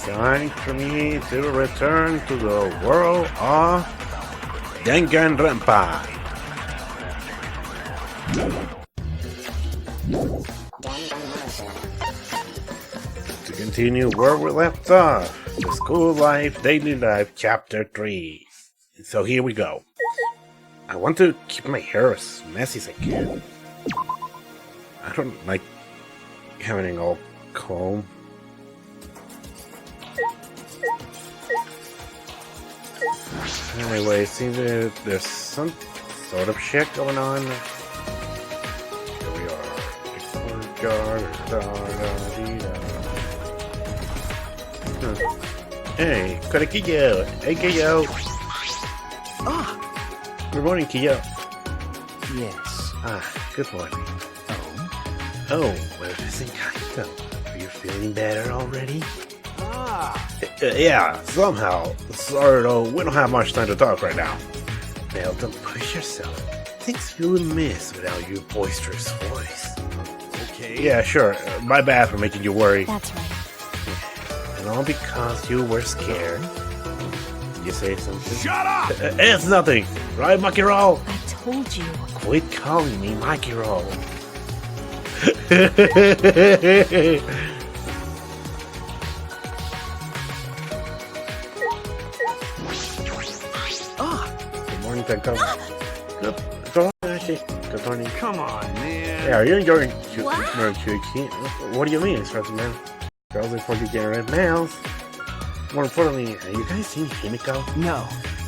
Time for me to return to the world of Danganronpa. To continue where we left off, the School Life, Daily Life, Chapter 3. So here we go. I want to keep my hair as messy as I can. I don't like having it all calm. Anyway, it seems that there's some sort of shit going on. Here we are. Hey, Kiyo! Hey, Kiyo! Ah! Good morning, Kiyo. Yes. Good morning. Oh? Well, isn't Kaito? Are you feeling better already? Ah! Yeah, somehow. Sorry though, we don't have much time to talk right now. Now, don't push yourself. Things feel amiss without your boisterous voice. Okay. Yeah, sure. My bad for making you worry. That's right. And all because you were scared. Did you say something? Shut up! It's nothing, right, Makiro? I told you. Quit calling me Makiro. Good morning, Tenko. Good morning. Good morning. Come on, man. Yeah, are you enjoying What? What do you mean, Expressive Man? Girls before you get red mouths. More importantly, have you guys seen Himiko? No.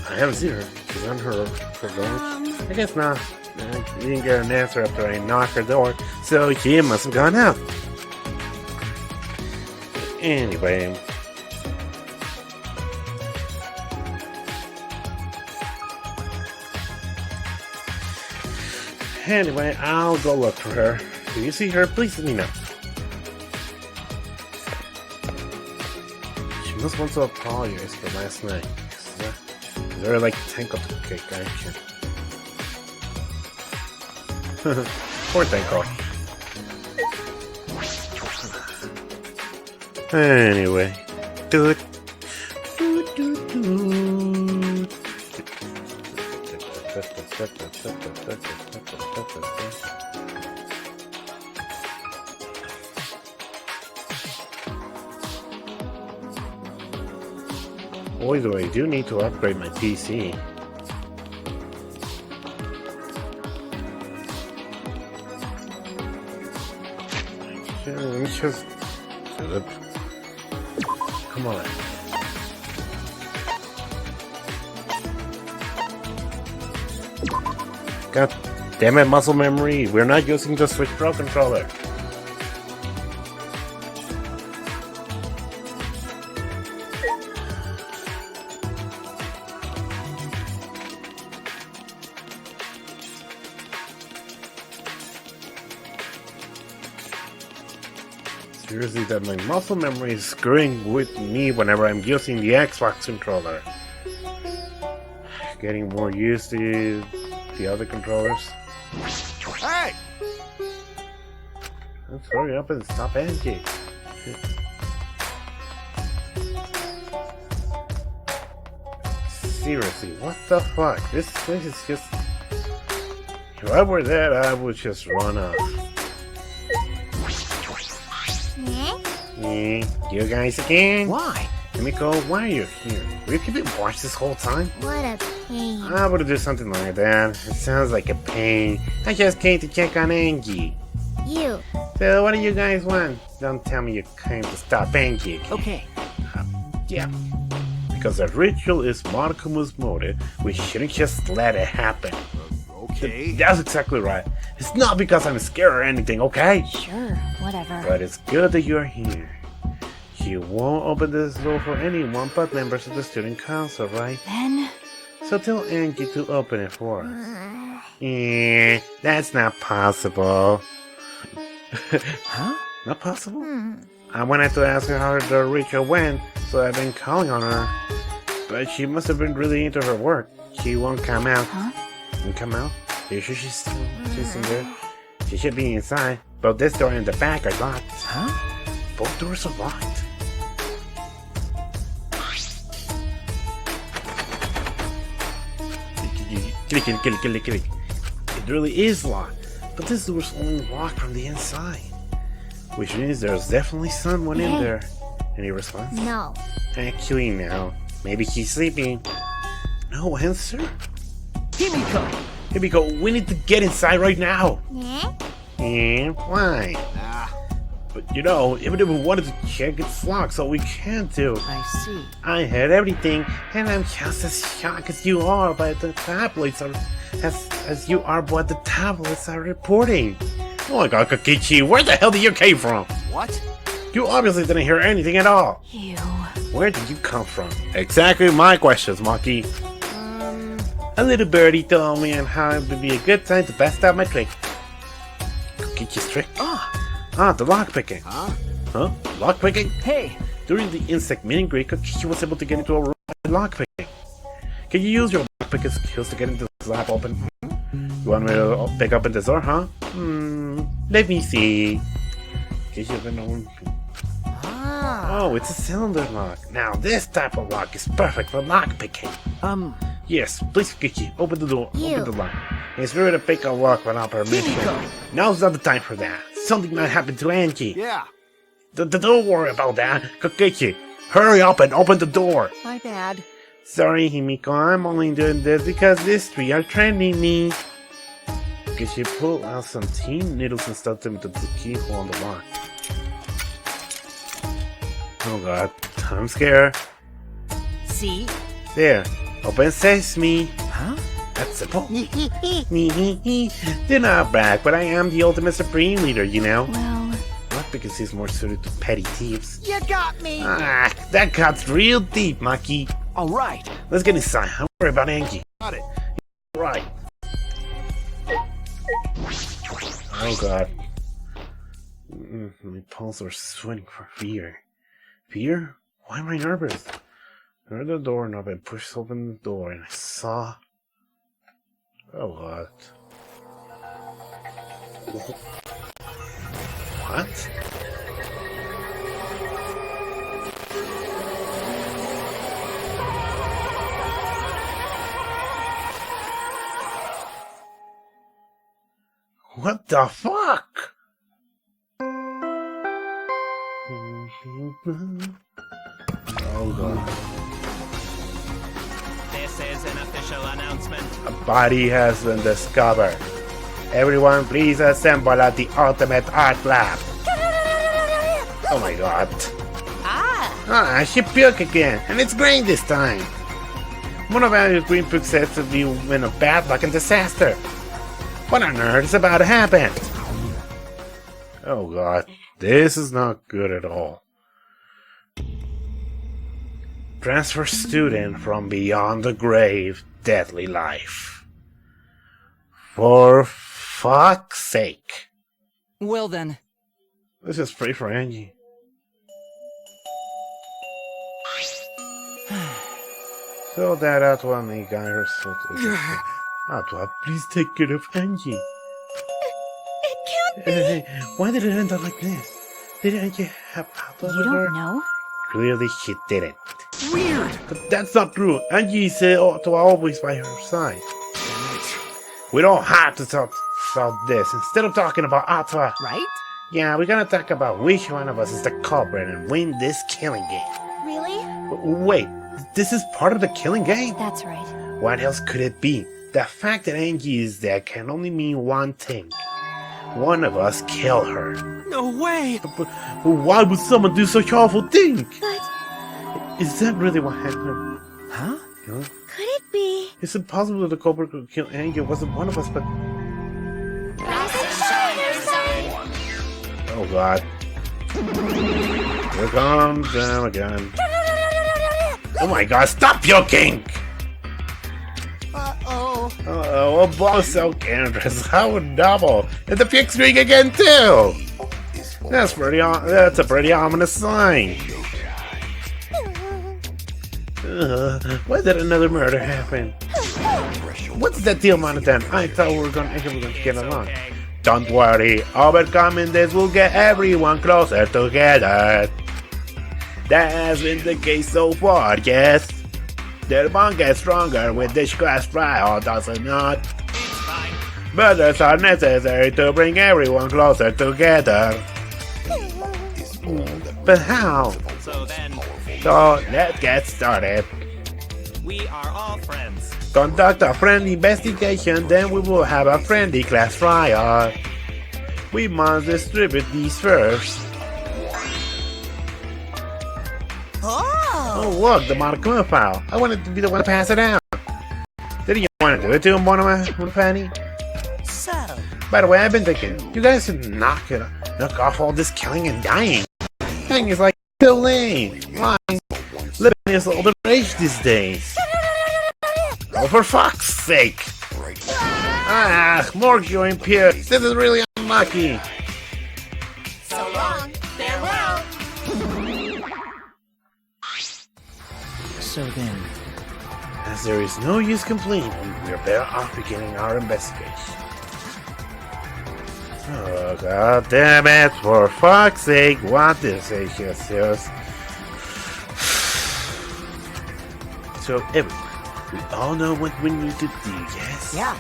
I haven't seen her. She's on her lunch. I guess not. You didn't get an answer after I knocked her door, so she must have gone out. Anyway. Anyway, I'll go look for her. If you see her, please let me know. She must want to apologize for last night. Is there like Tenko cake action? Poor Tenko. Anyway. Do it. Boy, do I do need to upgrade my PC. Let me just... Come on. God damn it, muscle memory. We're not using the Switch Pro controller. Seriously, that my muscle memory is screwing with me whenever I'm using the Xbox controller. Getting more used to the other controllers. Hey! Let's hurry up and stop Angie. Seriously, what the fuck? This is just... If I were there, I would just run off. You guys again? Why? Himiko, why are you here? Will you keep it watch this whole time? What a pain. I would do something like that. It sounds like a pain. I just came to check on Angie. You. So what do you guys want? Don't tell me you came to stop Angie. Okay. Yeah. Because the ritual is Markuma's motive, we shouldn't just let it happen. Okay. That's exactly right. It's not because I'm scared or anything, okay? Sure, whatever. But it's good that you're here. You won't open this door for anyone but members of the student council, right? Then... So tell Angie to open it for us. That's not possible. Huh? Not possible? I wanted to ask her how the ritual went, so I've been calling on her. But she must have been really into her work. She won't come out. Huh? Won't come out? Are you sure she's in there? She should be inside. Both this door and the back are locked. Huh? Both doors are locked. Kill it. It really is locked. But this door's only locked from the inside. Which means there's definitely someone in there. Any response? No. Actually, no. Maybe he's sleeping. No answer? Himiko! Himiko, we need to get inside right now. And why? Ah, But you know, even if we wanted to check, it's locked, so we can't do. I see. I heard everything, and I'm just as shocked as you are by the tabloids as you are what the tabloids are reporting. Oh my god, Kokichi, where the hell did you came from? what? You obviously didn't hear anything at all. You. Where did you come from? Exactly my questions, Maki. A little birdie told me on how it would be a good time to bust out my trick. Kokichi's trick? The lockpicking. Huh? Huh? Lockpicking? Hey, During the insect meet and greet, Kokichi was able to get into a room by lockpicking. Can you use your lockpicking skills to get into this lab open? You want me to pick open this door, huh? Let me see. Kokichi been on. Oh, it's a cylinder lock. Now this type of lock is perfect for lockpicking. Yes, please, Kokichi, open the door. You. Open the lock. It's rude to pick a lock without permission. Now's not the time for that. Something might happen to Angie. Yeah. Don't worry about that. Kokichi, hurry up and open the door. my bad. Sorry, Himiko, I'm only doing this because these three are training me. Kokichi pulled out some tea needles and stuck them into the keyhole on the lock. Oh god, I'm scared. See? There, open sesame. Huh? That's simple. Do not brag, but I am the ultimate supreme leader, you know. Well, Not because he's more suited to petty thieves. You got me. Ah, that cuts real deep, Maki. All right. Let's get inside. Don't worry about Angie. Got it. Right. Oh god. My pulses are sweating for fear. Fear? Why am I nervous? I heard the doorknob and pushed open the door and I saw... Oh god. What? What the fuck? Oh god. This is an official announcement. A body has been discovered. Everyone please assemble at the Ultimate Art Lab. Oh my god. She puked again, and it's green this time. One of Annie's green puke says to be in a bad luck and disaster. What on earth is about to happen? Oh god, this is not good at all. Transfer student from beyond the grave, deadly life. For fuck's sake. Well then. Let's just pray for Angie. So that Atwa and the guy are so Atwa, please take care of Angie. it can't be. Hey, why did it end up like this? Did Angie have Atwa You with her? don't know? Clearly she didn't. Weird. But that's not true. Angie said Atwa always by her side. We don't have to talk about this. Instead of talking about Atwa, Right? yeah, we're gonna talk about which one of us is the culprit and win this killing game. Really? Wait, this is part of the killing game? That's right. What else could it be? The fact that Angie is there can only mean one thing. One of us killed her. No way. But why would someone do such awful thing? But Is that really what happened? Huh? Huh? could it be? It's impossible that the culprit could kill Angie. It wasn't one of us, but... Oh god. Here comes them again. Oh my god, stop puking! Uh-oh. Oh, a ball cell canvas. How double. And the puke's ring again too! That's a pretty ominous sign. Why did another murder happen? What's the deal, Monatan? I thought we were gonna get along. Okay. Don't worry, overcoming this will get everyone closer together. That has been the case so far, yes. The bond gets stronger with this class trial, does it not? It's fine. Brothers are necessary to bring everyone closer together. But how? So then, So, let's get started. we are all friends. Conduct a friendly investigation, then we will have a friendly class trial. We must distribute these first. Oh look, the Monokuma file. I wanted to be the one to pass it out. Didn't you want to do it to him, one Fanny? So, By the way, I've been thinking, you guys should knock off all this killing and dying. Killing is like so lame. Why? Living is all the rage these days. Oh, for fuck's sake! Ah, more going puke. This is really unlucky. So long. Farewell. So then, As there is no use complaining, we are better off beginning our investigation. Oh, god damn it, for fuck's sake, what is it, Jesus? So, everyone, we all know what we need to do, yes? yeah.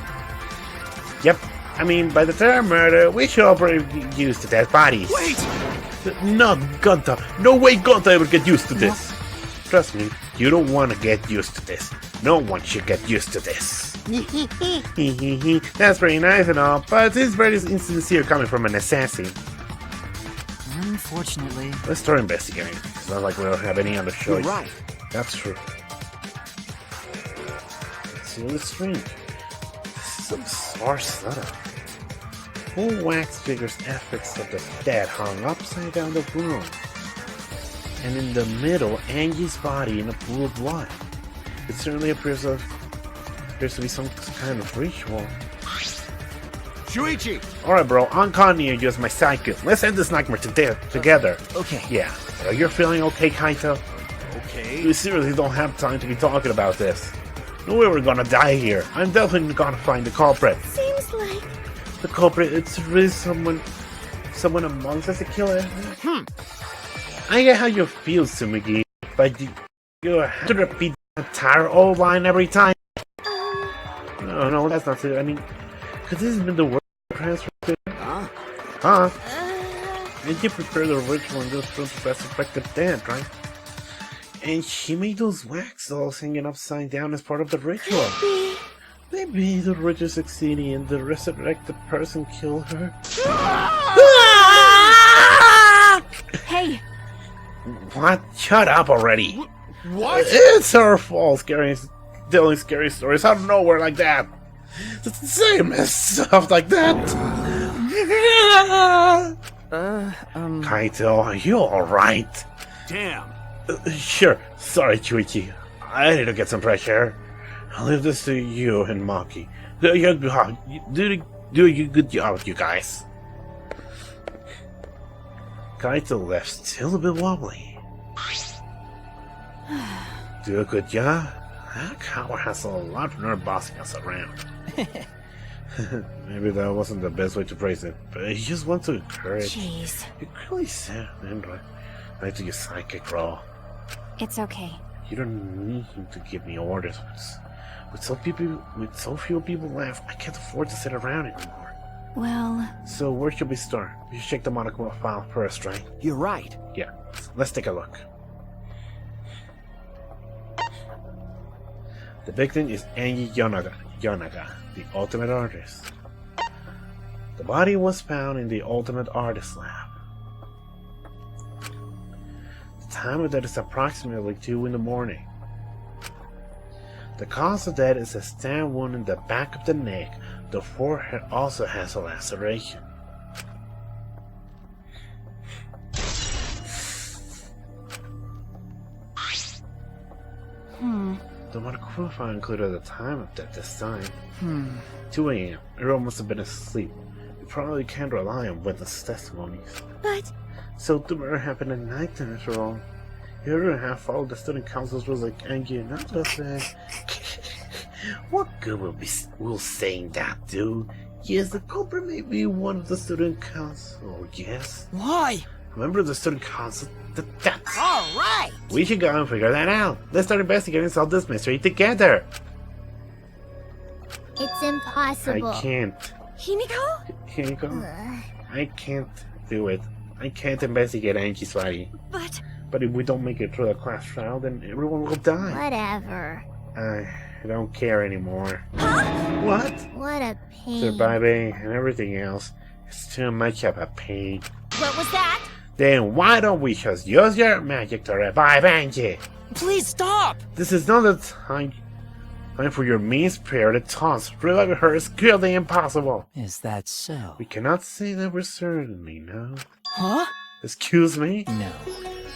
Yep. I mean, by the third murder, we should all be used to dead bodies. Wait! No, Gunta. No way Gunta ever get used to this. Trust me, you don't want to get used to this. No one should get used to this. That's pretty nice and all, but it's very insincere coming from an assassin. unfortunately, Let's start investigating. It's not like we don't have any other choice. You're right. That's true. It's really strange. This is a bizarre setup. Full wax figures effigies of the dead hung upside down the room. And in the middle, Angie's body in a pool of blood. It certainly appears to be some kind of ritual. Shuichi! Alright bro, I'm calling you as my sidekick. Let's end this nightmare together. okay. Yeah. So you're feeling okay, Kaito? Okay. We seriously don't have time to be talking about this. No way we're gonna die here. I'm definitely gonna find the culprit. Seems like The culprit, it's really someone amongst us, a killer. I get how you feel, Sumigi, but you have to repeat the entire old line every time. No, that's not true. I mean, could this have been the word transfer to? Huh? And you prepare the ritual and just don't resurrect the dead, right? And she made those wax dolls hanging upside down as part of the ritual. Maybe the ritual succeeding and the resurrected person killed her. hey, What? Shut up already. What? It's her fault telling scary stories out of nowhere like that. It's the same as stuff like that. Kaito, are you alright? Damn. Sure. Sorry, Chuichi. I need to get some fresh air. I'll leave this to you and Maki. Do you good job, you guys. Kaito left still a bit wobbly. Do a good job. That coward has a lot of nerve bossing us around. Maybe that wasn't the best way to phrase it, but he just wants to encourage. jeez. You really said, man, I do your psychic role. It's okay. You don't need him to give me orders. With so few people left, I can't afford to sit around anymore. Well, So where should we start? We should check the Monokuma file first, right? You're right. Yeah, let's take a look. The victim is Angie Yonaga, the ultimate artist. The body was found in the ultimate artist lab. The time of death is approximately 2 in the morning. The cause of death is a stab wound in the back of the neck. The forehead also has a laceration. The Monokuma file included the time of death this time. 2 a.m. Everyone must have been asleep. You probably can't rely on witness testimonies. but So the murder happened at night then after all. You wouldn't have followed the student council's rules like Angie and Nata said. What good will saying that do? Yes, the culprit may be one of the student council, yes. why? Remember the student council? That's... All right. We should go and figure that out. Let's start investigating and solve this mystery together. it's impossible. I can't. Himiko? Himiko? I can't do it. I can't investigate Angie's body. But if we don't make it through the class trial, then everyone will die. Whatever. I don't care anymore. Huh? What? What a pain. Surviving and everything else. It's too much of a pain. What was that? Then why don't we just use your magic to revive Angie? Please stop! This is not the time for your mean-spirited taunts. Reviving her is clearly impossible. Is that so? We cannot say that we're certainly, no. Huh? Excuse me? No.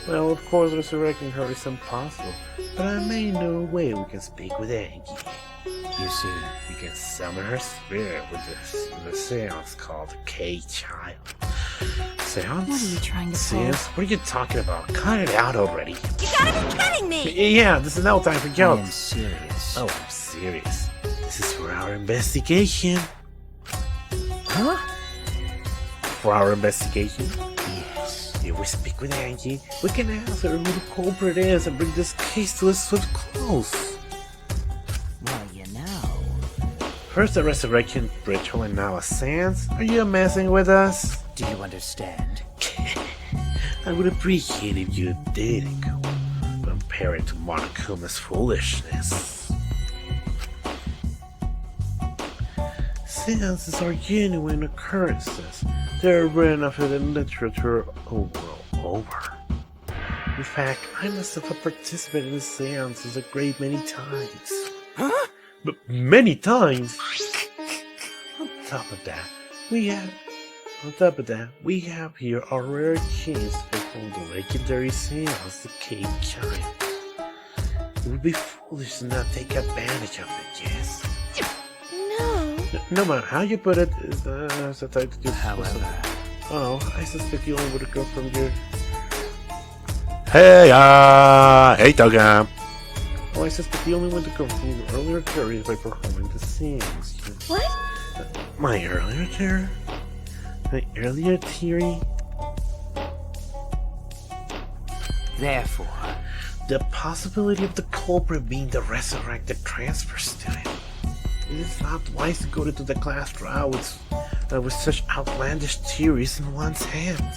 Well, of course resurrecting her is impossible, but I may know a way we can speak with Angie. You see, We can summon her spirit with the seance called the K-Child. Seance? what are you trying to pull? Seance? What are you talking about? Cut it out already. You gotta be kidding me! Yeah, this is no time for I am jokes. serious. Oh, I'm serious. This is for our investigation. Huh? For our investigation? Yes. If we speak with Angie, we can ask her who the culprit is and bring this case to a swift close. Well, you know. First a resurrection ritual and now a seance? Are you messing with us? Do you understand? I would appreciate if you didn't compare it to Monokuma's foolishness. Seances are genuine occurrences. They're rare enough in literature over. In fact, I must have participated in seances a great many times. Huh? But many times! On top of that, we have here a rare chance to perform the legendary seance, the Cave Giant. It would be foolish to not take advantage of it, yes. No. No matter how you put it, is a type to do. However, Oh, I suspect you only would have come from your. Hey, Toga. Oh, I suspect you only want to come from your earlier theories by performing the scenes. What? My earlier theory? My earlier theory? therefore, The possibility of the culprit being the resurrected transfer student. It is not wise to go into the class trial with such outlandish theories in one's hands.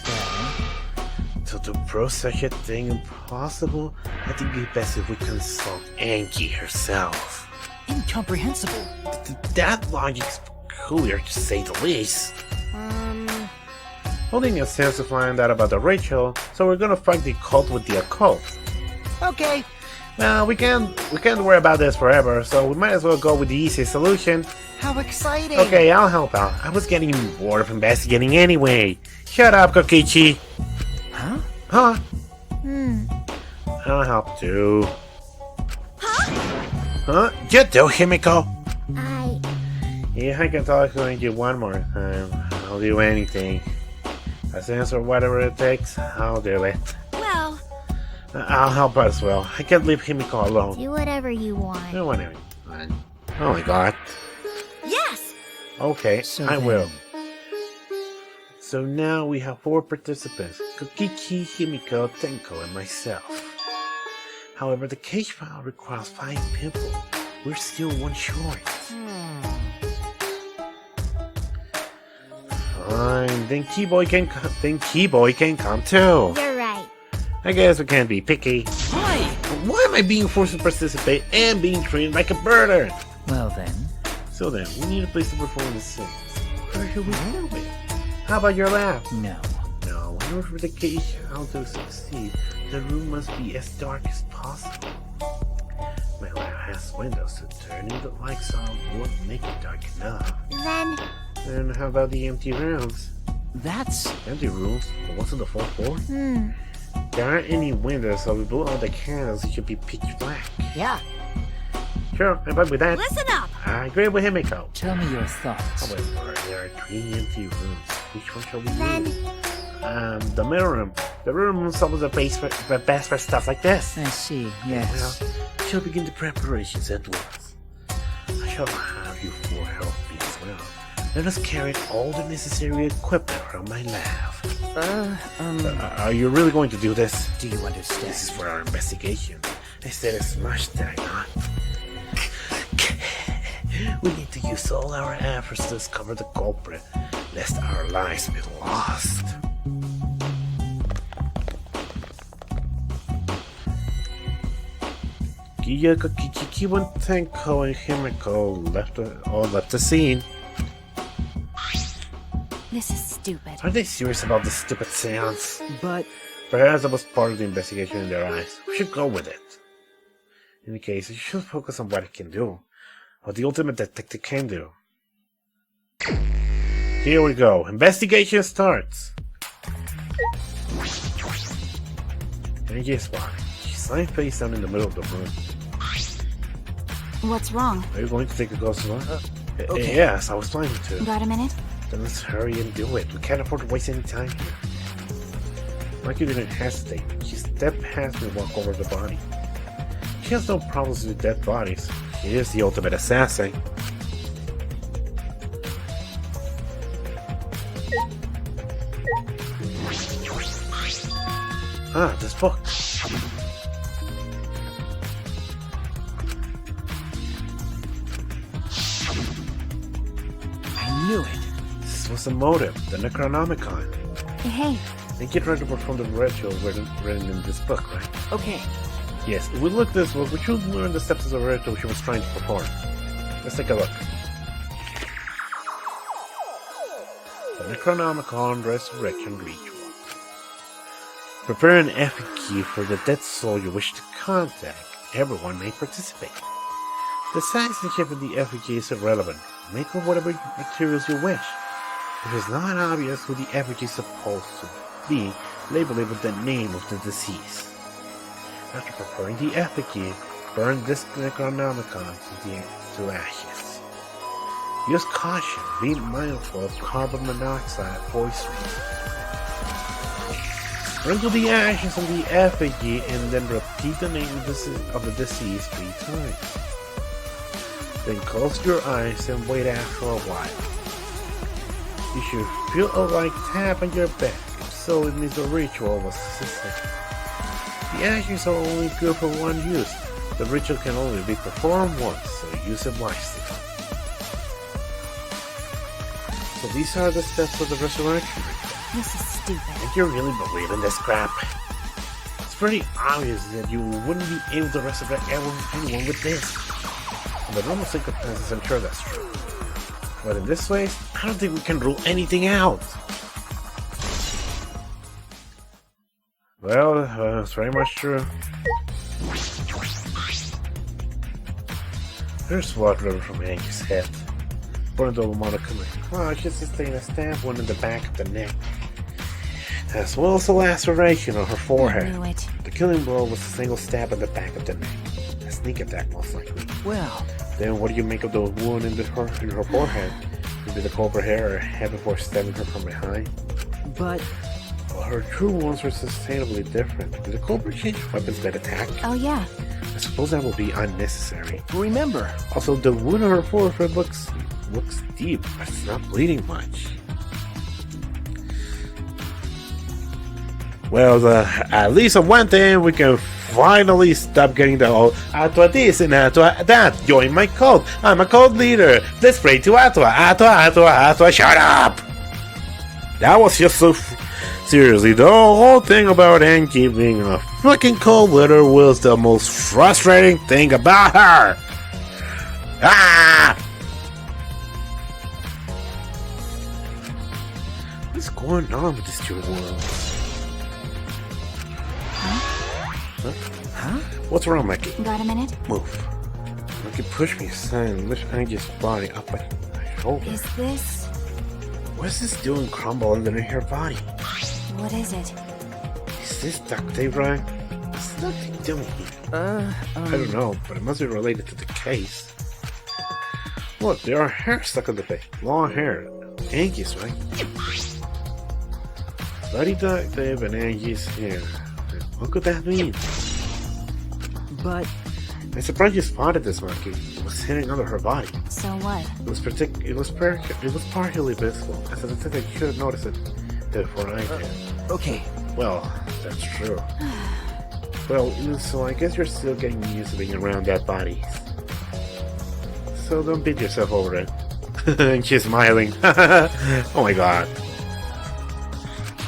So to prove such a thing impossible, I think it'd be best if we consult Angie herself. incomprehensible. That logic's peculiar to say the least. Holding a sense to find out about the Rachel, so we're gonna fight the cult with the occult. Okay. Well, we can't worry about this forever, so we might as well go with the easiest solution. How exciting. Okay, I'll help out. I was getting bored of investigating anyway. Shut up, Kokichi. Huh? Huh? Hmm. I'll help too. Huh? You do, Himiko? If I can talk to you one more time, I'll do anything. A sense or whatever it takes, I'll do it. Well, I'll help as well. I can't leave Himiko alone. do whatever you want. Do whatever. Oh my god. Yes! Okay, So I then- will. So now we have 4 participants, Kokichi, Himiko, Tenko, and myself. However, the case file requires 5 people. We're still 1 short. Fine, then Keyboy can come too. You're right. I guess we can't be picky. Why? Why am I being forced to participate and being treated like a birder? Well then, So then, we need a place to perform the scenes. Where should we film it? How about your lab? no. No, in order for the case to succeed, the room must be as dark as possible. My lab has windows, so turning the lights on won't make it dark enough. Then, And how about the empty rooms? That's... Empty rooms? The ones on the 4th floor? hmm. There aren't any windows, so we blow out the candles, it should be pitch black. Yeah. Sure, I'm fine with that. Listen up! I agree with Himiko. Tell me your thoughts. However, there are 3 empty rooms. Which one shall we Then, use? The middle room. The room is always the best for stuff like this. I see, yes. Well, we shall begin the preparations at once. I shall have you 4 help me as well. Let us carry all the necessary equipment from my lab. Are you really going to do this? Do you understand? This is for our investigation. I said as much, did I not? We need to use all our efforts to discover the culprit, lest our lives be lost. Kiyoko, Kikikiwan, Tenko, and Himiko left the scene. This is stupid. Are they serious about this stupid seance? But Perhaps that was part of the investigation in their eyes. We should go with it. In any case, you should focus on what it can do. What the ultimate detective can do. Here we go. Investigation starts. And guess what? She's lying face down in the middle of the room. What's wrong? Are you going to take a closer look? okay. Yes, I was planning to. Got a minute? Then let's hurry and do it. We can't afford to waste any time here. Mikey didn't hesitate. She stepped past me and walked over the body. She has no problems with dead bodies. She is the ultimate assassin. Ah, this book. I knew it. This was the motive, the Necronomicon. Hey, And get ready to perform the ritual written in this book, right? Okay. Yes, if we look this book, we should learn the steps of the ritual she was trying to perform. Let's take a look. The Necronomicon Resurrection Ritual. Prepare an effigy for the dead soul you wish to contact. Everyone may participate. The size and shape of the effigy is irrelevant. Make of whatever materials you wish. If it's not obvious who the effigy is supposed to be, label it with the name of the deceased. After preparing the effigy, burn this Necronomicon to ashes. Use caution, be mindful of carbon monoxide poisoning. Sprinkle the ashes on the effigy and then repeat the name of the deceased 3 times. Then close your eyes and wait after a while. You should feel a light tap on your back, if so it means the ritual was successful. The ashes are only good for one use. The ritual can only be performed once, so use it wisely. So these are the steps of the resurrection ritual. this is stupid. And you really believe in this crap? It's pretty obvious that you wouldn't be able to resurrect anyone with this. Under normal circumstances, I'm sure that's true. But in this way, I don't think we can rule anything out. Well, that's very much true. There's water from Hank's head. Burned over monochrome. Oh, she sustained a stab wound in the back of the neck, as well as a laceration on her I forehead. knew it. The killing blow was a single stab in the back of the neck. A sneak attack, most likely. Well, Then what do you make of the wound in her forehead? Maybe the culprit hit her head before stabbing her from behind? but Well, her true wounds were sustainably different. Did the culprit change weapons mid-attack? Oh yeah. I suppose that will be unnecessary. remember, Also, the wound on her forehead looks deep, but it's not bleeding much. Well, at least on one thing, we can finally stop getting the whole Atua this and Atua that. Join my cult. I'm a cult leader. Let's pray to Atua. Atua. Shut up! That was just so... Seriously, the whole thing about Angie being a fucking cult leader was the most frustrating thing about her. Ah! What's going on with these two worlds? huh? What's wrong, Mikey? Got a minute? Move. Mikey, push me aside and lift Angie's body up my shoulder. Is this... What's this doing crumble underneath her body? what is it? Is this duct tape, right? What's the duct tape doing here? I don't know, but it must be related to the case. Look, there are hair stuck on the face. Long hair. Angie's, right? Bloody duct tape and Angie's hair. What could that mean? But I'm surprised you spotted this, Monkey. It was hidden under her body. So what? It was partially visible. As a detective, you should have noticed it before I did. okay, Well, that's true. Well, so I guess you're still getting used to being around that body. So don't beat yourself over it. And she's smiling. Oh my god.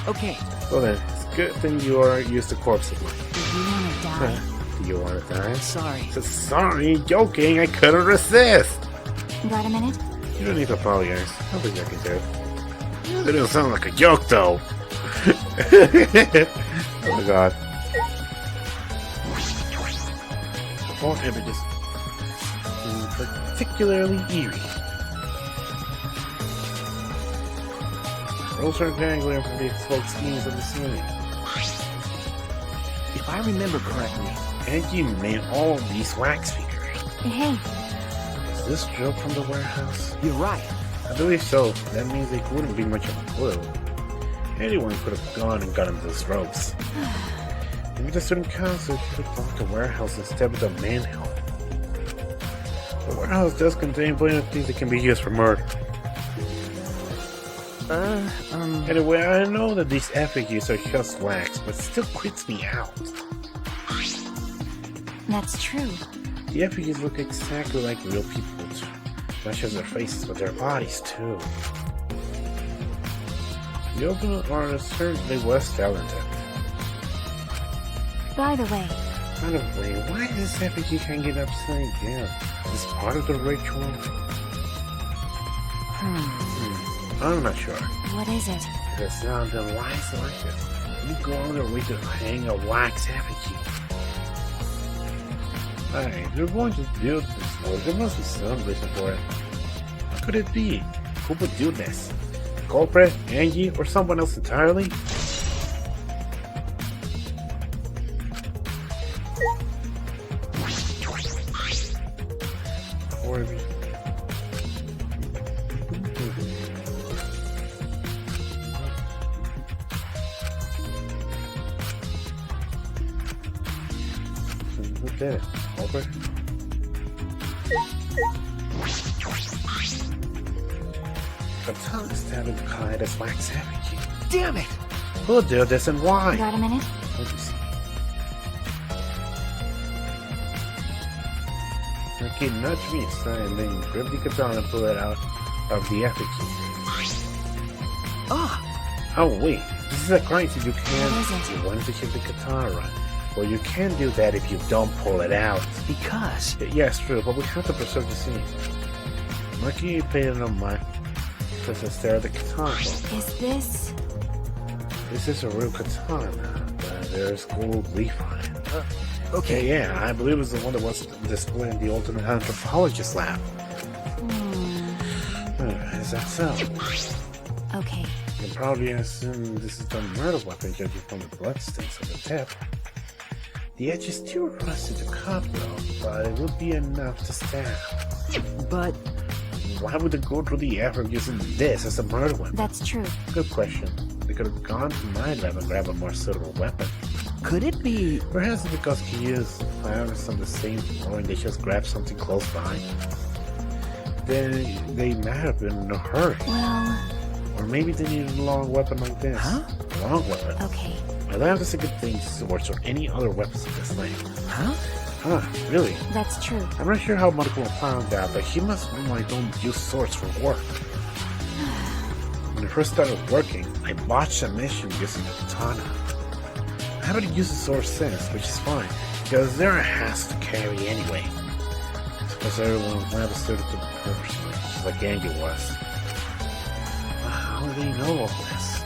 okay. Well then, it's a good thing you are used to corpses, Mike. Do you want to die? Do you want to die? Sorry. So sorry, joking, I couldn't resist. Got a minute? You don't need to apologize. I think I can do it. That didn't sound like a joke, though. Oh my god. Four images. Particularly eerie. Rolls are dangling from the explode schemes of the ceiling. If I remember correctly, Angie made all of these wax figures. Hey, Is this drilled from the warehouse? you're right. I believe so. That means they wouldn't be much of a clue. Anyone could have gone and gotten those ropes. Maybe the student council could have blocked the warehouse instead of the manhole. The warehouse does contain plenty of things that can be used for murder. Anyway, I know that these effigies are just wax, but it still creeps me out. that's true. The effigies look exactly like real people, not just their faces, but their bodies too. The ultimate artist certainly was talented. By the way, By the way, why is this effigy hanging upside down? Is this part of the ritual? I'm not sure. what is it? If it's not, then why is it like this? You go on their way to hang a wax effigy. Hey, they're going to build this, so there must be some reason for it. What could it be? Who would do this? The culprit, Angie, or someone else entirely? Or who did it? Culprit? The tongue stabbed to hide as wax effigy. Damn it! Who did this and why? Got a minute? Let me see. Okay, nudge me aside and then grab the katana and pull it out of the effigy. Ah! Oh wait, this is a crime so you What is can't. it? You wanted to keep the katana right. Well, you can't do that if you don't pull it out. Because Yes, true, but we have to preserve the scene. Lucky you paid it on my because I stare at the katana. Is this... This is a real katana, but there's gold leaf on it. okay, Yeah, I believe it was the one that was displayed in the ultimate anthropologist lab. Is that so? Okay, You can probably assume this is the murder weapon judging from the bloodstains on the tip. The edge is too rusty to cut though, but it would be enough to stab. but Why would they go through the effort of using this as a murder weapon? that's true. Good question. They could have gone to my lab and grabbed a more suitable weapon. could it be? Perhaps it's because he used firearms on the same floor and they just grabbed something close by. Then they might have been in a hurry. Well, Or maybe they needed a long weapon like this. Huh? A long weapon. okay. My lab is a good thing, swords or any other weapons of this length. Huh? Huh, really? That's true. I'm not sure how Marco found that, but he must know I don't use swords for work. When I first started working, I botched a mission using a katana. I haven't used a sword since, which is fine, because there are has to carry anyway. I suppose everyone was never suited to the purpose, just like Angie was. How do they know all this?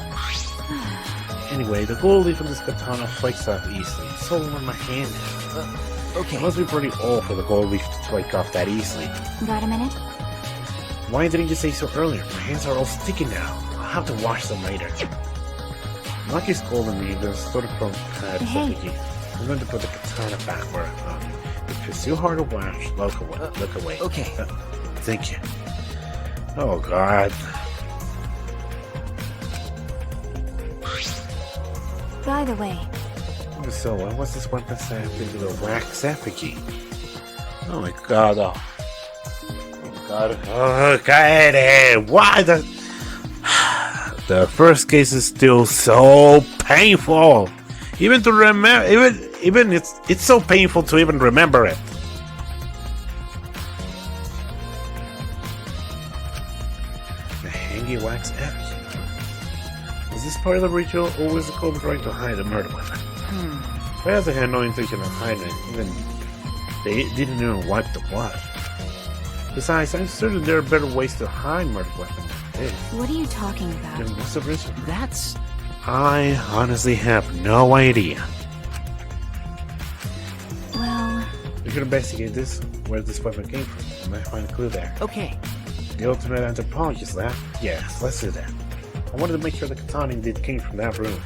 Anyway, the gold leaf on this katana flakes off easily. It's all over my hand now. Okay, It must be pretty old for the gold leaf to flake off that easily. Got a minute? Why didn't you say so earlier? My hands are all sticky now. I'll have to wash them later. Lucky's scolding me, but sort of from Hey. I'm going to put the katana back where I found it. If it's too hard to wash, look away. Look away. okay. Thank you. Oh God. By the way, So what was this weapon set into the wax effigy? Oh my God. Oh God. Oh God. Why the... The first case is still so painful. Even to remember, even it's so painful to even remember it. The hangy wax effigy. Is this part of the ritual, or was the culprit trying to hide the murder weapon? Perhaps they had no intention of hiding it. Even they didn't even wipe the blood. Besides, I'm certain there are better ways to hide murder weapons than is. What are you talking about? Then what's the reason? That's... I honestly have no idea. Well, We could investigate this, where this weapon came from. We might find a clue there. okay. The ultimate anthropologist lab? Yes, let's do that. I wanted to make sure the katana indeed came from that room.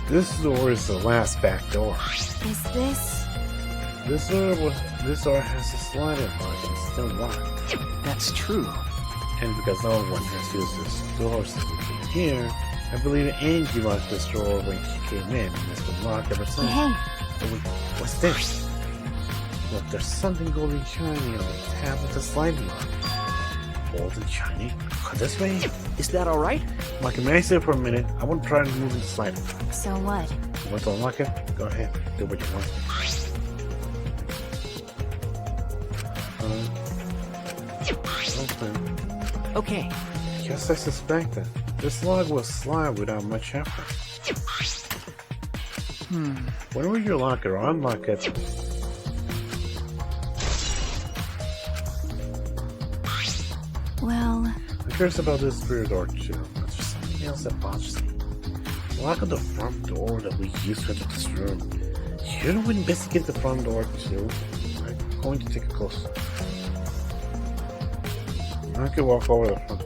This door is the last back door. is this? This door has a sliding lock and it's still locked. That's true. And because no one has used this door since we came here, I believe Angie locked this door when she came in and it's been locked ever since. Hey, But wait, what's this? Look, there's something golden shiny on the tab with the sliding lock. Golden shiny? Go this way? Is that alright? Like, may I sit for a minute? I want to try to move the sliding lock. so what? You want to unlock it? Go ahead. Do what you want. Open. Okay. Yes, I suspected. This log will slide without much effort. Whenever you lock it or unlock it, Well, I'm curious about this spirit door too, but there's something else that bothers me. The lock of the front door that we used to enter this room. Shouldn't we investigate the front door too? I'm going to take a close look. I could walk over the front.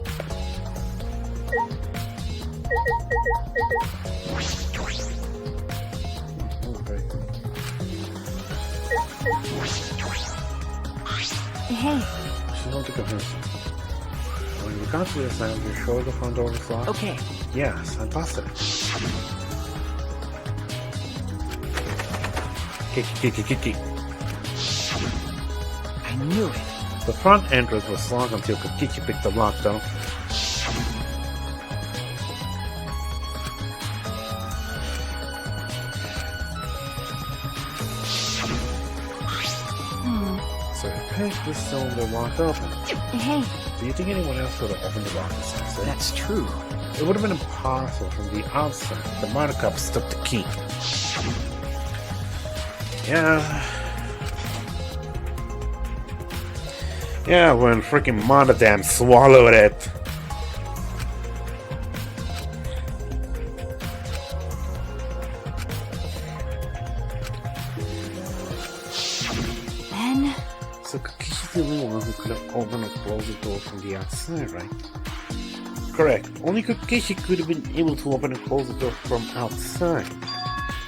Okay. hey, She's not to confuse. When you come to this land, you're sure the front door is locked? Okay. Yes, I'm positive. Kick. I knew it. The front entrance was locked until Kokiki picked the lock, though. So he picked this cylinder lock open. hey, Do you think anyone else would have opened the lock besides it? That's true. It would have been impossible from the outside. The Monocups took the key. Yeah, when freaking Monodam swallowed it. then, So Kokishi's the only one who could have opened or closed the door from the outside, right? Correct. Only Kokishi could have been able to open and close the door from outside.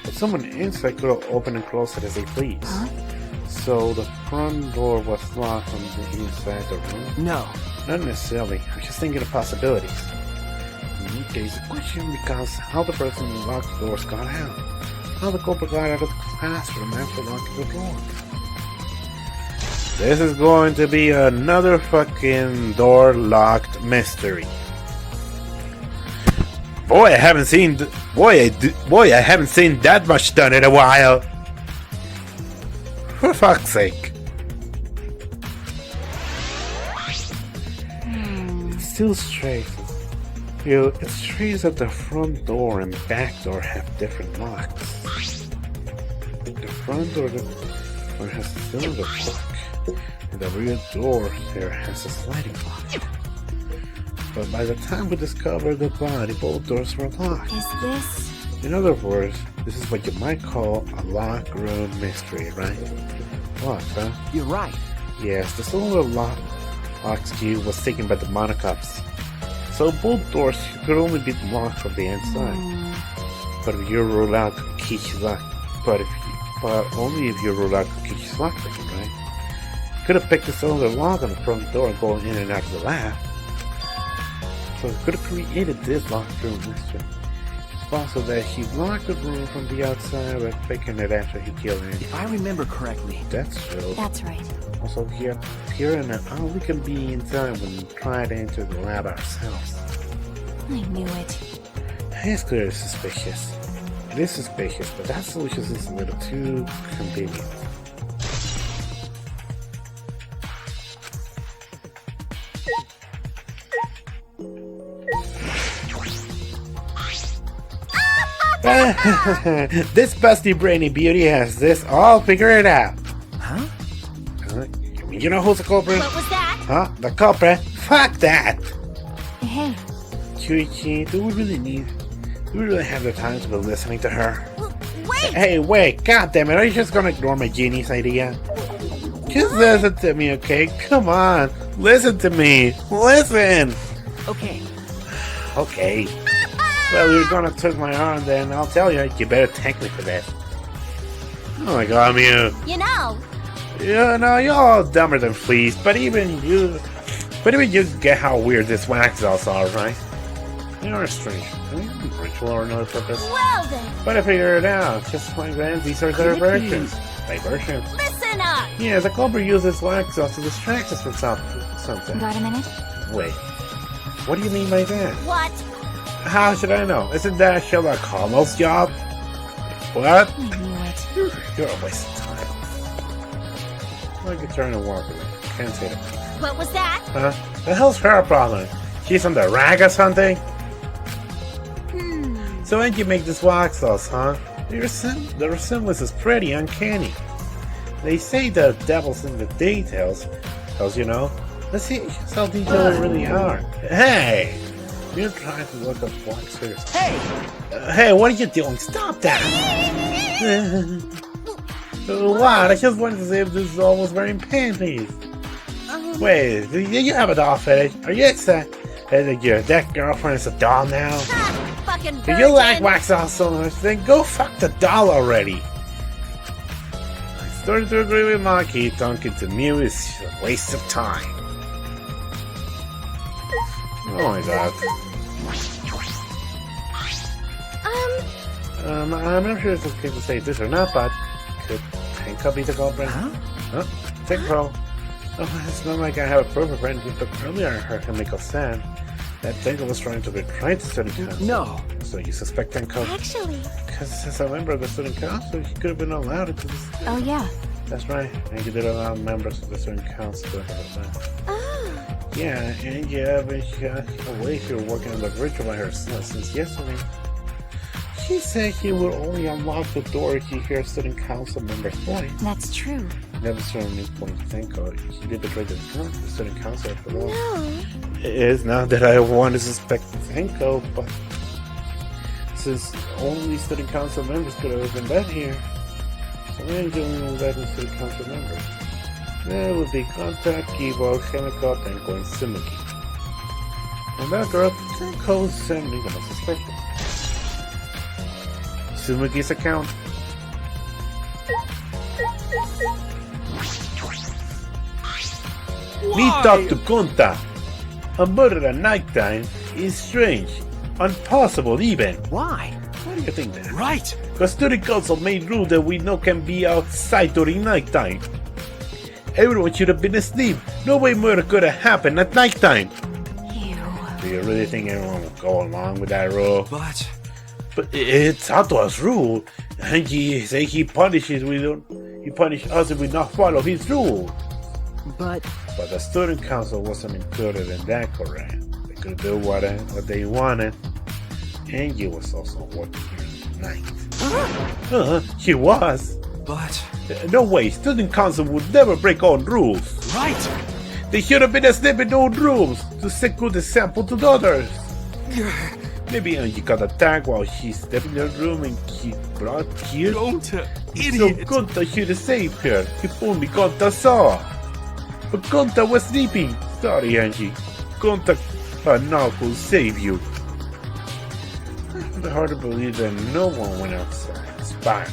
But someone inside could have opened and closed it as they please. huh? So the front door was locked from the inside the room? No. Not necessarily. I'm just thinking of possibilities. In any case, the question becomes how the person who locked the doors got out. How the culprit got out of the classroom after locking the door. This is going to be another fucking door locked mystery. Boy, I haven't seen I haven't seen that much done in a while. For fuck's sake. It's still strange. It's strange that the front door and back door have different locks. The front door has a cylinder lock, and the rear door here has a sliding lock. But by the time we discovered the body, both doors were locked. Is this? In other words, this is what you might call a lock room mystery, right? Locked, huh? You're right. Yes, the cylinder lock's key was taken by the Monocups. So both doors could only be locked from the inside. But if you rule out Kokishi's lock, but only if you rule out Kokishi's lock picking, right? You could have picked the cylinder lock on the front door going in and out of the lab. So it could have created this locked room mystery. It's possible that he locked the room from the outside by picking it after he killed him. If I remember correctly. That's true. That's right. Also, here in an hour we can be in time when we try to enter the lab ourselves. I knew it. He's clearly suspicious. It is suspicious, but that solution is a little too convenient. This busty brainy beauty has this all figured out. Huh? You know who's the culprit? What was that? Huh? The culprit? Fuck that! Hey, Chuichi, do we really have the time to be listening to her? wait! Hey, wait, goddammit, are you just gonna ignore my genie's idea? Just listen to me, okay? Come on, listen to me. Listen! Okay. Okay. Well, you're gonna twist my arm, then I'll tell you, you better thank me for that. Oh my god, Mew. You know, Yeah, no, you're all dumber than fleas, but even you get how weird this wax dolls are, right? You're strange. I mean, ritual or another purpose. well then, But I figured it out. Just my grand, these are diversions. Diversions. listen up! Yeah, the culprit uses wax dolls to distract us from something. Got a minute? Wait. What do you mean by that? What? How should I know? Isn't that Sherlock Holmes' job? What? I knew it. You're a waste of time. I could turn and walk away. Can't say that. What was that? Huh? The hell's her problem? She's on the rag or something? So when you make this wax dolls, huh? The resemblance is pretty uncanny. They say the devil's in the details, because you know, let's see how detailed they really are. Hey! You're trying to look up waxers. Hey! Hey, what are you doing? Stop that! What? I just wanted to see if this doll was wearing panties. Wait, do you have a doll fetish? Are you excited that your dead girlfriend is a doll now? Ha! Fucking If virgin! you like wax dolls so much, then go fuck the doll already. I started to agree with Maki. Talking to Mew is a waste of time. Oh my god. I'm not sure if it's okay to say this or not, but could Tenko be the culprit? Huh? Huh? Tenko? Oh, it's not like I have a proof of anything, but earlier I heard him make a sound that Tenko was trying to betray the student council. No. So you suspect Tenko? Actually, Because as a member of the student council, he could have been allowed into this. oh yeah. That's right, and he did allow members of the student council to have a sound. Oh, Yeah, and yeah, but she was working on the ritual by herself since yesterday. She said he would only unlock the door if he hears student council members' voice. that's true. That was from new point to Tenko. He did betray the student council after all. No. It is not that I want to suspect Tenko, but since only student council members could have been led here, so I'm only letting student council members. There would be Contact, Kibo, Himiko, Tenko, and Sumugi. And that girl, Tenko is certainly the most suspicious. Sumugi's account. Meet Dr. Konta. A murder at nighttime is strange, impossible even. Why? Why do you think that? Right. The student council made rule that we no can be outside during nighttime. Everyone should have been asleep. No way murder could have happened at nighttime. Ew. Do you really think everyone will go along with that rule? But But it's Sato's rule, and he say he punishes us if we not follow his rule. But But the student council wasn't included in that, correct? They could do what they wanted. Angie was also working here at night. She was. but No way, student council would never break own rules. right. They should have been asleep in own rooms to set good example to the others. Maybe Angie got attacked while she stepped in her room and he brought here. Don't So idiot. Gonta should have saved her if only Gonta saw. But Gonta was sleeping. Sorry, Angie. Gonta now will save you. It's hard to believe that no one went outside. Spy.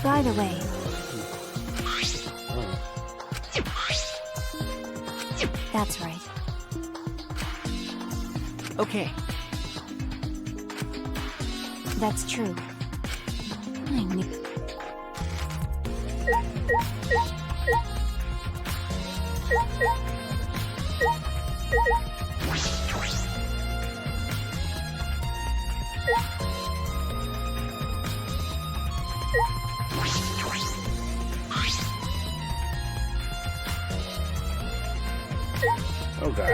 By the way, that's right. Okay. That's true. I knew. Oh god.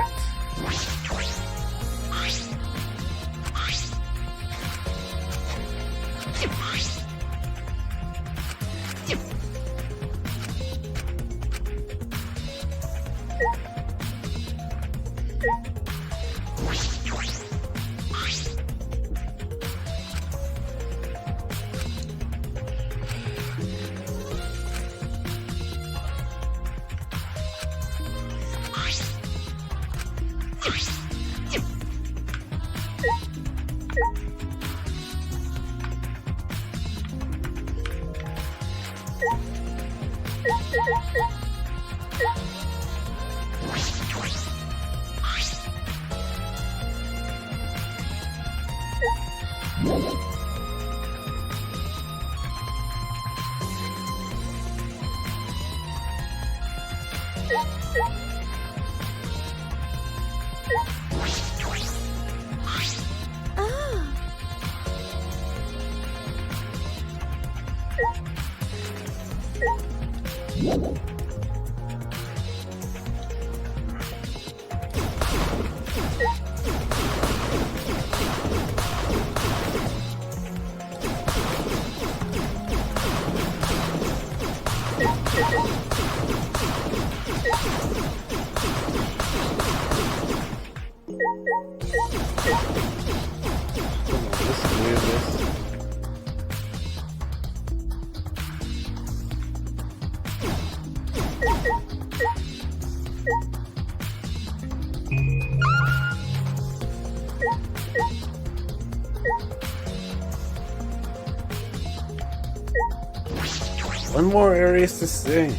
One more areas to sing.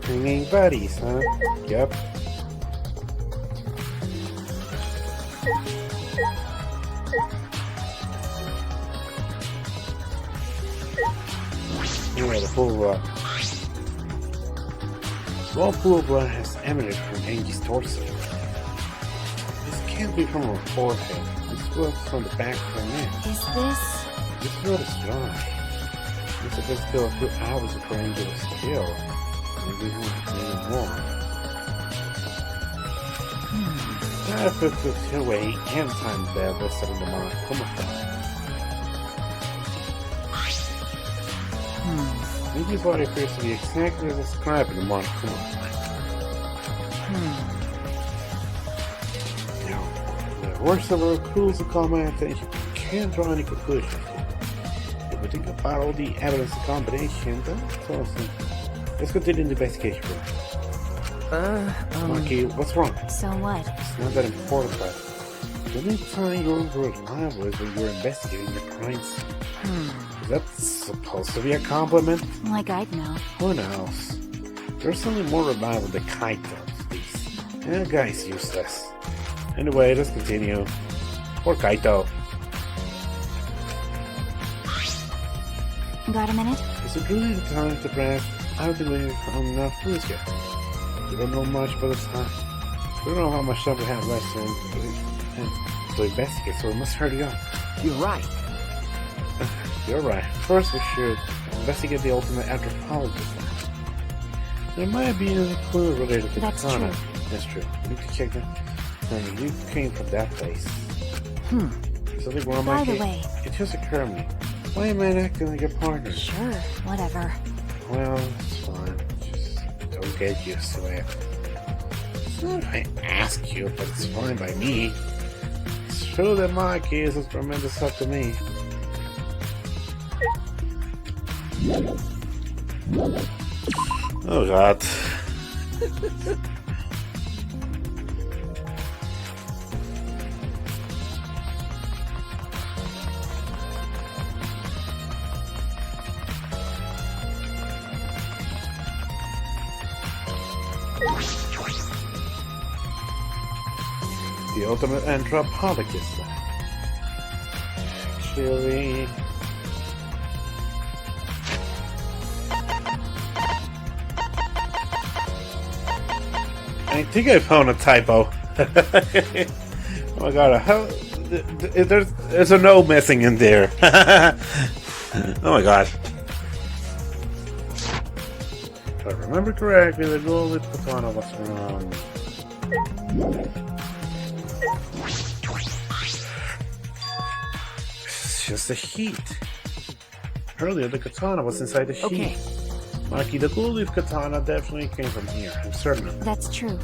Singing buddies, huh? Yep. Yeah, the pool of blood. Small pool of blood has emanated from Angie's torso. This can't be from her forehead. This was from the back of her neck. Is this? This blood is dry. It's supposed to kill a few hours before Angel was killed. Maybe more. Därför took away en time där väster under man kommer från. Angie's body appears to be exactly as described in the mark come Now, the worst of our clues to call my attention. Can't draw any conclusions. If we think about all the evidence and combination, that's awesome. Let's continue the investigation. Monkey, what's wrong? So what? It's not that important, but the only time you're reliable is when you're investigating your crime scene. Is that supposed to be a compliment? Like I'd know. Who knows? There's something more reliable than Kaito, please. That guy's useless. Anyway, let's continue. Poor Kaito. Got a minute? Is it really the time to brag? I don't think we've come enough clues yet. We don't know much about this time. We don't know how much time we have left to investigate, so we must hurry up. You're right. You're right. First, we should investigate the ultimate anthropologist. There might be a clue related to That's Katana. true. That's true. We need to check that. And you came from that place. Something wrong, By Mikey? the way. It just occurred to me. Why am I acting like your partner? Sure, whatever. Well, it's fine. Just don't get used to it. It's not if I ask you, but it's fine by me. It's true that my case is tremendous help to me. Oh god. The ultimate anthropologist. Actually, I think I found a typo. Oh my god, how, there's a no missing in there. Oh my god. If I remember correctly, the goal with Katana was wrong. It's just the heat. Earlier, the katana was inside the sheet. Okay. Maki, the goal with katana definitely came from here. I'm certain of it. That's true.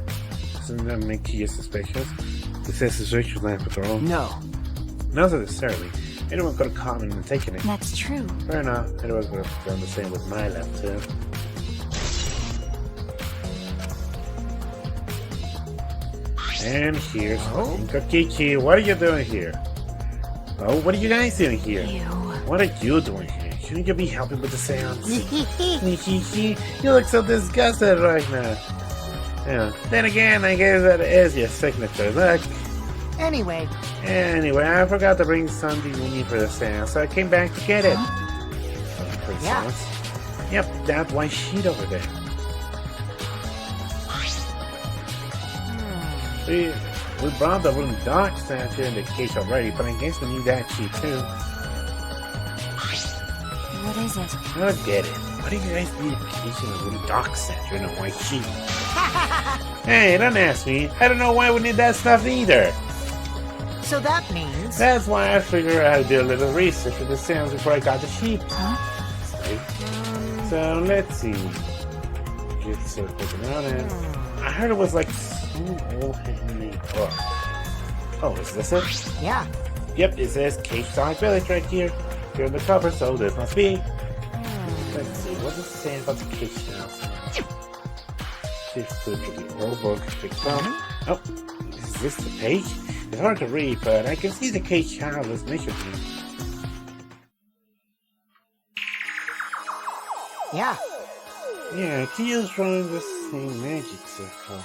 Doesn't that make you suspicious? It says his ritual lamp with their own. No. Not necessarily. Anyone could have come in and taken it. That's true. Fair enough. Anyone could have done the same with my lamp too. And here's Kakichi. What are you doing here? Oh, what are you guys doing here? Ew. What are you doing here? Shouldn't you be helping with the sounds? You look so disgusted right now. Yeah. Then again, I guess that is your signature look. Anyway, Anyway, I forgot to bring something we need for the sound, so I came back to get it. For the Yeah. sounds. Yep, that white sheet over there. We brought the wooden dog statue in the case already, but I guess we need that sheet too. What is it? I don't get it. Why do you guys need a case of a wooden dog statue in a white sheet? Hey, don't ask me. I don't know why we need that stuff either. so that means... That's why I figured I'd do a little research with the sounds before I got the sheet. Huh? So let's see. Get circles around it. I heard it was like some old handmade book. Oh, is this it? Yeah. Yep, it says Cage Dog Village right here. Here on the cover, so this must be. Let's see, what does it say about the cage house? Shift foot to the old book. Pick up. Oh, is this the page? It's hard to read, but I can see the cage house is mentioned here. Yeah. Yeah, Kiyo's drawing the same magic circle.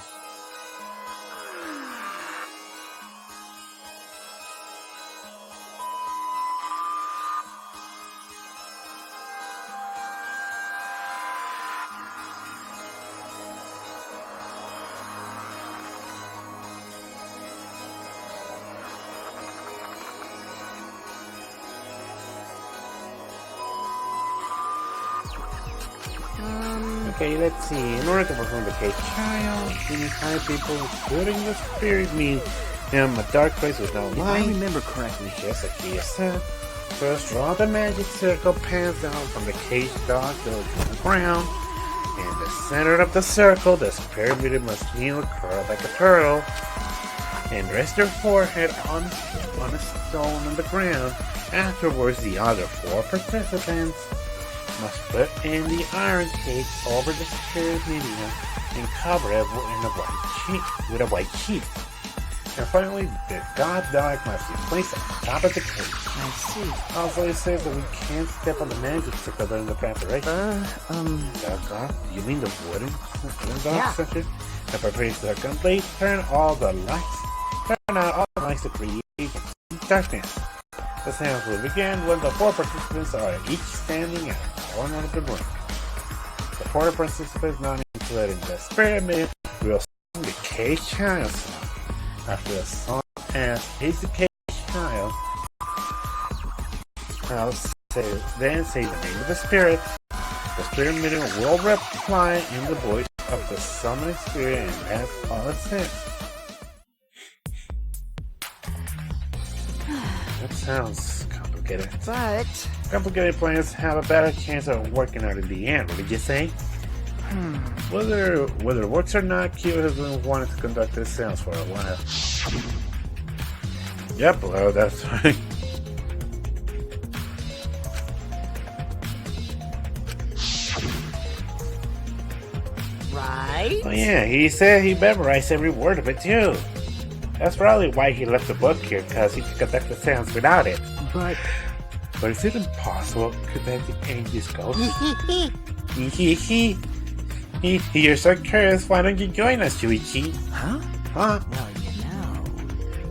Okay, let's see. In order to perform the cage child, we need 5 people, including the spirit me, in a dark place with no If I light. remember correctly. Just like Kia said. First, draw the magic circle, pans down from the cage dog to the ground. In the center of the circle, the spirit medium must kneel, curl like a turtle, and rest their forehead on a stone on the ground. Afterwards, the other 4 participants must put in the iron cage over the spirit medium and cover it with a white sheet. And finally, the god dog must be placed on top of the cage. I see. Also, it says that we can't step on the magic circle during the preparation. Dog, you mean the wooden dog Yeah. section? The preparations are complete. Turn out all the lights to create darkness. The sounds will begin when the 4 participants are each standing at the corner of the room. The 4 participants, not including the spirit medium, will sing the cage child song. After the song ends, is the cage child. Then say the name of the spirit. The spirit medium will reply in the voice of the summoning spirit, and that's all it says. That sounds complicated. But... Complicated plans have a better chance of working out in the end, what did you say? Whether it works or not, Kyo has been wanting to conduct this seance for a while. Yep, well, that's right. Right? Oh yeah, he said he memorized every word of it too. That's probably why he left the book here, because he could conduct the seance without it. But is it impossible to prevent the Angie's ghost? You're so curious, why don't you join us, Shuichi? huh? Huh? Well, you know.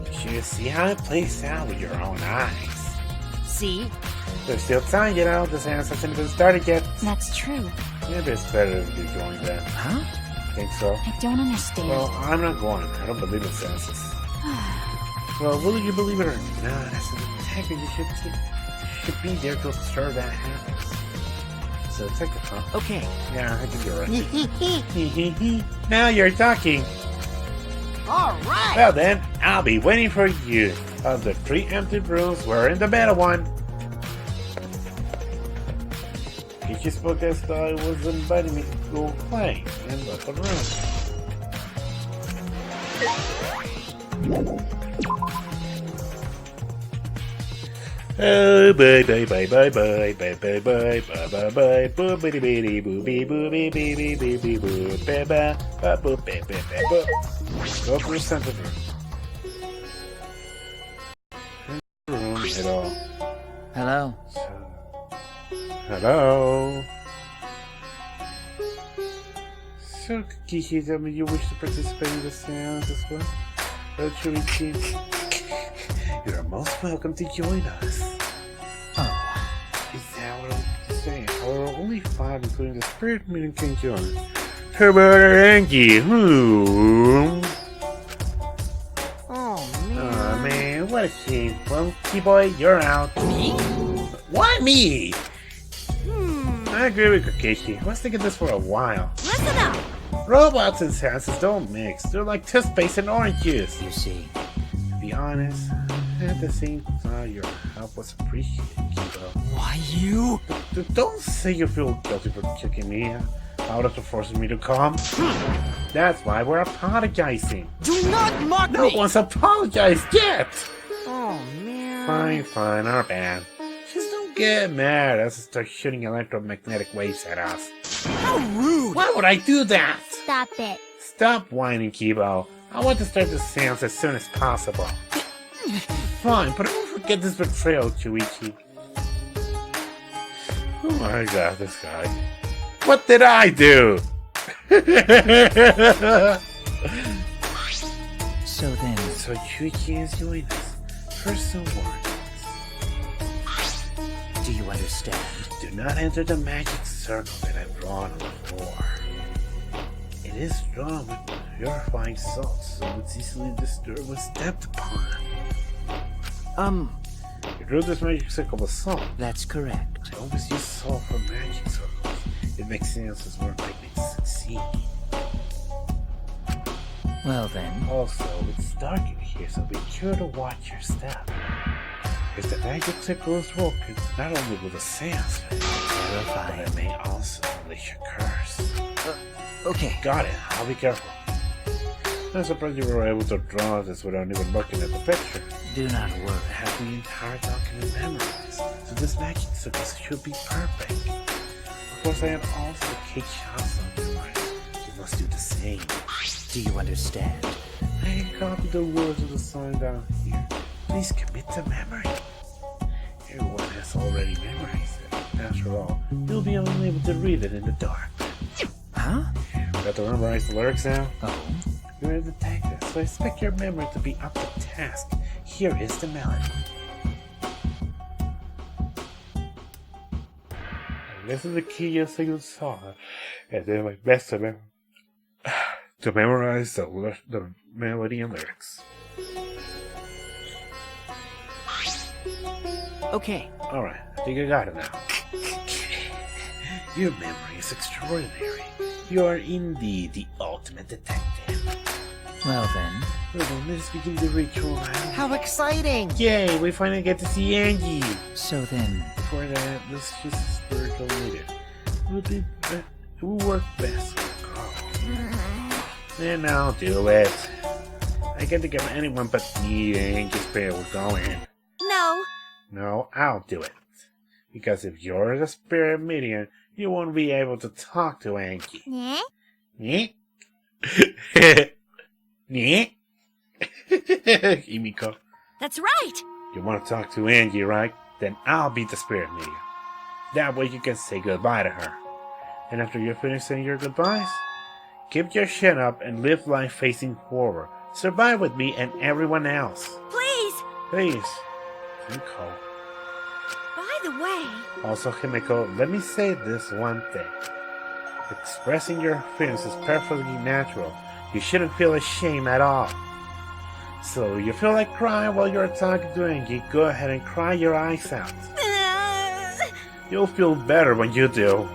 You should see how it plays out with your own eyes. See? There's still time, you know, the seance hasn't even started yet. That's true. Maybe it's better if you join them. Huh? Think so? I don't understand. Well, I'm not going. I don't believe in seances. Well, will you believe it or not, as a detective, you should be there to observe that happens. So take it, huh? Okay. Yeah, I think you're right. Now you're talking. All right. Well then, I'll be waiting for you. Of the 3 empty rooms, we're in the better one. He spoke as though he was inviting me to go play in the room. Oh, bye bye bye bye bye bye bye bye bye bye bye boo bitty bitty boo bee boo bee bee bee bee bee boo ba ba ba boo ba ba ba boo. Go for the center room. Hello. Hello. Hello. So, Kiki, tell me you wish to participate in the seance as well? Shuichi. You're most welcome to join us. Oh. Is that what I'm saying? However, only 5, including the spirit meeting, can join. How about Angie? Oh, man. Aw, man, what a shame. Well, Key-Boy, you're out. Me? Why me? I agree with Kokishi. I was thinking this for a while. Listen up! Robots and seances don't mix. They're like toothpaste and orange juice. You see. To be honest, at the same time, your help was appreciated, Kibo. Why you? Don't say you feel guilty for kicking me out after forcing me to come. That's why we're apologizing. Do not mock No me! one's apologized yet. Oh, man. Fine, our bad. Just don't get mad as I start shooting electromagnetic waves at us. How rude! Why would I do that? Stop it. Stop whining, Kibo. I want to start the seance as soon as possible. Fine, but don't forget this betrayal, Chuichi. Oh my god, this guy. What did I do? So then... So Chuichi is joining us. First some warnings. Do you understand? Do not enter the magic circle that I've drawn on the floor. It is drawn with purifying salt, so it's easily disturbed when stepped upon. You drew this magic circle with salt. That's correct. I always use salt for magic circles. It makes seances more likely to succeed. Well then... Also, it's dark in here, so be sure to watch your step. If the magic circle is broken, not only will the seance fail, but it may also unleash a curse. Okay. Got it. I'll be careful. I'm surprised you were able to draw this without even looking at the picture. Do not I worry. have the entire document memorized, so this magic circle should be perfect. Of course, I have also the cake shots on memorized. You must do the same. Do you understand? I can copy the words of the song down here. Please commit to memory. Everyone has already memorized it. After all, you'll be unable to read it in the dark. Huh? Got to memorize the lyrics now? Oh? You're a detective, so I expect your memory to be up to task. Here is the melody. This is the key you sing the song, and then my best to memorize the melody and lyrics. Okay. Alright, I think I got it now. Your memory is extraordinary. You are indeed the ultimate detective. Well then... Well then, let's begin the ritual now. How exciting! Yay, we finally get to see Angie! So then... Before that, let's choose a spiritual leader. It will work best with a girl. Then I'll do it. I can't think of anyone but me and Angie's spirit will go in. No. No, I'll do it. Because if you're the spirit medium, you won't be able to talk to Angie. Yeah? Yeah? Yeah? Himiko, That's right. you want to talk to Angie, right? Then I'll be the spirit medium. That way you can say goodbye to her. And after you finish saying your goodbyes, keep your chin up and live life facing forward. Survive with me and everyone else. Please. Please. Himiko. By the way, Also, Himiko, let me say this one thing. Expressing your feelings is perfectly natural. You shouldn't feel ashamed at all. So, if you feel like crying while you're talking to Angie, go ahead and cry your eyes out. You'll feel better when you do.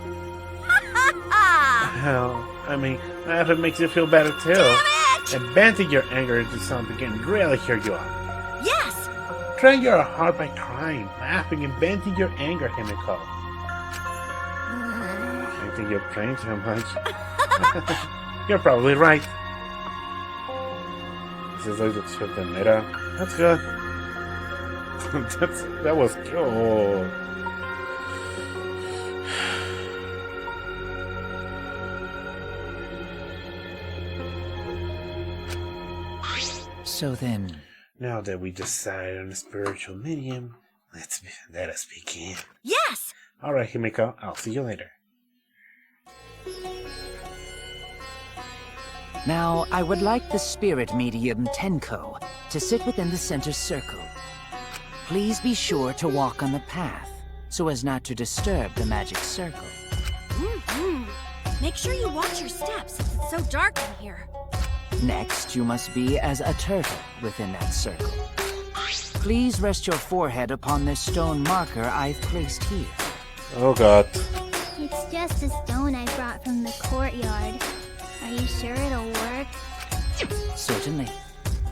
Hell, I mean, if it makes you feel better too. Damn it! And venting your anger into something can really cheer you up. Yes. Try your heart by crying, laughing, and venting your anger, Himiko. I think you're playing too much. You're probably right. This is like the trip in Meta. That's good. That was cool. So then, Now that we decided on a spiritual medium, let us begin. Yes. Alright, Himiko, I'll see you later. now I would like the spirit medium Tenko to sit within the center circle. Please be sure to walk on the path, so as not to disturb the magic circle. Make sure you watch your steps since it's so dark in here. Next, you must be as a turtle within that circle. Please rest your forehead upon this stone marker I've placed here. Oh god. It's just a stone I brought from the courtyard. Are you sure it'll work? Certainly.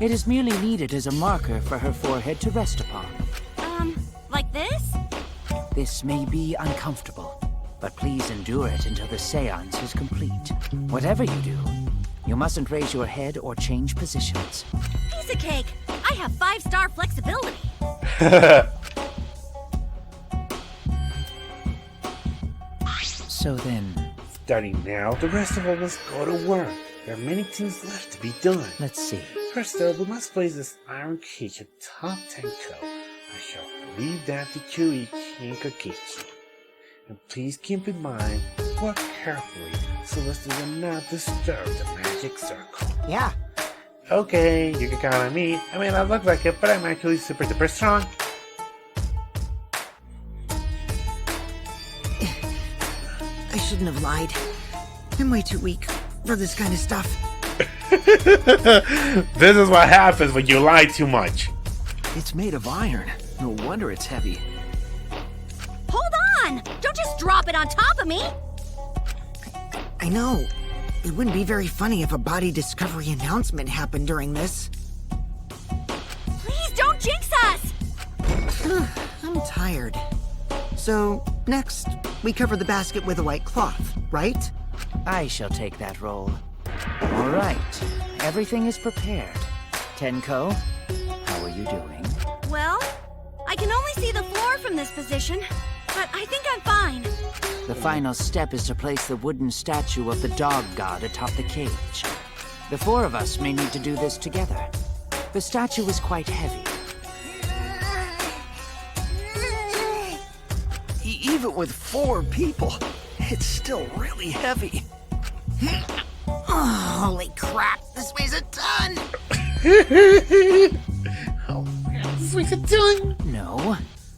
It is merely needed as a marker for her forehead to rest upon. Like this? This may be uncomfortable, but please endure it until the seance is complete. Whatever you do, you mustn't raise your head or change positions. Piece of cake. I have 5-star flexibility. So then, Starting now, the rest of us must go to work. There are many things left to be done. let's see. First though, we must place this iron cage atop Tenko. I shall leave that to Kyui Kinkakichi. And please keep in mind, work carefully so as to not disturb the magic circle. Yeah, Okay, you can count on me. I mean, I look like it, but I'm actually super duper strong. I shouldn't have lied. I'm way too weak for this kind of stuff. This is what happens when you lie too much. It's made of iron. No wonder it's heavy. Hold on! Don't just drop it on top of me! I know. It wouldn't be very funny if a body discovery announcement happened during this. Please don't jinx us! I'm tired. So, next, we cover the basket with a white cloth, right? I shall take that role. All right, everything is prepared. Tenko, how are you doing? Well, I can only see the floor from this position, but I think I'm fine. The final step is to place the wooden statue of the dog god atop the cage. The four of us may need to do this together. The statue is quite heavy. Even with 4 people, it's still really heavy. Oh, holy crap, this weighs a ton! Oh, this makes a ton. No,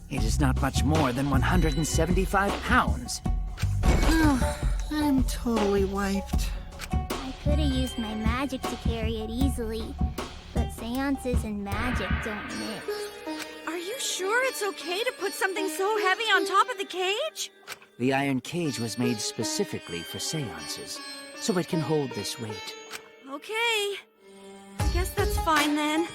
it is not much more than 175 pounds. I'm totally wiped. I could have used my magic to carry it easily, but seances and magic don't mix. Are you sure it's okay to put something so heavy on top of the cage? The iron cage was made specifically for seances, so it can hold this weight. Okay. I guess that's fine then.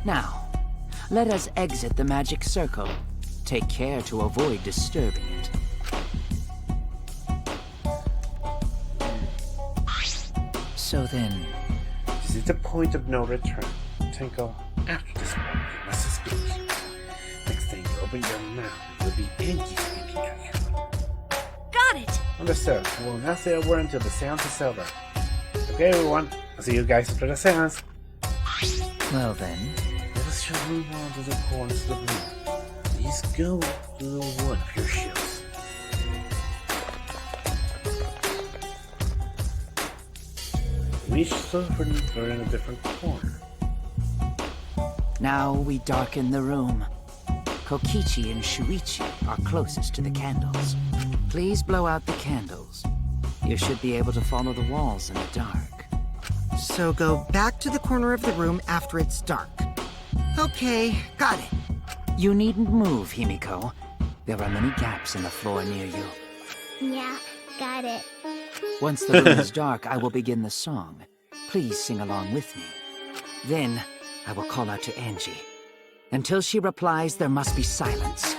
Now, let us exit the magic circle. Take care to avoid disturbing it. So then... This is the point of no return. Tenko, after this point, you must speak. Next time you open your mouth, it will be Angie speaking at you. Got it! Understood. I will not say a word until the seance is over. Okay, everyone. I'll see you guys after the seance. Well then... Let us shall move on to the corners of the room. Please go to the one of your shields. Each servant are in a different corner. Now we darken the room. Kokichi and Shuichi are closest to the candles. Please blow out the candles. You should be able to follow the walls in the dark. So go back to the corner of the room after it's dark. Okay, got it. You needn't move, Himiko. There are many gaps in the floor near you. Yeah, got it. Once the room is dark, I will begin the song. Please sing along with me. Then, I will call out to Angie. Until she replies, there must be silence.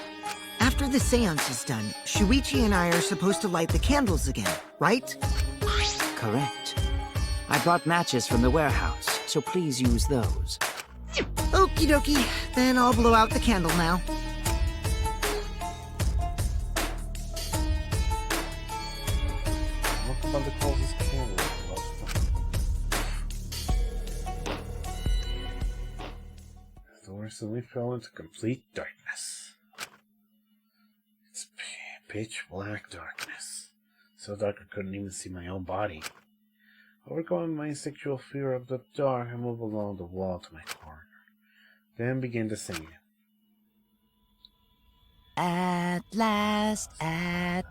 After the seance is done, Shuichi and I are supposed to light the candles again, right? Correct. I brought matches from the warehouse, so please use those. Okie dokie, then I'll blow out the candle now. What about the closest candle? The door suddenly fell into complete darkness. It's pitch black darkness. So dark I couldn't even see my own body. Overcoming my instinctual fear of the dark, I moved along the wall to my corner. Then began to sing. At last, at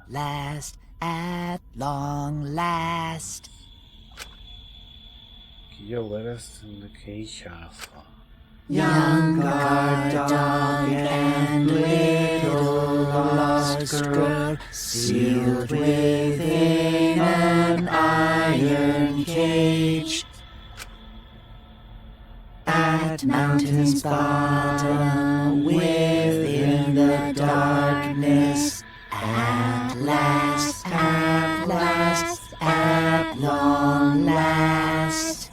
long last. Kia led us in the cage house. Young guard dog and little lost girl, sealed within an iron cage. At mountain's bottom, within the darkness, at last, at long last.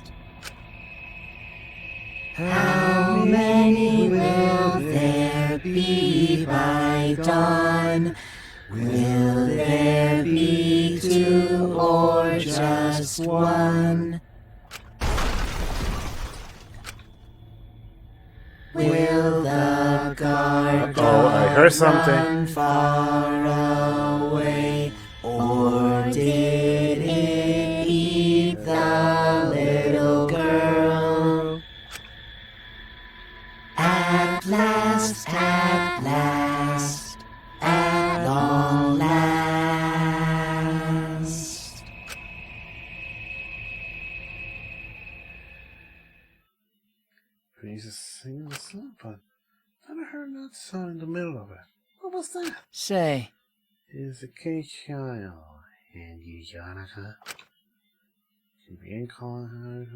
How many will there be by dawn? Will there be two or just one? Will the guard I heard something. run far away, or did it eat the little girl? At last, at long last. Jesus singing the song, but then I heard that song in the middle of it. What was that? Say, Is the cage child and Yanaka? She began calling her.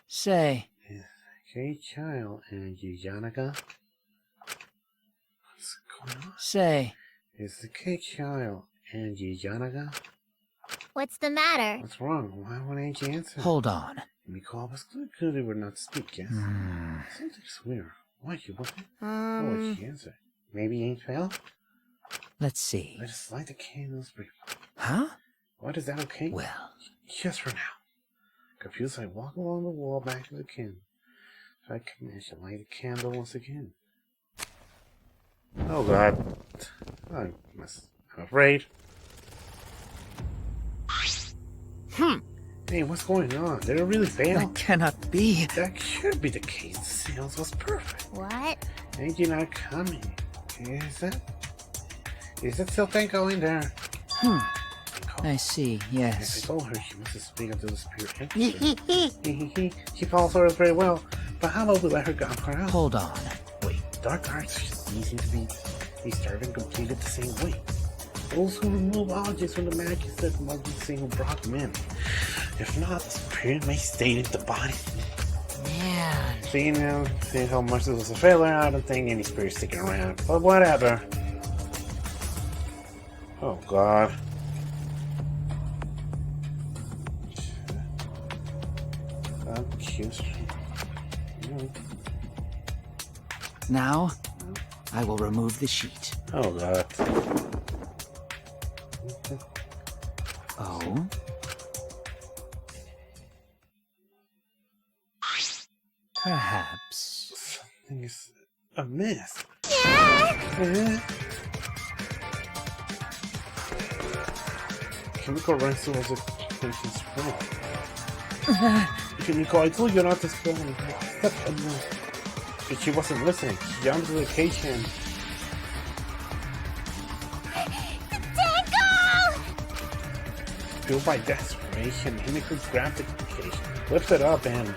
say, Is the cage child and Yanaka? What's going on? say. Is the cage child and Yanaka? What's the matter? What's wrong? Why won't Angie answer? Hold on. Mikhail was good. They would not speak, yes? Something's weird. Why you want it? Oh, what'd she answer? Maybe ain't fell? Let's see. Let us light the candles briefly. Huh? What, is that okay? Well, Just for now. Confused, I walk along the wall back to the candle. If I can manage to light the candle once again. Oh god. I'm afraid. Hey, what's going on? Did it really fail? that cannot be. That should be the case. The seance was perfect. What? Ain't you not coming? Is that still Tenko in there? Tenko. I see, Yes, I yes. told her she mustn't speak until the spirit enters. She follows orders very well, but how about we let her go for out? Hold on. Wait, dark arts seem to be started and completed the same way. Those who remove objects from the magic set must be the same who brought them in. If not, the spirit may stay in the body. Man, seeing how much this was a failure, I don't think any spirit's sticking around. But whatever. Oh god. Cute. Now, I will remove the sheet. Oh god. Oh? Perhaps. Something is amiss. Chemical rinse was a patient's wrong. Chemical, I told you not to spell it. But she wasn't listening. She jumped to the kitchen. Fueled by desperation, Himiko grabbed the cage, lifts it up, and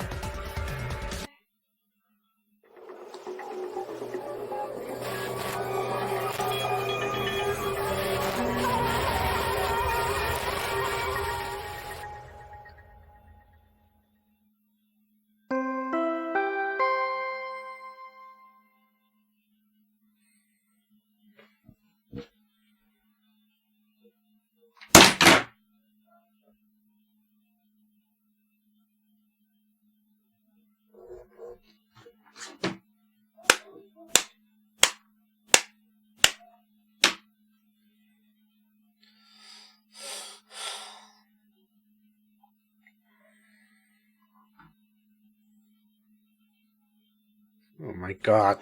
oh my god.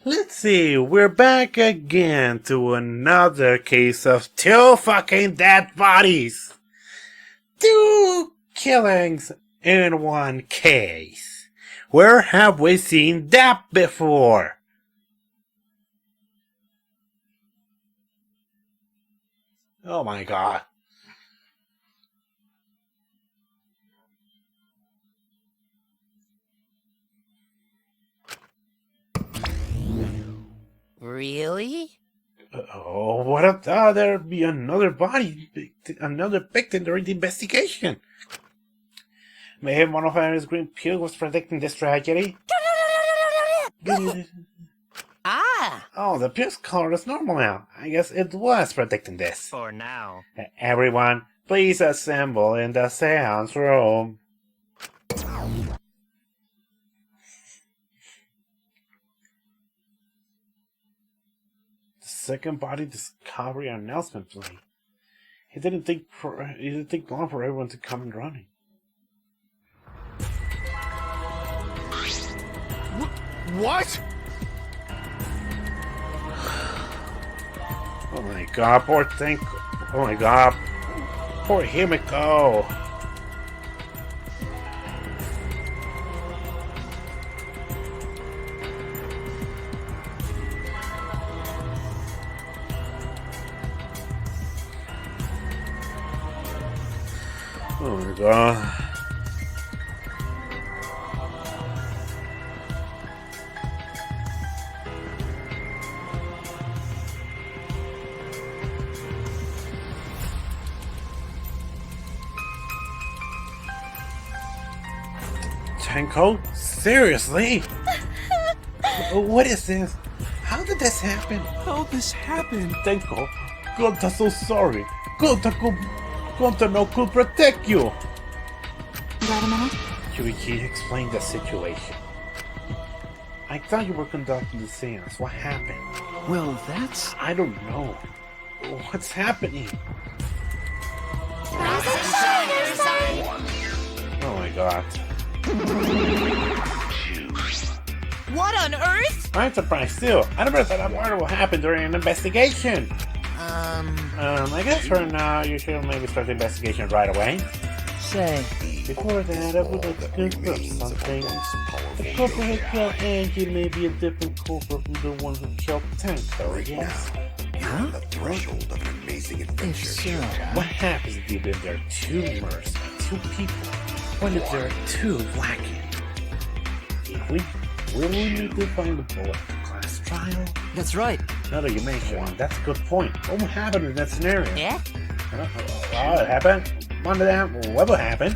Let's see, we're back again to another case of 2 fucking dead bodies. 2 killings in 1 case. Where have we seen that before? Oh my god. Really? Oh, what if there be another body, another victim during the investigation? Maybe one of Aaron's green puke was predicting this tragedy? Ah! Oh, the puke's color is normal now. I guess it was predicting this. For now. Everyone, please assemble in the seance room. Second body discovery announcement play. He didn't take long for everyone to come and running. What? Oh my god, poor thing. Oh my god. Poor Himiko. Oh my god. Tenko? Seriously? What is this? How did this happen? How this happened? Tenko, Gonta's so sorry. Gonta no could protect you. Got a minute? Yuichi explained the situation. I thought you were conducting the seance. What happened? Well, that's... I don't know. What's happening? Oh my god. What on earth? I'm surprised too. I never thought a murder will happen during an investigation. I guess for now you should maybe start the investigation right away. Say, Before that, I would like to confirm something. The culprit who killed Angie may be a different culprit from the one who killed Tenko, yes? huh? The threshold of an amazing adventure. If so, What happens if there are 2 murders by 2 people? When if there are 2 lacking? We really need to find the bullet for class trial. That's right. Now that you mention it, that's a good point. What would happen in that scenario? Yeah? What happened? One of them. What would happen?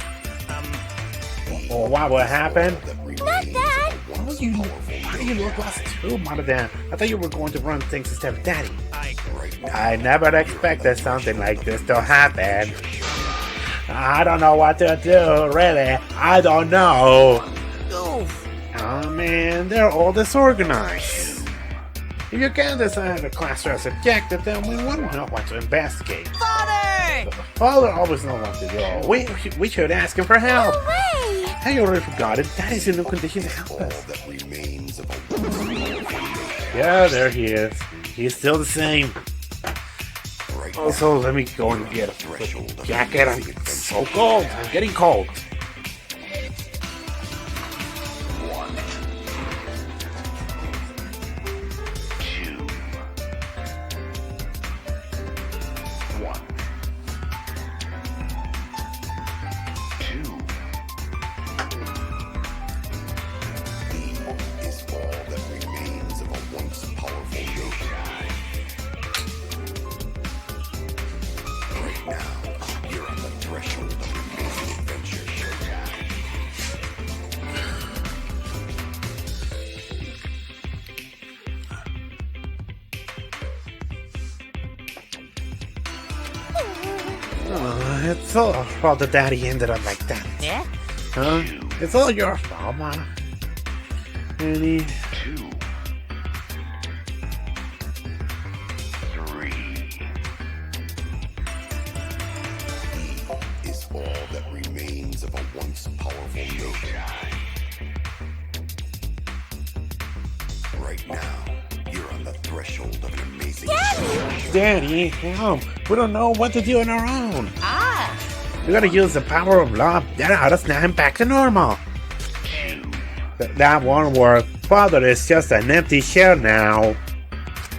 Or what would happen? Not that! Why do you look lost too, Mother Dan? I thought you were going to run things instead of Daddy. I never expected something like this to happen. I don't know what to do, really. I don't know. Oh man, they're all disorganized. If you can't decide the class as objective, then we wouldn't know what to investigate. Father! Father always knows what to do. We should ask him for help. No way! I already forgot it. Daddy's in no condition to help us. That remains of a Yeah, there he is. He's still the same. right Also, let me go and get a jacket. I'm so cold. I'm getting cold. is all that remains of a once powerful yoga. Right now, you're on the threshold of amazing adventure. It's all our fault that Daddy ended up like that. Yeah? Huh? It's all your fault, Ma. Any? 2, 3. He is all that remains of a once powerful yoga. Right now, you're on the threshold of an amazing adventure. Daddy, help! We don't know what to do on our own. Ah! We gotta use the power of love. That'll snap him back to normal. That won't work. Father is just an empty shell now.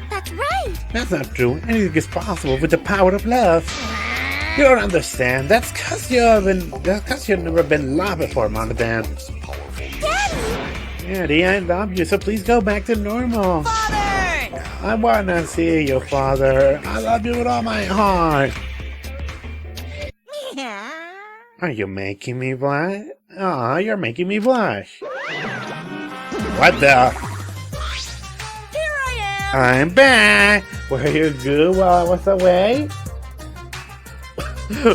That's right! That's not true. Anything is possible with the power of love. You don't understand. That's cause you've never been loved before, Mom and Dad. Daddy, I love you, so please go back to normal. Father! I wanna see you, Father. I love you with all my heart. Are you making me blush? Aw, you're making me blush. What the? Here I am! I'm back! Were you good while I was away?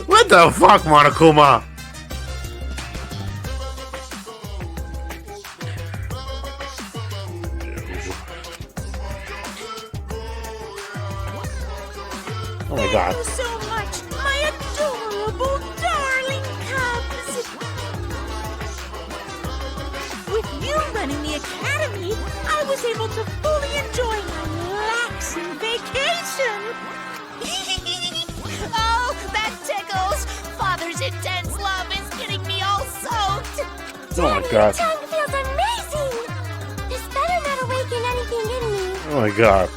What the fuck, Monokuma? Oh my god. Thank you so much, my adorable darling cubs! With you running the academy, I was able to fully enjoy my relaxing vacation! Oh, that tickles! Father's intense love is getting me all soaked! Oh my god. Tongue feels amazing! This better not awaken anything in me. Oh my god.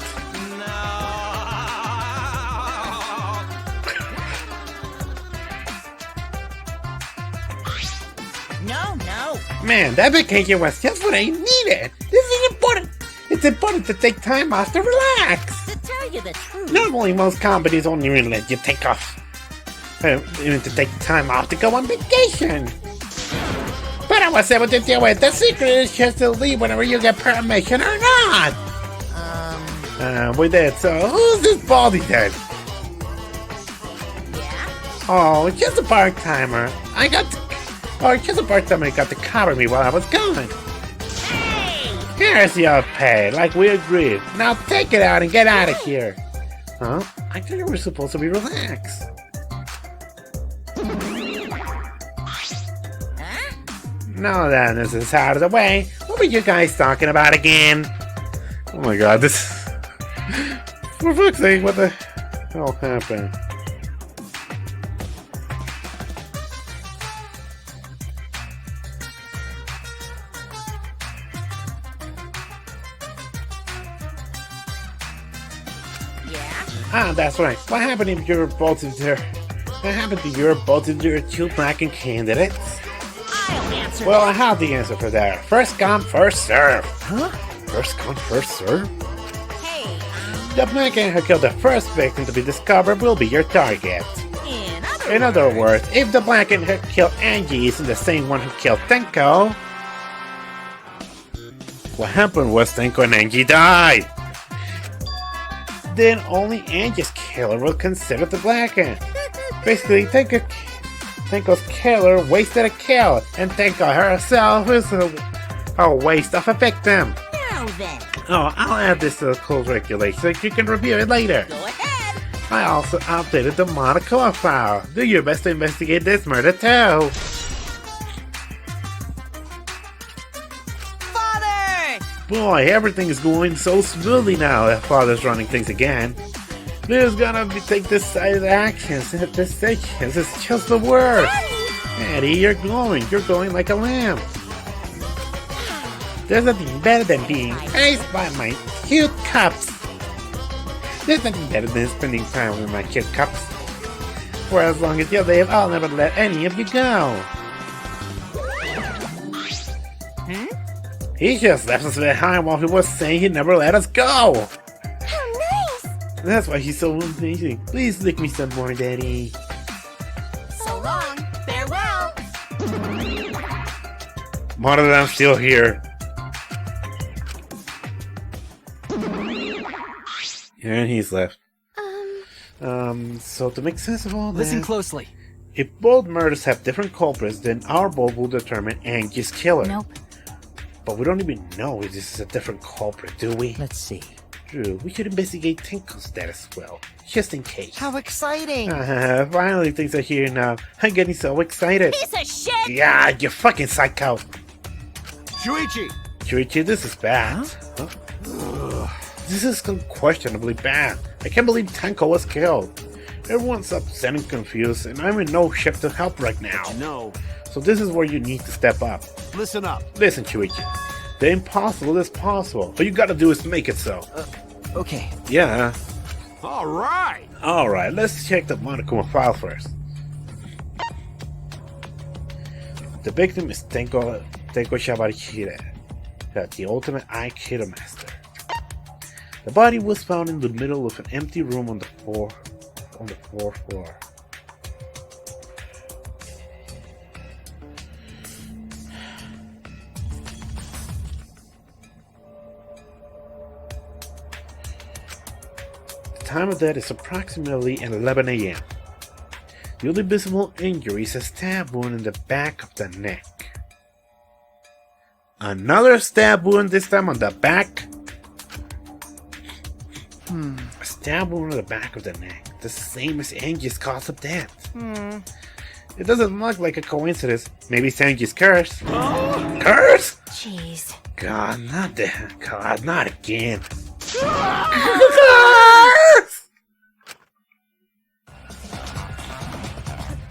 No, no. Man, that vacation was just what I needed. This is important. It's important to take time off to relax. To tell you the truth, Normally, most companies only really let you take off. Even to take time off to go on vacation. But I was able to do it. The secret is just to leave whenever you get permission or not. We did. So who's this baldy then? yeah? Oh, it's just a part-timer. Just a part-timer got to cover me while I was gone. Hey! Here's your pay, like we agreed. Now take it out and get out of here. Huh? I thought you were supposed to be relaxed. Huh? Now that this is out of the way, what were you guys talking about again? Oh my god, this... For fuck's sake, what the hell happened? Ah, that's right. What happened if you're both of your... What happened to your both of your two bragging candidates? I'll answer Well, I have the answer for that. First come, first serve. Huh? First come, first serve? Hey, The blanket who killed the first victim to be discovered will be your target. In other words, if the blanket who killed Angie isn't the same one who killed Tenko, what happened was Tenko and Angie died. Then only Angie's killer will consider the blanket. Basically, Tenko's killer wasted a kill, and Tenko herself is a waste of a victim. Now then. Oh, I'll add this to the code regulation so you can review it later. Go ahead. I also updated the Monaco file. Do your best to investigate this murder too. Father! Boy, everything is going so smoothly now that Father's running things again. There's gonna take decisive actions and decisions. It's just the word. Eddie, you're glowing. You're glowing like a lamb. There's nothing better than being praised by my cute cups. There's nothing better than spending time with my cute cups. For as long as you live, I'll never let any of you go. He just left us behind while he was saying he'd never let us go. How nice! That's why he's so amazing. Please lick me some more, Daddy. So long. Farewell. Mother, I'm still here. And he's left. So to make sense of all Listen that, closely. if both murders have different culprits, then our vote will determine Angie's killer. Nope. But we don't even know if this is a different culprit, do we? Let's see. True, we should investigate Tenko's death as well, just in case. How exciting! Finally things are here now. I'm getting so excited. Piece of shit. Yeah, you fucking psycho. Shuichi! Shuichi, this is bad. Huh? This is unquestionably bad. I can't believe Tenko was killed. Everyone's upset and confused, and I'm in no shape to help right now. No. So this is where you need to step up. Listen up. Listen, Shuichi. The impossible is possible. All you gotta do is make it so. Okay. Yeah. Alright! Alright, let's check the Monokuma file first. The victim is Tenko Shibarichire, the ultimate Aikido master. The body was found in the middle of an empty room on the fourth floor. The time of death is approximately 11 a.m. The only visible injury is a stab wound in the back of the neck. Another stab wound, this time on the back. A stab wound on the back of the neck, the same as Angie's cause of death. It doesn't look like a coincidence. Maybe it's Angie's curse. Curse? Jeez. God, not that. God, not again.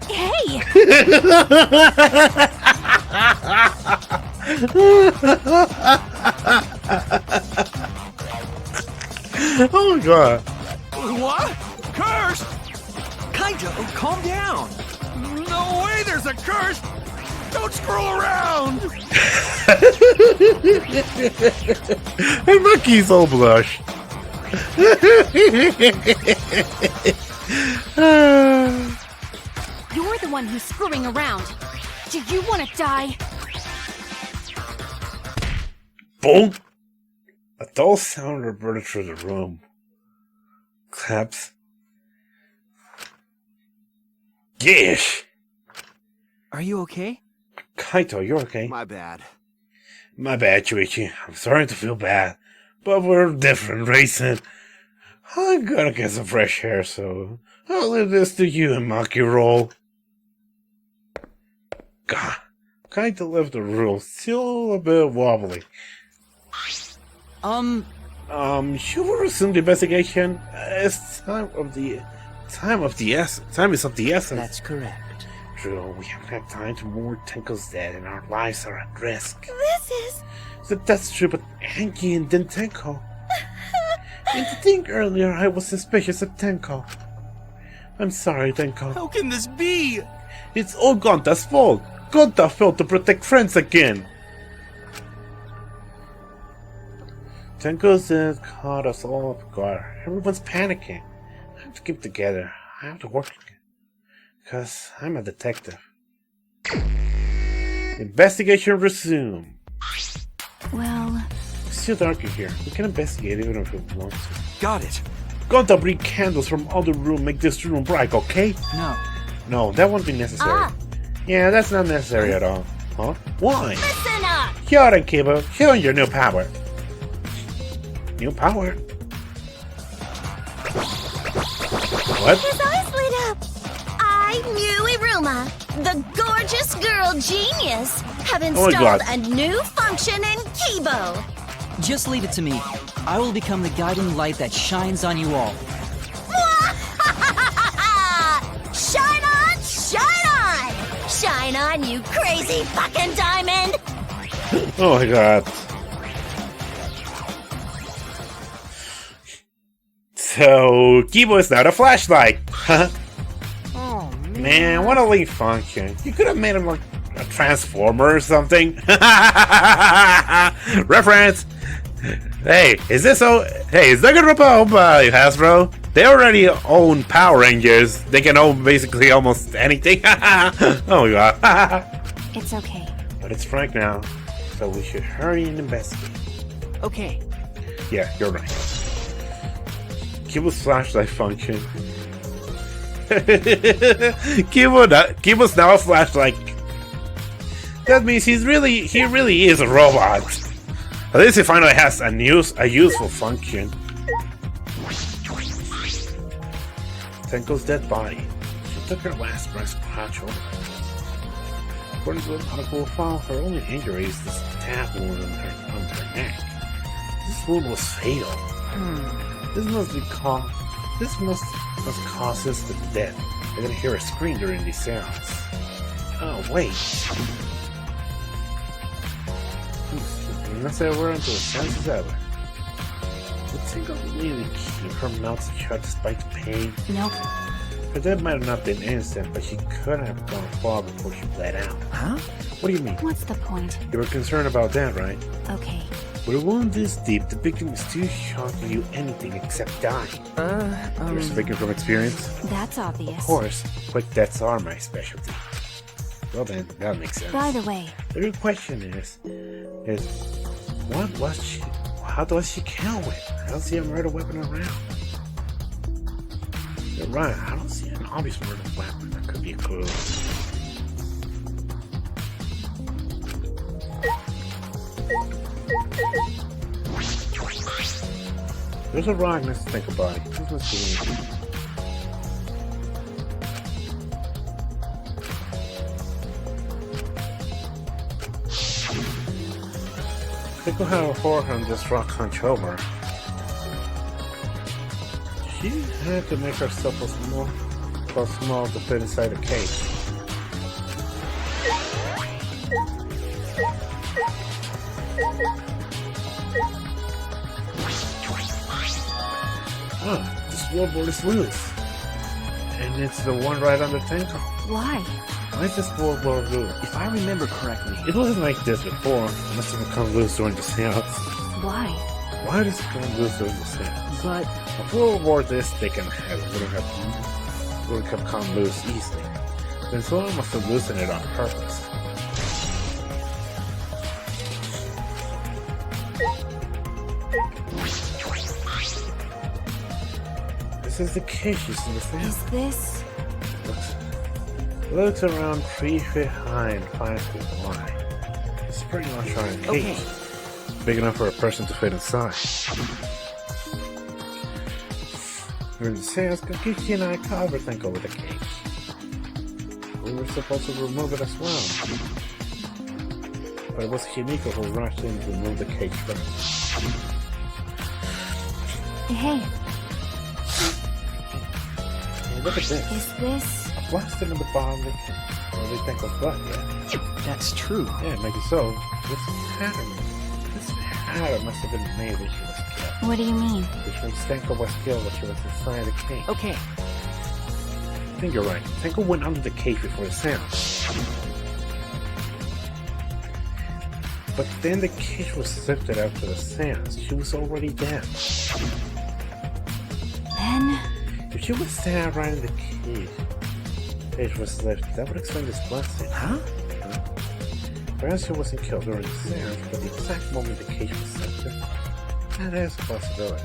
Hey! Oh my god. What? Curse? Kaito, calm down. No way there's a curse! Don't screw around! And Monkey's all blush. You're the one who's screwing around. Do you want to die? Boom! A dull sound reverted through the room. Claps. Gish! Are you okay? Kaito, you're okay? My bad. My bad, Chuichi. I'm sorry to feel bad, but we're different races. I'm gonna get some fresh air, so I'll leave this to you and Maki roll. God, Kaito left the room, still a bit wobbly. Should we resume the investigation? It's time is of the essence. That's correct. True, we haven't had time to mourn Tenko's dead and our lives are at risk. This is... That's true, but Angie and then Tenko. And to think earlier I was suspicious of Tenko. I'm sorry, Tenko. How can this be? It's all Gonta's fault. Gonta failed to protect friends again. Tenko's death caught us all off guard. Everyone's panicking. I have to keep together. I have to work together. Because I'm a detective. Investigation resume. Well, It's still dark in here. We can investigate even if we want to. Got it. Gotta bring candles from other room, make this room bright, okay? No. No, that won't be necessary. Yeah, that's not necessary at all. Huh? Why? Listen up! Here then, Kibo. Show your new power. New power? What? His eyes lit up! I, New Iruma, the gorgeous girl genius, have my installed God. a new function in Kibo. Just leave it to me. I will become the guiding light that shines on you all. Shine on, shine on! Shine on, you crazy fucking diamond! Oh my god. So, Kibo is now the flashlight. Huh? Oh, Man, what a lame function. You could have made him like a transformer or something. Reference! Hey, is Danganronpa owned by Hasbro? They already own Power Rangers. They can own basically almost anything. Oh my god. it's okay. But it's Frank now, so we should hurry and investigate. Okay. Yeah, you're right. Kibo's flashlight function. Kibo's now a flashlight. That means he really is a robot. At least he finally has a useful function. Tenko's dead body. She took her last breath scratch over. According to an article file, her only injury is the stab wound on her neck. This wound was fatal. This must cause instant death. I can hear her scream during these sounds. Oh wait. Unless I were into the senses ever. Would Tenko really keep her mouth shut despite the pain? Nope. Her death might have not been instant, but she could have gone far before she bled out. Huh? What do you mean? What's the point? You were concerned about that, right? Okay. With a wound this deep, the victim is too shocked to do anything except die. You're speaking from experience? That's obvious. Of course, quick deaths are my specialty. Well then, that makes sense. By the way, The real question is how was she killed with? I don't see a murder weapon around. You're right, I don't see an obvious murder weapon that could be a clue. There's a rock, let's think about it. Let's see. Think of how forearm this rock hunch over. She had to make herself so small to fit inside a cage. This wallboard is loose. And it's the one right under Tenko. why? Why is this wallboard loose? If I remember correctly, It wasn't like this before. It must have become loose during the seance. Why? Why does it come loose during the seance? but A floorboard this thick and heavy would have come loose easily. Then someone must have loosened it on purpose. This is the cage you see this Is this? Looks around 3 feet high and 5 feet wide. It's a pretty large iron cage. okay. Big enough for a person to fit inside. During the seance, Kokichi and I covered Tenko with the cage. We were supposed to remove it as well. But it was Himiko who rushed in to remove the cage first. Hey, Hey, look at this. is this? A blaster in the bottom of the cage. Well, they think of blood, yeah? That's true. Yeah, maybe so. This pattern must have been made when she was killed. What do you mean? Which means Tenko was killed when she was inside the cage. Okay. I think you're right. Tenko went under the cage before the seance. But then the cage was lifted after the seance. She was already dead. Then? If she was standing right in the cage was lifted, that would explain this blessing. Huh? Perhaps she wasn't killed during the seance, but the exact moment the cage was lifted, that is a possibility.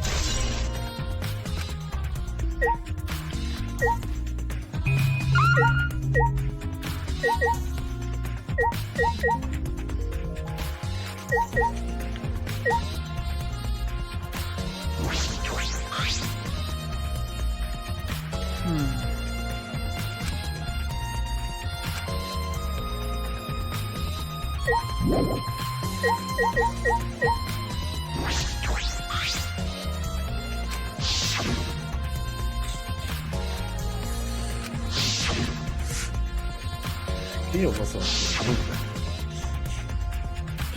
He was on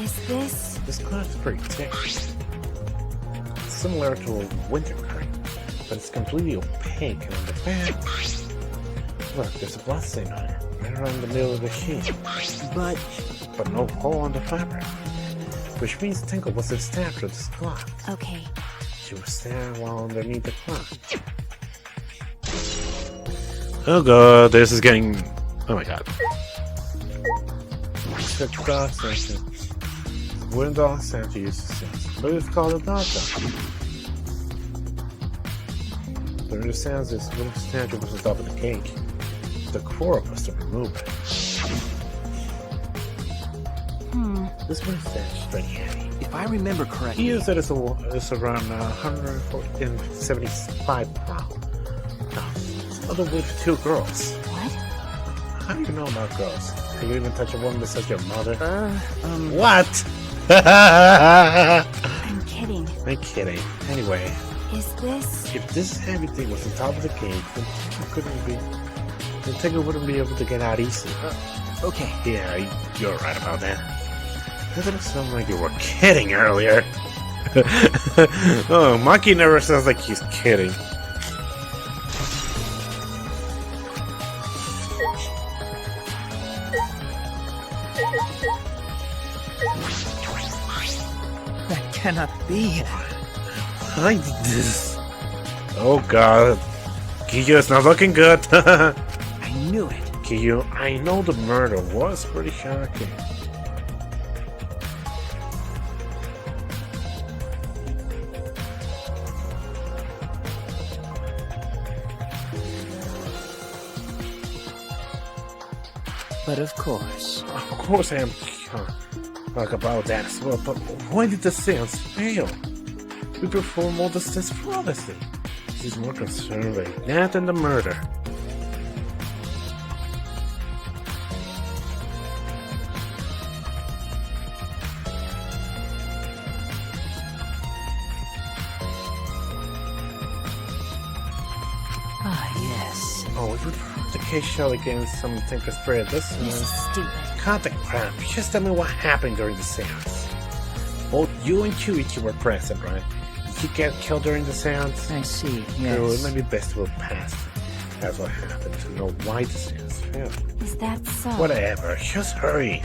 Is this? This cloud is pretty thick. It's similar to a winter cream, but it's completely opaque and on the back. Look, there's a blood stain on it, right around the middle of the sheet. But no hole on the fabric. Which means Tinkle wasn't stabbed with this cloth. Okay. She was stabbed while underneath the cloth. Oh god, this is getting... Oh my god. The dog sensor. Wooden dog sensor uses sense. But it's called a dog dog. During the sounds, this wooden statue was on top of the cage. The core must have removed it. This wooden statue is pretty heavy. If I remember correctly... He used it as around 175 pounds. Now, other with 2 girls. What? How do you know about girls? Can you even touch a woman besides your mother? What? I'm kidding. I'm kidding. Anyway, Is this? if this heavy thing was on top of the cage, then Tinkle wouldn't be able to get out easily. Okay. Yeah, you're right about that. Doesn't it sound like you were kidding earlier? Oh, Monkey never sounds like he's kidding. That cannot be. I did this. Oh god. Kiyu, it's not looking good. I knew it. Kiyu, I know the murder was pretty shocking. But of course. Of course I am talk about that as well, but why did the seance fail? We perform all this tests flawlessly. This is more concerning that than the murder. Ah, yes. Oh, we performed the case shell against some Tinker Spirit. This This is stupid. Cut the crap. Just tell me what happened during the seance. Both you and Chuichi were present, right? Did you get killed during the seance? I see, So yes. it might be best to look past that's what happened to know why the seance failed. Is that so? Whatever, just hurry.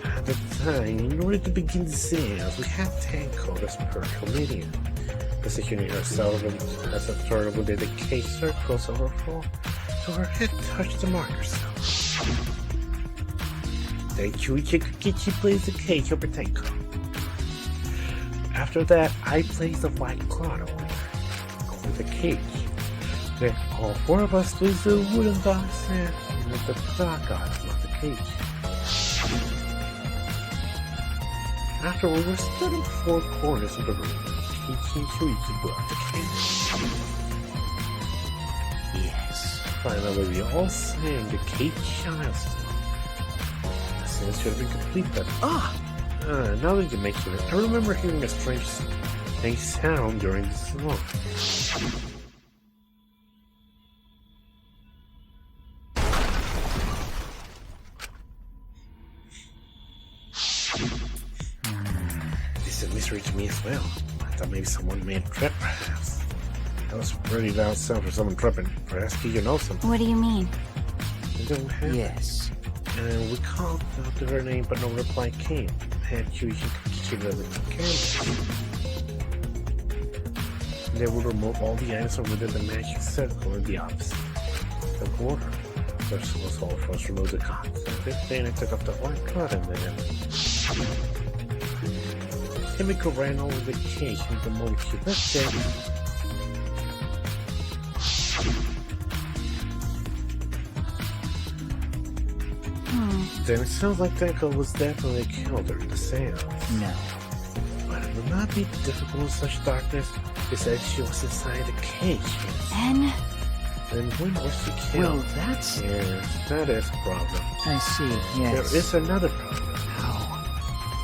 At the time, in order to begin the seance, we had Tenko as spiritual medium. Positioning herself as a turtle within the cage circles of her fall, so her head touched the marker cell. Then Chuichi Kukichi placed the cage over Tenko. After that, I placed a white cloth over the cage. Then all 4 of us placed the wooden dog sand in the dog eyes of the cage. After we were stood in 4 corners of the room, Kichi and Chuichi brought the cage. Yes. Finally, we all sang the cage child song. The scene should have been complete, but now that you mention it, I remember hearing a strange sound during the song. It's a mystery to me as well. I thought maybe someone made a trip, perhaps. That was a pretty loud sound for someone tripping. Perhaps you know something. What do you mean? It don't happen. Yes. And we called out to her name, but no reply came. And she really came. They would remove all the items from within the magic circle in the opposite corner. First was all first remove the cards. Then I took off the white card and then Himiko ran over the cage with the moment she left it. Then it sounds like Tenko was definitely killed during the seance. No. But it would not be difficult in such darkness. They said she was inside the cage. Then when was she killed? Well, that's... Yes, that is a problem. I see, yes. There is another problem. How?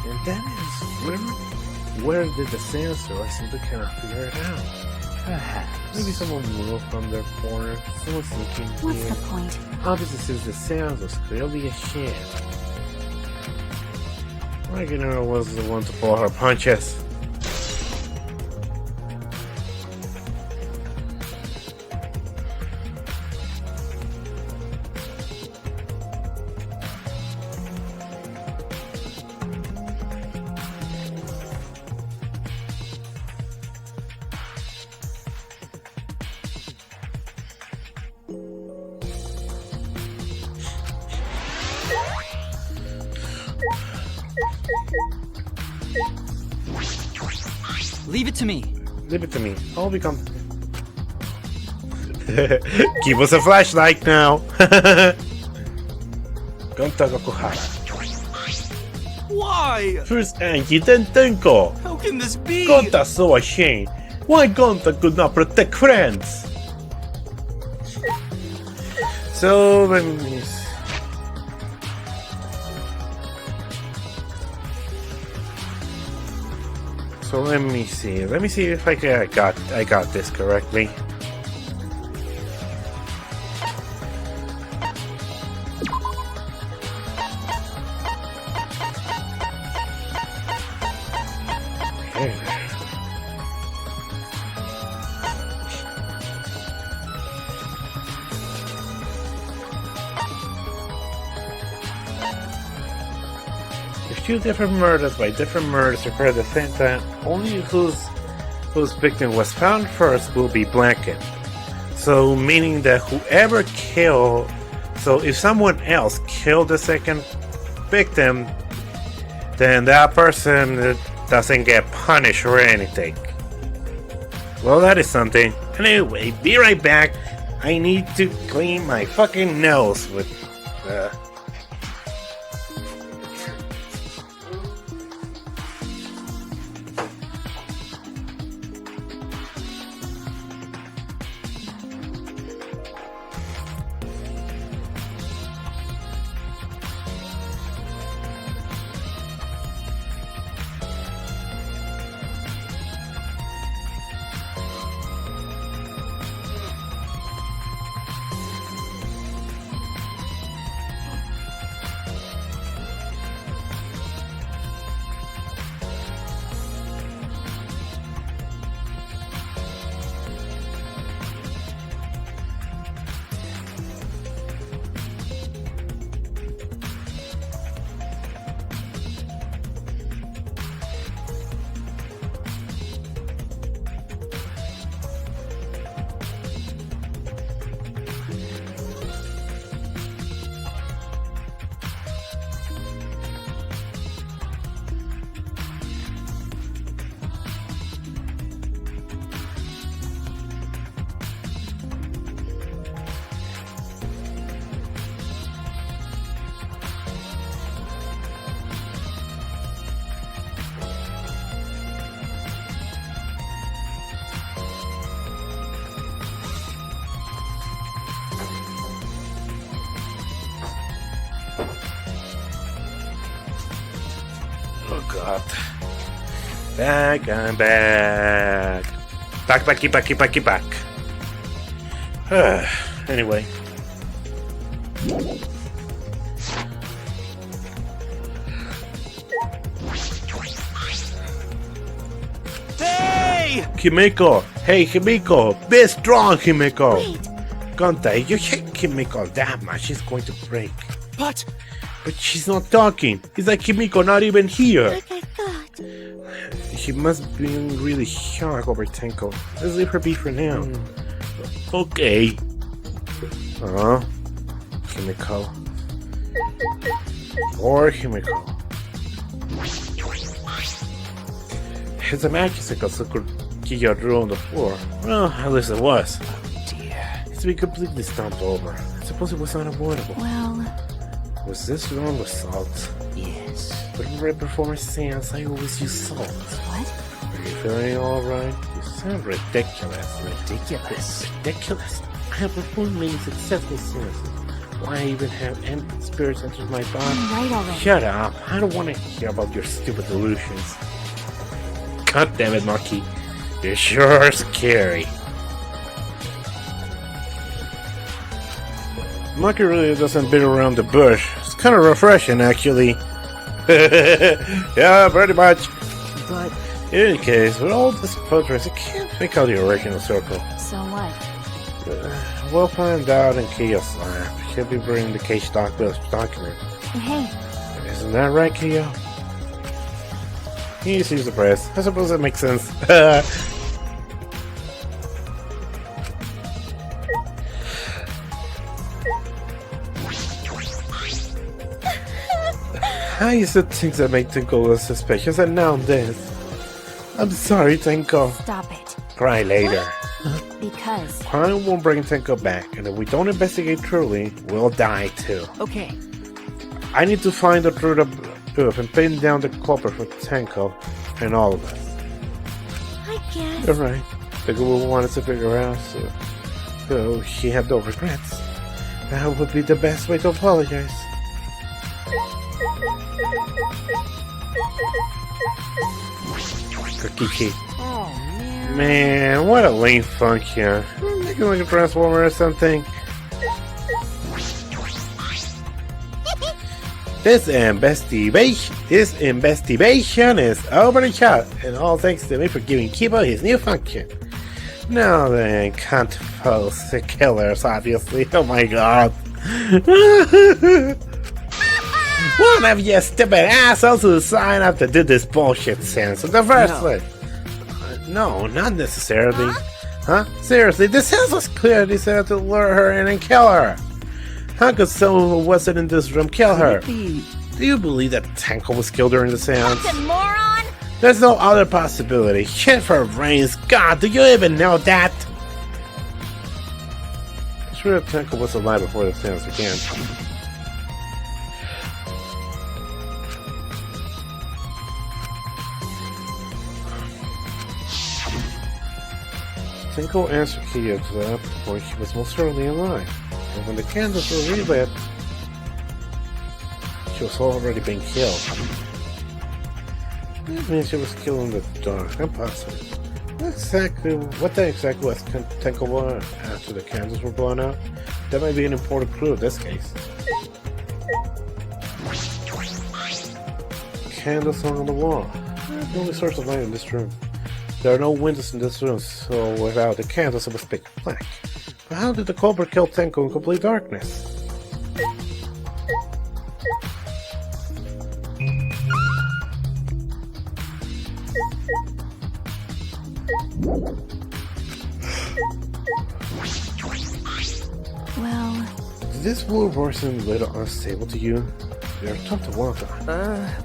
And that is, where did the seance go? I simply cannot figure it out. Perhaps. Maybe someone moved from their corner. Someone's looking What's here. the point? Obviously, since the seance was clearly a sham. Wagner was the one to pull her punches. Leave it to me. Leave it to me. I'll become. Give us a flashlight now. Gonta Gokuhara. Why? First Angie, then Tenko. How can this be? Gonta's so ashamed. Why Gonta could not protect friends? So let me see. So let me see. Let me see if I got this correctly. Okay. If two different murders by different murders occur at the same time, only whose victim was found first will be blanket. So meaning that whoever killed, so if someone else killed the second victim, then that person doesn't get punished or anything. Well, that is something. Anyway, be right back. I need to clean my fucking nose with oh god. Back, I'm back. Back. Anyway. Hey! Himiko! Hey, Himiko! Be strong, Himiko! Wait. Gonta, if you hit Himiko that much, she's going to break. But But she's not talking. It's like Kimiko not even here. Like I thought. She must be really shocked over Tenko. Let's leave her be for now. Okay. Kimiko. Poor Kimiko. It's a magical so could kick your drew on the floor. Well, at least it was. Dear. It's been completely stomped over. I suppose it was unavoidable. Well, Was this wrong with salt? Yes. But right before my seance, I always use salt. what? Are you feeling alright? You sound ridiculous. Ridiculous. Ridiculous. I have performed many successful seances. Why even have empty spirits enter my body? Right already. Shut up. I don't want to hear about your stupid delusions. God damn it, Maki. You're sure scary. Maki really doesn't beat around the bush. It's kind of refreshing, actually. Yeah, pretty much. But In any case, with all this photos, I can't make out the original circle. So what? We'll find out in Kiyo's lab. She'll be bringing the case document. Hey, Isn't that right, Kiyo? He sees the press. I suppose that makes sense. I used to think that made Tenko was suspicious, and now this. I'm sorry, Tenko. stop it. Cry later. Because Crime won't bring Tenko back, and if we don't investigate truly, we'll die too. okay. I need to find the truth and pin down the culprit for Tenko and all of us. I guess. You're right. Tenko will want us to figure out, so she had no regrets. That would be the best way to apologize. Kokichi. Oh man. Man, what a lame function. Making like a transformer or something. This investigation is over the shot, and all thanks to me for giving Kibo his new function. Now then, can't pose the killers, obviously. Oh my god. One of you stupid assholes who signed up to do this bullshit since the first place. No, not necessarily. Huh? Seriously, the sense was clearly said to lure her in and kill her. How could someone who wasn't in this room kill her? Do you believe that Tenko was killed during the seance? Fucking moron! There's no other possibility. Shit for brains. God, do you even know that? I'm sure if Tenko was alive before the seance began. Tenko answered Kiyo to that point she was most certainly alive. And when the candles were relit, she was already been killed. That means she was killed in the dark. Impossible. What exactly was Tenko was after the candles were blown out? That might be an important clue in this case. Candles hung on the wall. The only source of light in this room. There are no windows in this room, so without the candles it was pitch black. But how did the culprit kill Tenko in complete darkness? Well, Did this blue horse seem a little unstable to you? They are tough to walk on.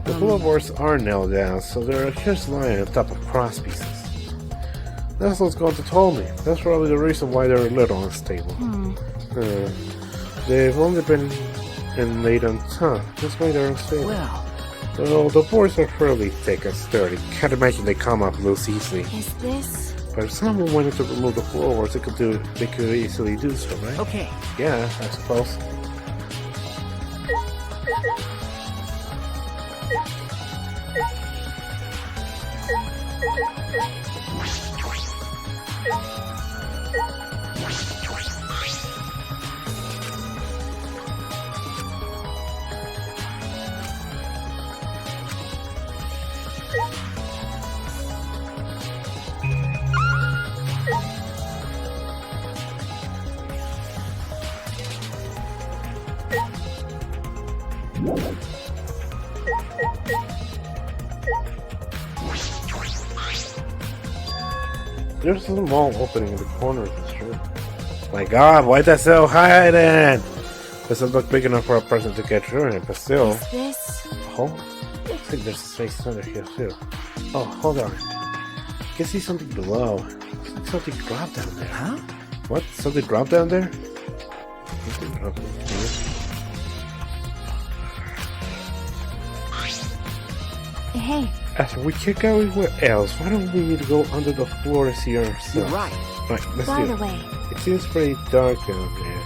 The blue horse are nailed down, so they're just lying on top of cross pieces. That's what's going to tell me. That's probably the reason why they're a little unstable. They've only been laid on top. That's why they're unstable. Well, the boards are fairly thick and sturdy. Can't imagine they come off loose easily. is this? But if someone wanted to remove the floorboards, they could easily do so, right? Okay. Yeah, I suppose. There's a small opening in the corner of this room. My god, why that so hiding? This doesn't look big enough for a person to get through it, but still. Is this? Oh, looks like there's a space under here too. Oh, hold on. I can see something below. Looks like something dropped down there. Huh? What? Something dropped down there? Something dropped down here. Hey. After we can't go anywhere else, why don't we need to go under the floor to see ourselves? You're right. Right, let's By do the it. way, It seems pretty dark down there.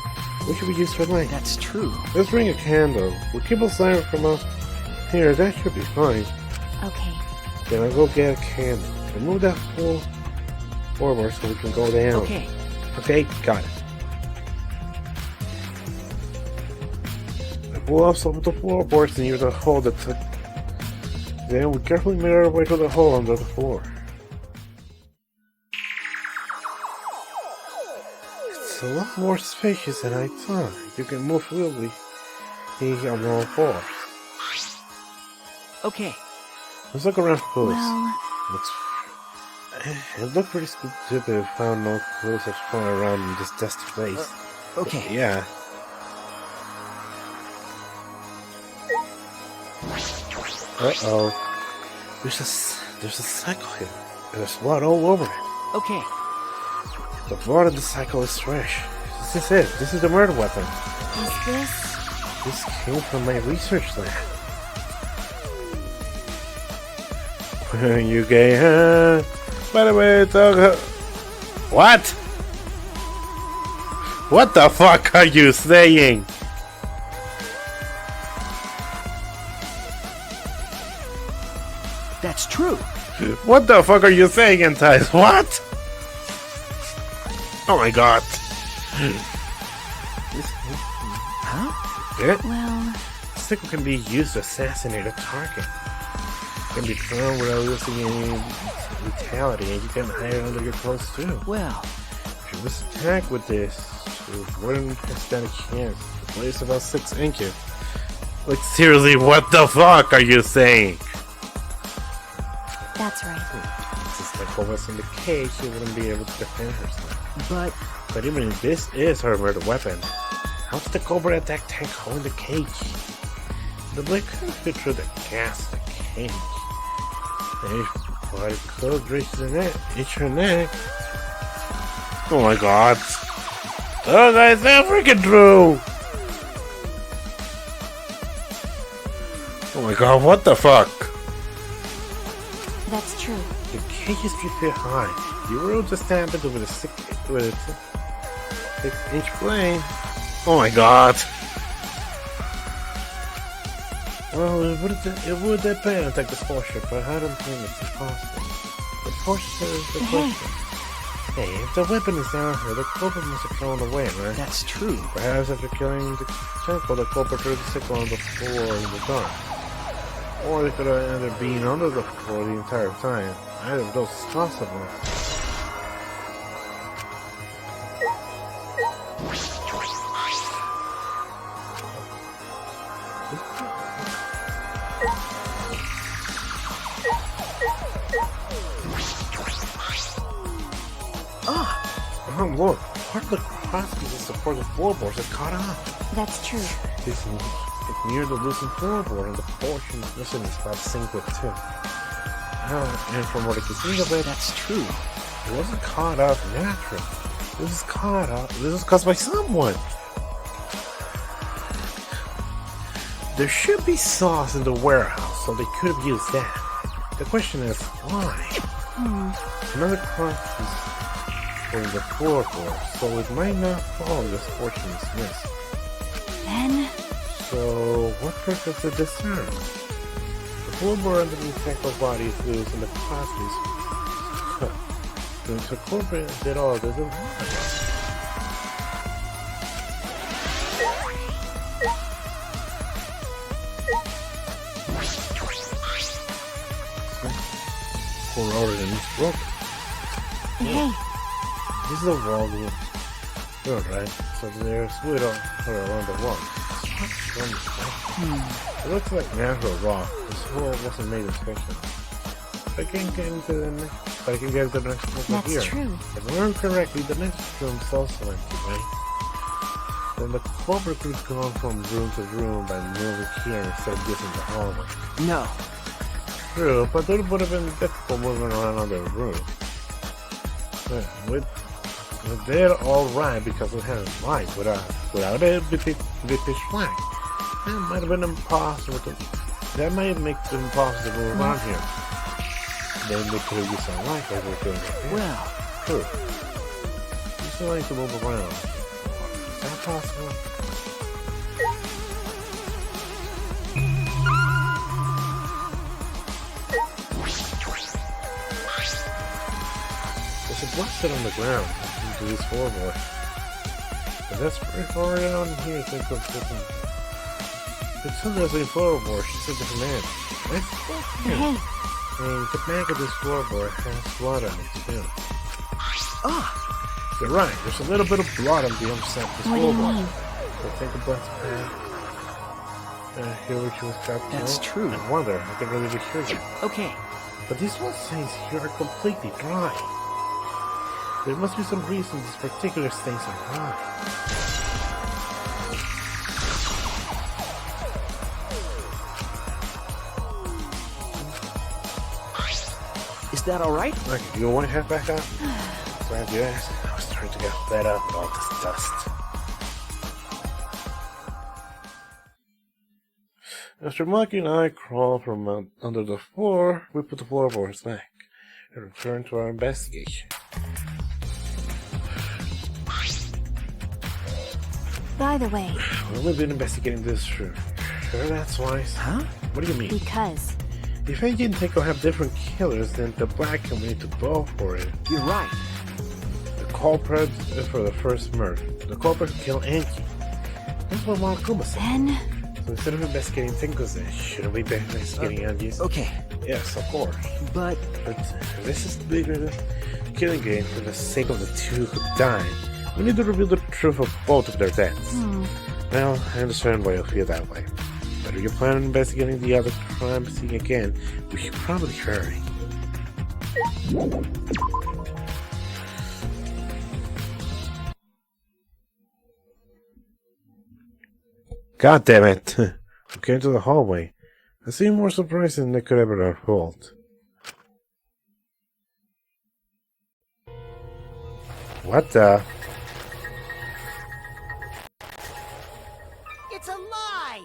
What should we use for light? That's true. Let's bring a candle. We'll keep a siren from up here. That should be fine. okay. Then I'll go get a candle. Remove that floor forward so we can go down. Okay. Okay, got it. I pull off some of the floorboards near the hole that took. Then we carefully make our way to the hole under the floor. It's a lot more spacious than I thought. You can move freely on all fours. Okay. Let's look around close. Well, It looked pretty stupid if I found no clues such far around in this dusty place. Okay. Yeah. Uh-oh. There's a cycle here. There's blood all over it. Okay. The blood of the cycle is fresh. This is it. This is the murder weapon. is this? This came from my research lab. You gay, huh? By the way, dog. What? What the fuck are you saying? That's true. What the fuck are you saying, Entice? What? Oh my god. Huh? Yeah? Well, The sickle can be used to assassinate a target. It can be thrown without losing any vitality, and you can hide it under your clothes too. Well, If you was attacked with this, you wouldn't stand a chance. The blade is about 6 inches. Like, seriously, what the fuck are you saying? that's right. Since Nicole was in the cage, she wouldn't be able to defend herself. but even if this is her murder weapon, how did the Cobra attack Tanko in the cage? The blade couldn't fit through the gas of the cage. But it could reach the neck, reach her neck. Oh my god. Oh guys, they're freaking true! Oh my god, what the fuck? That's true. The cage is 3 feet high. You were able to stab it with a 6-inch blade. Oh my god. Well, it would depend on this portion, but I don't think it's impossible. The portion is the question. Hey, if the weapon is down here, the culprit must have thrown it away, right? that's true. Perhaps after killing the Tanko, the culprit threw the sickle on the floor in the dark. Or it could have ended up being under the floor the entire time. Either of those is possible. Oh, look, part of the crosspiece to support the floorboards is caught up. That's true. It's near the loosened floorboard, and the portion missing is about synced with too. And from what I can see of it, That's true. it wasn't caught up naturally. This is caught up. This was caused by someone. There should be sauce in the warehouse, so they could have used that. The question is, why? Another crosspiece for the floorboard, so it might not fall if this portion is missed. Then, So, what purpose did this serve? The floorboard underneath Tanko's body is loose and the crosspiece. The corporate did all this. Poor organ is broken. hey, This is a wall. Alright, so there's widow around the wall. What's wrong with that? It looks like natural rock. This hole wasn't made special. I can get into the next, I can get into the next room That's here. true. If I remember correctly, the next room's also empty, right? Then the culprit could go from room to room by moving here instead of using the hallway. No. True, but it would have been difficult moving around on the roof. We did alright because we had a light without it be pitch black. That might have been impossible to. That might make it impossible to move around here. Then we could have used our light like we're doing right here. Well. True. Use the light to move around. Is that possible? There's a blasted on the ground into this floorboard. But that's pretty far down here, so it's different. It's still there's a floorboard, she's a different man. Right? Hey. And the back of this floorboard has blood on it too. Ah! You're right, there's a little bit of blood on the underside of this What do you floorboard. mean? So think about here where she was trapped. That's true. I wonder, I can really be sure that. Okay. But these ones stains here are completely dry. There must be some reason these particular stains are dry. Is that alright? Okay, you want to head back up? Glad you asked. I was trying to get fed up with all this dust. After Mikey and I crawled from under the floor, we put the floorboards back and returned to our investigation. By the way, We've only been investigating this room. Sure that's wise? Huh? What do you mean? because If Angie and Tinko have different killers, then the black and we need to go for it. You're right. The culprit for the first murder. The culprit killed Angie. That's what Monokuma said. then So instead of investigating Tinko's, then shouldn't we be investigating Angie's? Okay. Yes, of course. But But this is bigger than killing game for the sake of the two who died. We need to reveal the truth of both of their deaths. Well, I understand why you feel that way. But if you plan on investigating the other crime scene again, we should probably hurry. God damn it! We came to the hallway. I seem more surprised than I could ever have hoped. What the? It's a lie!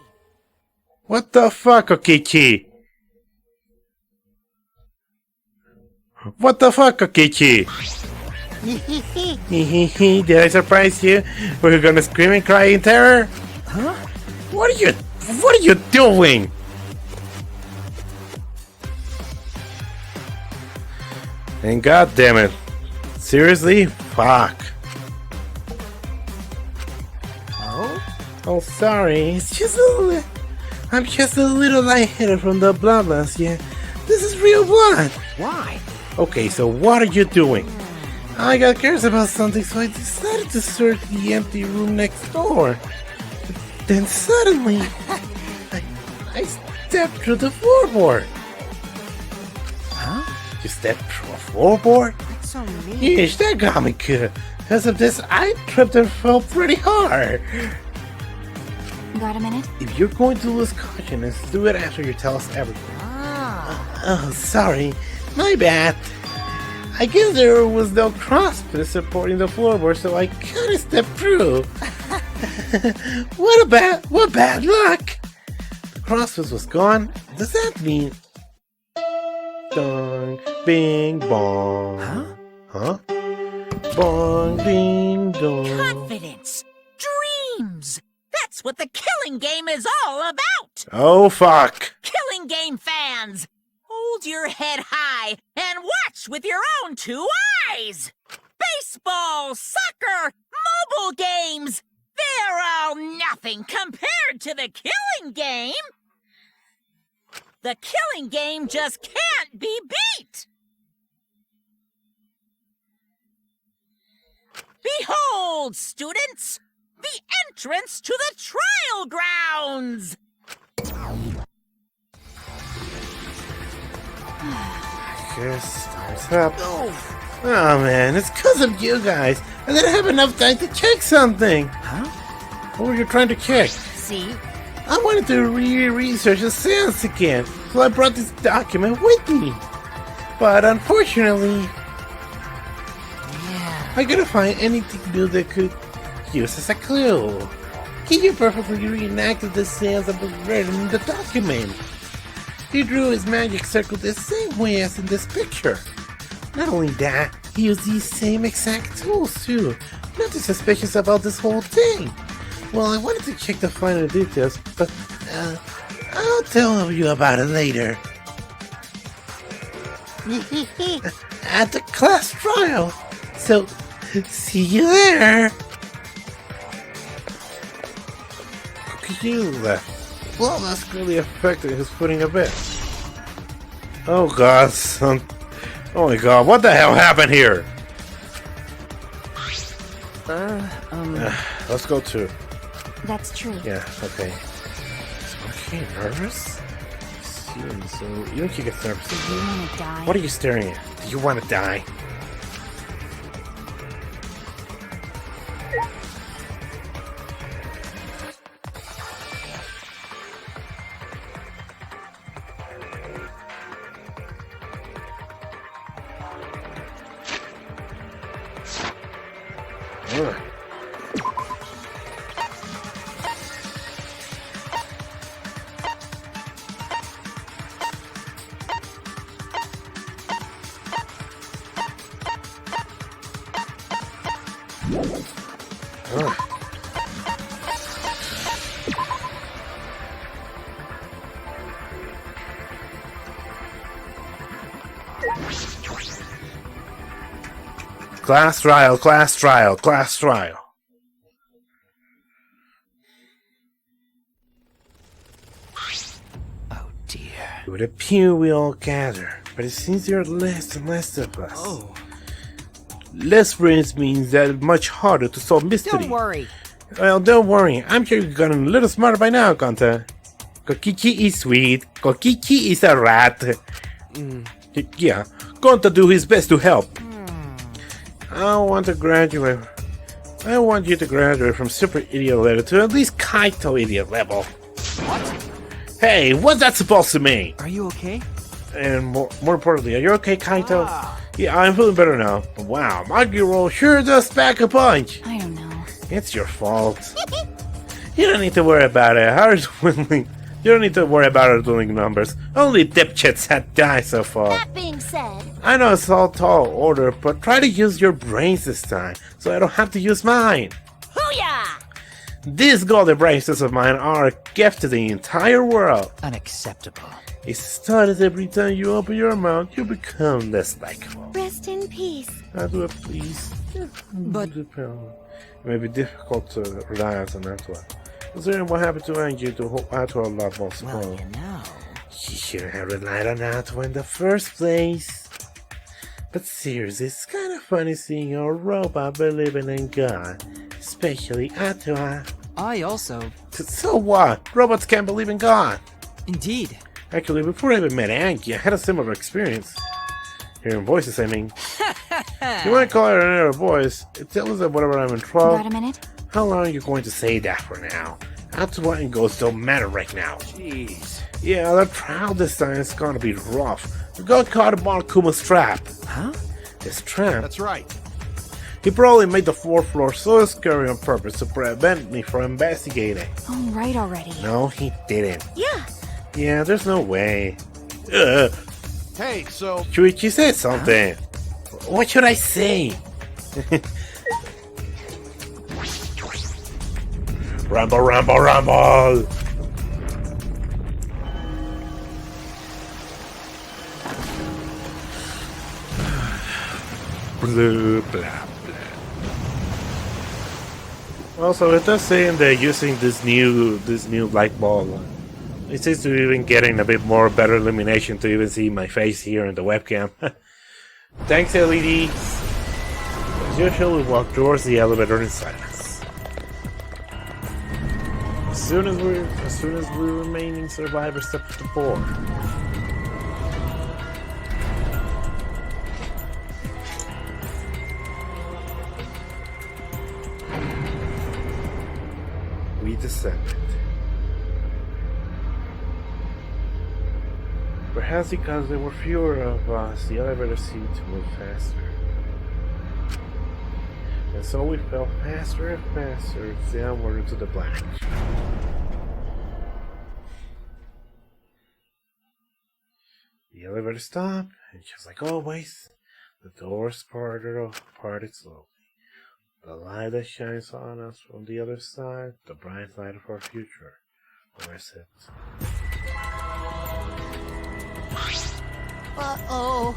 What the fuck, Okichi? What the fuck, Okichi? Did I surprise you? Were you gonna scream and cry in terror? huh? What are you doing? And god damn it. Seriously? Fuck. Oh, sorry. I'm just a little lightheaded from the blood last year. This is real blood. Why? Okay, so what are you doing? I got curious about something, so I decided to search the empty room next door. Then suddenly, I stepped through the floorboard. Huh? You stepped through a floorboard? That's so mean. Yeesh, that got me good. Because of this, I tripped and fell pretty hard. got a minute? If you're going to lose consciousness, do it after you tell us everything. Oh, sorry. My bad. I guess there was no crossbar supporting the floorboard, so I kinda stepped through. What bad luck! The crossbar was gone. Does that mean... Dong, bing, bong. Huh? Huh? Bong, ding, dong. Confidence! Dreams! That's what the Killing Game is all about! Oh, fuck. Killing Game fans! Hold your head high and watch with your own two eyes! Baseball, soccer, mobile games! They're all nothing compared to the Killing Game! The Killing Game just can't be beat! Behold, students, the entrance to the trial grounds! Guess time's up. Oh man, it's because of you guys. I didn't have enough time to check something. Huh? What were you trying to check? See? I wanted to research the seance again, so I brought this document with me. But unfortunately, I couldn't find anything new that could use as a clue. He perfectly reenacted the seance that was written in the document. He drew his magic circle the same way as in this picture. Not only that, he used these same exact tools too. Nothing suspicious about this whole thing. Well, I wanted to check the finer details, but I'll tell you about it later. At the class trial. So, see you there. You left. Well, that's really affecting his footing a bit. Oh god, son. Oh my god, what the hell happened here? Let's go too. That's true. Yeah, okay. Okay, nervous? So you don't get nervous. Do you want to die? What are you staring at? Do you want to die? Class trial, class trial, class trial. Oh dear. It would appear we all gather, but it seems there are less and less of us. Oh. Less brains means that it's much harder to solve mystery. Don't worry. Well, don't worry. I'm sure you've gotten a little smarter by now, Kanta. Kokiki is sweet. Kokiki is a rat. Yeah, Konta do his best to help. I want you to graduate from super idiot level to at least Kaito idiot level. What? Hey, what's that supposed to mean? Are you okay? And more importantly, are you okay, Kaito? Yeah, I'm feeling better now. But wow, my roll sure does pack a punch. I don't know. It's your fault. You don't need to worry about it. Our dwindling. You don't need to worry about our dwindling numbers. Only dipshits have died so far. That being said, I know it's all tall order, but try to use your brains this time, so I don't have to use mine. hoo-yah! These golden braces of mine are a gift to the entire world. Unacceptable. It starts every time you open your mouth, you become less likable. Rest in peace. I'll do it, please. But It may be difficult to rely on that one. Considering what happened to Angie to Atwa a lot more Well, support. you know. He shouldn't have relied on Atwa in the first place. But seriously, it's kind of funny seeing a robot believing in God. Especially Atwa. I also... So what? Robots can't believe in God. Indeed. Actually, before I even met Angie, I had a similar experience. Hearing voices, I mean. You might call it another voice. It tells us that whenever I'm in trouble. Got a minute? How long are you going to say that for now? Atwa and Ghost don't matter right now. Jeez. Yeah, the trial this time is gonna be rough. We got caught upon Kuma's trap. Huh? This trap? That's right. He probably made the fourth floor so scary on purpose to prevent me from investigating. Oh, right already. No, he didn't. Yeah. Yeah, there's no way. Hey, so Shuichi said something. What should I say? Rumble, rumble, rumble! Blah, blah, blah. Also, it does say they're using this new light bulb. It seems to be even getting a bit more better illumination to even see my face here in the webcam. Thanks, LED. As usual, we walk towards the elevator in silence. As soon as we remaining survivors step to the board. We descended. Perhaps because there were fewer of us, the elevator seemed to move faster. And so we fell faster and faster downward into the black. The elevator stopped, and just like always, the doors parted slowly. The light that shines on us from the other side, the bright light of our future, wears it. Uh-oh.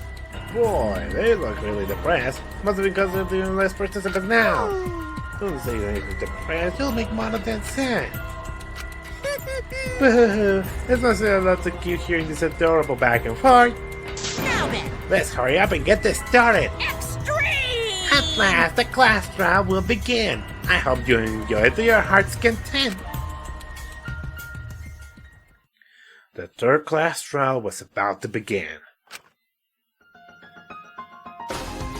Boy, they look really depressed. Must be because they're doing less participants now. Don't say anything depressed, you'll make more than 10 cents. It's not so enough to keep hearing this adorable back and forth. Now then, Let's hurry up and get this started. extreme! At last, the class trial will begin. I hope you enjoy it to your heart's content. The third class trial was about to begin.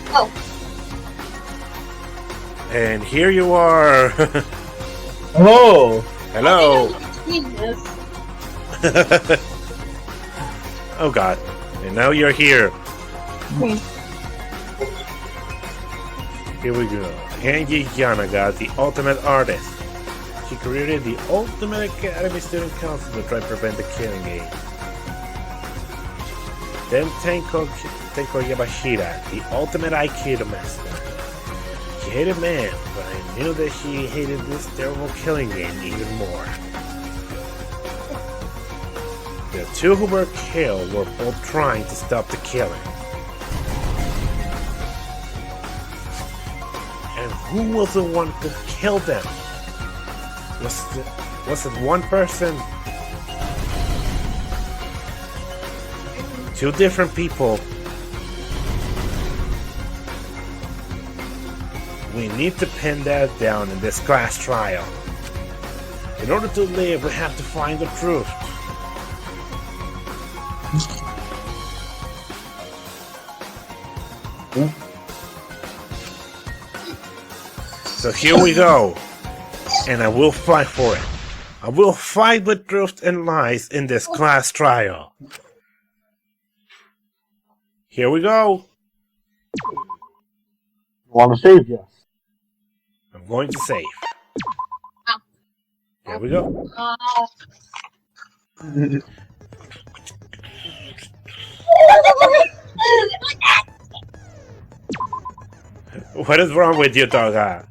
Oh. And here you are. Oh. Hello. Jesus. Oh god. And now you're here. Here we go. Angie Yanaga, the ultimate artist. She created the Ultimate Academy Student Council to try to prevent the killing game. Then Tenko Yabashida, the Ultimate Aikido Master. She hated man, but I knew that she hated this terrible killing game even more. The two who were killed were both trying to stop the killing. And who was the one who killed them? Was it one person? Two different people. We need to pin that down in this class trial. In order to live, we have to find the truth. So here we go. And I will fight for it. I will fight with truth and lies in this class trial. Here we go. Want to save you? I'm going to save. Here we go. What is wrong with you, Toga?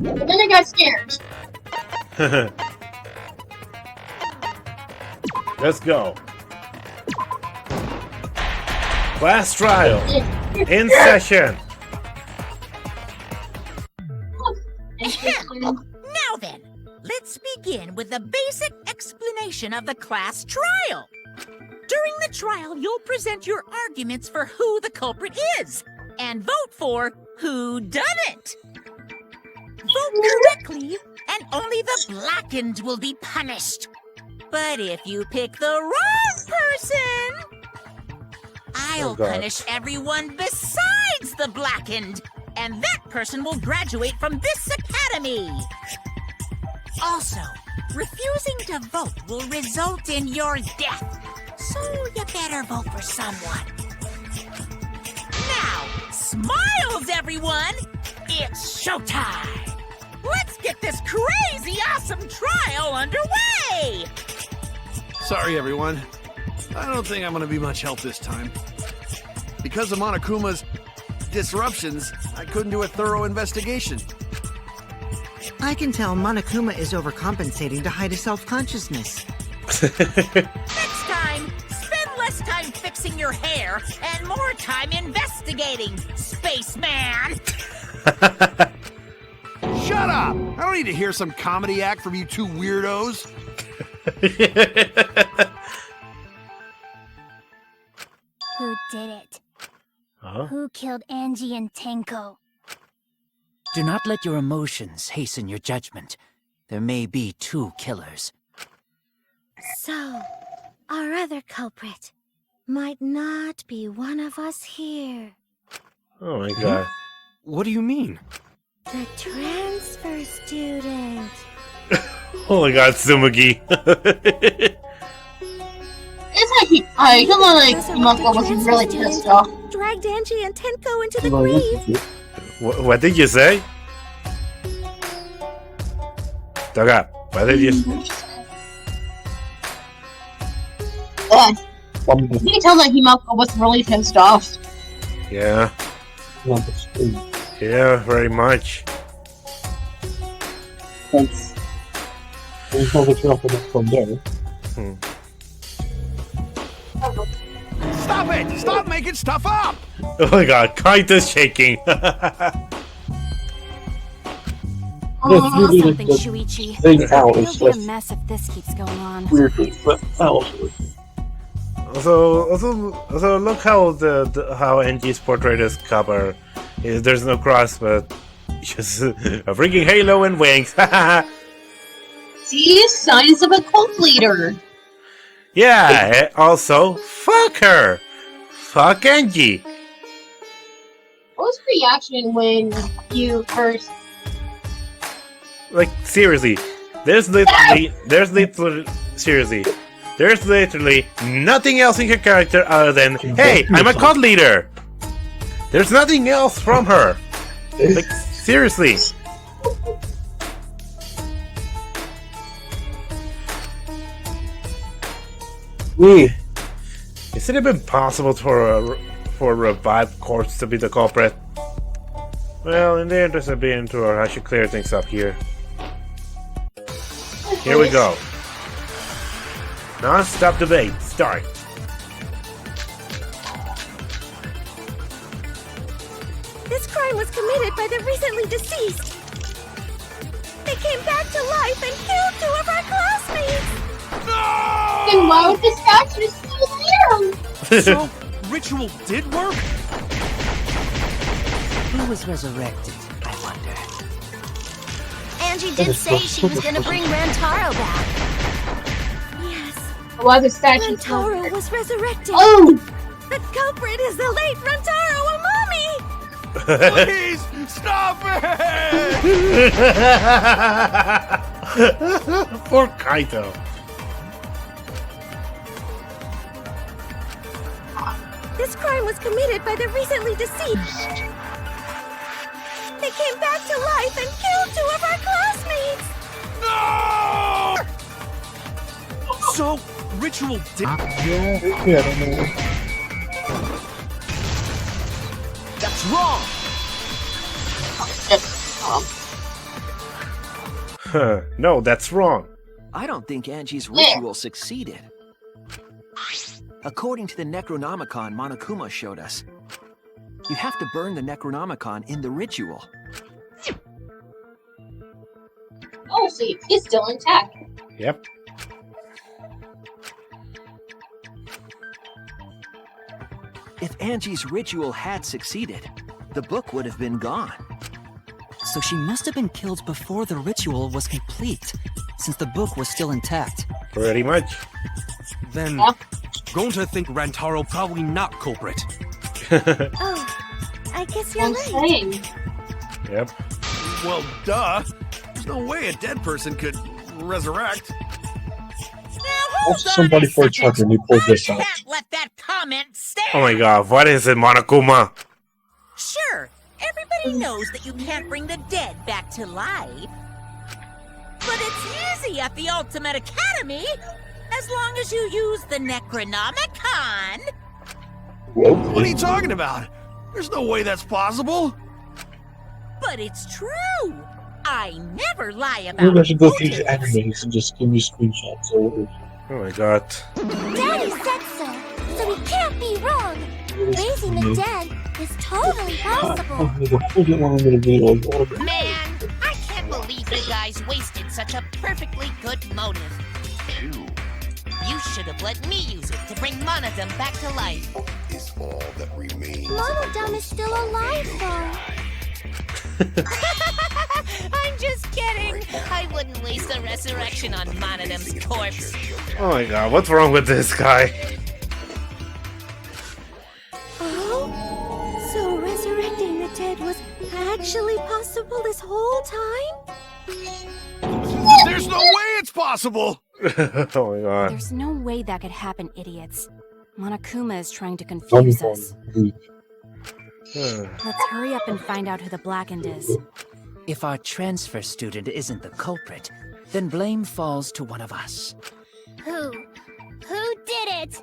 Then I got scared. Let's go. Class trial in session. Now then, let's begin with the basic explanation of the class trial. During the trial, you'll present your arguments for who the culprit is and vote for who done it. Vote correctly, and only the blackened will be punished. But if you pick the wrong person, I'll punish everyone besides the blackened, and that person will graduate from this academy. Also, refusing to vote will result in your death, so you better vote for someone. Now, smiles, everyone! It's showtime! Let's get this crazy awesome trial underway! Sorry, everyone. I don't think I'm gonna be much help this time. Because of Monokuma's disruptions, I couldn't do a thorough investigation. I can tell Monokuma is overcompensating to hide his self-consciousness. Next time, spend less time fixing your hair and more time investigating, spaceman! Shut up! I don't need to hear some comedy act from you two weirdos. did it. Huh? Who killed Angie and Tenko? Do not let your emotions hasten your judgment. There may be 2 killers. So, our other culprit might not be one of us here. Oh my god. What do you mean? The transfer student. Oh my god, Tsumugi. I feel like Himako was really pissed off. Dragged Angie and Tenko into the grave. What did you say? Doga, what did you say? You can tell that Himako was really pissed off. Yeah. Yeah, very much. Thanks. There's no looking up from there. Stop it! Stop making stuff up! Oh my god, Kaito's shaking. Something, Shuichi. Thing out is It'll be a just mess if this keeps going on. weird, but also Also, look how how Angie's portrayed as cover. There's no cross, but just a freaking halo and wings. See? Signs of a cult leader. Yeah, also, fuck her. Fuck Angie. What was your reaction when you first... Like, seriously. There's literally nothing else in her character other than, hey, I'm a cult leader. There's nothing else from her. Like, seriously. Is it even possible for a revived corpse to be the culprit? Well, in the interest of being sure, I should clear things up here. Here we go. Non-stop debate, start. This crime was committed by the recently deceased. They came back to life and killed 2 of our classmates. Then why would the statue still here? So, ritual did work? Who was resurrected, I wonder? Angie did say she was gonna bring Rantaro back. Yes. Why the statue Rantaro was resurrected. Oh! The culprit is the late Rantaro Amami! Please, stop it! Poor Kaito. This crime was committed by the recently deceased. They came back to life and killed 2 of our classmates! No! So, ritual did... yeah, I don't know. That's wrong! No, that's wrong. I don't think Angie's ritual succeeded. According to the Necronomicon Monokuma showed us, you have to burn the Necronomicon in the ritual. Oh, see, it's still intact. Yep. If Angie's ritual had succeeded, the book would have been gone. So she must have been killed before the ritual was complete, since the book was still intact. Pretty much. Then, going to think Rantaro probably not culprit. Oh, I guess you're right. Yep. Well, duh. There's no way a dead person could resurrect. Also, somebody for a trucker and you pulled this out. Can't let that comment stand. Oh my god, what is it, Monokuma? Sure, everybody knows that you can't bring the dead back to life. But it's easy at the Ultimate Academy, as long as you use the Necronomicon. What are you talking about? There's no way that's possible. But it's true. I never lie about Maybe I should go through motives. the animes and just give me screenshots or whatever. Oh my god. Daddy said so he can't be wrong. Raising the dead is totally possible. Man, I can't believe you guys wasted such a perfectly good motive. You should have let me use it to bring Monodon back to life. all that remains. Monodam is still alive, though. I'm just kidding. I wouldn't waste a resurrection on Monodam's corpse. Oh my god, what's wrong with this guy? Oh? So resurrecting the dead was actually possible this whole time? There's no way it's possible! Oh my god. There's no way that could happen, idiots. Monokuma is trying to confuse us. Let's hurry up and find out who the Blackened is. If our transfer student isn't the culprit, then blame falls to one of us. Who? Who did it?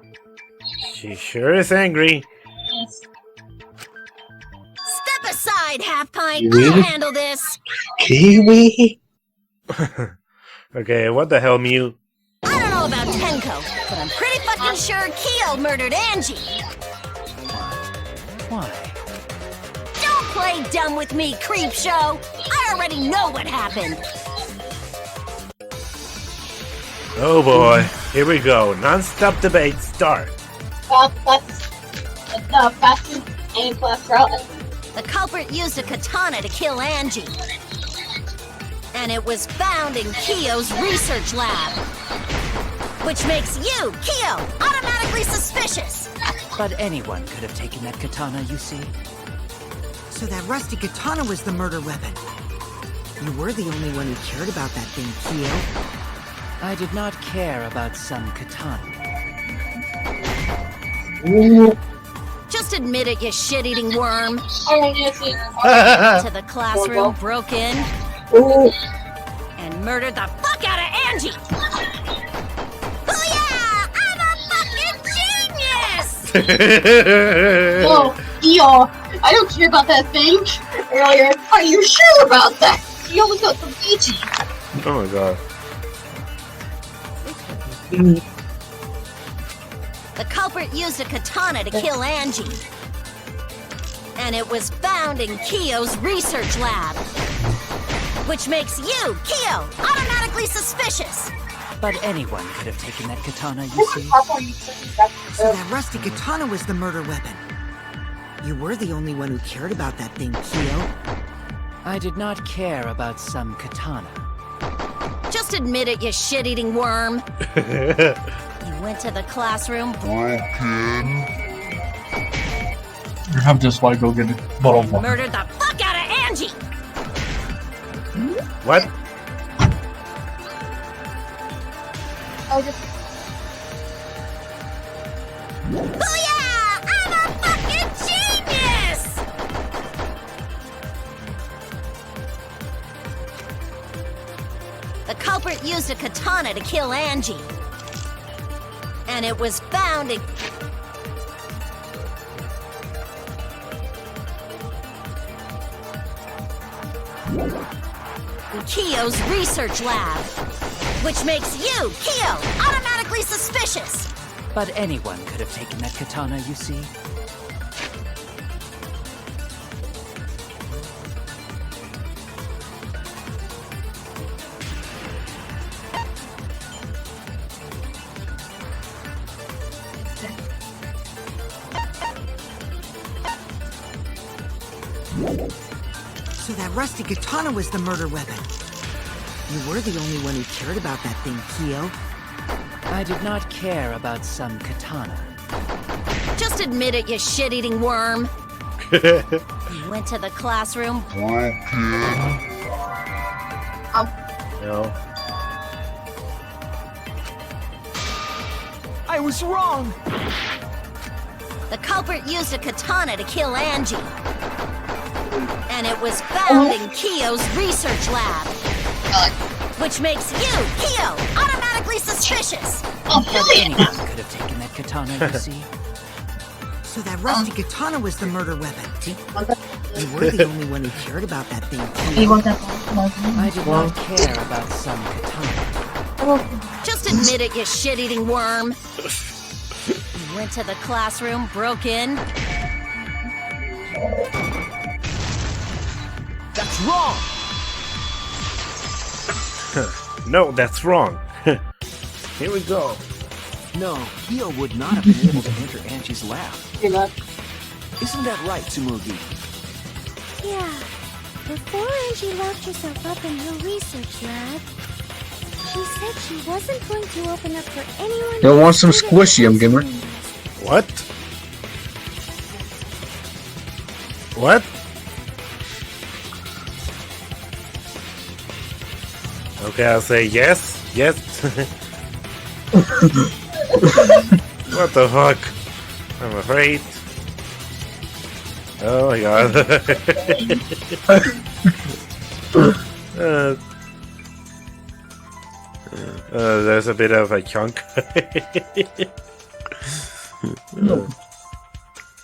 She sure is angry. Step aside, Half Pint. Kiwi? I'll handle this. Kiwi? Okay, what the hell, Mew? I don't know about Tenko, but I'm pretty fucking sure Kyo murdered Angie. Why? Don't play dumb with me, creep show. I already know what happened. Oh boy, here we go. Non-stop debate start. Fast and class route. The culprit used a katana to kill Angie. And it was found in Kyo's research lab. Which makes you, Kyo, automatically suspicious. But anyone could have taken that katana, you see. So that rusty katana was the murder weapon. You were the only one who cared about that thing, Kyo. I did not care about some katana. Just admit it, you shit-eating worm. To the classroom, broke in, and murdered the fuck out of Angie. Booyah! I'm a fucking genius! Yo, I don't care about that thing earlier. Are you sure about that? You almost got some Ichi. Oh my god. The culprit used a katana to kill Angie. And it was found in Kyo's research lab. Which makes you, Kyo, automatically suspicious. But anyone could have taken that katana, you see. So that rusty katana was the murder weapon. You were the only one who cared about that thing, Kyo. I did not care about some katana. Just admit it, you shit-eating worm. You went to the classroom. You have just like go get a bottle of water. Murdered the fuck out of Angie. What? Booyah! I'm a fucking genius! The culprit used a katana to kill Angie. And it was found in Kyo's research lab. Which makes you, Kyo, automatically suspicious. But anyone could have taken that katana, you see. So that rusty katana was the murder weapon. You were the only one who cared about that thing, Kyo. I did not care about some katana. Just admit it, you shit-eating worm. You went to the classroom. No. I was wrong! The culprit used a katana to kill Angie. And it was found in Kyo's research lab. Which makes you, Kyo, automatically suspicious. But anyone could have taken that katana, you see. So that rusty katana was the murder weapon. You were the only one who cared about that thing, Kyo. I did not care about some katana. Just admit it, you shit-eating worm. You went to the classroom, broke in. That's wrong! No, that's wrong. Here we go. No, Kyo would not have been able to enter Angie's lab. Isn't that right, Tsumugi? Yeah. Before Angie locked herself up in her research lab, she said she wasn't going to open up for anyone. You want some squishy, I'm gamer. What? What? Okay, I'll say yes. Yes. What the fuck? I'm afraid. Oh my god. There's a bit of a chunk.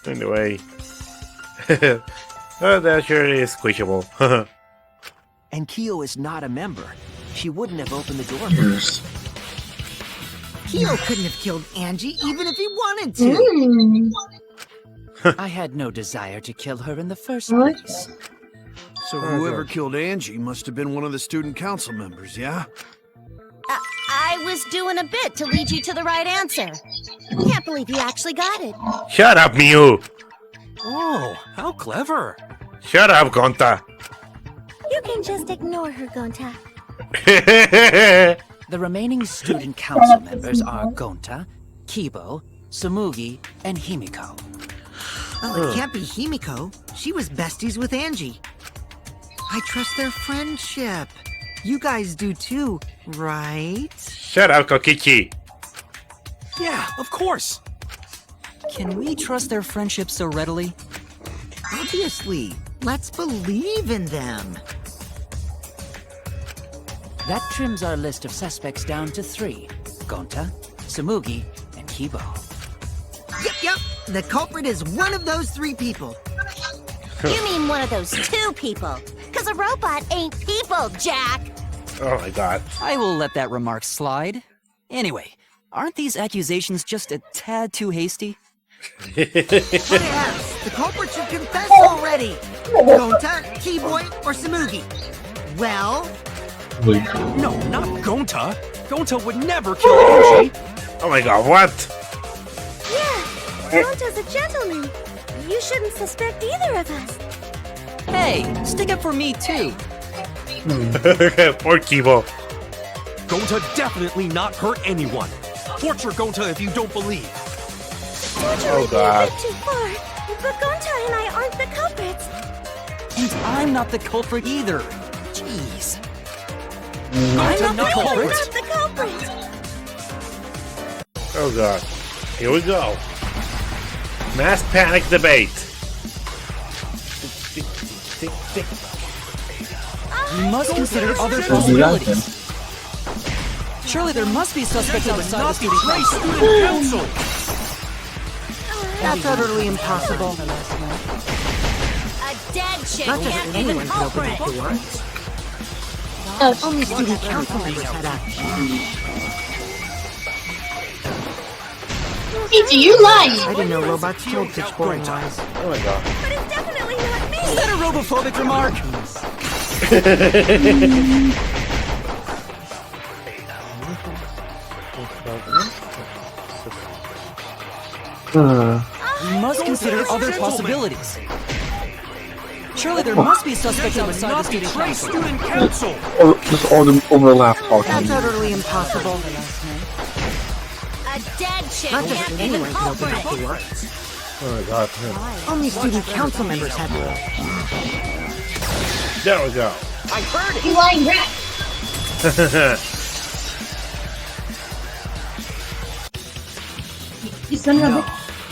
Anyway. Oh, that sure is squishable. And Kyo is not a member. She wouldn't have opened the door for us. Kyo couldn't have killed Angie even if he wanted to. I had no desire to kill her in the first place. So whoever killed Angie must have been one of the student council members, yeah? I was doing a bit to lead you to the right answer. Can't believe you actually got it. Shut up, Miu! Oh, how clever. Shut up, Gonta! You can just ignore her, Gonta. The remaining student council members are Gonta, Kibo, Tsumugi, and Himiko. Well, it can't be Himiko. She was besties with Angie. I trust their friendship. You guys do too, right? Shut up, Kokichi! Yeah, of course. Can we trust their friendship so readily? Obviously. Let's believe in them. That trims our list of suspects down to 3. Gonta, Tsumugi, and Kibo. Yep. The culprit is one of those 3 people. You mean one of those 2 people? Because a robot ain't people, Jack! Oh my god. I will let that remark slide. Anyway, aren't these accusations just a tad too hasty? Yes, the culprit should confess already. Gonta, Keyboy, or Tsumugi? Well... No, not Gonta. Gonta would never kill Angie. Oh my god, what? Yeah, Gonta's a gentleman. You shouldn't suspect either of us. Hey, stick up for me too. Poor Kibo. Gonta definitely not hurt anyone. Torture Gonta if you don't believe. Oh god. A bit too far, but Gonta and I aren't the culprits. And I'm not the culprit either. Jeez. I'm not the culprit. Not the culprit. Oh god. Here we go. Mass panic debate. We must consider other possibilities. Surely there must be suspects outside the student council. That's utterly impossible. A dead chick Not just can't anyone even could open culprit. that door. Only student council members had access. Peachy, you lying! I didn't know robots told such boring lies. Oh my god. But it's definitely not me. Is that a robophobic remark? We must consider other possibilities. Surely there must be suspects outside the student council. Or just all the overlap talking. That's utterly impossible. A dead chick Not just can't even anyone could open that culprit. door. Oh my god. Only student council members had There we go. I heard it. You lying rat! You son of a No,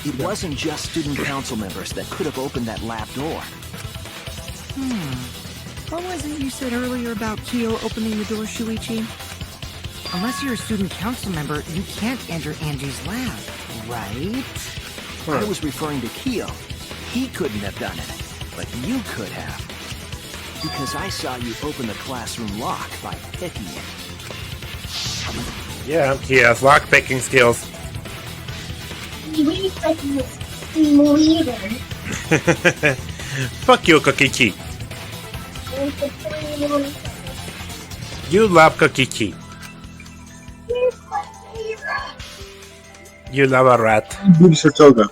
it wasn't just student council members that could have opened that lab door. What was it you said earlier about Kyo opening the door, Shuichi? Unless you're a student council member, you can't enter Angie's lab, right? I was referring to Kyo. He couldn't have done it, but you could have. Because I saw you open the classroom lock by picking it. Yeah, he has lock picking skills. You ain't expecting this leader. Fuck you, Kokichi. You love Kokichi. You love a rat. Booties her toga.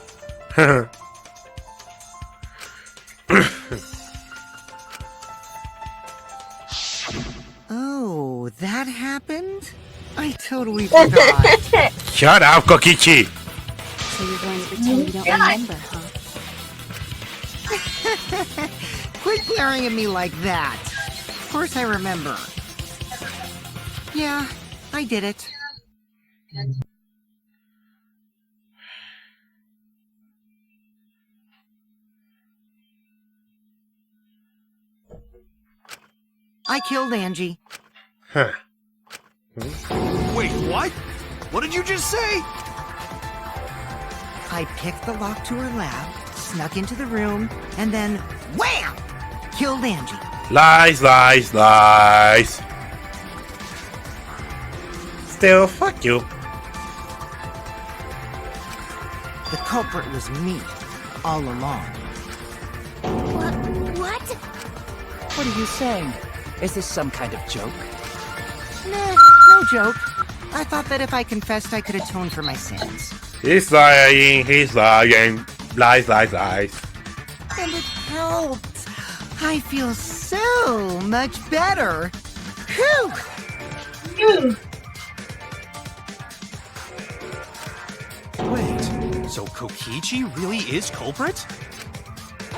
Oh, that happened? I totally forgot. Shut up, Kokichi! So you're going to pretend you don't remember, huh? Quit glaring at me like that. Of course I remember. Yeah, I did it. I killed Angie. Huh. Wait, what? What did you just say? I picked the lock to her lab, snuck into the room, and then wham! Killed Angie. Lies, lies, lies. Still, fuck you. The culprit was me, all along. What? What are you saying? Is this some kind of joke? Nah, no joke. I thought that if I confessed, I could atone for my sins. He's lying, he's lying. Lies, lies, lies. And it helped. I feel so much better. Whew! Wait, so Kokichi really is culprit?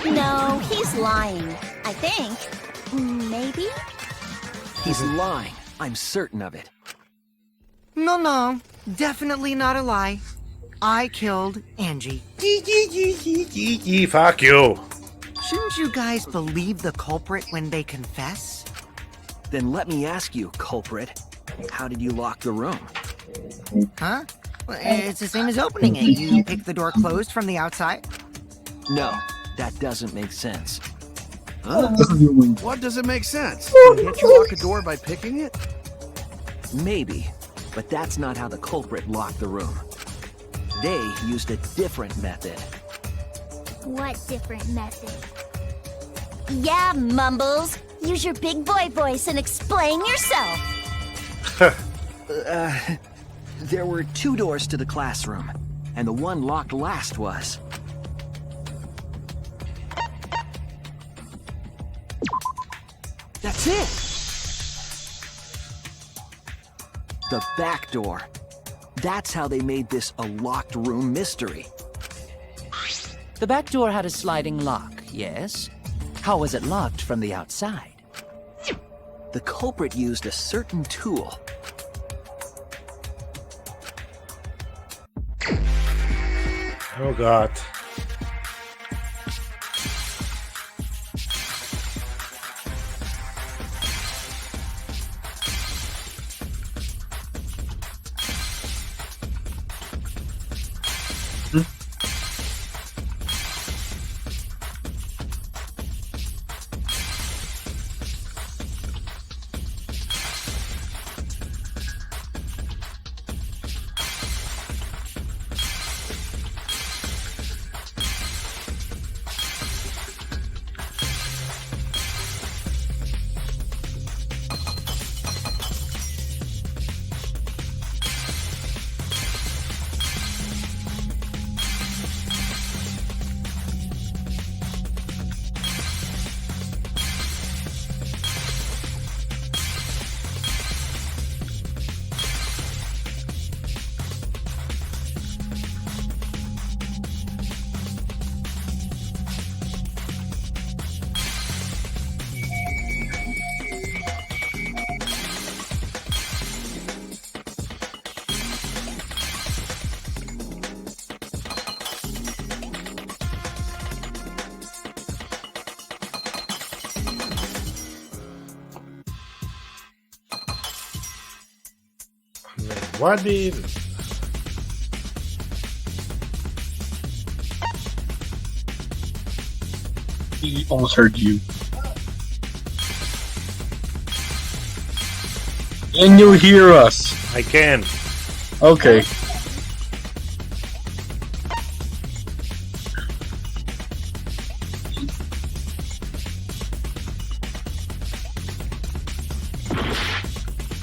No, he's lying. I think. Maybe? He's lying. I'm certain of it. No, definitely not a lie. I killed Angie. Fuck you. Shouldn't you guys believe the culprit when they confess? Then let me ask you, culprit. How did you lock the room? Huh? Well, it's the same as opening it. You pick the door closed from the outside? No, that doesn't make sense. Huh? What doesn't make sense? Can't you lock a door by picking it? Maybe, but that's not how the culprit locked the room. They used a different method. What different method? Yeah, Mumbles. Use your big boy voice and explain yourself. There were 2 doors to the classroom, and the one locked last was... That's it! The back door. That's how they made this a locked room mystery. The back door had a sliding lock, yes? How was it locked from the outside? The culprit used a certain tool. Oh god. What did... He almost heard you. Can you hear us? I can. Okay.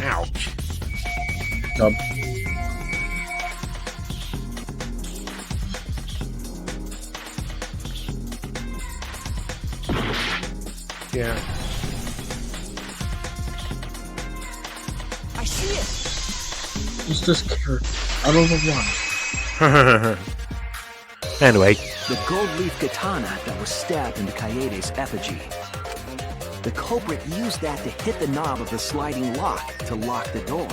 Ouch. Nope. Yeah. I see it. It's this character. I don't know why. Anyway. The gold leaf katana that was stabbed into Kaede's effigy. The culprit used that to hit the knob of the sliding lock to lock the door.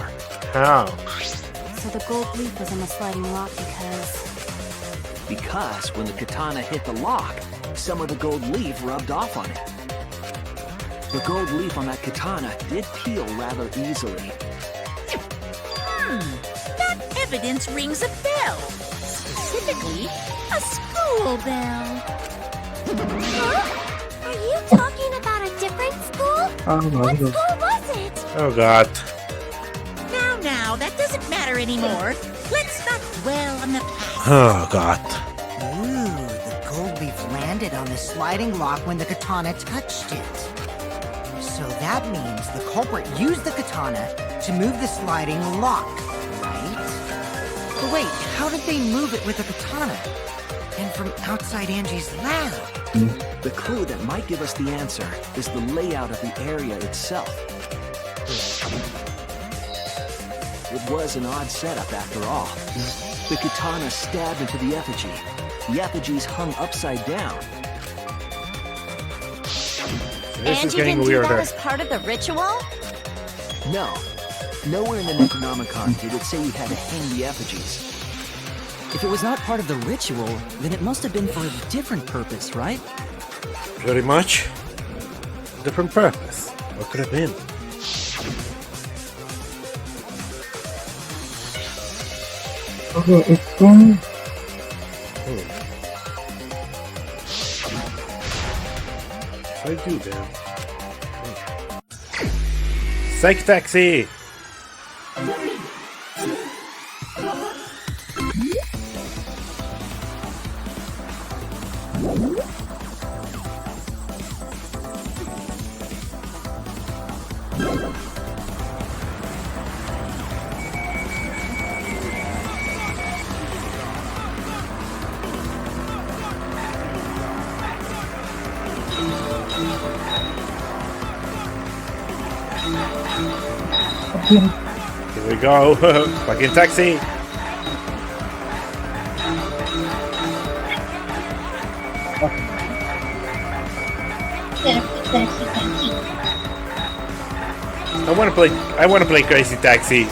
How? So the gold leaf was in the sliding lock Because when the katana hit the lock, some of the gold leaf rubbed off on it. The gold leaf on that katana did peel rather easily. That evidence rings a bell. Specifically, a school bell. Huh? Are you talking about a different school? What school was it? Oh god. Now, that doesn't matter anymore. Let's not dwell on the past. Oh god. Ooh, the gold leaf landed on the sliding lock when the katana touched it. So that means the culprit used the katana to move the sliding lock, right? But wait, how did they move it with the katana? And from outside Angie's lab? The clue that might give us the answer is the layout of the area itself. It was an odd setup after all. The katana stabbed into the effigy. The effigies hung upside down. This is Angie getting didn't do that weirder. as part of the ritual? No. Nowhere in the Necronomicon did it say you had to hang the effigies. If it was not part of the ritual, then it must have been for a different purpose, right? Pretty much. Different purpose. What could have been? Okay, it's done. I do then. Psych taxi! Here we go. Fucking taxi. I want to play Crazy Taxi.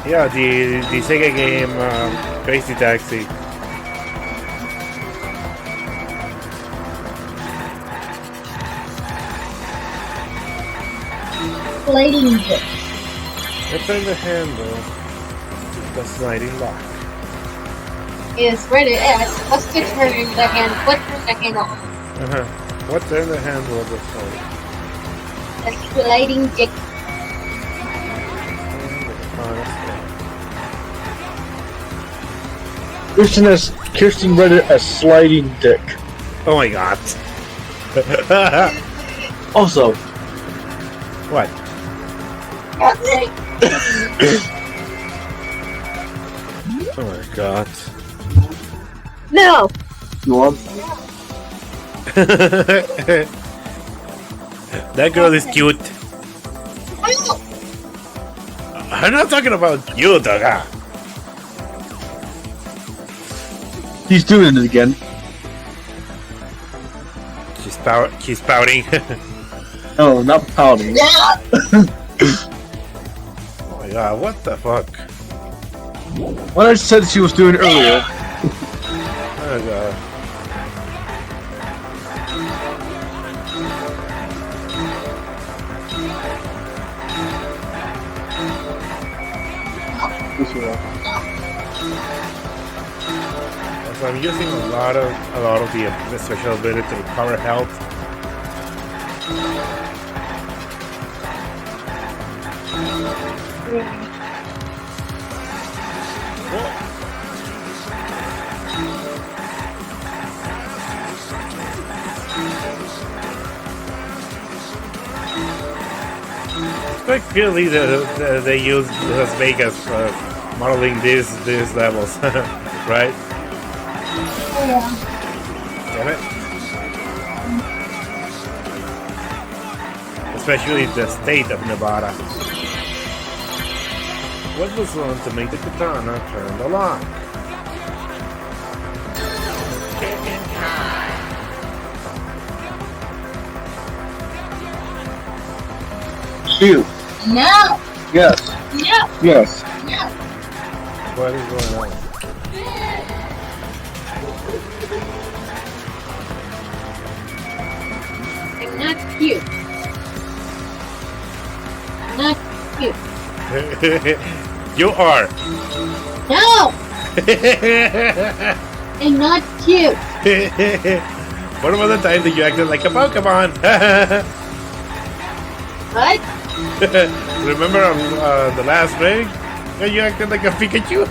Yeah, the Sega game Crazy Taxi. Sliding dick. I turn the handle. The sliding lock. Is ready. Let's get turning the handle. What turn the handle? What turn the handle of the phone? The sliding dick. Kirsten read it as sliding dick. Oh my god. Also. What? Oh my god. No! You want? That girl is cute. I'm not talking about you, Daga. He's doing it again. She's pouting. No, not pouting. Oh my god, what the fuck? What I said she was doing earlier. Oh god. So I'm using a lot of the special ability to recover health. Quite clearly they use Las Vegas modeling these levels, right? Yeah. Damn it. Especially the state of Nevada. What was wrong to make the katana turn the lock? Shoot. No! Yes. No! Yes. No! What is going on? I'm not cute. I'm not cute. You are. No! I'm not cute. What about the time that you acted like a Pokemon? What? Remember on the last ring? When you acted like a Pikachu?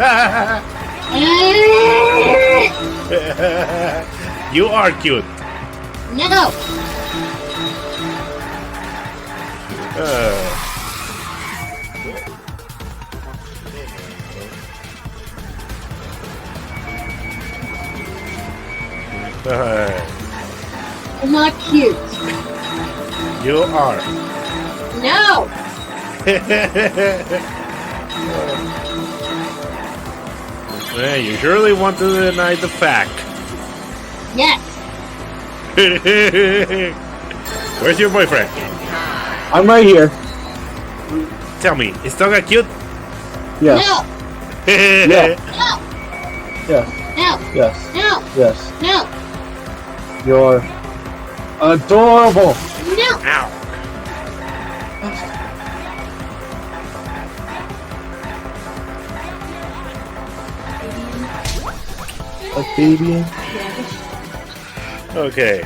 You are cute. No! I'm not cute. You are. No! Man, you surely want to deny the fact. Yes. Where's your boyfriend? I'm right here. Tell me, is Toga cute? Yes. No! Yeah. No! Yes. No! Yes. No! Yes. No! You're adorable. No! Ow. A baby. Okay.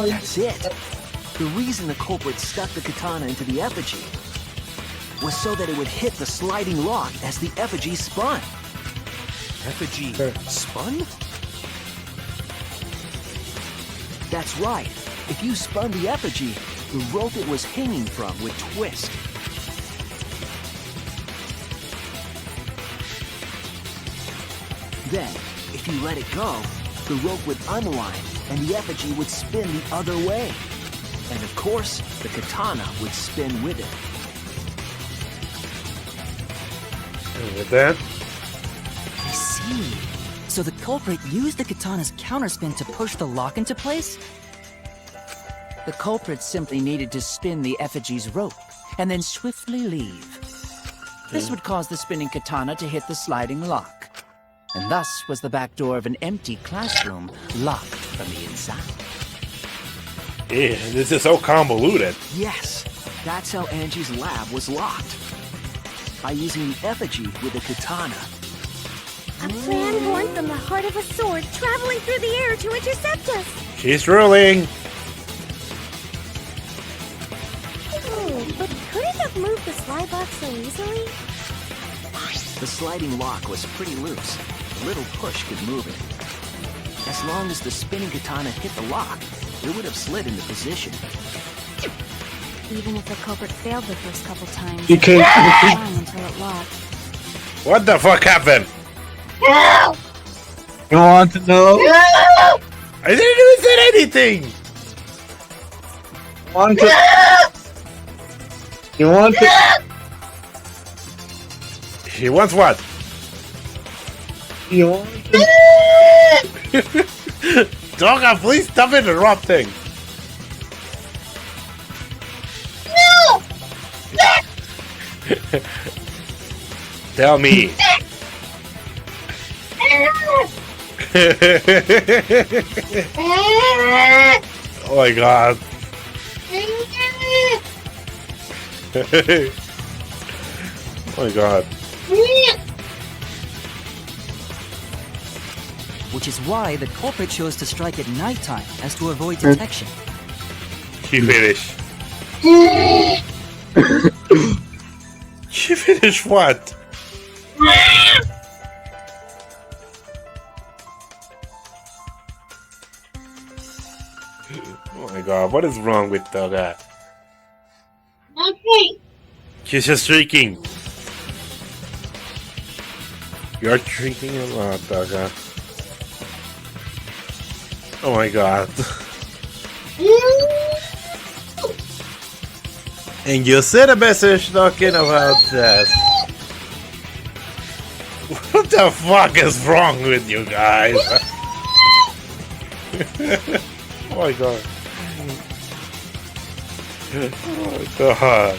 That's it. The reason the culprit stuck the katana into the effigy was so that it would hit the sliding lock as the effigy spun. Effigy spun? That's right. If you spun the effigy, the rope it was hanging from would twist. Then, if you let it go, the rope would unwind and the effigy would spin the other way. And of course, the katana would spin with it. And with that, I see. So the culprit used the katana's counterspin to push the lock into place? The culprit simply needed to spin the effigy's rope and then swiftly leave. This would cause the spinning katana to hit the sliding lock. And thus was the back door of an empty classroom locked from the inside. this is so convoluted. Yes, that's how Angie's lab was locked. By using the effigy with the katana. A plan born from the heart of a sword traveling through the air to intercept us. She's ruling. Oh, but could it have moved the slide box so easily? The sliding lock was pretty loose. A little push could move it. As long as the spinning katana hit the lock, it would have slid into position. Even if the culprit failed the first couple times, You can't- it was until it locked. What the fuck happened? No! You want to know? No! I didn't even say anything. Want to? You want to? She wants what? You want to? Toga, please stop interrupting. No! Tell me. Oh my god. Oh my god. Which is why the culprit chose to strike at nighttime, as to avoid detection. She finished. She finished what? Oh my god, what is wrong with Toga? Okay. She's just shrieking. You're shrieking a lot, Daga. Oh my god. And you sent a message talking about that. What the fuck is wrong with you guys? Oh my god. Oh my god.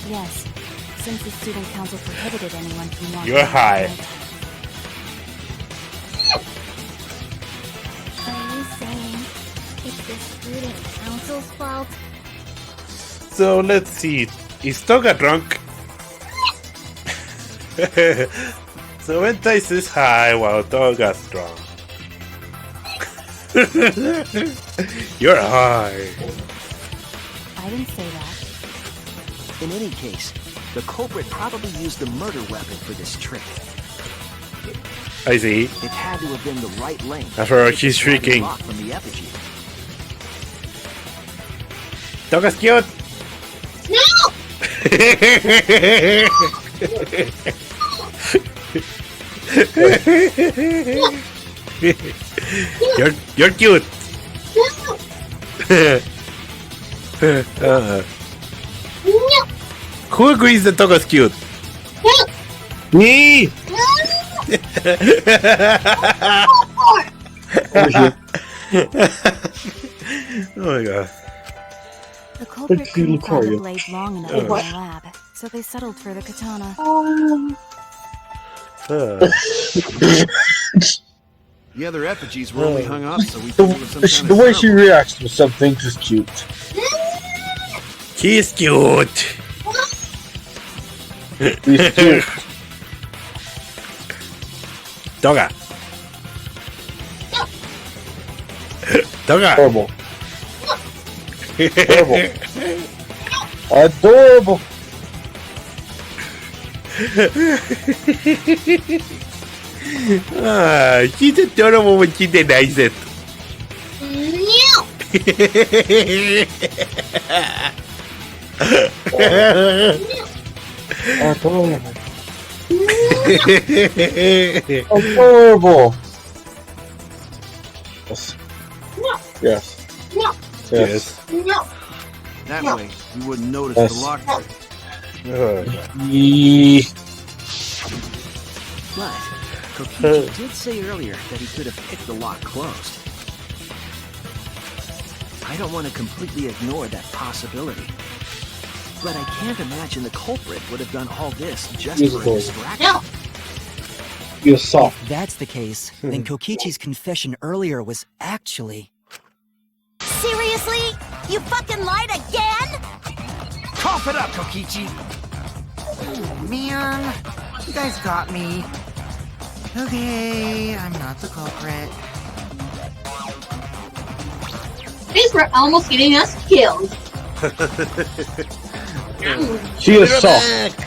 Yes, since the student council prohibited anyone from walking. You're high. Are you saying it's the student council's fault? So let's see. Is Toga drunk? So Entice is high while Toga's drunk. You're high. I didn't say that. In any case, the culprit probably used the murder weapon for this trick. I see. It had to have been the right length. That's where she's shrieking. From the effigy. Toga's cute. No! You're cute. No! Who agrees that Toga's cute? Me. Oh my god. The culprit couldn't find the blade long enough in the lab, so they settled for the katana. The other effigies were only hung up so we thought it was some kind The of way she ceremony. reacts to something is cute. She's cute. She's cute. Toga. Toga. Adorable. Adorable. Adorable. She's adorable when she denies it. No! Adorable. Adorable. Yes. No! Yes. No! Yes. No! That No. way, you wouldn't notice Yes. the lock. Yee. But Kokichi did say earlier that he could have picked the lock closed. I don't want to completely ignore that possibility. But I can't imagine the culprit would have done all this just He's for a adorable. distraction. No! You're soft. If that's the case, then Kokichi's confession earlier was actually... Seriously? You fucking lied again? Cough it up, Kokichi! Oh, man. You guys got me. Okay, I'm not the culprit. These were almost getting us killed. She is soft.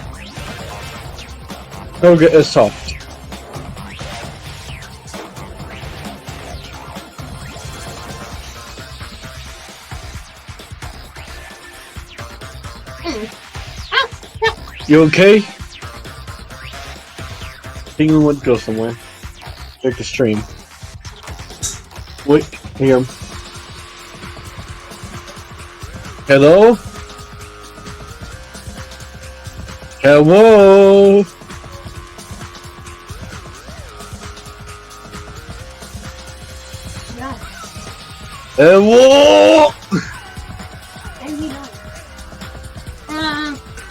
Toga is soft. You okay? Think we want to go somewhere. Check the stream. Wait, here. Hello? Hello? Hello?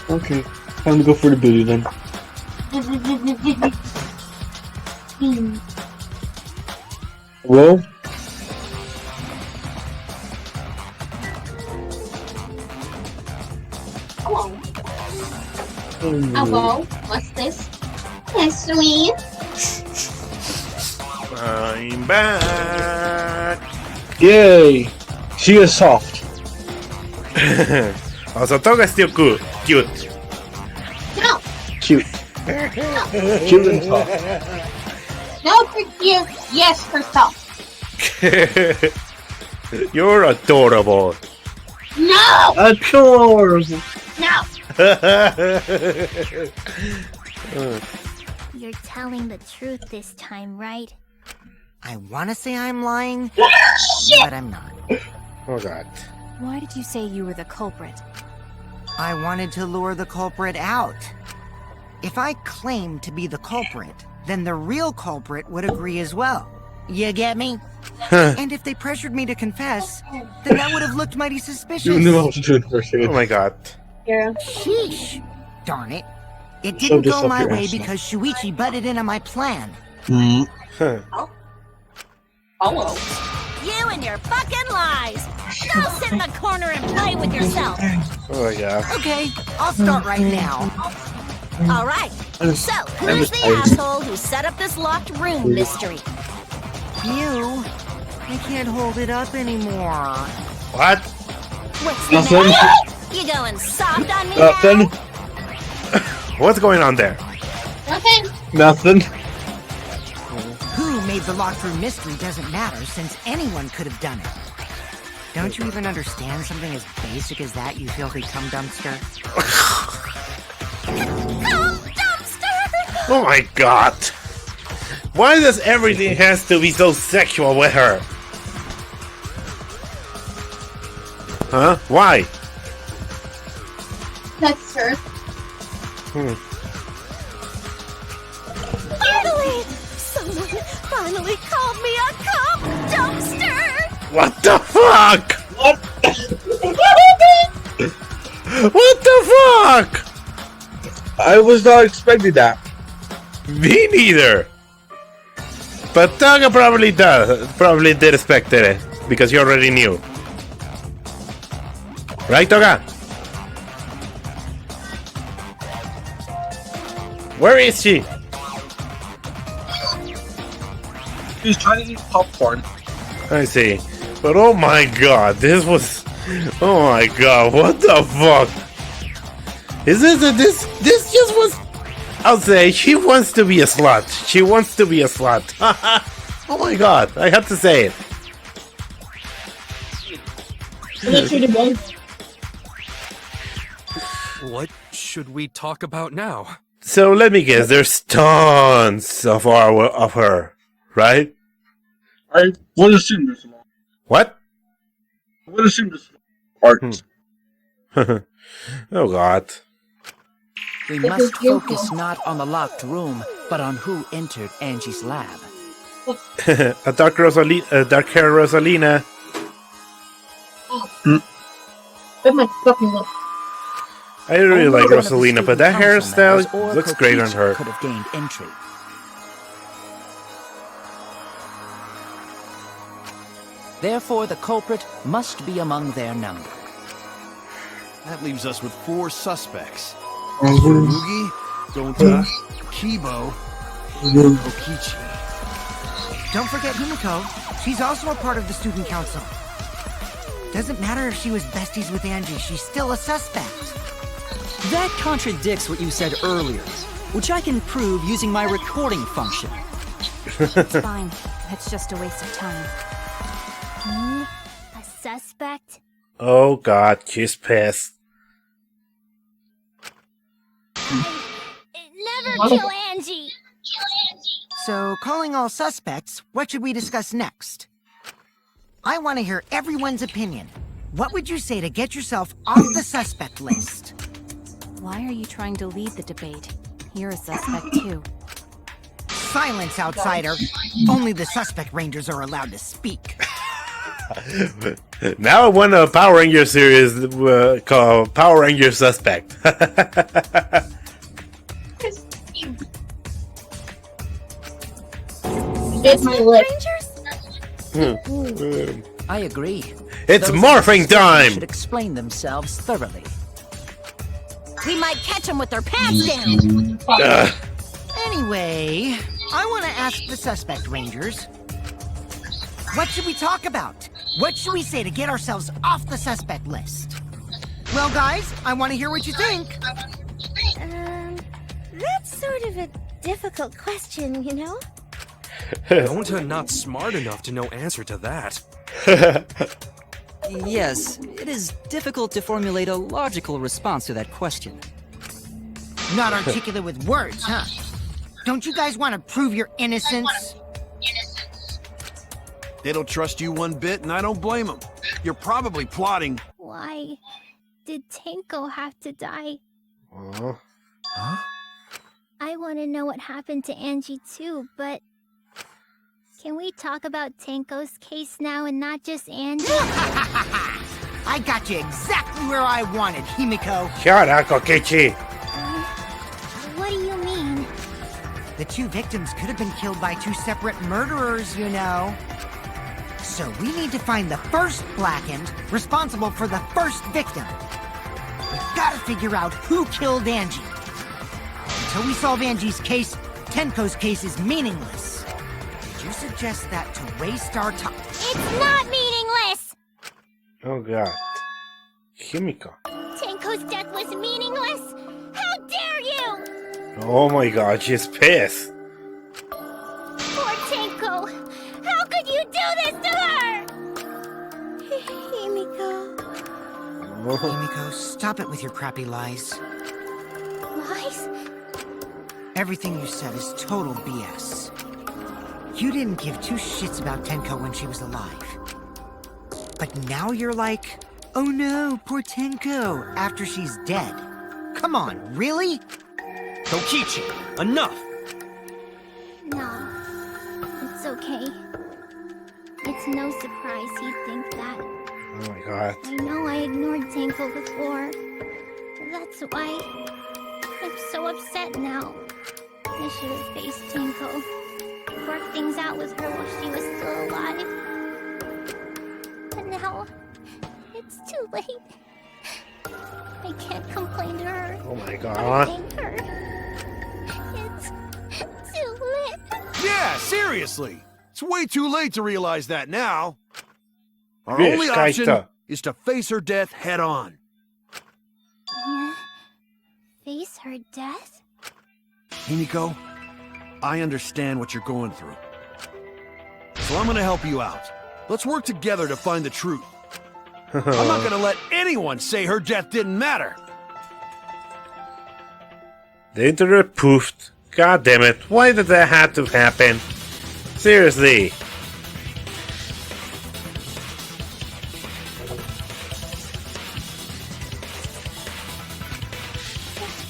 Okay, time to go for the booty then. Hello? Hello? What's this? Yes, sweet. I'm back. Yay! She is soft. Also, Toga is still cool. Cute. No! Cute. Cute and soft. No for cute, yes for soft. You're adorable. No! Of course! No! You're telling the truth this time, right? I want to say I'm lying, but I'm not. Oh god. Why did you say you were the culprit? I wanted to lure the culprit out. If I claimed to be the culprit, then the real culprit would agree as well. You get me? And if they pressured me to confess, then that would have looked mighty suspicious. You knew I was doing first. Oh my god. Yeah. Sheesh. Darn it. It Shove didn't this go up my your way ass now. because Shuichi butted in on my plan. Hello. You and your fucking lies! Go sit in the corner and play with yourself! Oh my god. Okay, I'll start right now. Alright, so who's the asshole who set up this locked room mystery? You. I can't hold it up anymore. What? What's the Nothing. matter? You going soft on me Nothing. now? What's going on there? Nothing. Nothing. Who made the locked room mystery doesn't matter, since anyone could have done it. Don't you even understand something as basic as that, you filthy cum dumpster? Come, dumpster! Oh my god. Why does everything has to be so sexual with her? Huh? Why? That's her. Finally! Someone finally called me a cum dumpster! What the fuck? What? What the fuck? I was not expecting that. Me neither. But Toga probably did expect it because you already knew. Right, Toga? Where is she? He's trying to eat popcorn. I see. But oh my god, this was... Oh my god, what the fuck? Is this just was... I'll say, she wants to be a slut. She wants to be a slut. Oh my god, I have to say it. What should we talk about now? So let me guess, there's tons of her, right? I would assume there's a lot. What? I would assume there's parts. Oh god. We must focus not on the locked room, but on who entered Angie's lab. A dark hair Rosalina. Where's my fucking look? I really like Only one of the Rosalina, but that student council members hairstyle or looks great on co-teacher her. Could have gained entry. Therefore, the culprit must be among their number. That leaves us with 4 suspects. Mhm. Tsurugi, Gonta, Kibo, and Kokichi. Don't forget Himiko. She's also a part of the student council. Doesn't matter if she was besties with Angie, she's still a suspect. That contradicts what you said earlier, which I can prove using my recording function. It's fine. It's just a waste of time. A suspect? Oh god, she's pissed. Never kill Angie! So, calling all suspects, what should we discuss next? I want to hear everyone's opinion. What would you say to get yourself off the suspect list? Why are you trying to lead the debate? You're a suspect too. Silence, outsider. Only the suspect rangers are allowed to speak. Now I want a Power Ranger series called Power Ranger Suspect. It's my lip. I agree. It's Those morphing time! should explain themselves thoroughly. We might catch them with their pants down! Anyway, I want to ask the suspect rangers. What should we talk about? What should we say to get ourselves off the suspect list? Well, guys, I want to hear what you think. That's sort of a difficult question, you know? Gonta not smart enough to know answer to that. Yes, it is difficult to formulate a logical response to that question. Not articulate with words, huh? Don't you guys want to prove your innocence? They don't trust you one bit, and I don't blame them. You're probably plotting. Why did Tenko have to die? Huh? I want to know what happened to Angie too, but can we talk about Tenko's case now and not just Angie? I got you exactly where I wanted, Himiko. Shut up, Kokichi. What do you mean? The two victims could have been killed by two separate murderers, you know. So we need to find the first Blackened responsible for the first victim. We've got to figure out who killed Angie. Until we solve Angie's case, Tenko's case is meaningless. Did you suggest that to waste our time? It's not meaningless! Oh god. Himiko. Tenko's death was meaningless? How dare you! Oh my god, she's pissed. Poor Tenko! How could you do this to her? Himiko. Himiko, stop it with your crappy lies. Lies? Everything you said is total BS. You didn't give two shits about Tenko when she was alive. But now you're like, oh no, poor Tenko, after she's dead. Come on, really? Kokichi, enough! No. It's okay. It's no surprise he'd think that. Oh my god. I know I ignored Tenko before. That's why I'm so upset now. I should have faced Tenko. Worked things out with her while she was still alive. But now, it's too late. I can't complain to her. Oh my Or god. thank her. It's too late. Yeah, seriously. It's way too late to realize that now. Our Yes, only option Kaito. is to face her death head on. Face her death? Himiko, I understand what you're going through. So I'm gonna help you out. Let's work together to find the truth. I'm not gonna let anyone say her death didn't matter. The internet poofed. God damn it. Why did that have to happen? Seriously.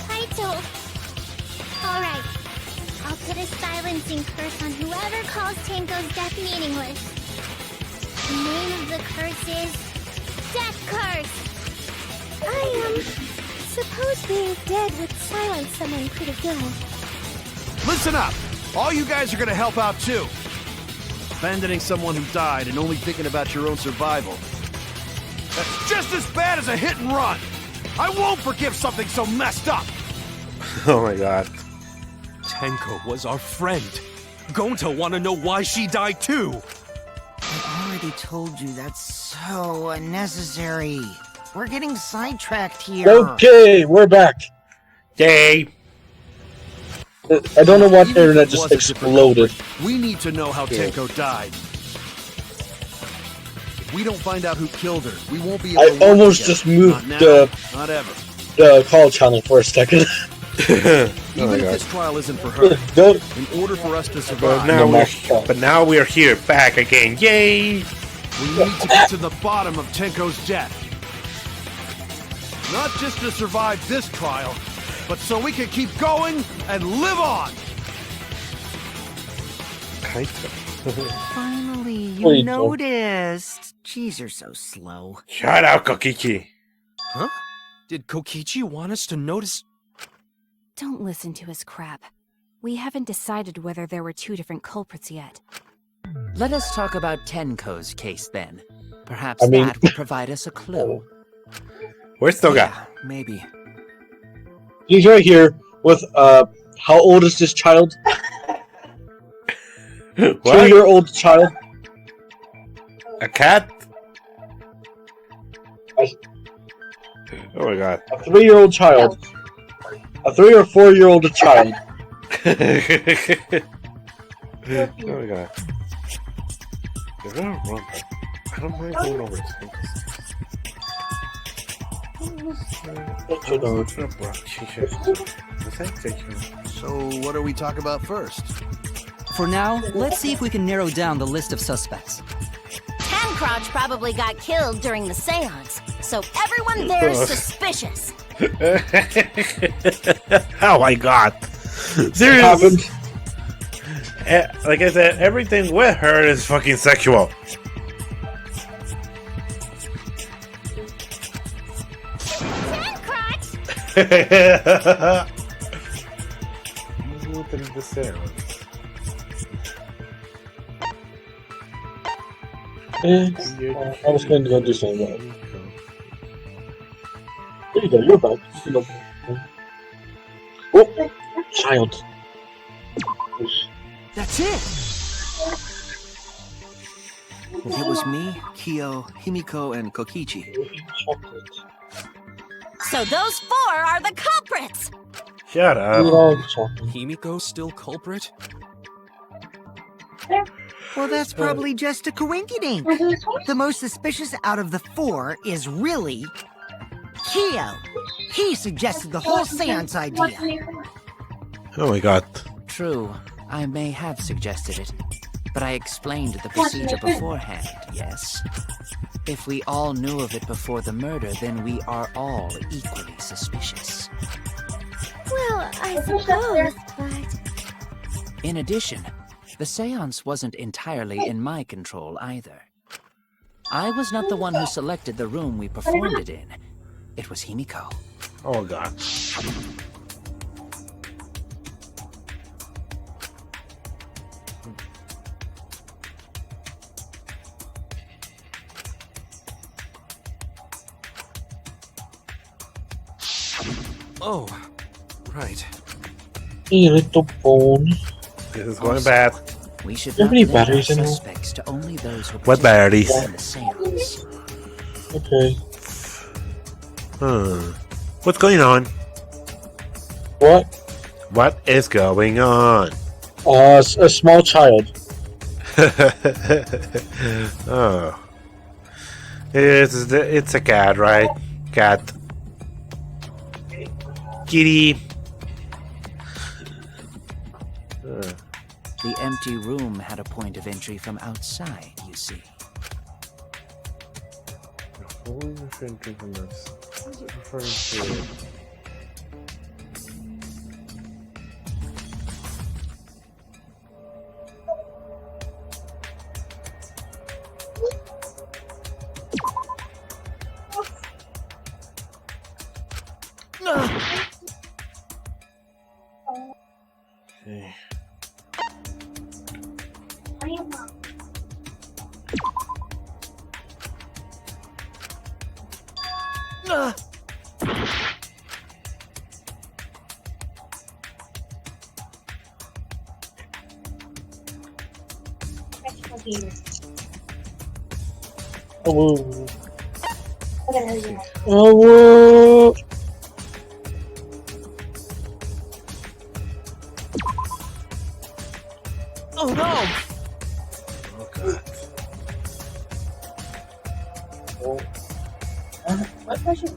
Kaito! Alright. I'll put a silencing curse on whoever calls Tenko's death meaningless. The name of the curse is Death Curse! Suppose being dead would silence someone pretty good. Listen up! All you guys are gonna help out too. Abandoning someone who died and only thinking about your own survival. That's just as bad as a hit and run! I won't forgive something so messed up! Oh my god. Tenko was our friend. Gonta wanna know why she died too. I already told you that's so unnecessary. We're getting sidetracked here. Okay, we're back. Yay. I don't know what Even if internet it just was a different exploded. culprit, we need to know how Yeah. Tenko died. If we don't find out who killed her, we won't be able I to work almost together. just moved Not now, the not ever. call channel for a second. Even if this trial isn't for her, Don't- in order for us to But survive, now we're here back again. Yay! we need to get to the bottom of Tenko's death. Not just to survive this trial, but so we can keep going and live on! Finally, you Wait, noticed. Jeez, you're so slow. Shut up, Kokichi. Huh? Did Kokichi want us to notice? Don't listen to his crap. We haven't decided whether there were two different culprits yet. Let us talk about Tenko's case then. Perhaps I mean- that will provide us a clue. Where's Toga? Yeah, maybe. He's right here with, how old is this child? What? 2-year-old child. A cat? I- Oh my god. A 3-year-old child. A 3 or 4-year-old child. Oh my god. Danganronpa. I don't mind going over to So, what do we talk about first? For now, let's see if we can narrow down the list of suspects. Tancrotch probably got killed during the seance, so everyone there's suspicious. Oh my god. Seriously. Like I said, everything with her is fucking sexual. What is the sound? I was going to go do something. There you go, you're back. Oh, child. That's it! It was me, Kyo, Himiko, and Kokichi. So those four are the culprits! Shut up. Himiko's still culprit? Well, that's probably just a coinkydink. The most suspicious out of the four is really Kyo. He suggested the whole seance idea. Oh my god. True, I may have suggested it, but I explained the procedure beforehand, yes? If we all knew of it before the murder, then we are all equally suspicious. Well, I suppose, but... In addition, the seance wasn't entirely in my control either. I was not the one who selected the room we performed it in. It was Himiko. Oh god. Oh, right. Little bone. This is going bad. We should How not many limit our batteries in it? suspects to only those who What batteries? participated in the seance. Okay. What's going on? What? What is going on? A small child. Oh. It's a cat, right? Cat. Kitty. The empty room had a point of entry from outside, you see. Oh. Oh. Oh no! Oh god.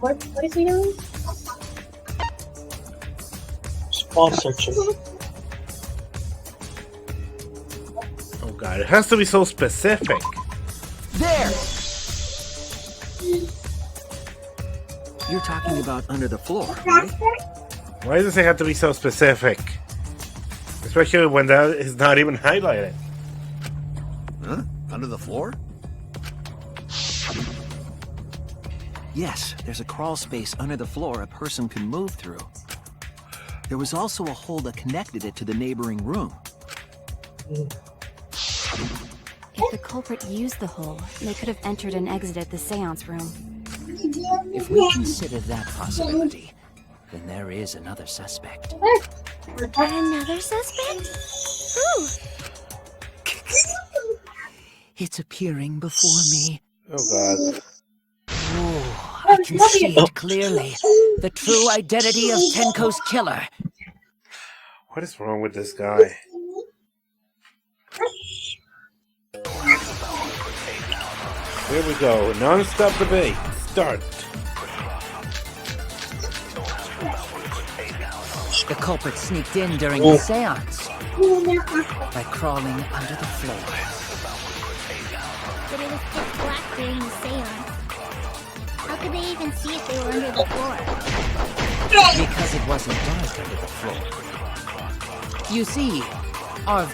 What is he doing? Small section. Oh god, it has to be so specific. There! You're talking about under the floor, right? Why does it have to be so specific? Especially when that is not even highlighted. Huh? Under the floor? Yes, there's a crawl space under the floor a person can move through. There was also a hole that connected it to the neighboring room. If the culprit used the hole, they could have entered and exited the seance room. If we consider that possibility, then there is another suspect. Another suspect? Who? It's appearing before me. Oh god. Oh, I can see it clearly. The true identity of Tenko's killer. What is wrong with this guy? Here we go. Non-stop debate. Start. The culprit sneaked in during the seance by crawling under the floor. But it was pitch black during the seance. How could they even see if they were under the floor? Because it wasn't dark under the floor. You see, our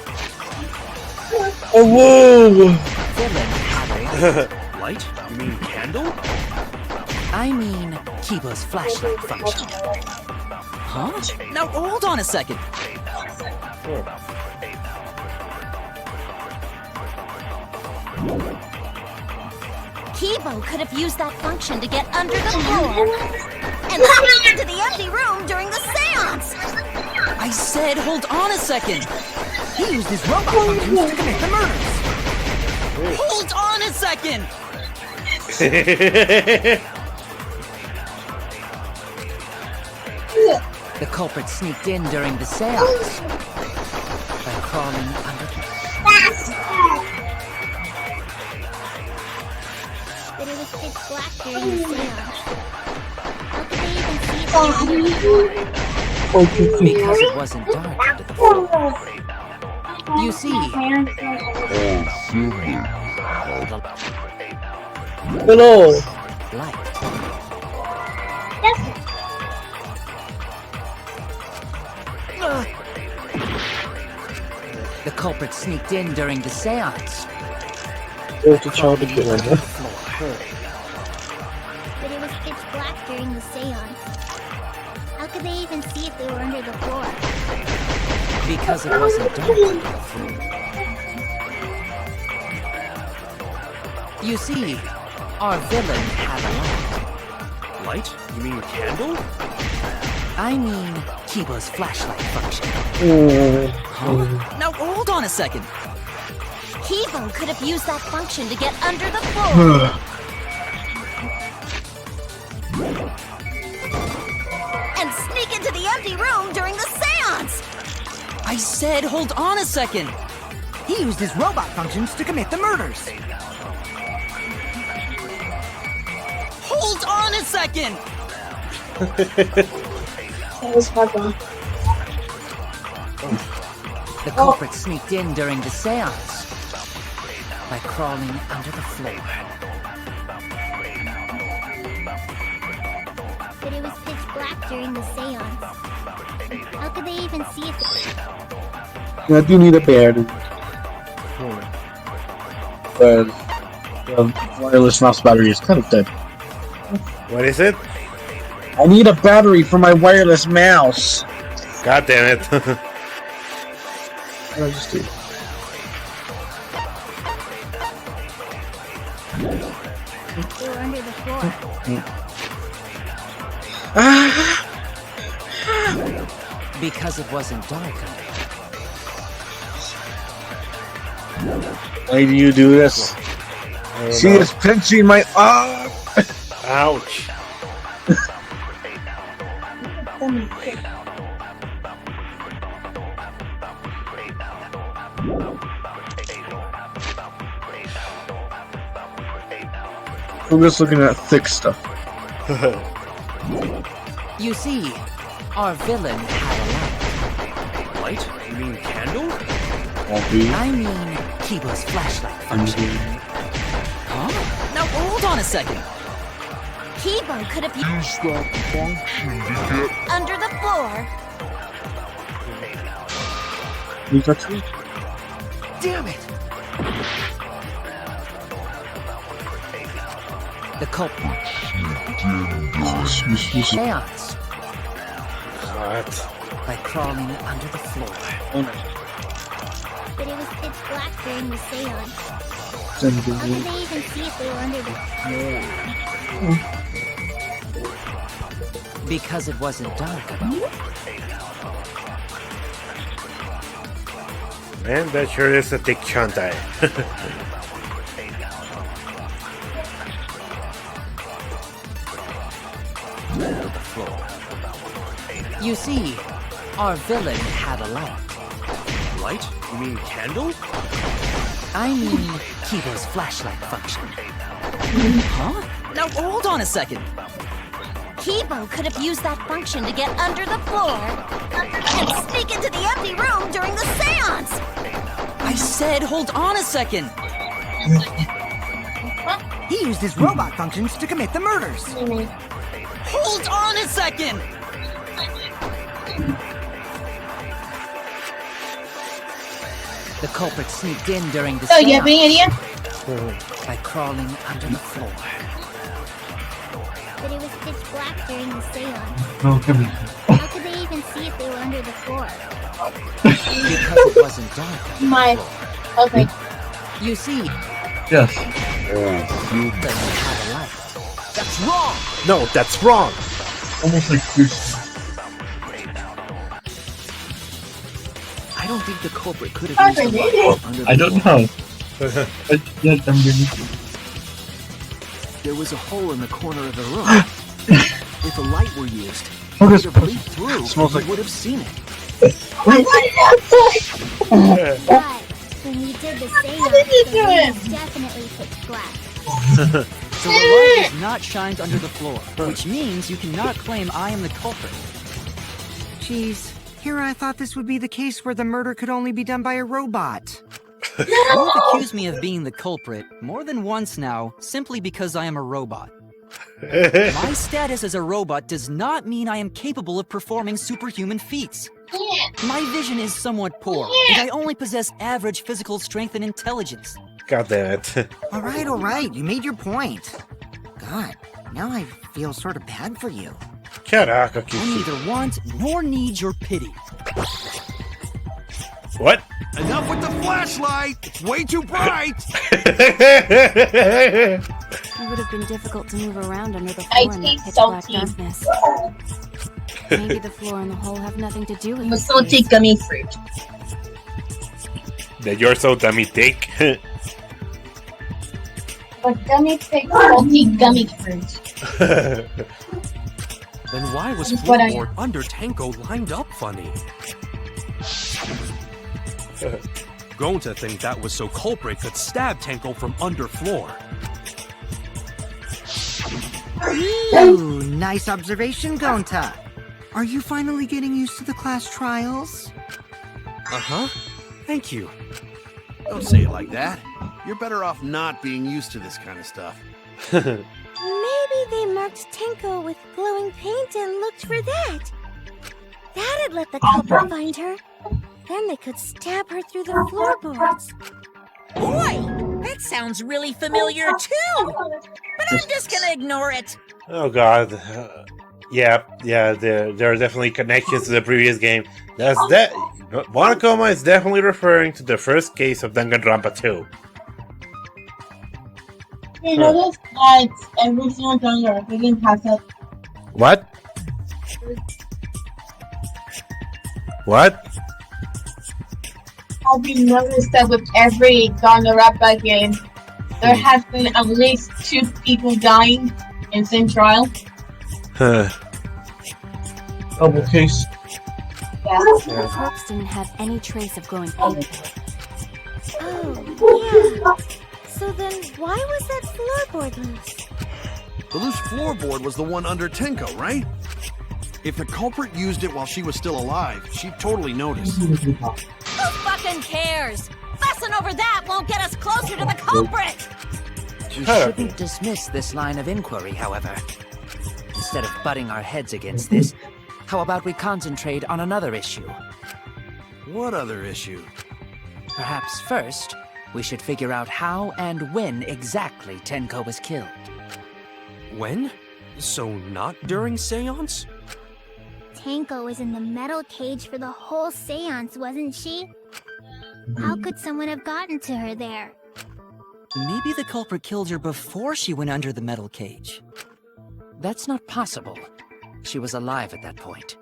whoa! villain had a Light? You mean candle? I mean, Kibo's flashlight function. Huh? Now hold on a second. Kibo could have used that function to get under the floor and sneak into the empty room during the seance. I said hold on a second. He used his robot functions to commit the murders. Hold on a second. The culprit sneaked in during the seance by crawling under the But it was pitch black during the seance. How could they even see if they were under the floor? because it wasn't dark under the floor. You see, Hello. light. The culprit sneaked in during the seance. There's the child again. But it was pitch black during the seance. How could they even see if they were under the floor? Because it wasn't dark under the floor. You see, our villain had a light. Light? You mean candle? I mean, Kibo's flashlight function. Now hold on a second. Kibo could have used that function to get under the floor and sneak into the empty room during the seance. I said hold on a second. He used his robot functions to commit the murders. Hold on a second. That was hard one. The culprit sneaked in during the seance by crawling under the floor. But it was pitch black during the seance. How could they even see if I do need a battery. But the wireless mouse battery is kind of dead. What is it? I need a battery for my wireless mouse. God damn it. What did I just do? they were under the floor? Because it wasn't dark under Why do you do this? See, it's pinching my arm. Ouch. I'm just looking at thick stuff. You see, our villain had a Light? You mean candle? I mean, Kibo's flashlight function. Huh? Now hold on a second. Kibo could have used that function to get under the floor. You got me? Damn it! The culprit. Seance. What? By crawling under the floor. But it was pitch black during the seance. How Then could they even see if they were under the Because it wasn't dark enough. Man, that sure is a thick chantai. You see, our villain had a light. Light? You mean candle? I mean, Kibo's flashlight function. Huh? Now hold on a second. Kibo could have used that function to get under the floor and sneak into the empty room during the seance! I said hold on a second! He used his robot functions to commit the murders. Hold on a second! The culprit sneaked in during the So, you have any idea? by crawling under the floor. But it was pitch black during the seance. No, come How could they even see if they were under the floor? Because it wasn't dark. My. Okay. You see, Yes. Doesn't have a light. that's wrong! No, that's wrong. Almost like this. I don't think the culprit could have used the light under the I don't floor. know. Yeah, I'm getting. There was a hole in the corner of the room. If a light were used, Oh, it this would have leaked through. smells You like- would have seen it. But when he did the seance, the room was definitely pitch black. So the light is not shined under the floor, which means you cannot claim I am the culprit. Jeez, here I thought this would be the case where the murder could only be done by a robot. You've accused me of being the culprit more than once now, simply because I am a robot. My status as a robot does not mean I am capable of performing superhuman feats. My vision is somewhat poor, and I only possess average physical strength and intelligence. God damn it. All right, you made your point. God, now I feel sort of bad for you. Shut up, I Cookie. neither want nor need your pity. What? Enough with the flashlight! It's way too bright! It would have been difficult to move around under the I floor in that taste pitch black salty. darkness. Maybe the floor and the hole have nothing to do with I'm a this salty case. gummy fruit. That you're so dummy dick. But gummy thick salty gummy fruit. Then why was What I- Floorboard under Tanko lined up funny? Going to think that was so culprit could stab Tanko from under floor. Ooh, nice observation, Gonta. Are you finally getting used to the class trials? Uh-huh. Thank you. Don't say it like that. You're better off not being used to this kind of stuff. Maybe they marked Tenko with glowing paint and looked for that. That'd let the culprit find her. Then they could stab her through the floorboards. Boy, that sounds really familiar too. But I'm just gonna ignore it. Oh god. Yeah, there are definitely connections to the previous game. That's that. Monokoma is definitely referring to the first case of Danganronpa 2. You notice that every single Danganronpa game has that. What? What? Have you noticed that with every Danganronpa game, there has been at least 2 people dying in same trial? Double case. Yeah. The corpse didn't have any trace of glowing paint. Oh, yeah. So then why was that floorboard loose? The loose floorboard was the one under Tenko, right? If the culprit used it while she was still alive, she'd totally notice. Who fucking cares? Fussing over that won't get us closer to the culprit! We shouldn't dismiss this line of inquiry, however. Instead of butting our heads against this, how about we concentrate on another issue? What other issue? Perhaps first, we should figure out how and when exactly Tenko was killed. When? So not during seance? Tenko was in the metal cage for the whole seance, wasn't she? How could someone have gotten to her there? Maybe the culprit killed her before she went under the metal cage. That's not possible. She was alive at that point.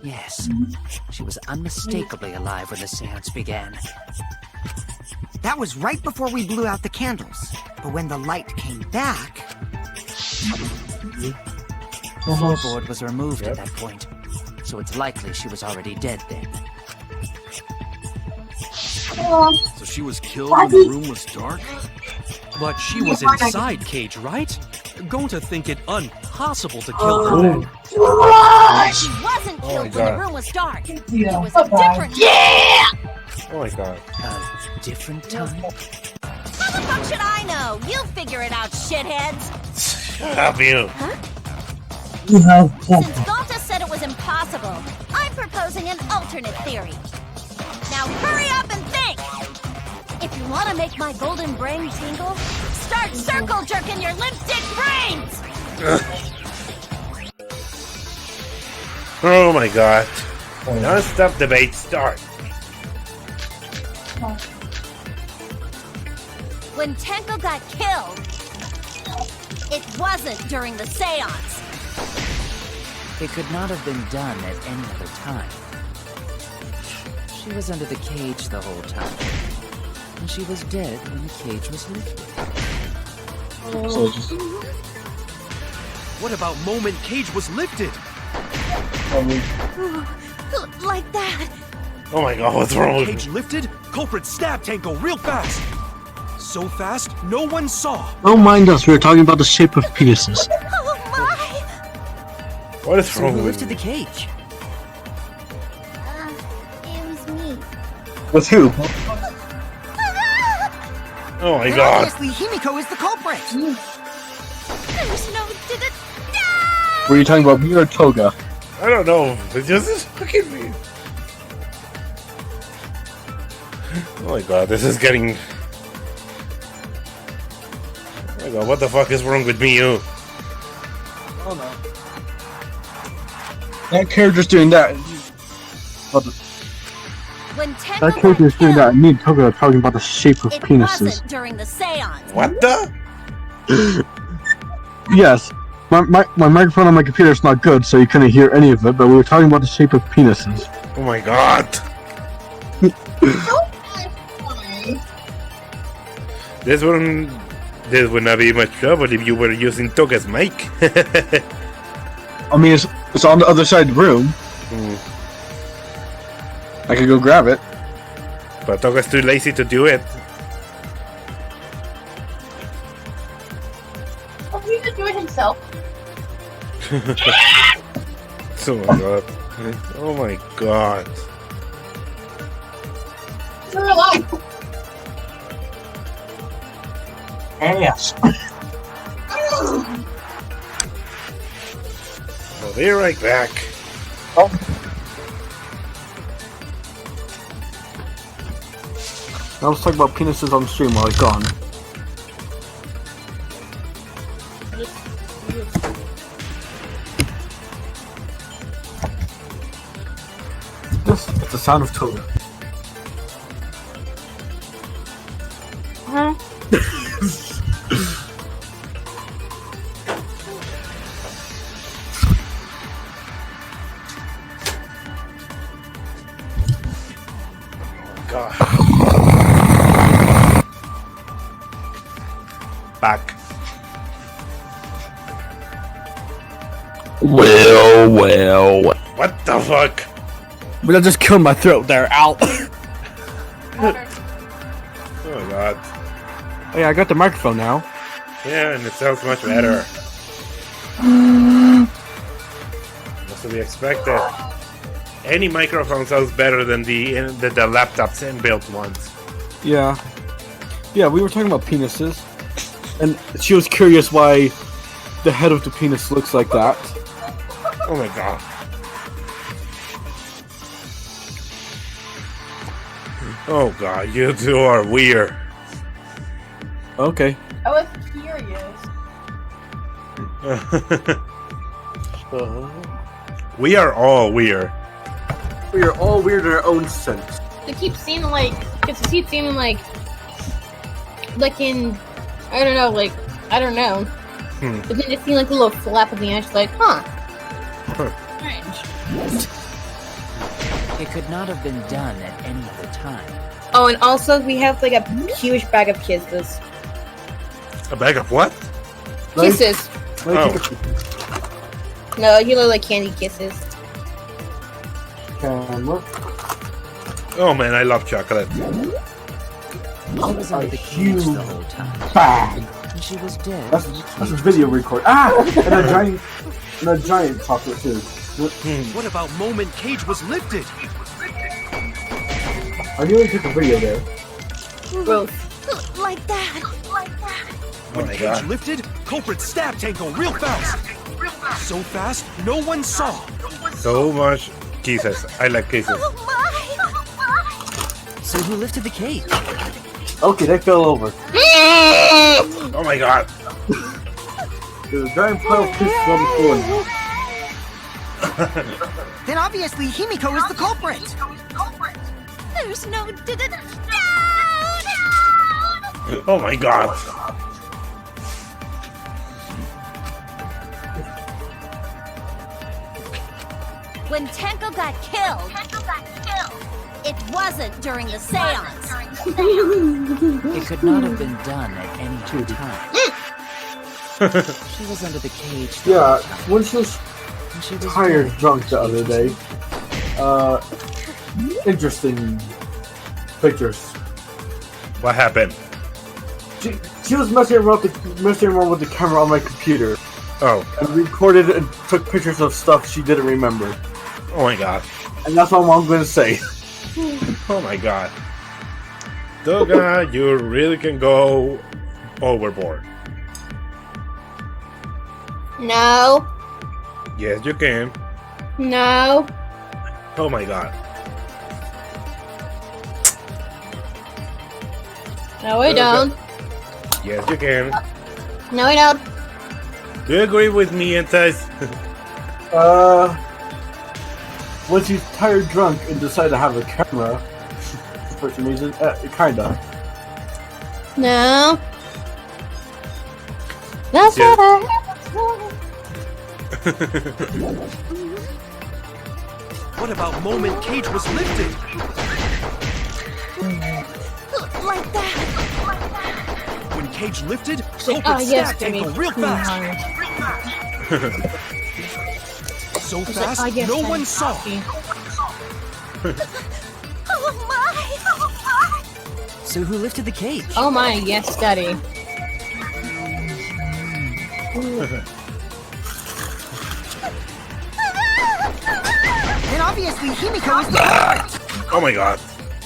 Yes, she was unmistakably alive when the seance began. That was right before we blew out the candles. But when the light came back... The floorboard was removed at that point, so it's likely she was already dead then. So she was killed when the room was dark? But she was inside Cage, right? Going to think it impossible to kill her then. She wasn't killed when the room was dark. It was a different Oh my god. A different time? How the fuck should I know? You figure it out, shitheads. Shut up, you. Since Galta said it was impossible, I'm proposing an alternate theory. Now hurry up and think! If you want to make my golden brain tingle, start circle jerking your lipstick brains! Oh my god. Non-stop debate start. When Tenko got killed, it wasn't during the seance. It could not have been done at any other time. She was under the cage the whole time. And she was dead when the cage was lifted. What about moment Cage was lifted? Like that. Oh my god, what's wrong with Cage lifted? Culprit stabbed Tenko real fast. So fast, no one saw. Don't mind us, we're talking about the shape of penises. Oh my! What is So wrong who with lifted the cage? It was me. With who? Oh my Then god. obviously Himiko is the culprit. There's no... Were you talking about me or Toga? I don't know. It's just fucking me. Oh my god, this is getting... Oh my god, what the fuck is wrong with me, you? Oh no. That character's doing that. When Tenko That character's doing that, and me and Toga are talking about the shape of it penises. wasn't during the seance. What the? Yes. My microphone on my computer is not good, so you couldn't hear any of it, but we were talking about the shape of penises. Oh my god. This would not be much trouble if you were using Toga's mic. I mean, it's on the other side of the room. I could go grab it. But Toga's too lazy to do it. Oh, he could do it himself. Oh my god. Oh my god. You're alive. Yes. I'll be right back. Oh. Now let's talk about penises on stream while it's gone. This is the sound of Toga. Huh? God. Back. Well. What the fuck? But I just killed my throat there. Ow. Oh my god. Oh yeah, I got the microphone now. Yeah, and it sounds much better. That's to be expected. Any microphone sounds better than the laptop's inbuilt ones. Yeah. Yeah, we were talking about penises. And she was curious why the head of the penis looks like that. Oh my god. Oh god, you two are weird. Okay. I was curious. We are all weird. We are all weird in our own sense. They keep seeming like, because it keeps seeming like in, I don't know. But then it seemed like a little flap at the edge, like, huh. Strange. It could not have been done at any other time. Oh, and also we have like a huge bag of kisses. A bag of what? Kisses. Oh. No, you look like candy kisses. camera. Oh man, I love chocolate. She was under the cage huge the whole time. Bag. And she was dead. That's a video record. Ah! And a giant chocolate too. What about moment Cage was lifted? I nearly took a video there. Like that. When my Cage God. lifted, culprit stabbed Tango real fast. So fast, no one saw. So much kisses. I like kisses. So who lifted the cage? Okay, they fell over. Oh my God. There's a giant pile of kisses on the floor. Then obviously Himiko is the culprit. There's no doubt. Oh my God. When Tenko got killed, it wasn't during the seance. It could not have been done at any other time. She was under the cage. the Yeah, whole time, when she was and she was tired dead. drunk the other day. Interesting pictures. What happened? She was messing around with the camera on my computer Oh. and recorded and took pictures of stuff she didn't remember. Oh my God. And that's all I'm gonna say. Oh my God. Doga, you really can go overboard. No. Yes, you can. No. Oh my God. No, we don't. Yes, you can. No, we don't. Do you agree with me, Entes? When she's tired drunk and decided to have a camera, for some reason, kinda. No. That's Yeah. what I What about moment Cage was lifted? Like that. When Cage lifted, culprit yes, stabbed Jimmy. Tango real fast. So fast, no one saw. Oh my! So who lifted the cage? Oh my, yes, Daddy. Then obviously Himiko is the culprit. Oh my God.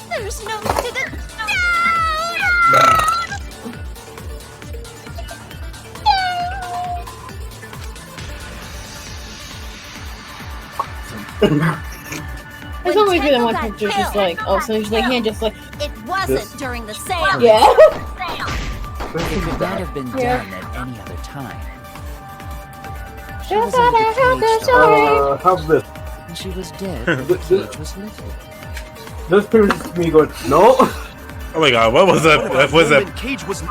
There's no It's always been one picture just like, oh, so she's like, hand just like, It wasn't during the seance. yeah. It could not have been Yeah. done at any other time. She Just was under wanna help the the cage the whole story. How's this? time, and she was dead when the cage was lifted. This picture is me going, no! Oh my God. What was that? What was that? Moment Cage was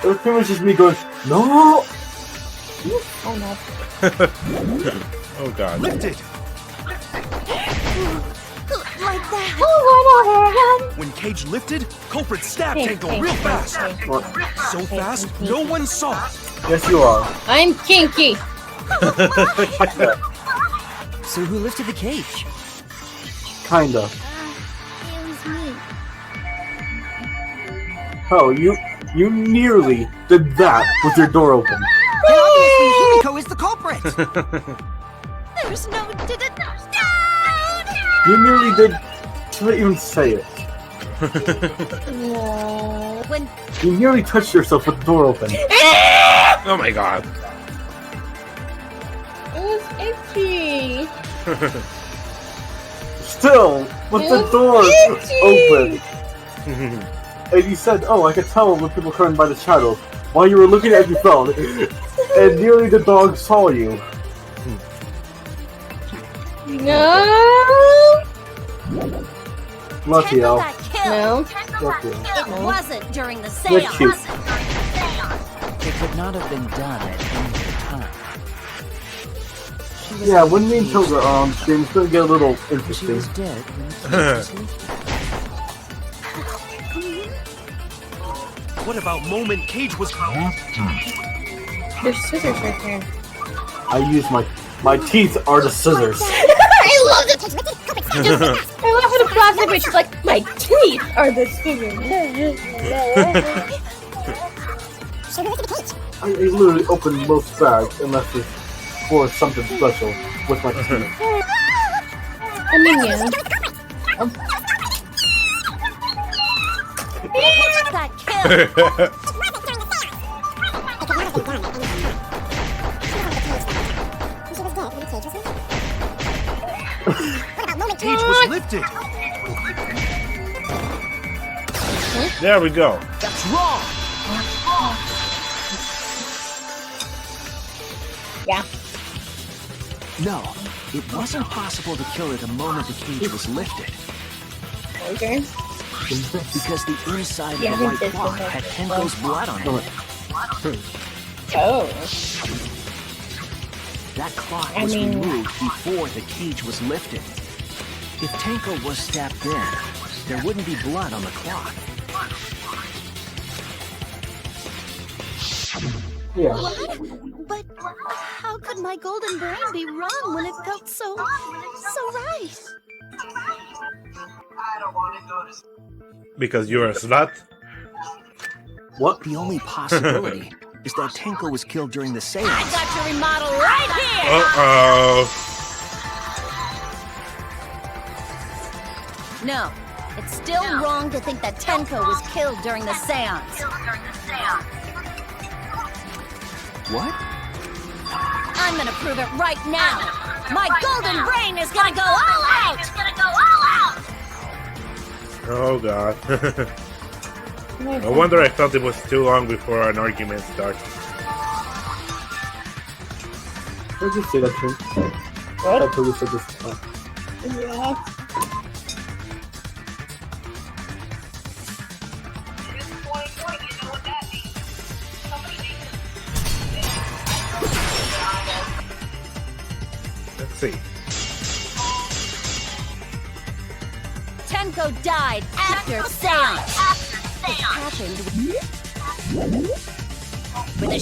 This picture is just me going, no! Oh no. Oh God. lifted. Like that. Oh, When Cage lifted, culprit stabbed Hey, Tango hey, real hey, fast. hey. What? So fast, no one saw. Yes, you are. I'm kinky. So who lifted the cage? Kinda. It was me. Oh, you nearly did that with your door open. Then obviously Himiko is the culprit. There's no You nearly did. Can't even say it. No. When You nearly touched yourself with the door open. Oh my God. It was itchy. Still, with the It's door itchy. open. And you said, oh, I could tell when people coming by the shadow. While you were looking at your phone. And nearly the dog saw you. No. Lucky Tenko Al. got killed. No. Lucky Al. It wasn't during the You're seance. cute. It could not have been done at any other time. She was Yeah, under when the me and cage Toga the whole are on stream, it's gonna get a little time, and she interesting. was dead when the cage was lifted. What about moment Cage was There's scissors right there. I use my teeth are the scissors. I love I love how the plastic bitch is like, my teeth are disfigured. I literally opened most bags unless it's for something special with my teeth. I mean, yeah. That kill! Cage was lifted. There we go. That's wrong. Yeah. No, it wasn't possible to kill her the moment the cage was lifted. Okay. Because the inside of Yeah, the I white think this cloth is had a- Tenko's blood on it. Oh. That cloth I was mean- removed before the cage was lifted. If Tenko was stabbed then, there wouldn't be blood on the cloth. Yeah. But how could my golden brain be wrong when it felt so right? Because you're a slut? What? The only possibility is that Tenko was killed during the seance. I got your remodel right here! Uh-oh. No, it's still wrong to think that Tenko was killed during the seance. What? I'm gonna prove it right now. My golden brain is gonna go all out! Oh god. No wonder I thought it was too long before an argument started. Let's just say that true. What? I totally said this. Yeah. Let's see. Tenko died after seance. It happened with a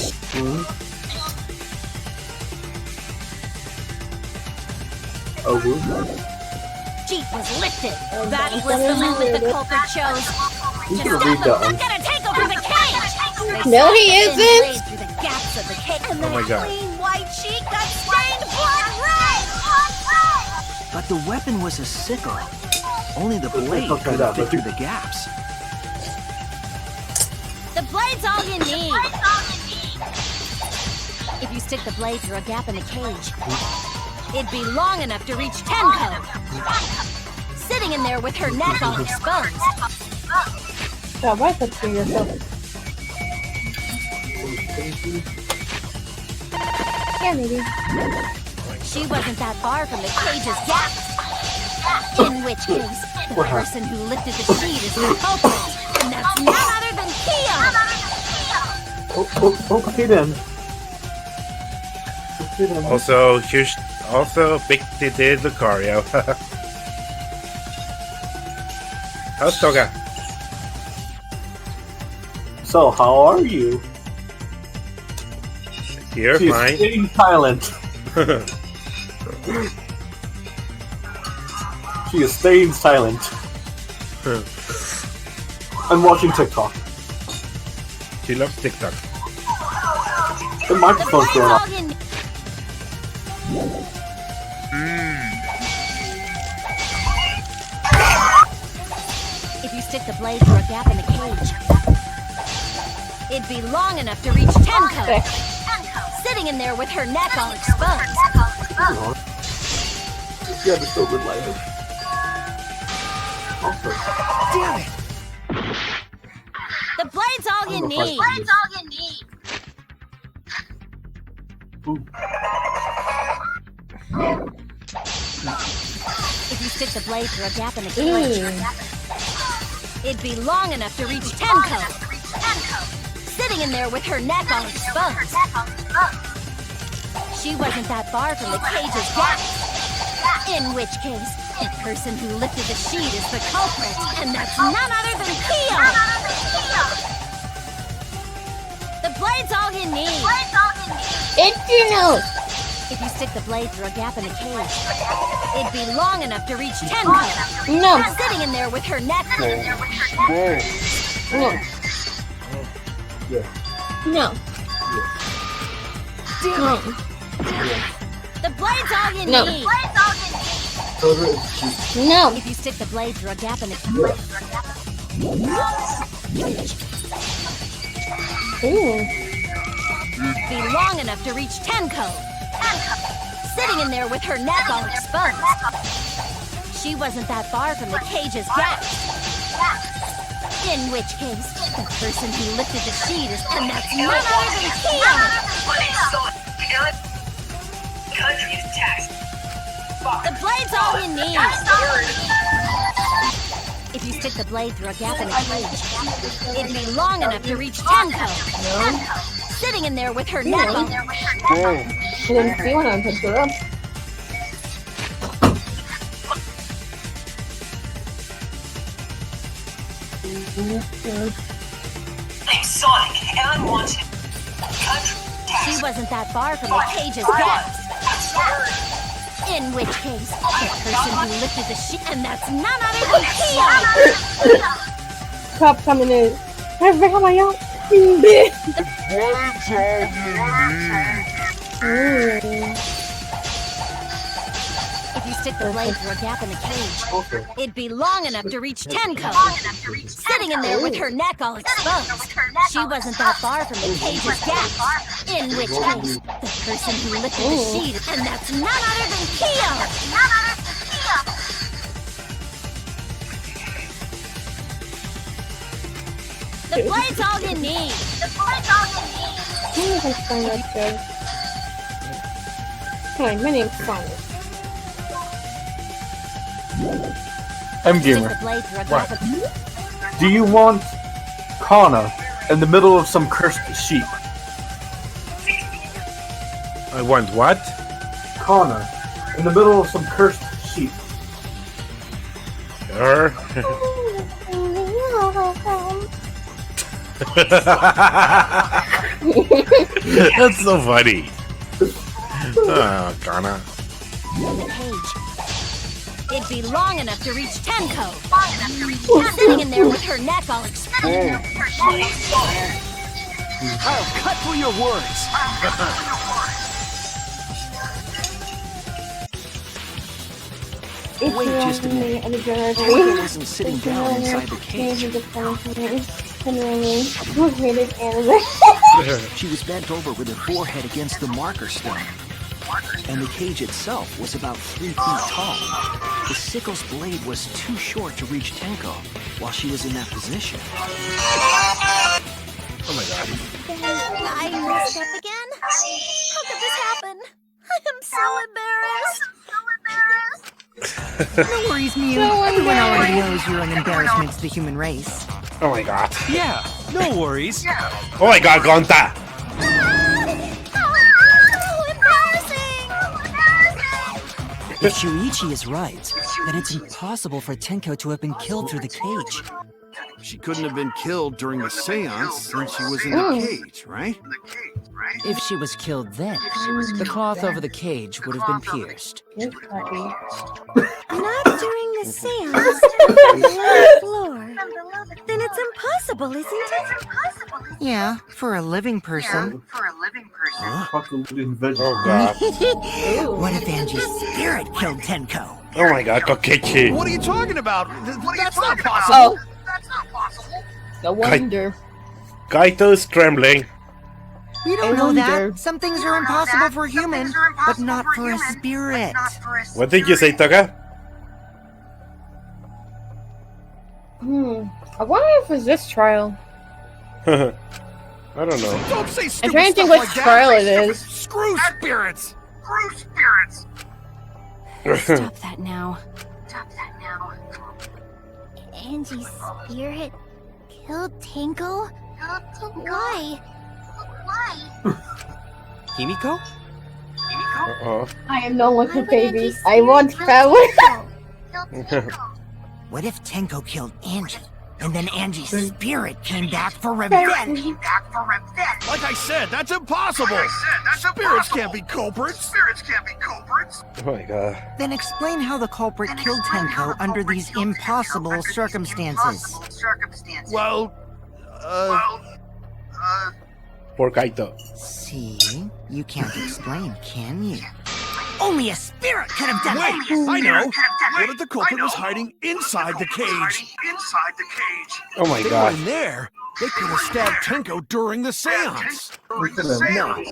sheet was lifted. That was the moment the culprit chose You to should stop read the that fuck one. out of Tenko from the cage. They No, saw he the thin isn't. blade through the gaps of the cage, and Oh my that God. clean white sheet got stained blood red. But the weapon was a sickle. Only the blade Okay, could that, have fit but through the gaps. The blade's all you need. If you stick the blade through a gap in the cage, it'd be long enough to reach Tenko. Sitting in there with her neck all exposed. God, why put through yourself? Yeah, maybe. She wasn't that far from the cage's gaps. In which case, the person who lifted the sheet is the culprit, and that's none other than Kyo! Okay then. Okay then. Also, huge. Also, Big did Lucario. How's Toga? So, how are you? Here, She's fine. staying silent. She is staying silent. I'm watching TikTok. She loves TikTok. The microphone's going off. If you stick the blade through a gap in the cage, it'd be long enough to reach Tenko. Sitting in there with her neck all exposed. Yeah, the silver lighter. Damn it! The blade's all you need. If you stick the blade through a gap in the cage, it'd be long enough to reach Tenko. Sitting in there with her neck all exposed. She wasn't that far from the cage's gap. In which case, the person who lifted the sheet is the culprit, and that's none other than Kyo! The blade's all you need. It's your nose. If you stick the blade through a gap in the cage, it'd be long enough to reach Tenko. No. Sitting in there with her neck. No. No. No. The blade's all you No. need. No. If you stick the blade through a gap in the Ooh. be long enough to reach Tenko. Sitting in there with her neck all exposed. She wasn't that far from the cage's gap. In which case, the person who lifted the sheet is and that's none other than Kyo. The blade's all you need. If you stick the blade through a gap in the cage, it'd be long enough to reach Tenko. Sitting in there with her neck all... I didn't see when I picked her up. I'm Sonic, and I want to... She wasn't that far from the cage's gap. In which case, the person who lifted the sheet, and that's none other than Kyo! Cop coming in. Every time I out. If you stick the blade through a gap in the cage, it'd be long enough to reach Tenko. Sitting in there with her neck all exposed. She wasn't that far from the cage's gap. In which case, the person who lifted the sheet, and that's none other than Kyo! The blade's all you need. Hi, my name's Sonic. M-Gamer, Stick the blade through a gap in- do you want Kana in the middle of some cursed sheep? I want what? Kana in the middle of some cursed sheep. Her? That's so funny. Oh, Kana. In the cage. It'd be long enough to reach Tenko. Sitting in there with her neck all exposed. I'll cut through your words. Wait just a minute. Wanda wasn't sitting down inside the cage. She was bent over with her forehead against the marker stone. And the cage itself was about 3 feet tall. The sickle's blade was too short to reach Tenko while she was in that position. Oh my god. I messed up again? How could this happen? I am so embarrassed. No worries, Mew. Everyone already knows you're an embarrassment to the human race. Oh my god. Yeah, no worries. Oh my god, Gonta! If Shuichi is right, then it's impossible for Tenko to have been killed through the cage. She couldn't have been killed during the seance since she was in the cage, right? If she was killed then, the cloth over the cage would have been pierced. Not during the seance on the floor. Then it's impossible, isn't it? Yeah, for a living person. Oh god. What if Angie's spirit killed Tenko? Oh my god, Kokichi. What are you talking about? That's not possible. No wonder. Kaito's trembling. You don't know that. Some things are impossible for a human, but not for a spirit. What did you say, Taka? I wonder if it's this trial. I don't know. Don't say I'm stupid trying to think stuff which like that. trial it is. Screw spirits. Stop that now. Angie's spirit killed Tenko? Why? Himiko? Uh-oh. I am no longer Why would baby. Angie's I want spirit kill family. Tenko? What if Tenko killed Angie? And then Angie's spirit came back for revenge. Like I said, that's impossible! Spirits can't be culprits! Oh my god. Then explain how the culprit killed Tenko under these impossible circumstances. Well, Poor Kaito. See? You can't explain, can you? Only a spirit could have done wait, that! I know! What if the culprit was hiding inside the cage? Oh my They were god. in there. They could have stabbed Tenko during the seance. No.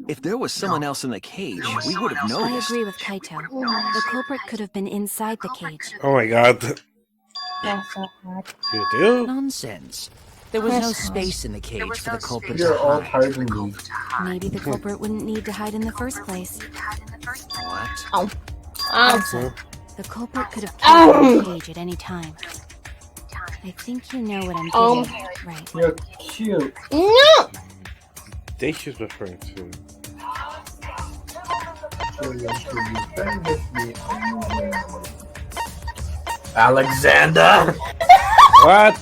If there was someone else in the cage, we would have I noticed. agree with Kaito. The culprit could have been inside the cage. Oh my god. That's so hard. You do? Nonsense. There was no space in the cage for the culprit You're to all hide. tired and me. Maybe the culprit wouldn't need to hide in the first place. What? Also, the culprit could have killed the cage at any time. I think you know what I'm getting at, right? You're cute. No! They she's referring to. Alexander! What?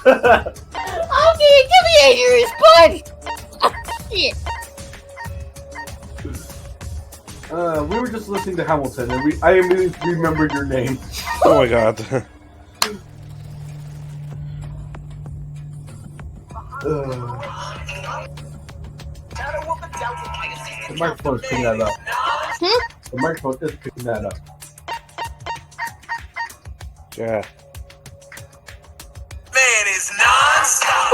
Okay, give me a year's bud! Shit. We were just listening to Hamilton, and I immediately remembered your name. Oh my god. The microphone's picking that up. The microphone is picking that up. Yeah. Man is non-stop.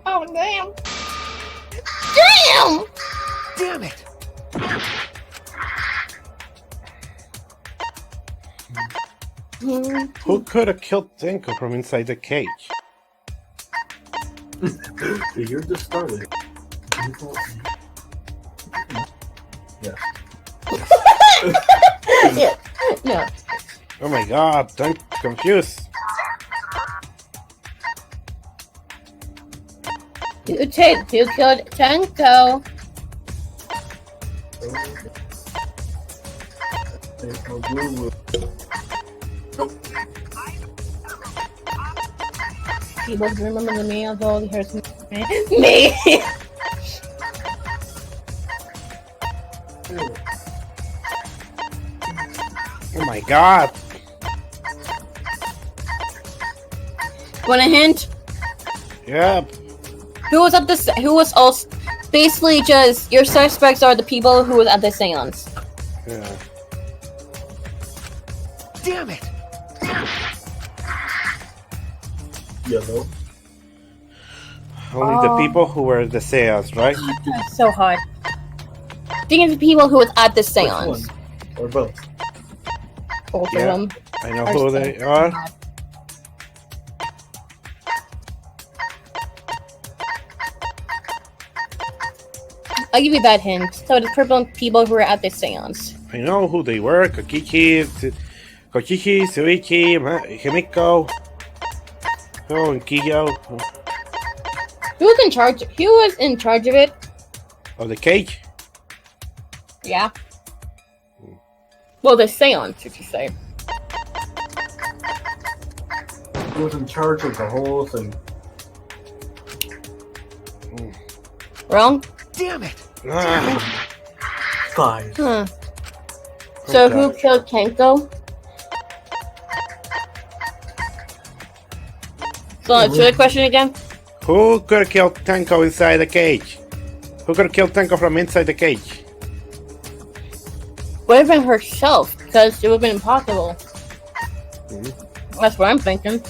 Oh, damn. Damn! Damn it! Who could have killed Tenko from inside the cage? You're just started. Yeah. Yeah. No. Oh my god, I'm confused. Who killed Tenko? People remember the name of all the hurts me. Oh my god. Want a hint? Yep. Who was at the? Who was also basically just your suspects are the people who was at the seance. Yeah. Damn it! Yellow. Only the people who were the seance, right? That's so hard. Think of the people who was at the seance. Or both. Both Yeah, of them. I know who they are. I'll give you that hint. So the purple people who were at the seance. I know who they were. Kokichi, Suichi, Himiko, and Kiyo. Who was in charge? Who was in charge of it? Of the cage? Yeah. Well, the seance, if you say. Who was in charge of the whole thing? Wrong? Damn it! Five. Huh. So Okay. who killed Tenko? So answer the question again. Who could have killed Tenko inside the cage? Who could have killed Tenko from inside the cage? Would have been herself, because it would have been impossible. That's what I'm thinking.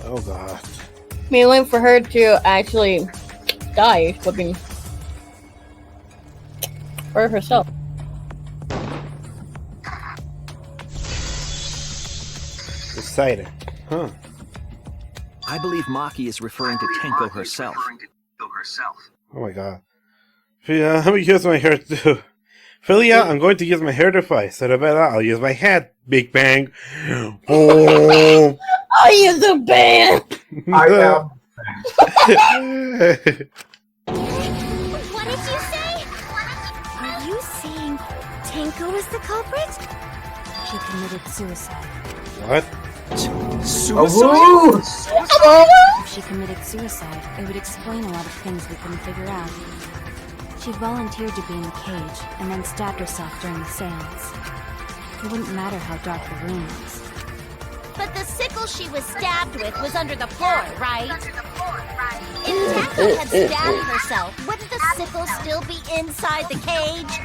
Oh god. I mean, waiting for her to actually die would be for herself. Decided. Huh. I believe Maki is referring to Tenko herself. Oh my god. Yeah, I'm gonna use my hair too. Philia, I'm going to use my hair device. Cerebella, I'll use my head. Big bang. Oh. I use the band! I am. What did you say? Tenko was the culprit? She committed suicide. What? Oh, If she committed suicide, it would explain a lot of things we couldn't figure out. She volunteered to be in the cage and then stabbed herself during the seance. It wouldn't matter how dark the room was. But the sickle she was stabbed with was under the floor, right? If Tenko had stabbed herself, wouldn't the sickle still be inside the cage?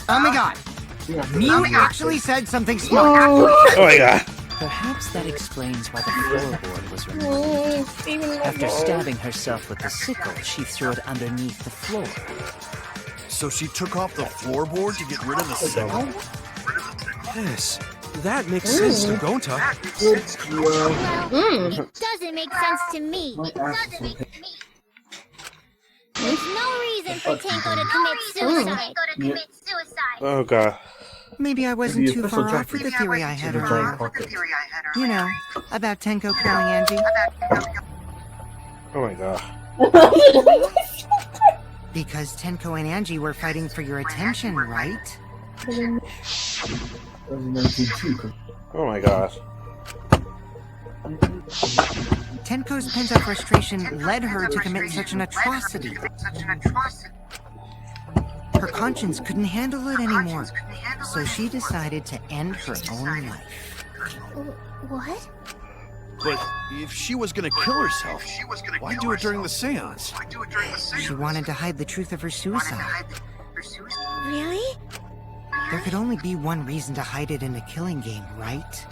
Oh my god. You actually said something smart. Oh my god. Perhaps that explains why the floorboard was removed. After stabbing herself with the sickle, she threw it underneath the floor. So she took off the floorboard to get rid of the sickle? Yes, that makes sense to Gonta. Doesn't make sense to me. There's no reason for Tenko to commit suicide. Oh god. Maybe I wasn't too far off with the theory I had earlier. You know, about Tenko killing Angie. Oh my god. Because Tenko and Angie were fighting for your attention, right? Oh my god. Tenko's pent-up frustration led her to commit such an atrocity. Her conscience couldn't handle it anymore, so she decided to end her own life. What? But if she was gonna kill herself, why do it during the seance? She wanted to hide the truth of her suicide. Really? There could only be one reason to hide it in a killing game, right?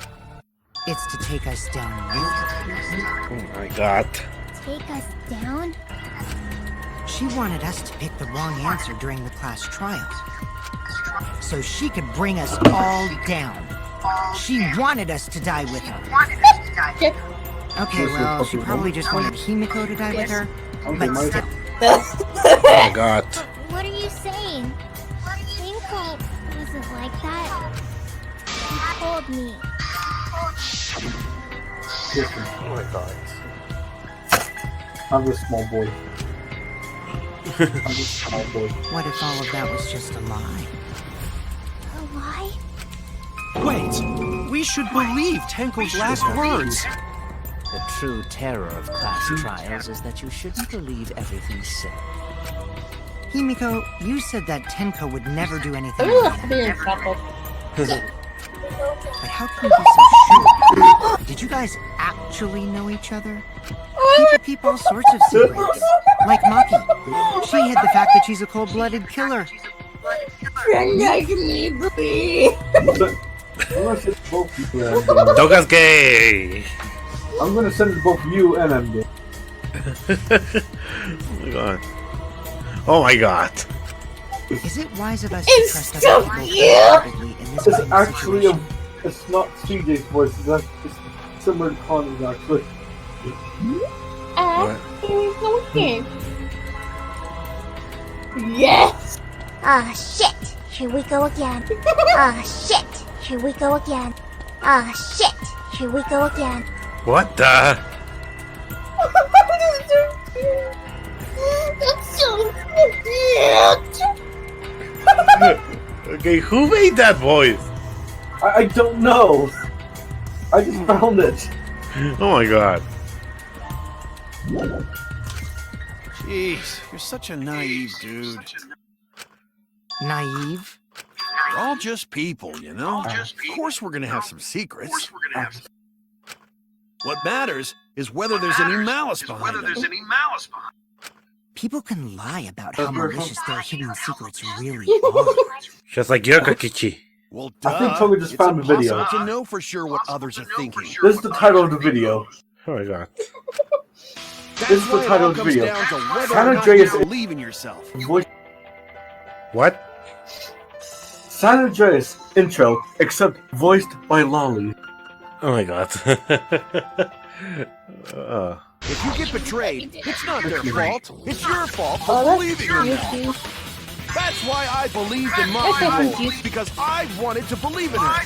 It's to take us down with her. Oh my god. Take us down? She wanted us to pick the wrong answer during the class trial, so she could bring us all down. She wanted us to die with her. Okay, well, she probably just wanted Himiko to die with her, but still. Oh my god. What are you saying? Tenko wasn't like that. He told me. Oh my god. I'm a small boy. I'm a small boy. What if all of that was just a lie? A lie? Wait, we should believe Tenko's last words. The true terror of class trials is that you shouldn't believe everything said. Himiko, you said that Tenko would never do anything Ooh, wrong. I'm being in trouble. But how can you be so sure? Did you guys actually know each other? People keep all sorts of secrets. Like Maki. She hid the fact that she's a cold-blooded killer. Doga's gay! I'm gonna send it to both you and MJ. Oh my god. Oh my god. Is it wise of us It's to trust so other people cute. wholeheartedly in this It's kind of actually situation? it's not CJ's voice, it's similar to Connor's actually. Okay. Yes! Ah, shit! Here we go again. Ah, shit! Here we go again. Ah, shit! Here we go again. What the? That's so cute! Okay, who made that voice? I don't know. I just found it. Oh my god. Jeez, you're such a naive dude. Naive? We're all just people, you know? Of course we're gonna have some secrets. What matters is whether there's any malice behind them. People can lie about how malicious their hidden secrets really are. Just like Yokokichi. Well, I think duh. Toga just found the It's video. impossible to know for sure what others are thinking. This is the title of the video. Oh my god. That's This is the why it title all of the comes video. down to whether San or not Andreas you believe in yourself. voice What? San Andreas intro, except voiced by Lolly. Oh my god. If you get betrayed, it's not their fault. It's your fault for Oh, that's believing in them. That's why I believed in That's so Maki, cute. because I wanted to believe in her.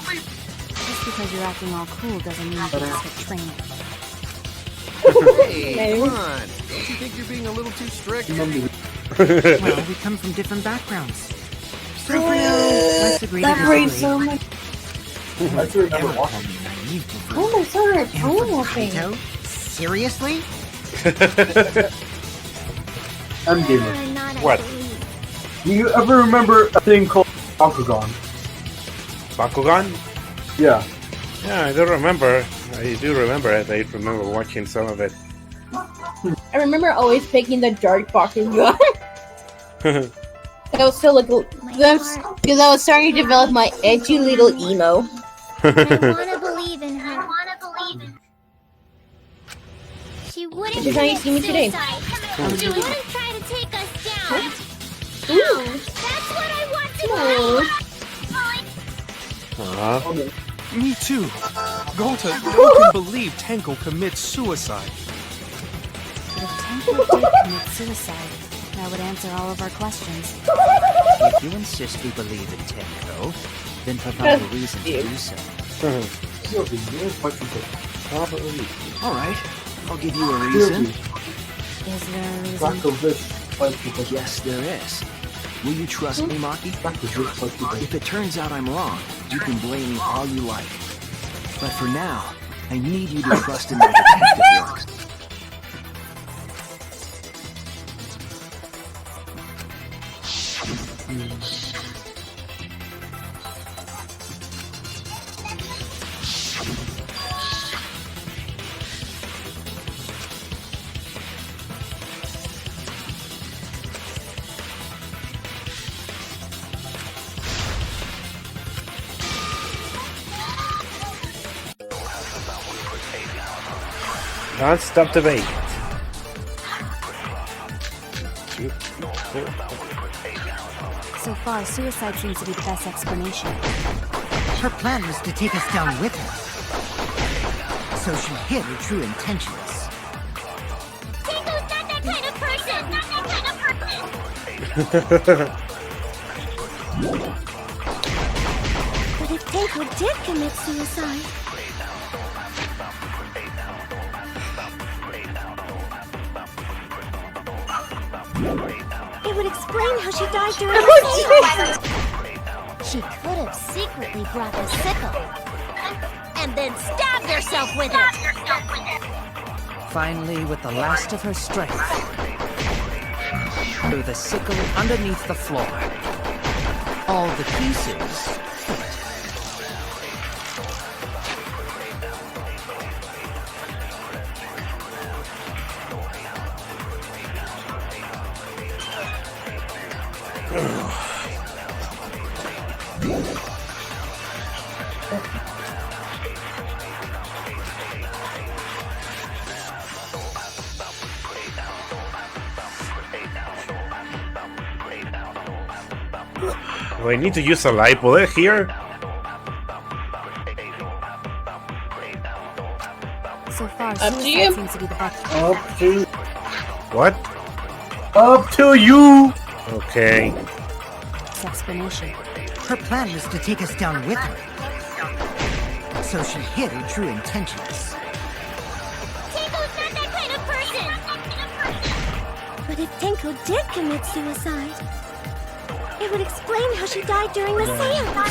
Just because you're acting all cool doesn't mean you can skip training. Hey, come on. Don't you think you're being a little too strict? Well, we come from different backgrounds. So for now, let's agree to That brings disagree. so much. I still remember Everyone watching. called me naive before. Oh my god, And for brainwashing. Kaito? Seriously? I'm gamer. Not, I What? believe. Do you ever remember a thing called Bakugan? Bakugan? Yeah. Yeah, I don't remember. I do remember it. I remember watching some of it. I remember always picking the dark Bakugan. I was still like, because I was starting to develop my edgy little emo. I wanna believe in her. She wouldn't This is how you commit see me today. suicide. She wouldn't try to take us down. No, that's what I want to know. Me too. Gonta, no one can believe Tenko commits suicide. But if Tenko did commit suicide, that would answer all of our questions. If you insist we believe in Tenko, then provide a reason to do so. Alright, I'll give you a reason. Is there a reason? Yes, there is. Will you trust me, Maki? If it turns out I'm wrong, you can blame me all you like. But for now, I need you to trust in my detective work. Don't stop the debate. So far, suicide seems to be the best explanation. Her plan was to take us down with her. So she hid her true intentions. Tenko's not that kind of person. But if Tenko did commit suicide, it would explain how she died during the seance. She could have secretly brought the sickle And then stabbed herself with it. Finally, with the last of her strength, threw the sickle underneath the floor. All the pieces Do I need to use a light bullet here? So far, Up to suicide you. seems to be the best. Up to What? Up to you. Okay. Explanation. Her plan was to take us down with her. So she hid her true intentions. Tenko's not that kind of person. But if Tenko did commit suicide, it would explain how she died during the seance.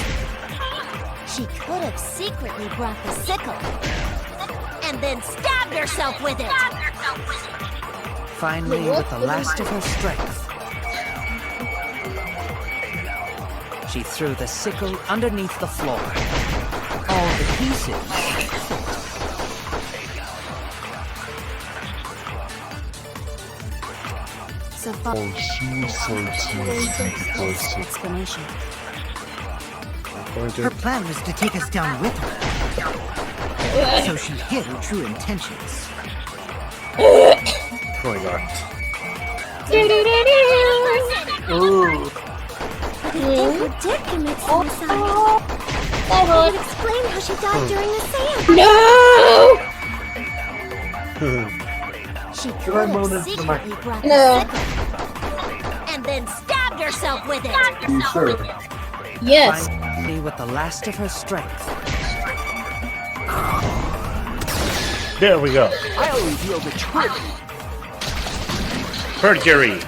She could have secretly brought the sickle. And then stabbed herself with it. finally, with the last of her strength, she threw the sickle underneath the floor. All the pieces So far, explanation. Her plan was to take us down with her. So she hid her true intentions. Oh my god. But if Tenko did commit suicide, that would explain how she died during the seance. No! She Should I could moan have into the mic? secretly brought the No. sickle. And then stabbed herself with it. You sure? Yes. finally, with the last of her strength, There we go. I'll reveal the truth. Perjury.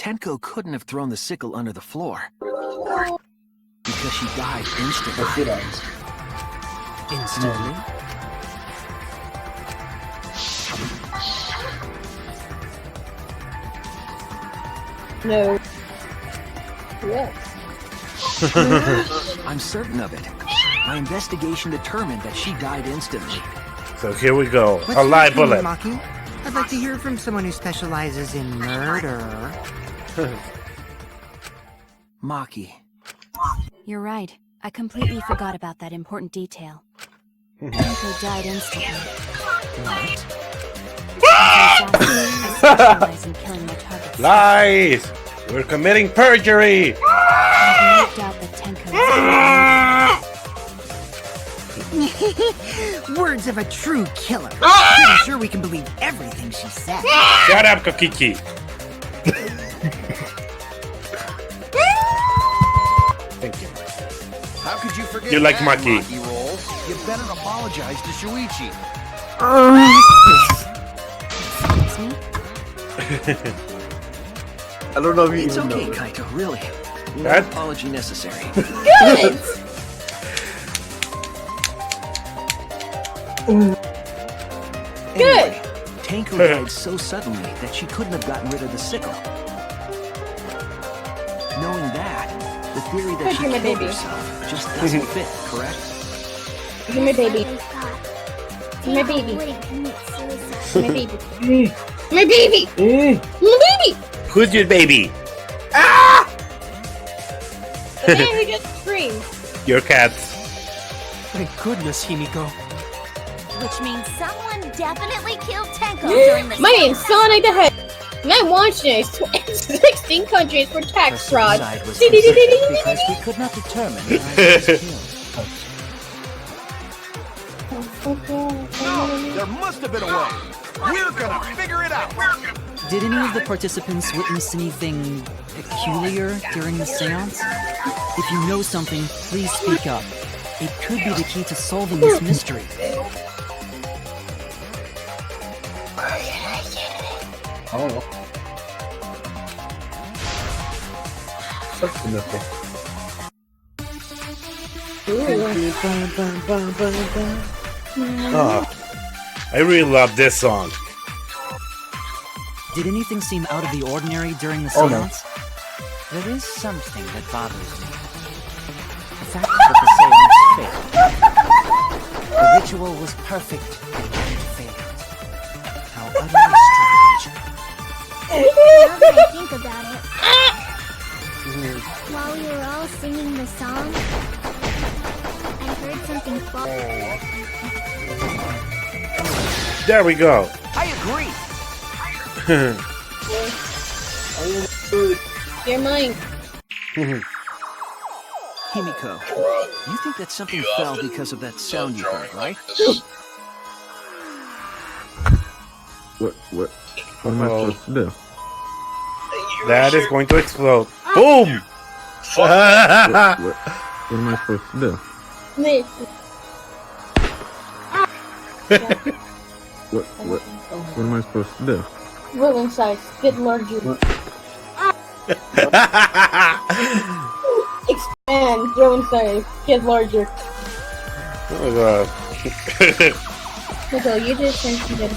Tenko couldn't have thrown the sickle under the floor. Because she died instantly. Instantly? No. Yes. I'm certain of it. My investigation determined that she died instantly. So here we go. What's A live your bullet. opinion, Maki? I'd like to hear from someone who specializes in murder. Maki. You're right. I completely forgot about that important detail. Tenko died instantly. What? I specialize in killing my targets. Lies! We're committing perjury! I have no doubt that Tenko is Words of a true killer. Pretty sure we can believe everything she said. Shut up, Kokiki! Thank you. How could you forget You like that, Maki. Roll? You better apologize to Shuichi. I don't know if you It's even okay, know. Kaito, really. No That- apology necessary. Good! Anyway, Tenko died so suddenly that she couldn't have gotten rid of the sickle. Knowing that, the theory that she Give me killed baby. herself just doesn't fit, correct? Give me baby. I thought My Theo baby. wouldn't commit suicide. My baby. My baby! My baby! Who's your baby? The man who just screamed. Your cat. Thank goodness, Himiko. Which means someone definitely killed Tenko during the My name's seance. Sonic the Hedgehog. And I'm watching it. 16 countries for tax fraud. Suicide was considered because we could not determine who was killed. No, there must have been a way. We're gonna figure it out. Did any of the participants witness anything peculiar during the seance? If you know something, please speak up. It could be the key to solving this mystery. Oh. Something nothing. Oh, I really love this song. Did anything seem out of the ordinary during the Oh, no. seance? There is something that bothers me. The fact that the seance failed. The ritual was perfect, and it failed. How utterly strange. Now that I think about it, while we were all singing the song, I heard something fall. There we go. I agree. You're mine. Himiko, you think that something fell because of that sound you heard, right? What am I supposed to do? That is going to explode. Boom! What am I supposed to do? What am I supposed to do? Roll inside. Get larger. Expand. Grow inside. Get larger. Oh my god. So you just sent me that.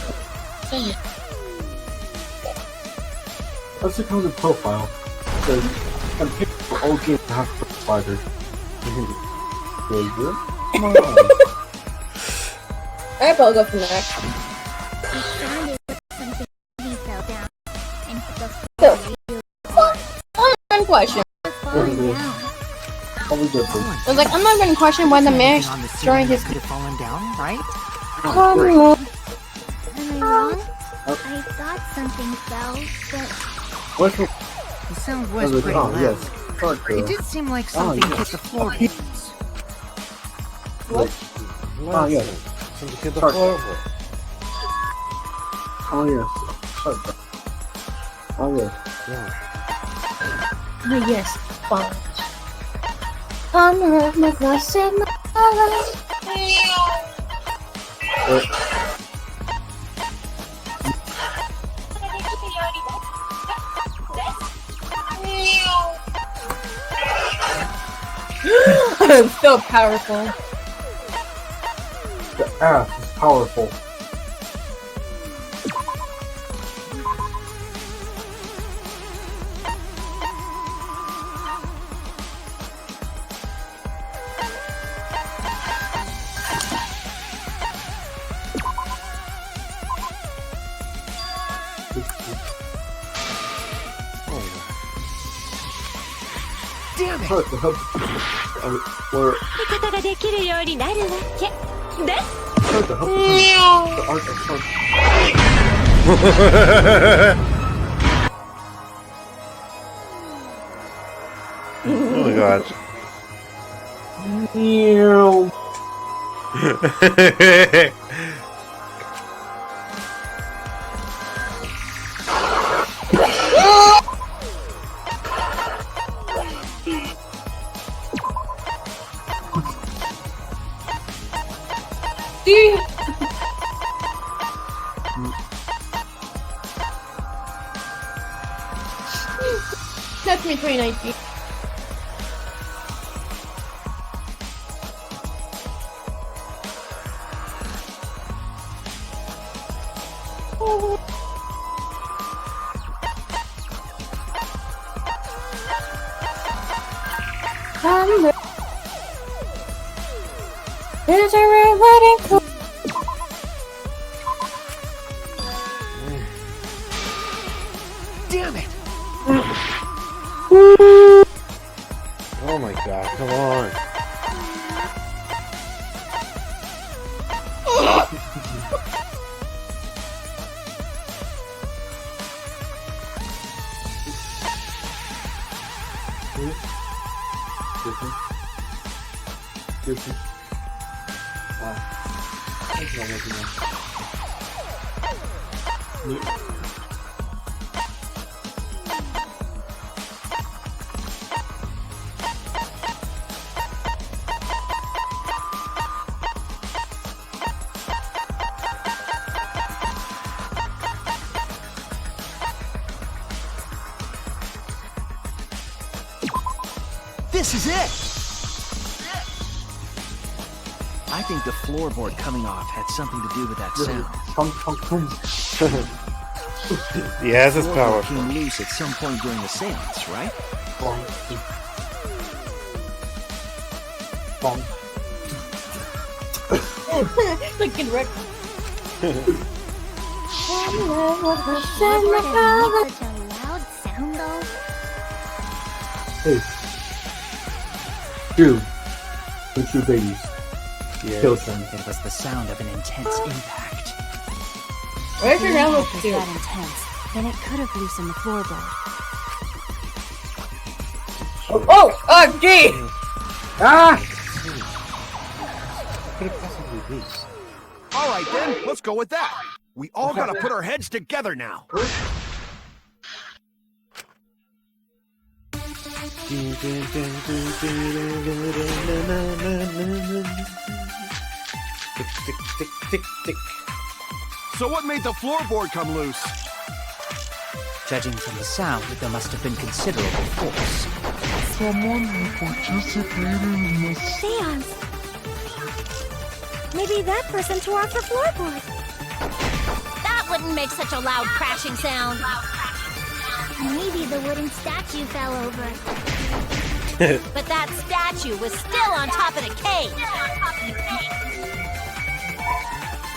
Let's look on the profile. It says, I'm picking for old games to have fighters. Very good. Come on. Alright, I'll go from there. It sounded like something heavy fell down, and the So, floor one question. was falling down. Probably good for I was like, I'm not gonna question why the man on the destroying ceiling his. could have fallen down, right? Come on. Am I wrong? I thought something fell, but What's the... The sound was pretty Oh, loud. yes. Hardcore. It did seem like something yes. hit the floor. Oh, yes. Hit the floor. Oh, yes. Hardcore. Oh, yes. Oh, yes. Fine. I'm heard my voice in my life. So powerful. The ass is powerful. Damn it! Hurt the hub. Where 味方ができるようになるわけです hurt the hub. The art of hurt. Oh my god. Meow. That's me 2019. There's a red wedding call. Damn it! Oh my god, come on. This is it! I think the floorboard coming off had something to do with that sound. Yes, it's Floorboard powerful. came loose at some point during the seance, right? Like in rec. Such a loud sound though. Hey. Dude. The two babies. Yeah. Kills them. It was the sound of an intense impact. Where's your If the level impact was two? that intense, then it could have loosened the floorboard. Oh, gee! Ah! Alright then, let's go with that. We all gotta put our heads together now. Tick, tick, tick, tick, tick. So what made the floorboard come loose? Judging from the sound, there must have been considerable force. Seance. Maybe that person tore off the floorboard. That wouldn't make such a loud crashing sound. Maybe the wooden statue fell over. But that statue was still on top of the cage.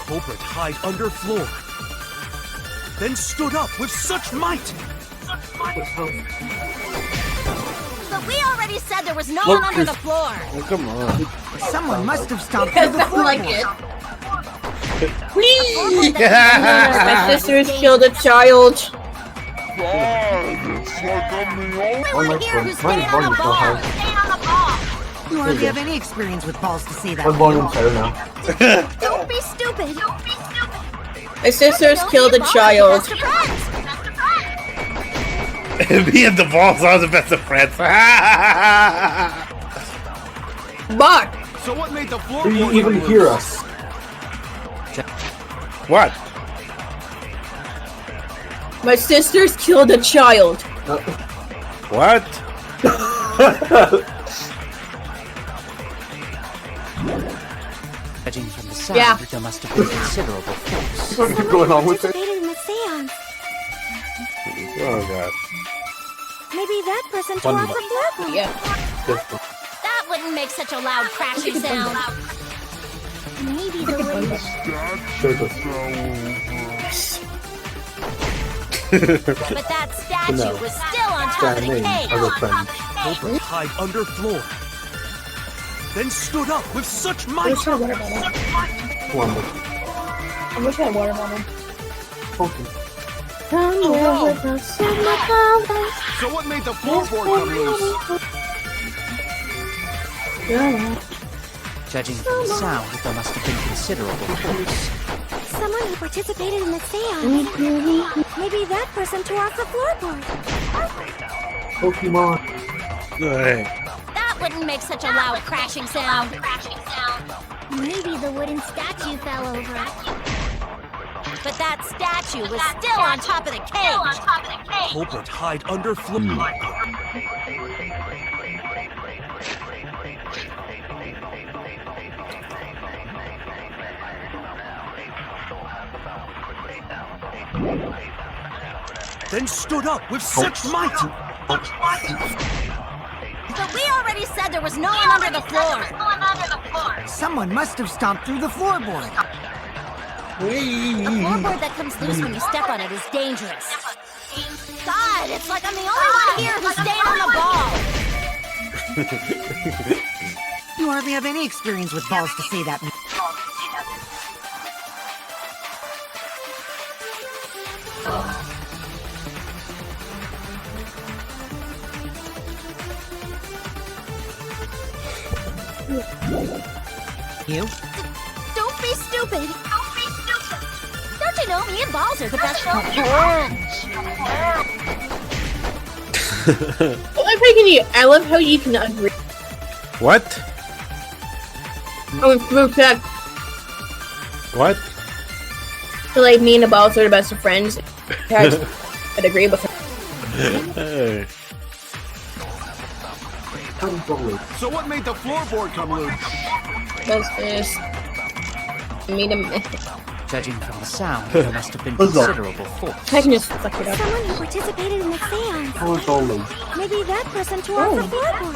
Culprit hide under floor. Then stood up with such might. But we already said there was no one under the floor. Oh, come on. Someone must have stomped through the Doesn't like floorboard. it. My sisters killed a child. We want to hear who's staying on the ball. Staying on the ball. You hardly have any experience with balls to say that. One volume's higher now. Don't be stupid. Don't be stupid. My sisters killed a child. Best of friends. Me and the balls are the best of friends. But So what made the Do floorboard you even come hear loose? us? What? my sisters killed a child. What? sound, Yeah. there must have been considerable force. What's going on with it? Participated in the seance. Oh god. Maybe that person tore off the floorboard. Yeah. That wouldn't make such a loud crashing sound. Maybe the wooden... But that statue was still on top of the cage. Culprit hide under floor. Then stood up with such I might. wish I had water bottle. I wish I had water bottle. So what made the floorboard come loose? Judging from the sound, there must have been considerable force. Someone who participated in the seance. Maybe that person tore off the floorboard. Pokemon. Hey. That wouldn't make such a loud crashing sound. Maybe the wooden statue fell over. But that statue was still on top of the cage. Culprit hide under floor. Then stood up with such might. But we already said there was no one under the floor. Someone must have stomped through the floorboard. The floorboard that comes loose when you step on it is dangerous. God, it's like I'm the only one here who's staying on the ball. You hardly have any experience with balls to say that. You? Don't be stupid. Don't you know me and balls are the best friends? I'm picking you. I love how you can agree. What? What? So like me and the balls are the best of friends. I'd agree with her. Hey. So what made the floorboard come loose? What's this? Me and Judging from the sound, there must have been considerable force. I can just fuck it up. Someone who participated in the seance. Holy. Maybe that person tore off the floorboard.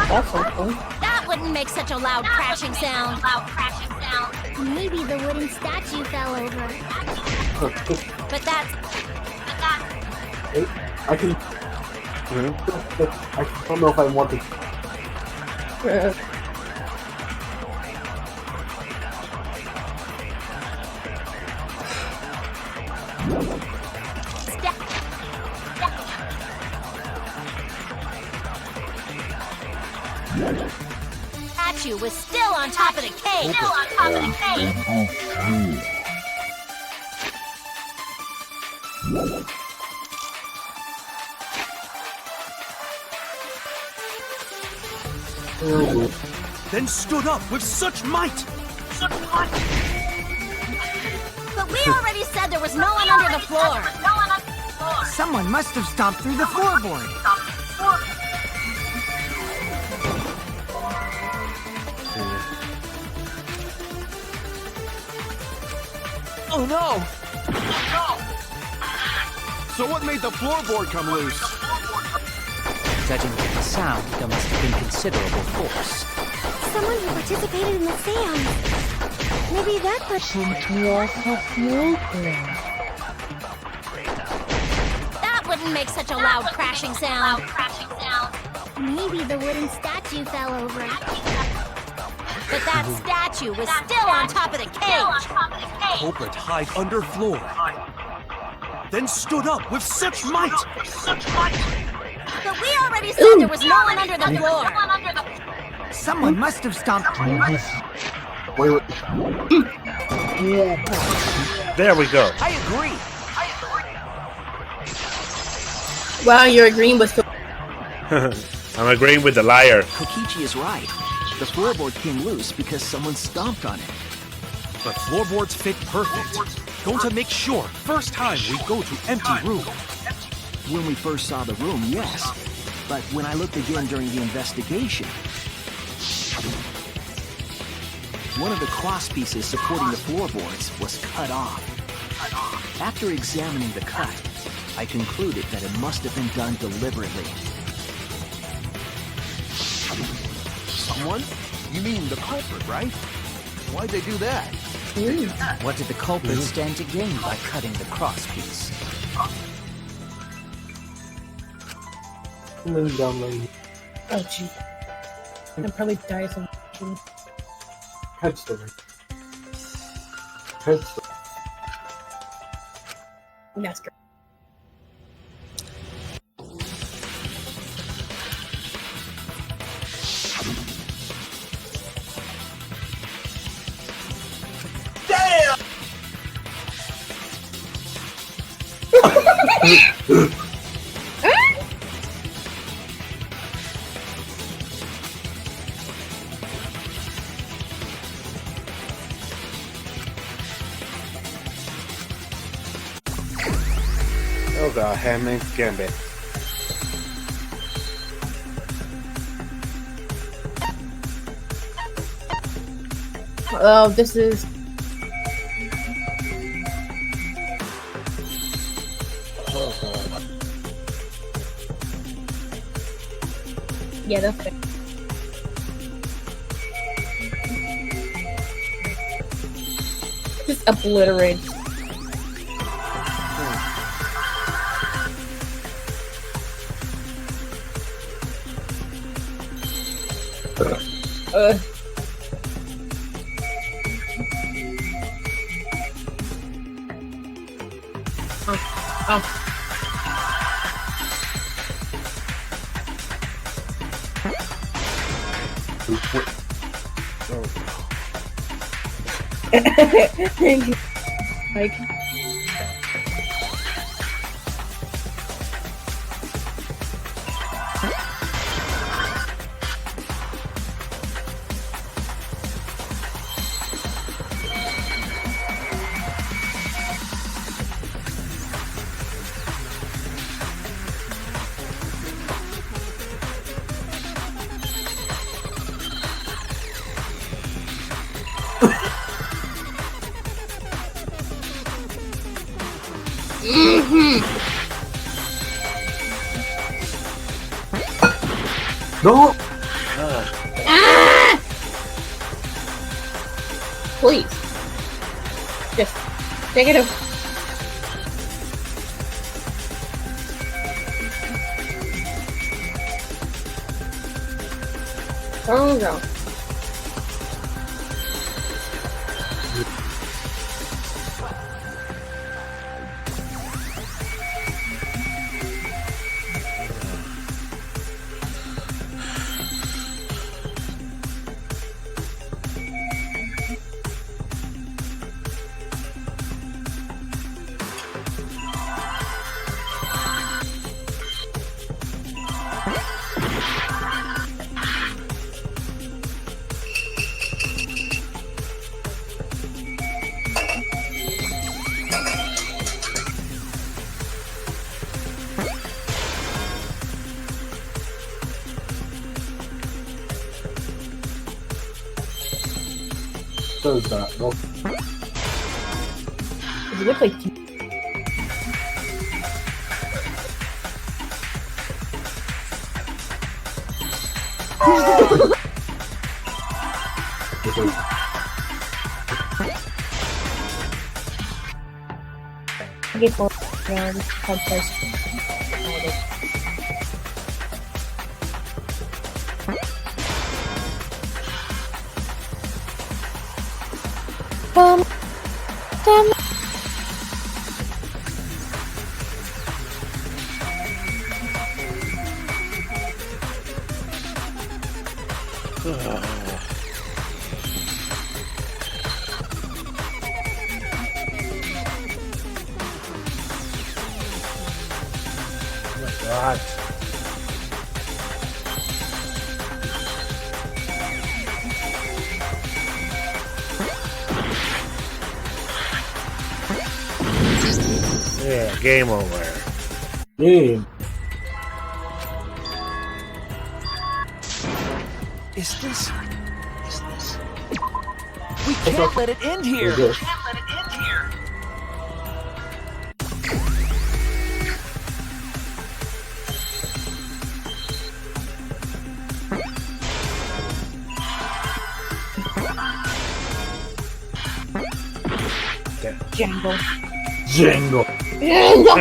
That's so cool. That wouldn't make such a loud crashing sound. Maybe the wooden statue fell over. But that's... I can. I don't know if I want to. Statue was still on top of the cage. Then stood up with such might. But we already said there was no one under the floor. Someone must have stomped through the floorboard. Oh no! So what made the floorboard come loose? Judging from the sound, there must have been considerable force. Someone who participated in the seance. Maybe that person tore off the floorboard. That wouldn't make such a loud crashing sound. Maybe the wooden statue fell over. But that statue was still on top of the cage. Culprit hide under floor. Then stood up with such might. But we already said there was no one under the floor. Someone must have stomped. Wait. There we go. I agree. Wow, you're agreeing with the. I'm agreeing with the liar. Kokichi is right. The floorboard came loose because someone stomped on it. But floorboards fit perfect. Going to make sure first time we go to empty room. When we first saw the room, yes. But when I looked again during the investigation, one of the crosspieces supporting the floorboards was cut off. After examining the cut, I concluded that it must have been done deliberately. Someone? You mean the culprit, right? Why'd they do that? What did the culprit stand to gain by cutting the crosspiece? Oh, gee. I'd probably die of something. Head story. Head story. That's great. Oh god, Handmaid's Gambit. Oh, this is. Oh god. Yeah, that's good. Just obliterate. Like. No! Please. Just take it over. Oh no. So is that. No. Does it look like get more around compressed. God. Yeah, game over. Game. Is this We can't let it end here! Jangle. Jangle. Jangle.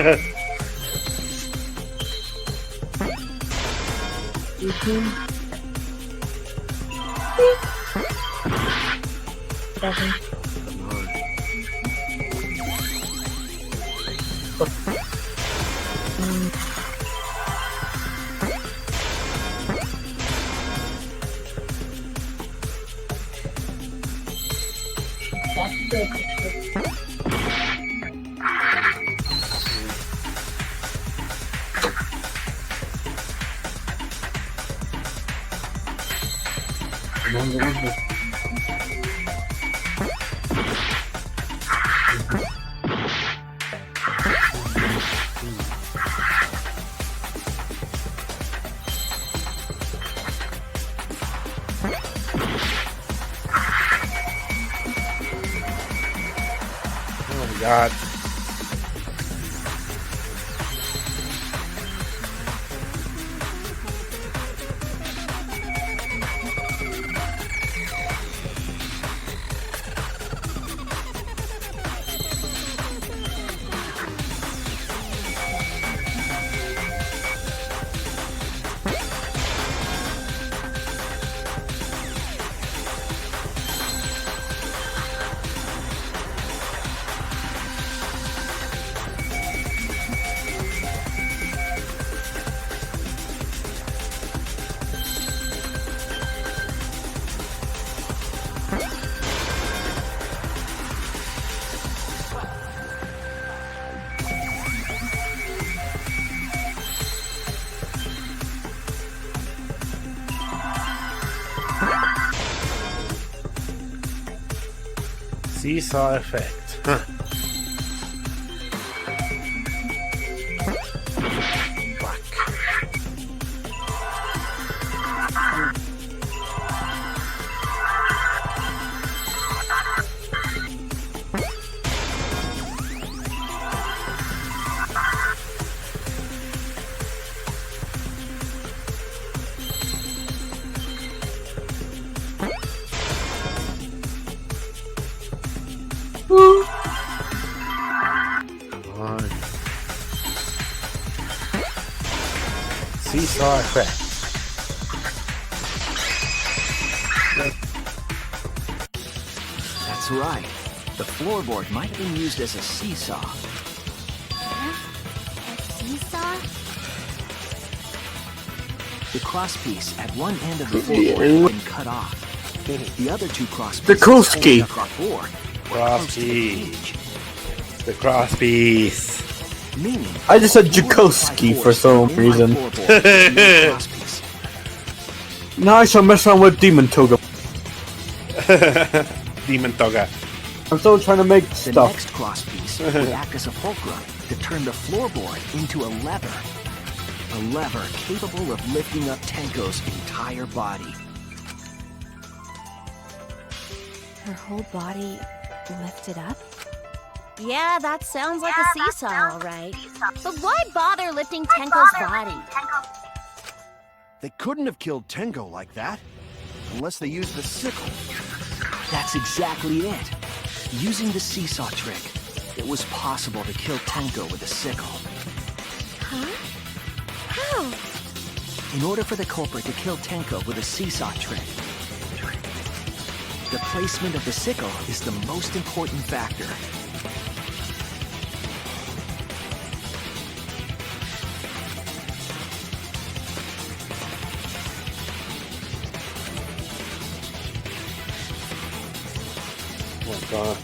Oh my god. Seesaw effect. Huh. Seesaw effect. That's right. The floorboard might have been used as a seesaw. Seesaw? The crosspiece at one end of the floorboard had been cut off. The other two crosspieces The Koski. Crosspiece. The crosspiece. Meaning, I just said Jakoski for some reason. Now I shall mess around with Demon Toga. Demon Toga. I'm still trying to make the stuff. next crosspiece would act as a fulcrum to turn the floorboard into a lever. A lever capable of lifting up Tenko's entire body. Her whole body lifted up? Yeah, that sounds like a seesaw, all right. But why bother lifting Tenko's body? They couldn't have killed Tenko like that. Unless they used the sickle. That's exactly it. Using the seesaw trick, it was possible to kill Tenko with a sickle. Huh? How? In order for the culprit to kill Tenko with a seesaw trick, the placement of the sickle is the most important factor. Oh my god.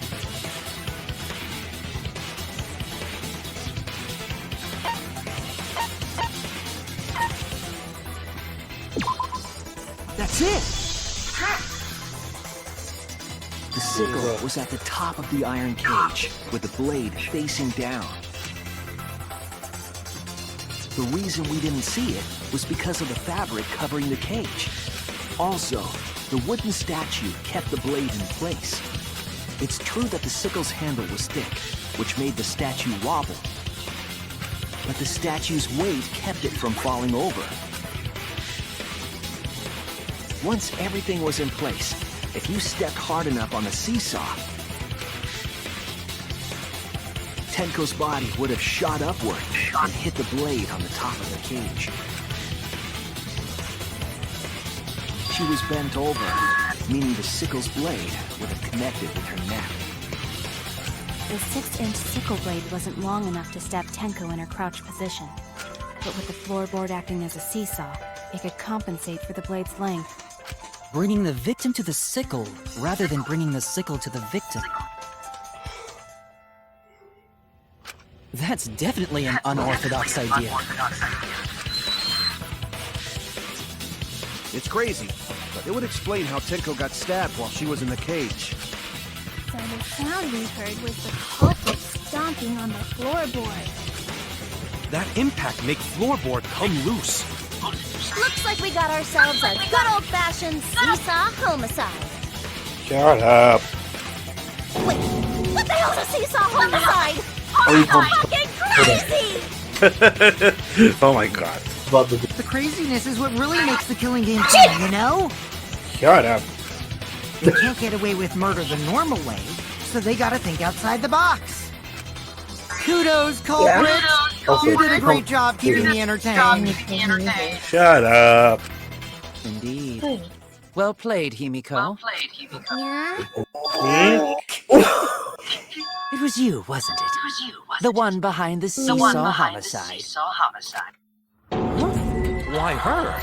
That's it! The sickle was at the top of the iron cage, with the blade facing down. The reason we didn't see it was because of the fabric covering the cage. Also, the wooden statue kept the blade in place. It's true that the sickle's handle was thick, which made the statue wobble. But the statue's weight kept it from falling over. Once everything was in place, if you stepped hard enough on the seesaw, Tenko's body would have shot upward and hit the blade on the top of the cage. She was bent over, meaning the sickle's blade would have connected with her neck. The 6-inch sickle blade wasn't long enough to stab Tenko in her crouched position. But with the floorboard acting as a seesaw, it could compensate for the blade's length. Bringing the victim to the sickle rather than bringing the sickle to the victim. That's definitely an unorthodox idea. It's crazy, but it would explain how Tenko got stabbed while she was in the cage. So the sound we heard was the culprit stomping on the floorboard. That impact make floorboard come loose. Looks like we got ourselves a good old-fashioned seesaw homicide. Shut up. Wait, what the hell's a seesaw homicide? Are you Fucking crazy! Oh my god. The craziness is what really makes the killing game fun, you know? Shut up. They can't get away with murder the normal way, so they gotta think outside the box. Kudos, culprit! You did a great job keeping me entertained. Shut up. Indeed. Well played, Himiko. Yeah? It was you, wasn't it? The one behind the seesaw homicide. Why her?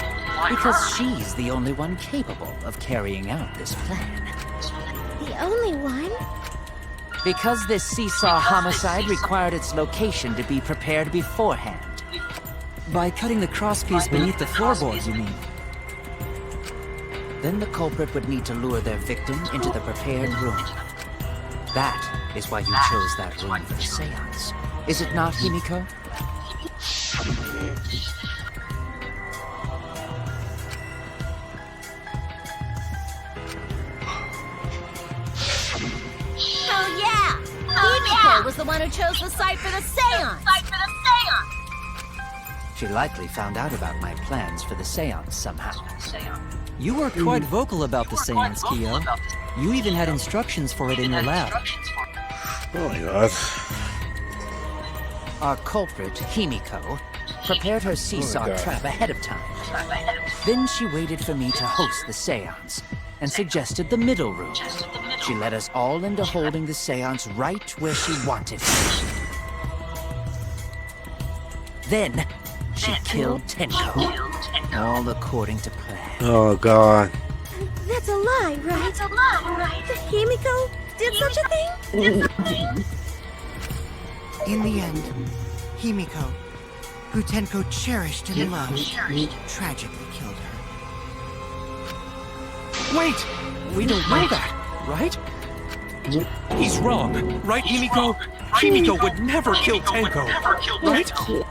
Because she's the only one capable of carrying out this plan. The only one? Because this seesaw homicide required its location to be prepared beforehand. By cutting the crosspiece beneath the floorboard, you mean? Then the culprit would need to lure their victim into the prepared room. That is why you chose that room for the seance. Is it not, Himiko? Oh yeah! Himiko was the one who chose the site for the seance! She likely found out about my plans for the seance somehow. You were quite vocal about the seance, Kyo. You even had instructions for it in your lab. Oh my god. Our culprit, Himiko, prepared her seesaw trap ahead of time. Then she waited for me to host the seance and suggested the middle room. She led us all into holding the seance right where she wanted it. Then she killed Tenko, all according to plan. Oh god. That's a lie, right? Himiko did such a thing? In the end, Himiko, who Tenko cherished and loved, tragically killed her. Wait! We don't know that, right? He's wrong, right, Himiko? Himiko would never kill Tenko, right? Tenko?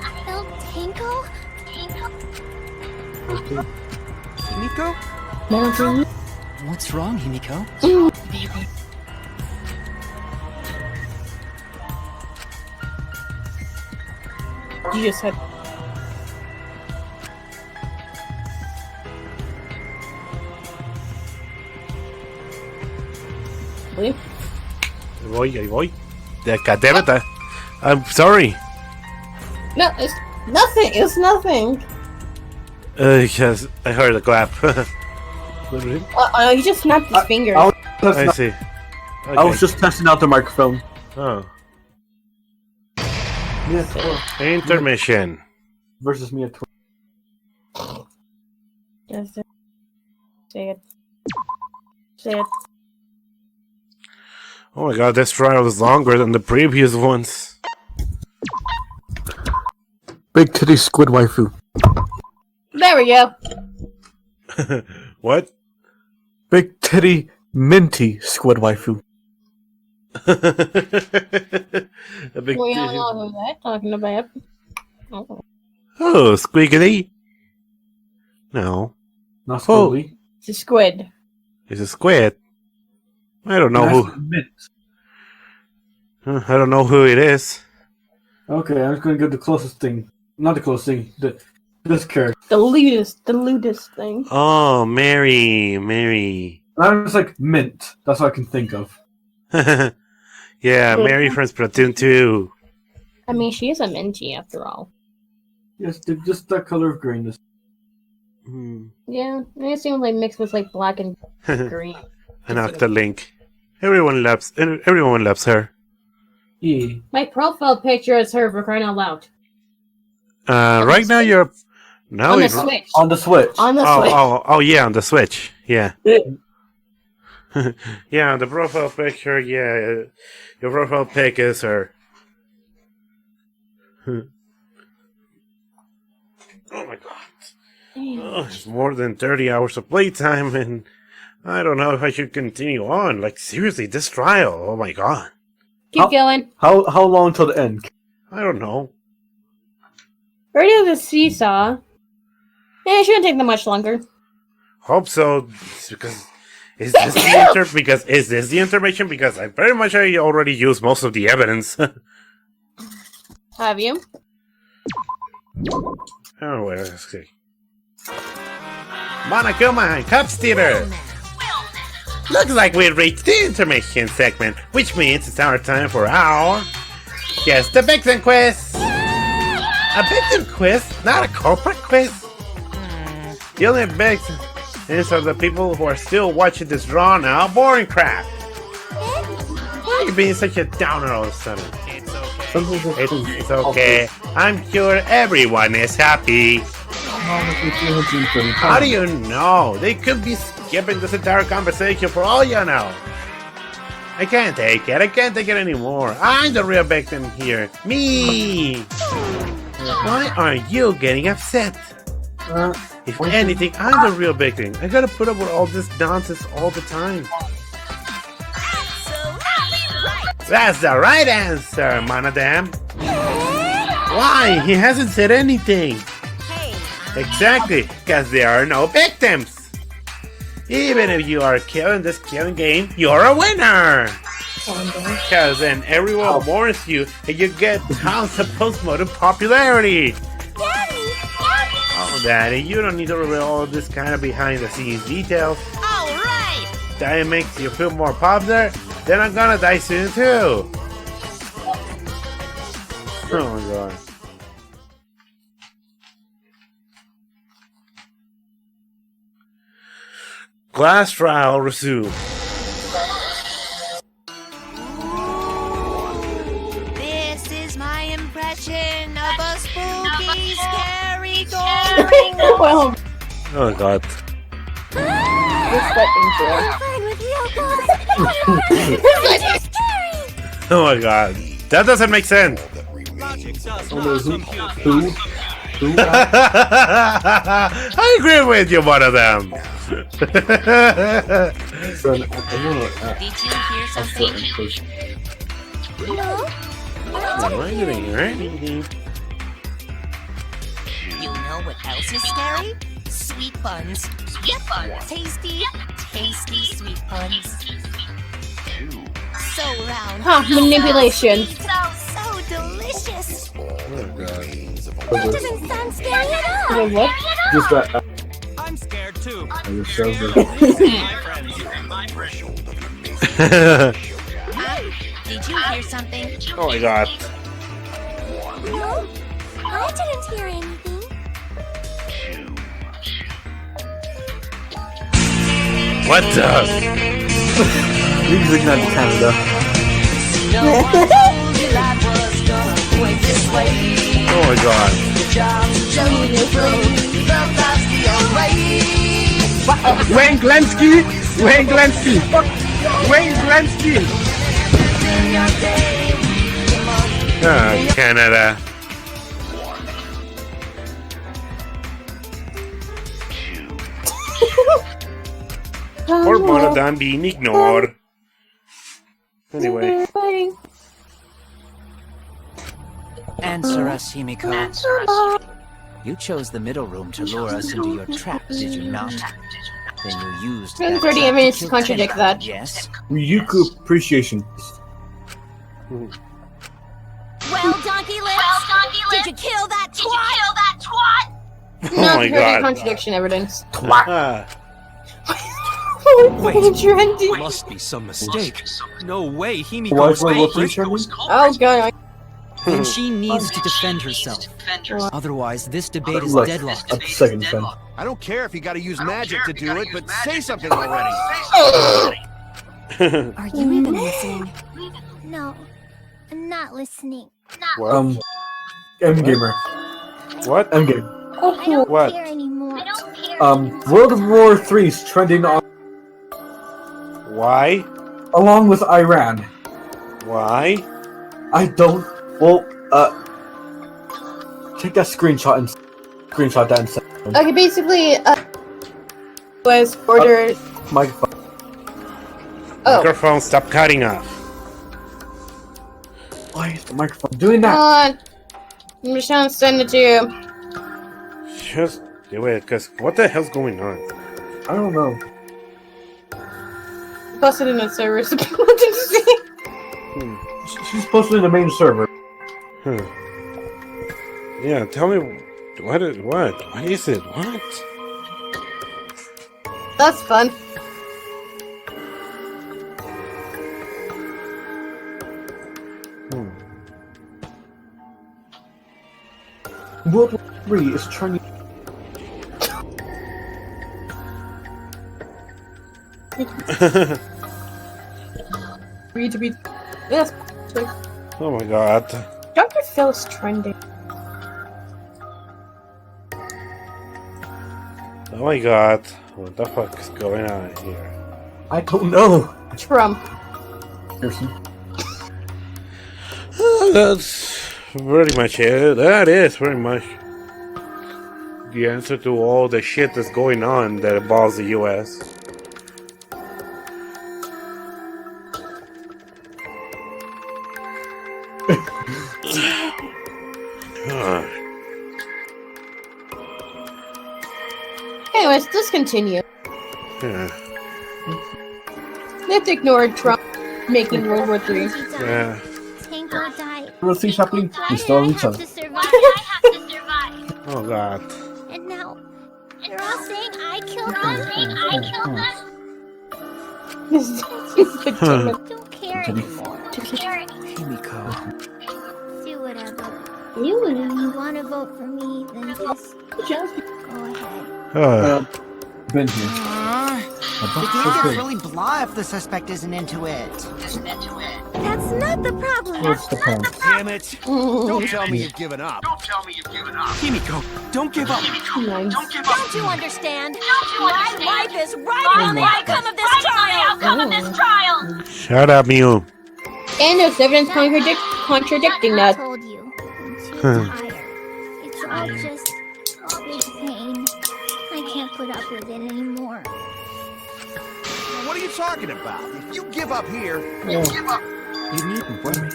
I killed Tenko? Himiko? What's wrong, Himiko? You just said. Really? Ahí voy. God damn it. I'm sorry. No, it's nothing. It's nothing. Yes, I heard a clap. He just snapped his finger. I see. Okay. I was just testing out the microphone. Oh. Yes. Intermission. Versus me at 20. Yes, say it. Say it. Oh my god, this trial is longer than the previous ones. Big titty squid waifu. There we go. What? Big titty minty squid waifu. A big We all know who that's talking about. Oh. Oh, squiggly. No. Not Oh. squiggly. It's a squid. It's a squid. I don't know That's who. mint. I don't know who it is. Okay, I'm just gonna get the closest thing. Not the closest thing. This character. The lewdest thing. Oh, Mary. I'm just like mint. That's what I can think of. Yeah, Mary from Splatoon 2. I mean, she is a minty after all. Yes, just that color of greenness. Yeah, it seems like mixed with like black and green. An Octolink. Everyone loves her. Yeah. My profile picture is her for crying out loud. Right now you're now On the it's Switch. On the Switch. On the Switch. Oh yeah, on the Switch. Yeah. Yeah, the profile picture. Yeah, your profile pic is her. Oh my god. Oh, it's more than 30 hours of playtime, and I don't know if I should continue on. Like, seriously, this trial. Oh my god. Keep going. How long till the end? I don't know. Already have the seesaw. Yeah, it shouldn't take them much longer. Hope so. Because is this the intermission? Because I very much already used most of the evidence. Have you? Oh, wait, let's see. Monokuma and Cup Stealer! Looks like we reached the intermission segment, which means it's our time for our Guess the Victim Quiz! A victim quiz, not a corporate quiz! The only victims are the people who are still watching this drawn out boring crap! Why are you being such a downer all of a sudden? It's okay. I'm sure everyone is happy. How do you know? They could be skipping this entire conversation for all you know. I can't take it. I can't take it anymore. I'm the real victim here. Me! Why are you getting upset? If anything, I'm the real victim. I gotta put up with all this nonsense all the time. That's the right answer, Monodam. Why? He hasn't said anything. Exactly, because there are no victims. Even if you are killing this killing game, you're a winner. Because then everyone warns you and you get tons of post-mortem popularity. Oh, Daddy, you don't need to reveal all this kind of behind-the-scenes details. Alright! That makes you feel more popular. Then I'm gonna die soon too. Oh my god. Class trial resumed. This is my impression of a spooky, scary ghost. Well, Oh god. Oh my god. That doesn't make sense. I agree with you, one of them. Did you hear something? No? I didn't hear anything. You know what else is scary? Sweet buns. Yep. Tasty, tasty sweet buns. So round. Huh, manipulation. So delicious. Oh god. That doesn't sound scary at all. Wait, what? Just that. I'm scared too. Did you hear something? Oh my god. No, I didn't hear anything. What the? Music not Canada. Oh my god. Wayne Glensky! Wayne Glensky! Wayne Glensky! Ah, Canada. Or Monodam being ignored. Anyway. Answer us, Himiko. You chose the middle room to lure us into your trap, did you not? Then you used Spend that 30 trap minutes to to kill contradict Tenko, that. Yes? Ryuku appreciation. Well, Donkey Lips, did you kill that twat? Oh Not my pretty god. contradiction evidence. Ah. Wait, Trendy. must be some mistake. No way, Why Himiko's is my weapon culprit. trending? Oh god. Then she needs to defend herself. Otherwise, this debate is Look, deadlocked. a second defend. I don't care if you gotta use magic to do it, but say something already. Are you even listening? No, I'm not listening. What? M Gamer. What? M Game. I don't What? care anymore. World War III is trending on Why? along with Iran. Why? I don't. Well, take that screenshot and screenshot that and send it. Okay, basically, was ordered. Microphone. Oh. Microphone, stop cutting off. Why is the microphone doing that? I'm just trying to send it to you. Just do it, cause what the hell's going on? I don't know. Busted in a server so people can see. She's posted in the main server. Yeah, tell me what is it? What? That's fun. World War III is trending. Read to be. Yes. Oh my god. Dr. Phil's trending. Oh my god. What the fuck is going on here? I don't know. Trump. Pearson. That's pretty much it. That is pretty much the answer to all the shit that's going on that involves the US. Anyways, let's continue. Yeah. Let's ignore Trump making World War III. Yeah. Tenko died. World War III's happening. We still have each other. Oh god. And now, you're all saying I killed them? I don't care anymore. Himiko. Do whatever. If you want to vote for me, then just go ahead. Been here. The game gets really blah if the suspect isn't into it. That's not the problem. What's the point? Damn it! Don't tell me you've given up. Himiko, don't give up. Don't you understand? My life is riding on the outcome of this trial. Shut up, Mew. And there's evidence contradicting that. I told you. I'm too tired. It's all just big pain. I can't put up with it anymore. What are you talking about? If you give up here, You needn't worry.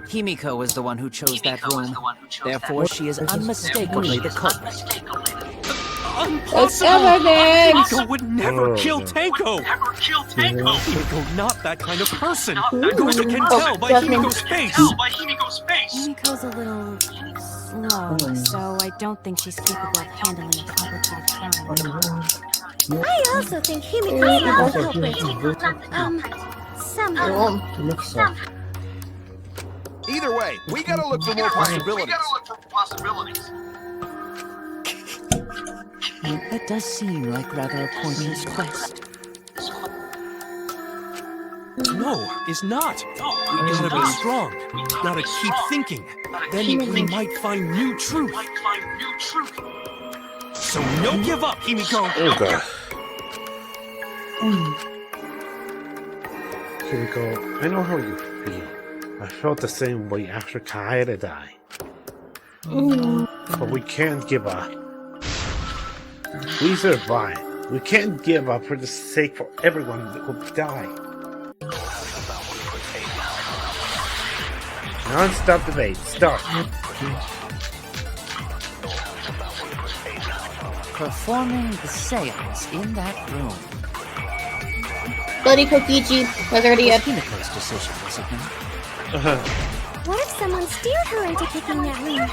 Himiko was the one who chose that room. Therefore, she is unmistakably the culprit. That's evidence. Himiko would never kill Tenko. Himiko, not that kind of person. Gosa can tell by Himiko's face. Himiko's a little slow, so I don't think she's capable of handling a complicated crime. I also think Himiko is the culprit. Somehow. either way, we gotta look for more possibilities. That does seem like rather a pointless quest. No, it's not. We gotta be strong. We gotta keep thinking. Then we might find new truth. So no give up, Himiko. Okay. Himiko, I know how you feel. I felt the same way after Kaede died. But we can't give up. We survived. We can't give up for the sake for everyone who died. Non-stop debate. Start. performing the seance in that room. Bloody Kokichi was already up. Himiko's decision, was it not? What if someone steered her into picking that room?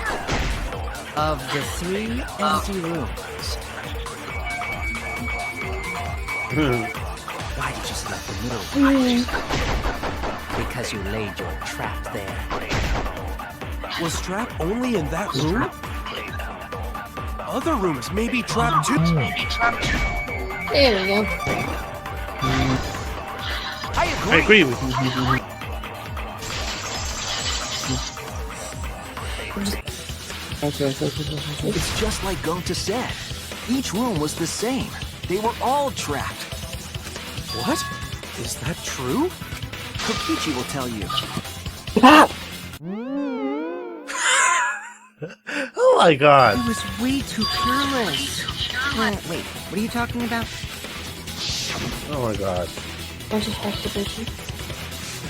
Of the 3 empty rooms. Why did you select the middle one? Because you laid your trap there. Was trap only in that room? Other rooms may be trapped too. There we go. I agree with you. It's just like Gonta said. Each room was the same. They were all trapped. What? Is that true? Kokichi will tell you. Oh my god. It was way too careless. Wait, what are you talking about? Oh my god. What's his exhibition?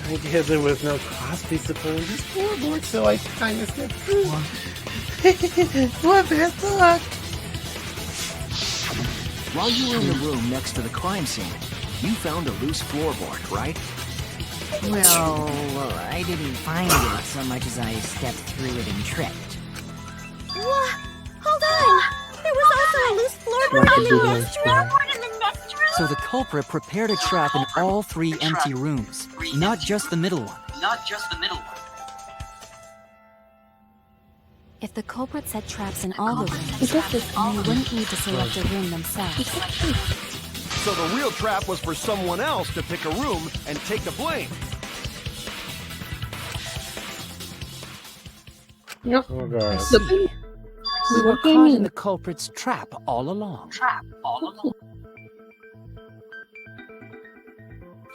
I guess there was no cost, I suppose. It's floorboard, so I kind of stepped through. What best luck? While you were in the room next to the crime scene, you found a loose floorboard, right? Well, I didn't find it so much as I stepped through it and tripped. What? Hold on! There was also a loose floorboard in the next room! So the culprit prepared a trap in all 3 empty rooms, not just the middle one. If the culprit set traps in all the rooms, then they wouldn't need to select a room themselves. So the real trap was for someone else to pick a room and take the blame. Yep. Oh god. We were caught in the culprit's trap all along.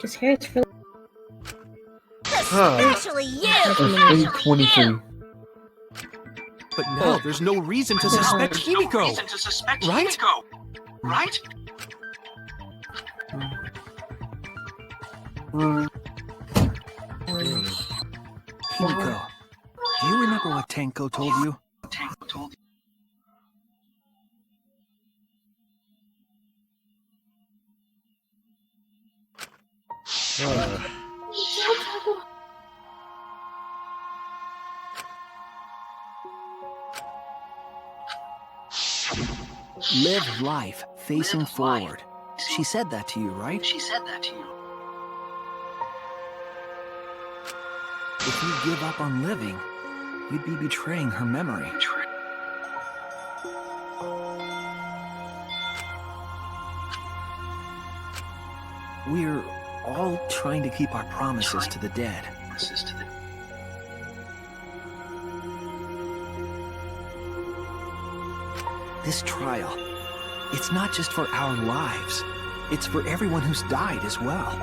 Just hurts for. Especially you! 23. But now there's no reason to suspect Himiko. Right? Himiko, do you remember what Tenko told you? Live life facing forward. She said that to you, right? If you give up on living, you'd be betraying her memory. We're all trying to keep our promises to the dead. This trial, it's not just for our lives. It's for everyone who's died as well.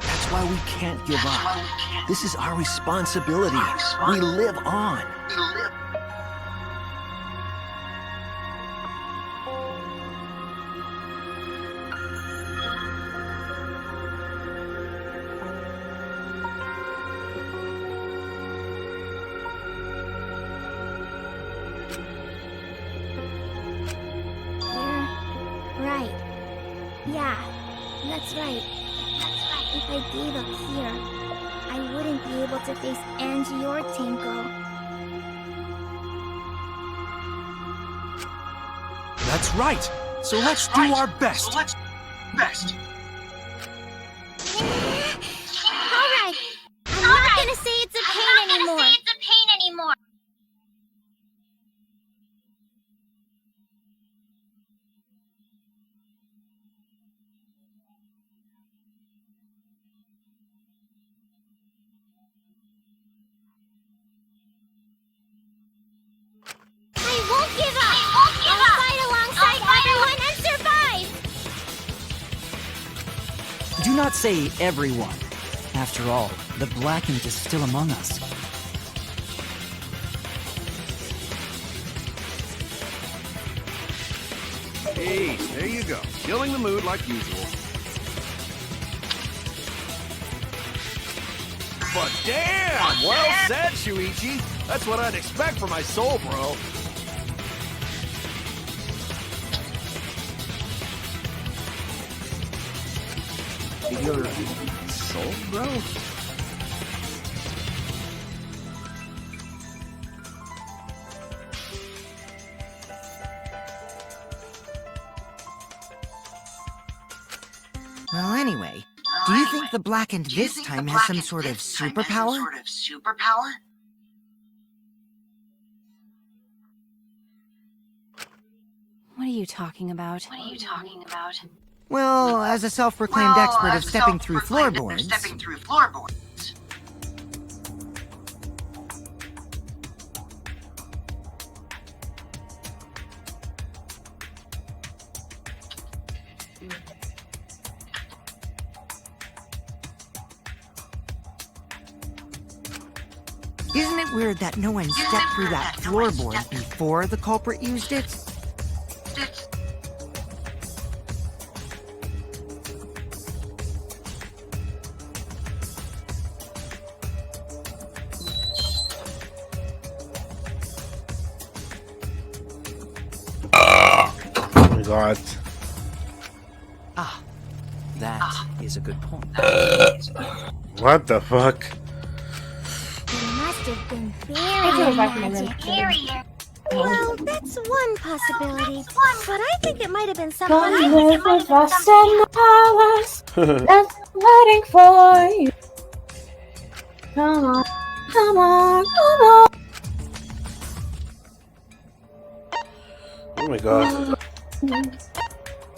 That's why we can't give up. This is our responsibility. We live on. Right. Yeah, that's right. If I gave up here, I wouldn't be able to face Angie or Tenko. That's right. So let's do our best. Alright, I'm not gonna say it's a pain anymore. I won't give up! I'll fight alongside everyone and survive! Do not say everyone. After all, the Blackened is still among us. Hey, there you go. Killing the mood like usual. But damn! Well said, Shuichi. That's what I'd expect from my soul, bro. Did your soul grow? Well, anyway, do you think the Blackened this time has some sort of superpower? What are you talking about? Well, as a self-proclaimed expert of stepping through floorboards... Isn't it weird that no one stepped through that floorboard before the culprit used it? Oh my god. Ah, that is a good point. What the fuck? It must have been very magic. Well, that's one possibility. But I think it might have been something Come live with us and hours. That's waiting for you. Come on, come on, come on. Oh my god.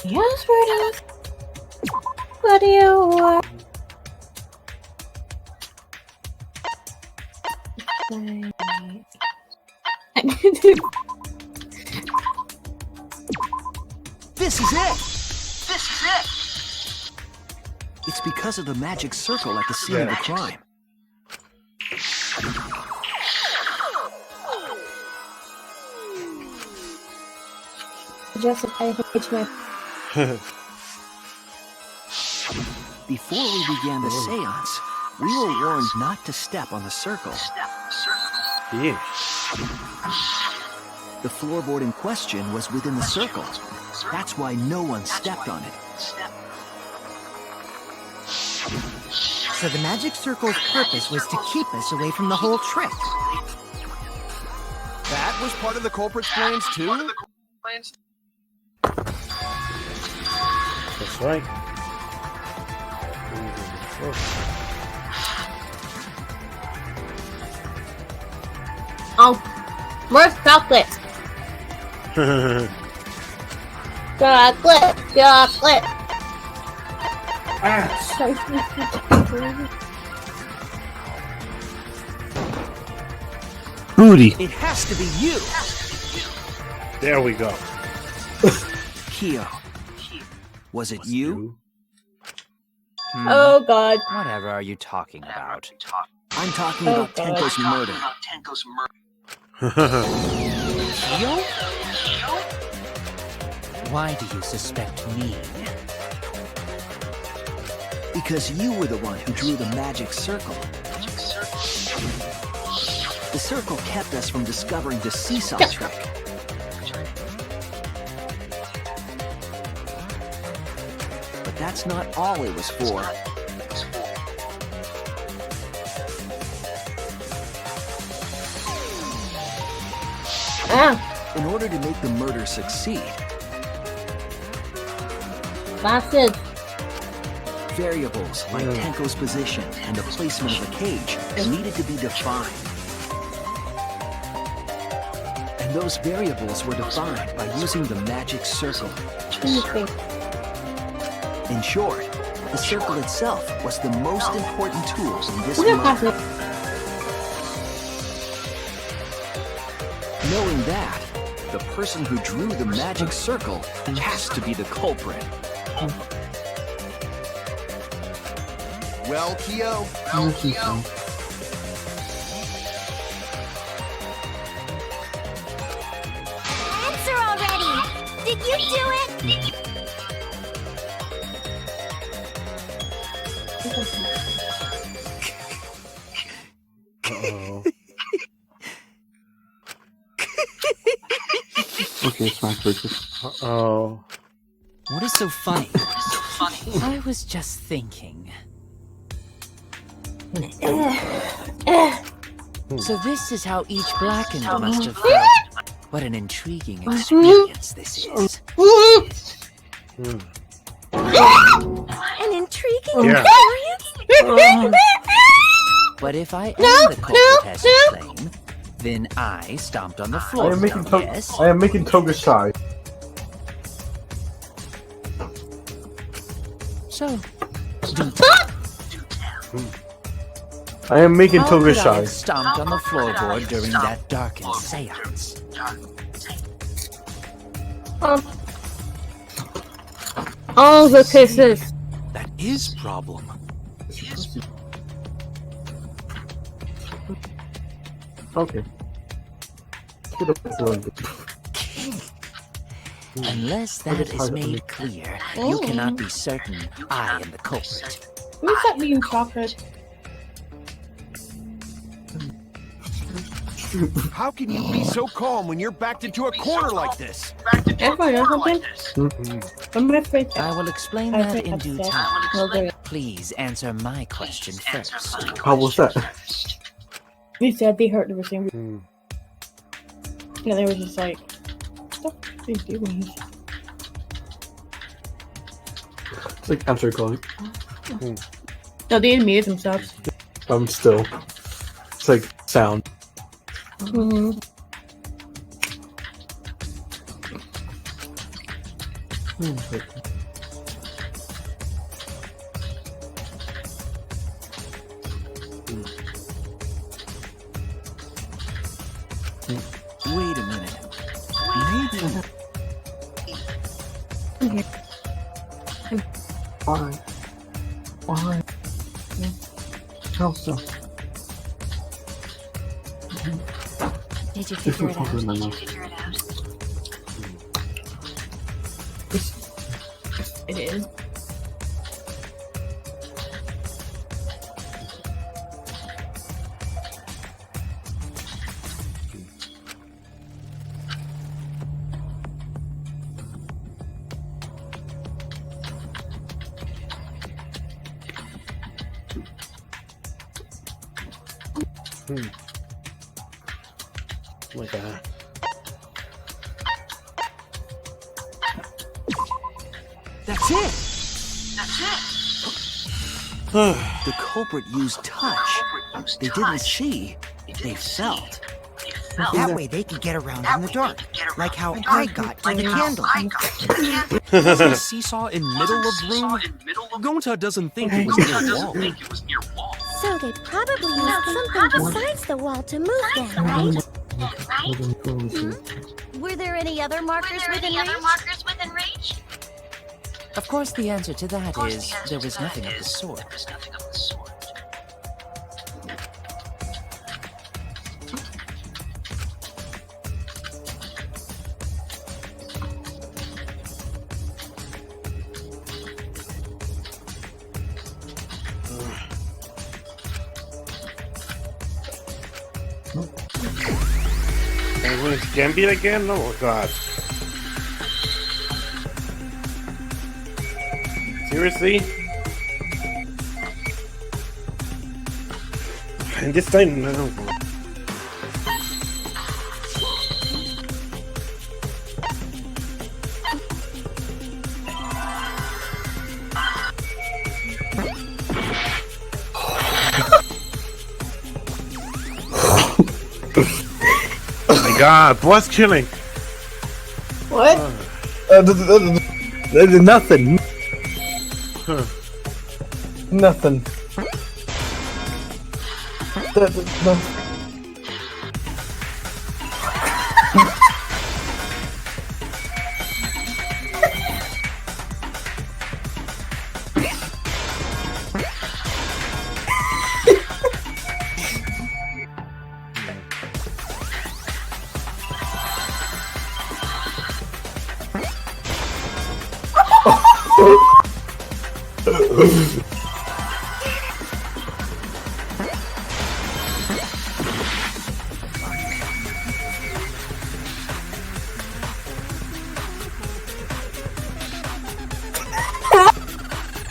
Yes, we're not. But you are. This is it! It's because of the magic circle at the scene of the crime. Joseph, I hate my. Before we began the seance, we were warned not to step on the circle. Yeah. The floorboard in question was within the circle. That's why no one stepped on it. So the magic circle's purpose was to keep us away from the whole trick. That was part of the culprit's plans too? That's right. Oh, where's chocolate? Chocolate. Booty. It has to be you! There we go. Kyo. Was it you? Oh god. Whatever are you talking about? I'm talking about Tenko's murder. Kyo? Why do you suspect me? Because you were the one who drew the magic circle. The circle kept us from discovering the seesaw trick. But that's not all it was for. In order to make the murder succeed, Glasses. variables like Tenko's position and the placement of the cage needed to be defined. And those variables were defined by using the magic circle. In short, the circle itself was the most important tool in this murder. Knowing that, the person who drew the magic circle has to be the culprit. Well, Kyo. Answer already! Did you do it? Uh-oh. Okay, smash purchase. Uh-oh. What is so funny? I was just thinking. So this is how each blackened must have felt. What an intriguing experience this is. An intriguing Yeah. experience? But if I am the culprit as you claim, then I stomped on the floor. Yes. I am making Toga shy. So, I am making how Toga could I shy. have stomped on the floorboard during that darkened seance? All the kisses. That is problem. Okay. Get up and run. Unless that is made clear, you cannot be certain I am the culprit. Who's that eating chocolate? How can you be so calm when you're backed into a corner like this? Everyone knows something? I'm afraid I will explain I that think in due that's time. well, there- Please answer my question first. How was that? They said they hurt the same reason. Yeah, they were just like, what the fuck are you doing? It's like answer calling. No, they admitted themselves. Still. It's like sound. Mm-hmm. Wait a minute. Maybe. Why? Why? How so? Did you figure it out? It is. Oh my god. That's it! The culprit used touch. They didn't see, they felt. That way they could get around in the dark, like how I got to the candle. Was it a seesaw in middle of room? Gonta doesn't think it was near wall. So they probably used something besides the wall to move them, right? Were there any other markers within range? Of course, the answer to that is there was nothing of the sort. Everyone's Gambit again? Oh god. Seriously? And this time, no. Oh my god, what's killing? What? Nothing. Nothing.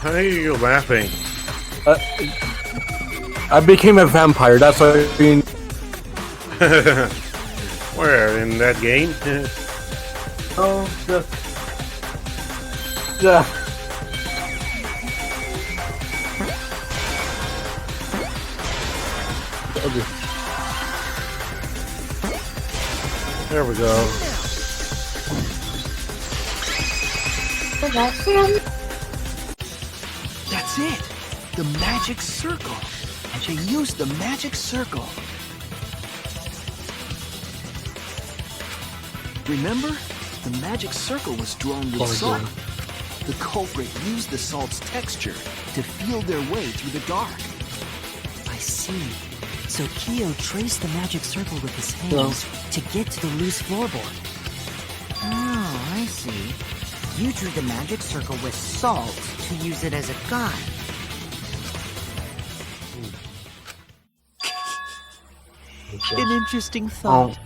Why are you laughing? I became a vampire. That's what I mean. Where in that game? Oh, yeah. There we go. That's it! The magic circle! And she used the magic circle. Remember? The magic circle was drawn with salt. The culprit used the salt's texture to feel their way through the dark. I see. So Kyo traced the magic circle with his hands to get to the loose floorboard. Oh, I see. You drew the magic circle with salt to use it as a guide. An interesting thought.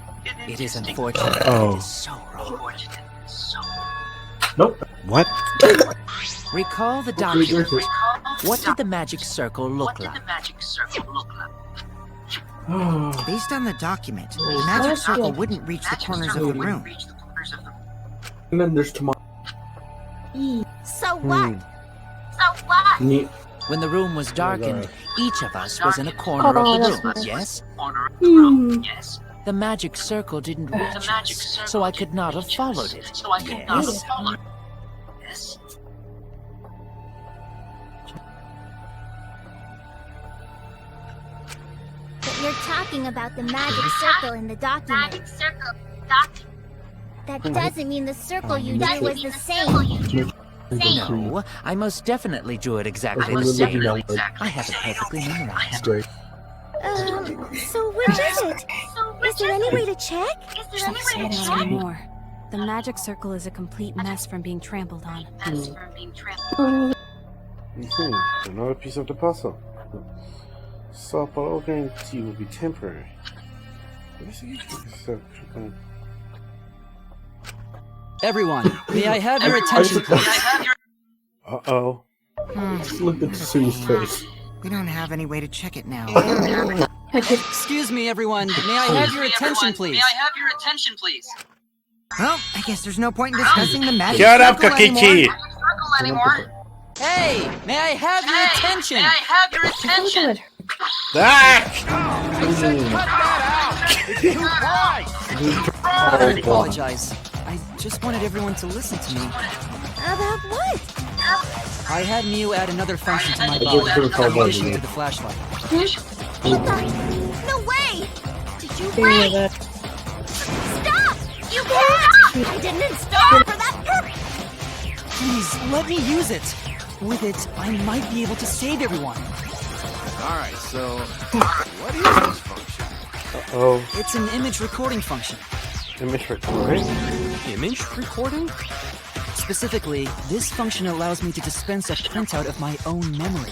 It is unfortunate. It is so wrong. Nope. What? Recall the document. What did the magic circle look like? Based on the document, the magic circle wouldn't reach the corners of the room. And then there's tomorrow. So what? So what? Neat. When the room was darkened, each of us was in a corner of the room, yes? The magic circle didn't reach us, so I could not have followed it, yes? But you're talking about the magic circle in the document. That doesn't mean the circle you drew was the same. No, I most definitely drew it exactly the same. I have it perfectly memorized. So which is it? Is there any way to check? Don't say it anymore. The magic circle is a complete mess from being trampled on. Another piece of the puzzle. Salt guarantee will be temporary. Everyone, may I have your attention, please? Uh-oh. Look at Sue's face. We don't have any way to check it now. Excuse me, everyone. May I have your attention, please? Well, I guess there's no point in discussing the magic Shut up, circle Kakichi! anymore. Hey, may I have your attention? I apologize. I just wanted everyone to listen to me. About what? I had Miu add another function to my body in relation to the flashlight. No way! Did you really? Stop! You can't! I didn't install it for that purpose! Please, let me use it. With it, I might be able to save everyone. Alright, so what is this function? Uh-oh. It's an image recording function. Image recording? Image recording? Specifically, this function allows me to dispense a printout of my own memory.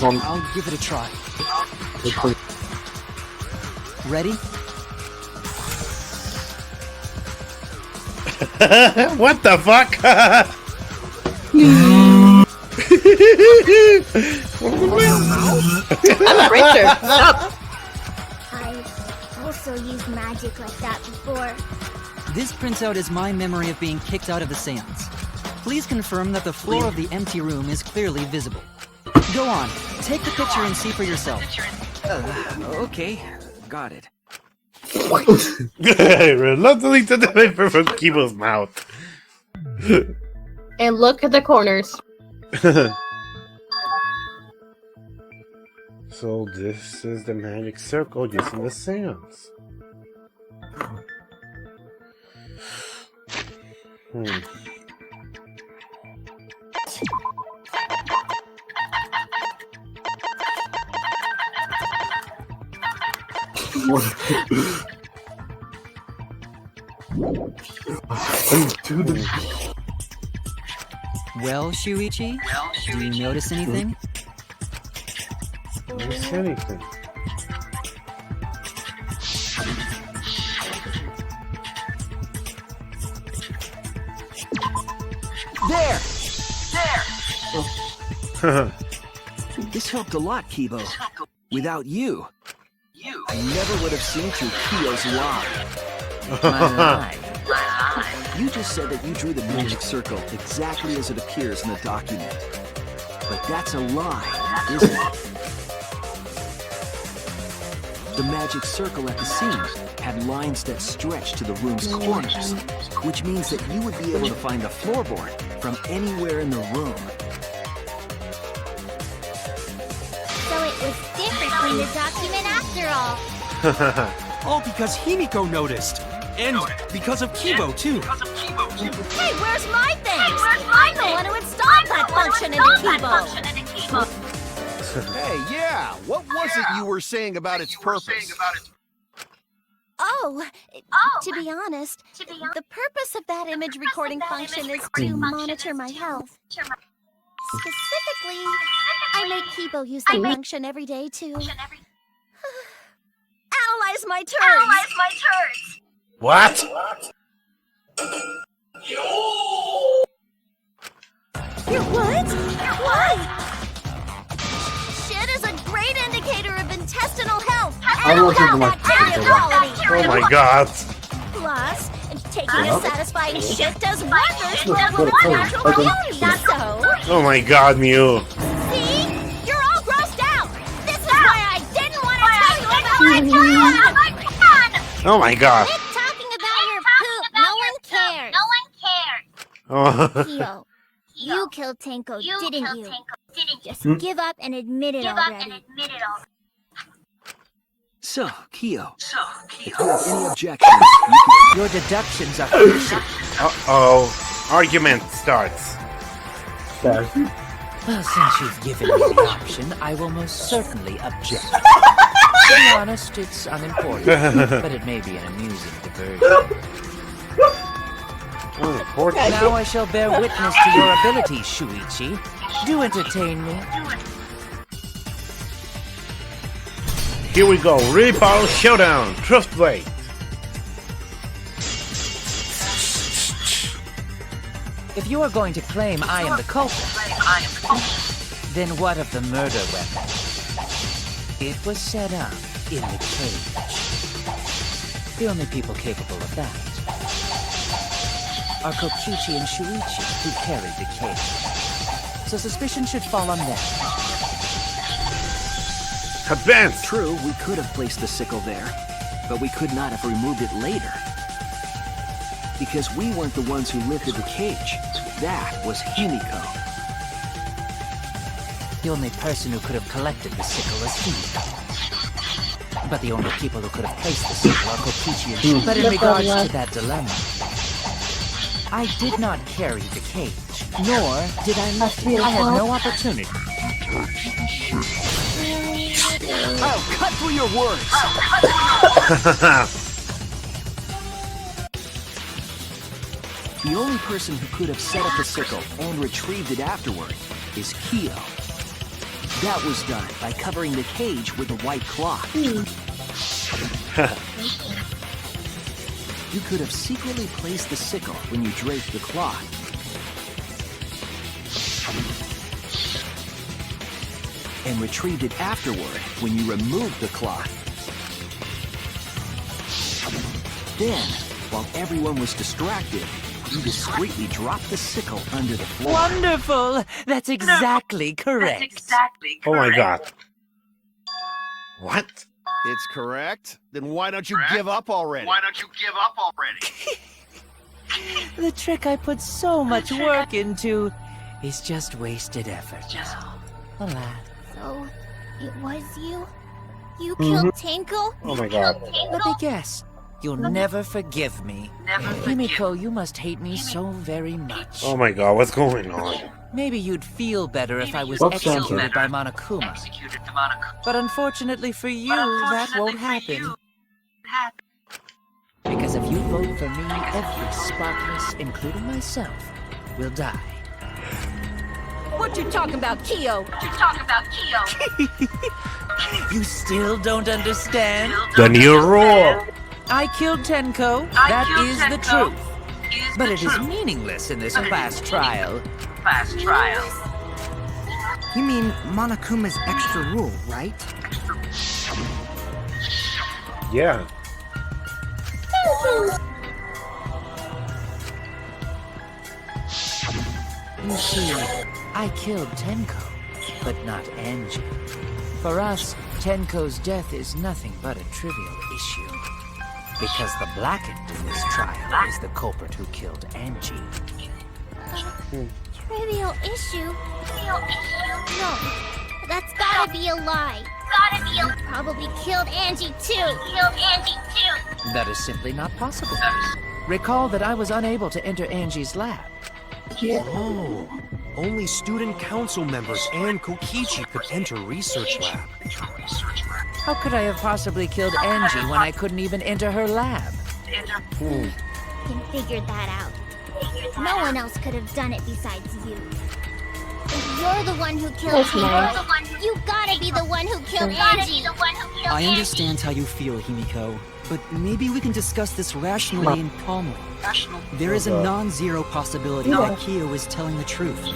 I'll give it a try. Ready? What the fuck? I'm a printer. Stop. I also used magic like that before. This printout is my memory of being kicked out of the seance. Please confirm that the floor of the empty room is clearly visible. Go on, take the picture and see for yourself. Okay, got it. Reluctantly to the paper from Kibo's mouth. And look at the corners. So this is the magic circle using the seance. Well, Shuichi, do you notice anything? Notice anything? There! This helped a lot, Kibo. Without you, I never would have seen through Kyo's lie. You just said that you drew the magic circle exactly as it appears in the document. But that's a lie, isn't it? The magic circle at the scene had lines that stretched to the room's corners, which means that you would be able to find the floorboard from anywhere in the room. So it was different from the document after all. All because Himiko noticed. And because of Kibo, too. Hey, where's my things? I'm the one who installed that function into Kibo. Hey, yeah, what was it you were saying about its purpose? Oh, to be honest, the purpose of that image recording function is to monitor my health. Specifically, I make Kibo use the function every day to analyze my turns. What? You're what? Why? Shit is a great indicator of intestinal health and bacteria quality. Oh my god. Plus, taking a satisfying shit does wonders for everyone's natural beauty. So, Oh my god, Mew. see? You're all grossed out. This is why I didn't want to tell you about my plan. Oh my god. Quit talking about your poop. No one cares. Oh. Kyo, you killed Tenko, didn't you? Just give up and admit it already. So, Kyo, if you have any objections, Your deductions are fiction. Uh-oh. Argument starts. Well, since you've given me the option, I will most certainly object. To be honest, it's unimportant, but it may be an amusing diversion. Now I shall bear witness to your abilities, Shuichi. Do entertain me. Here we go. Repower Showdown. Trust Blade. If you are going to claim I am the culprit, then what of the murder weapon? It was set up in the cage. The only people capable of that are Kokichi and Shuichi, who carried the cage. So suspicion should fall on them. Advance! True, we could have placed the sickle there, but we could not have removed it later. Because we weren't the ones who lifted the cage. That was Himiko. The only person who could have collected the sickle was Himiko. But the only people who could have placed the sickle are Kokichi and Shuichi. But in regards to that dilemma, I did not carry the cage, nor did I lift it. I had no opportunity. I'll cut through your words. The only person who could have set up the sickle and retrieved it afterward is Kyo. That was done by covering the cage with a white cloth. You could have secretly placed the sickle when you draped the cloth. And retrieved it afterward when you removed the cloth. Then, while everyone was distracted, you discreetly dropped the sickle under the floor. Wonderful! That's exactly correct. Oh my god. What? It's correct. Then why don't you give up already? The trick I put so much work into is just wasted effort now. Alas. So, it was you? You killed Tenko? Oh my god. Let me guess. You'll never forgive me. Himiko, you must hate me so very much. Oh my god, what's going on? Maybe you'd feel better if I was What's executed by Monokuma. But unfortunately for you, that won't happen. Because if you vote for me, every Spartanus, including myself, will die. What you talking about, Kyo? You still don't understand? The new rule! I killed Tenko, that is the truth. But it is meaningless in this class trial. You mean Monokuma's extra rule, right? Yeah. You see, I killed Tenko, but not Angie. For us, Tenko's death is nothing but a trivial issue. Because the blackened in this trial is the culprit who killed Angie. Trivial issue? No, that's gotta be a lie. You probably killed Angie too. That is simply not possible. Recall that I was unable to enter Angie's lab. Oh, only student council members and Kokichi could enter research lab. How could I have possibly killed Angie when I couldn't even enter her lab? Can figure that out. No one else could have done it besides you. If you're the one who killed Himiko, you gotta be the one who killed Angie. I understand how you feel, Himiko, but maybe we can discuss this rationally and calmly. There is a non-zero possibility that Kyo is telling the truth.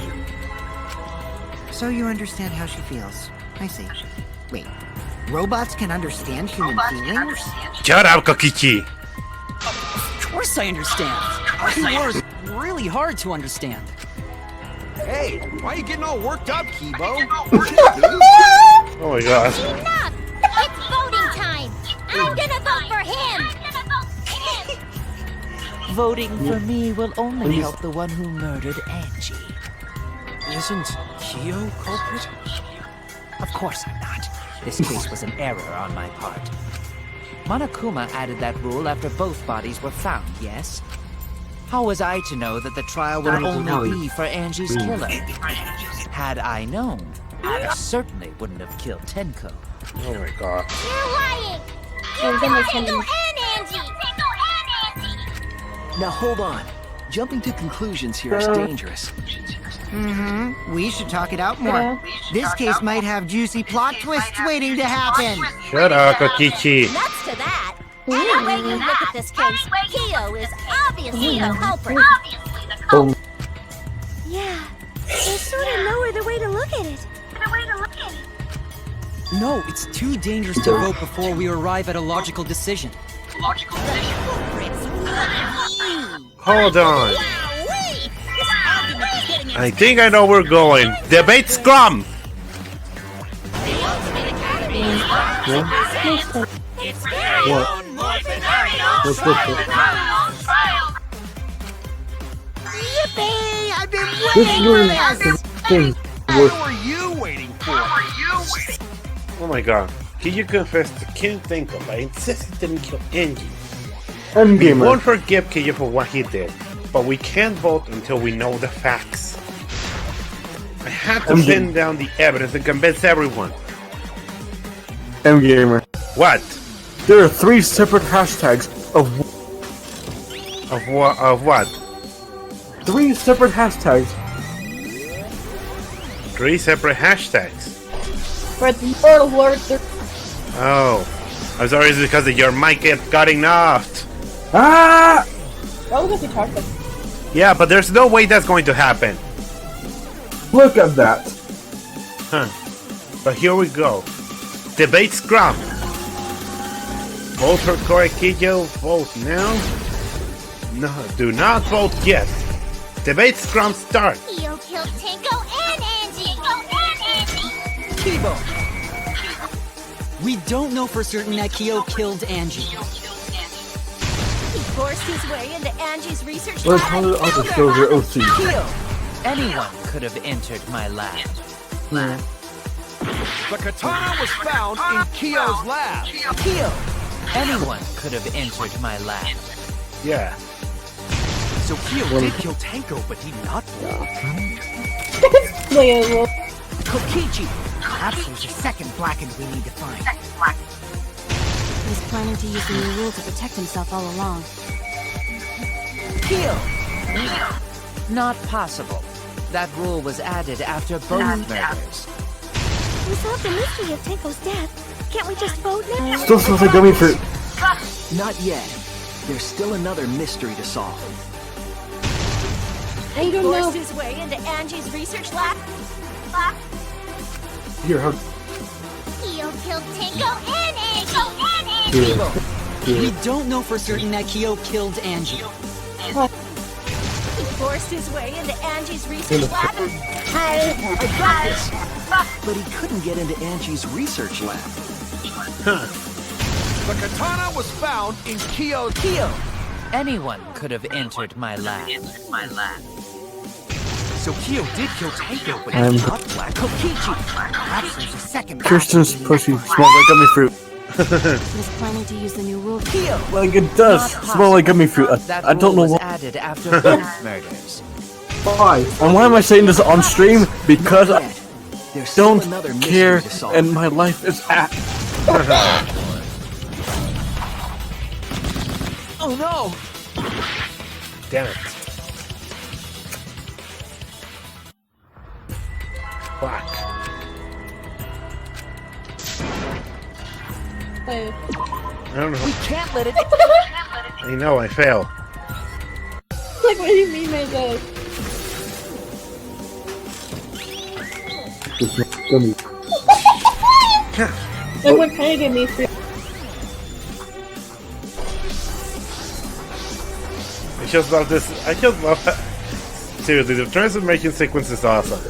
So you understand how she feels. I see. Wait, robots can understand human feelings? Shut up, Kokichi! Of course I understand. You are really hard to understand. Hey, why are you getting all worked up, Kibo? Oh my god. Enough! It's voting time! I'm gonna vote for him! Voting for me will only help the one who murdered Angie. Isn't Kyo culprit? Of course I'm not. This case was an error on my part. Monokuma added that rule after both bodies were found, yes? How was I to know that the trial would only be for Angie's killer? Had I known, I certainly wouldn't have killed Tenko. Oh my god. You're lying! You killed Tenko and Angie! Now hold on. Jumping to conclusions here is dangerous. We should talk it out more. This case might have juicy plot twists waiting to happen. Shut up, Kokichi. Nuts to that. Any way you look at this case, Kyo is obviously the culprit. Yeah, there's sort of no other way to look at it. No, it's too dangerous to vote before we arrive at a logical decision. Hold on. I think I know where we're going. Debate scrum! What? What's this? Yippee! I've been This waiting for is this! thing. What were you waiting for? Oh my god. Can you confess to King Tenko? I insist he didn't kill Angie. We Endgamer. won't forgive Kyo for what he did, but we can't vote until we know the facts. I have to pin down the evidence and convince everyone. Endgamer. What? There are 3 separate hashtags of what? Of what? 3 separate hashtags. 3 separate hashtags. For the World War III. Oh. I'm sorry, it's because of your mic kept cutting off. Ah! That was a guitar. Yeah, but there's no way that's going to happen. Look at that. Huh. But here we go. Debate scrum. Vote for correct Kyo. Vote now. No, do not vote yet. Debate scrum start. Kyo killed Tenko and Angie! Kibo! We don't know for certain that Kyo killed Angie. He forced his way into Angie's research Let's lab hold and it on the killed her. silver OC. Kyo! Anyone could have entered my lab. The katana was found in Kyo's lab. Kyo! Anyone could have entered my lab. Yeah. So Kyo did kill Tenko, but he not Kokichi! Perhaps there's a second blackened we need to find. He was planning to use the new rule to protect himself all along. Kyo! Not possible. That rule was added after both murders. We solved the mystery of Tenko's death. Can't we just vote now? Still smells like gummy fruit. Not yet. There's still another mystery to solve. I don't know. Forced his way into Angie's research lab. Here, hug. Kyo killed Tango and Angie! Here. We don't know for certain that Kyo killed Angie. He forced his way into Angie's research lab. I got this! But he couldn't get into Angie's research lab. The katana was found in Kyo. Anyone could have entered my lab. So Kyo did kill Tango, but Um, he's not Black. Kokichi! Perhaps there's a second Kirsten's black pussy smells like gummy fruit. He was planning to use the new rule. Like it does smell like gummy fruit. I don't know was why. added after both murders. Why? And why am I saying this on stream? Because I There's still don't another care mystery to solve. and my life is at. Oh no! Damn it. Fuck. I don't know. We can't let it. I know, I fail. Like, what do you mean by that? Gummy. Like, what kind of give me free? I just love this. I just love. Seriously, the transformation sequence is awesome.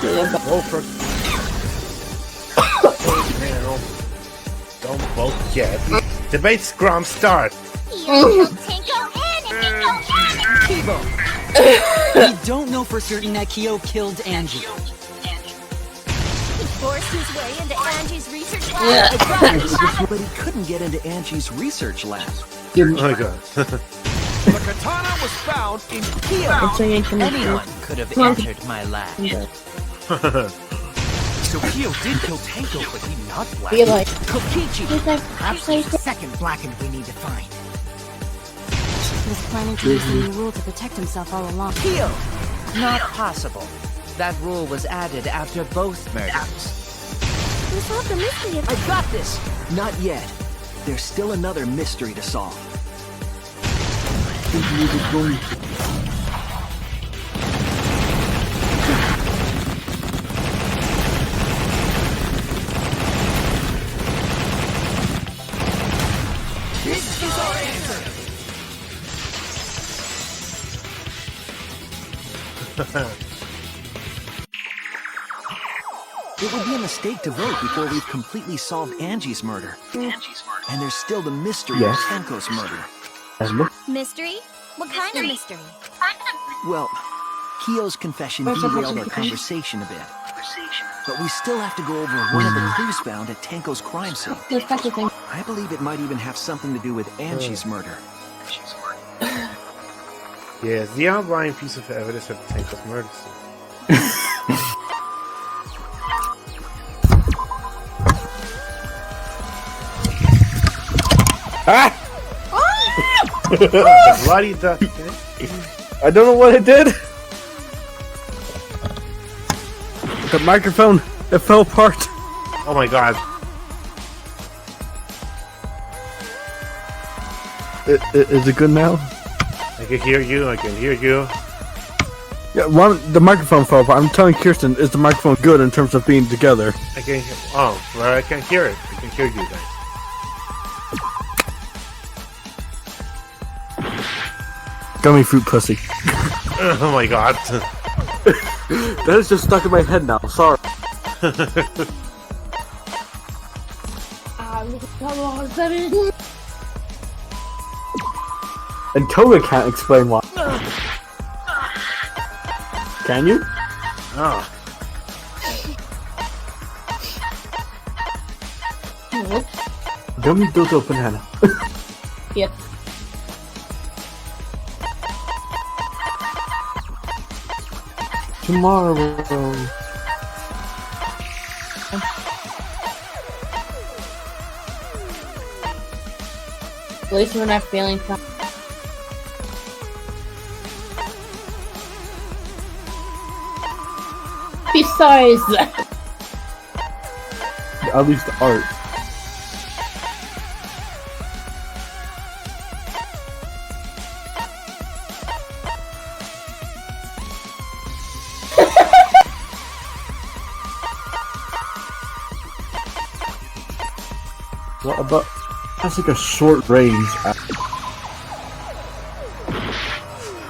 Go for. Don't vote yet. Debate scrum start. Kyo killed Tango and Angie! We don't know for certain that Kyo killed Angie. He forced his way into Angie's research lab. But he couldn't get into Angie's research lab. Oh my god. The katana was found in Kyo. Anyone could have entered my lab. So Kyo did kill Tango, but he's not Black. Be like, Kokichi! he's like, Perhaps there's a second blackened we need to find. He was planning to use the new rule to protect himself all along. Not possible. That rule was added after both murders. We solved the mystery of I got this! Not yet. There's still another mystery to solve. This is our answer. It would be a mistake to vote before we've completely solved Angie's murder. And there's still the mystery Yes. of Tenko's murder. Mystery? What kind of mystery? Well, Kyo's confession derailed our conversation a bit. But we still have to go over one of the clues found at Tenko's crime scene. there's such a thing. I believe it might even have something to do with Angie's murder. Yes, the outlying piece of evidence at Tanko's murder scene. Ah! The bloody duck. I don't know what it did. The microphone, it fell apart. Oh my god. Is it good now? I can hear you, I can hear you. Yeah, the microphone fell apart. I'm telling Kirsten, is the microphone good in terms of being together? I can hear. Oh, well, I can hear it. I can hear you guys. Gummy fruit pussy. Oh my god. That is just stuck in my head now. Sorry. And Toga can't explain why. Can you? Oh. Gummy dodo banana. Yep. Tomorrow. At least we're not feeling fun. Besides that, At least art. What about? That's like a short range.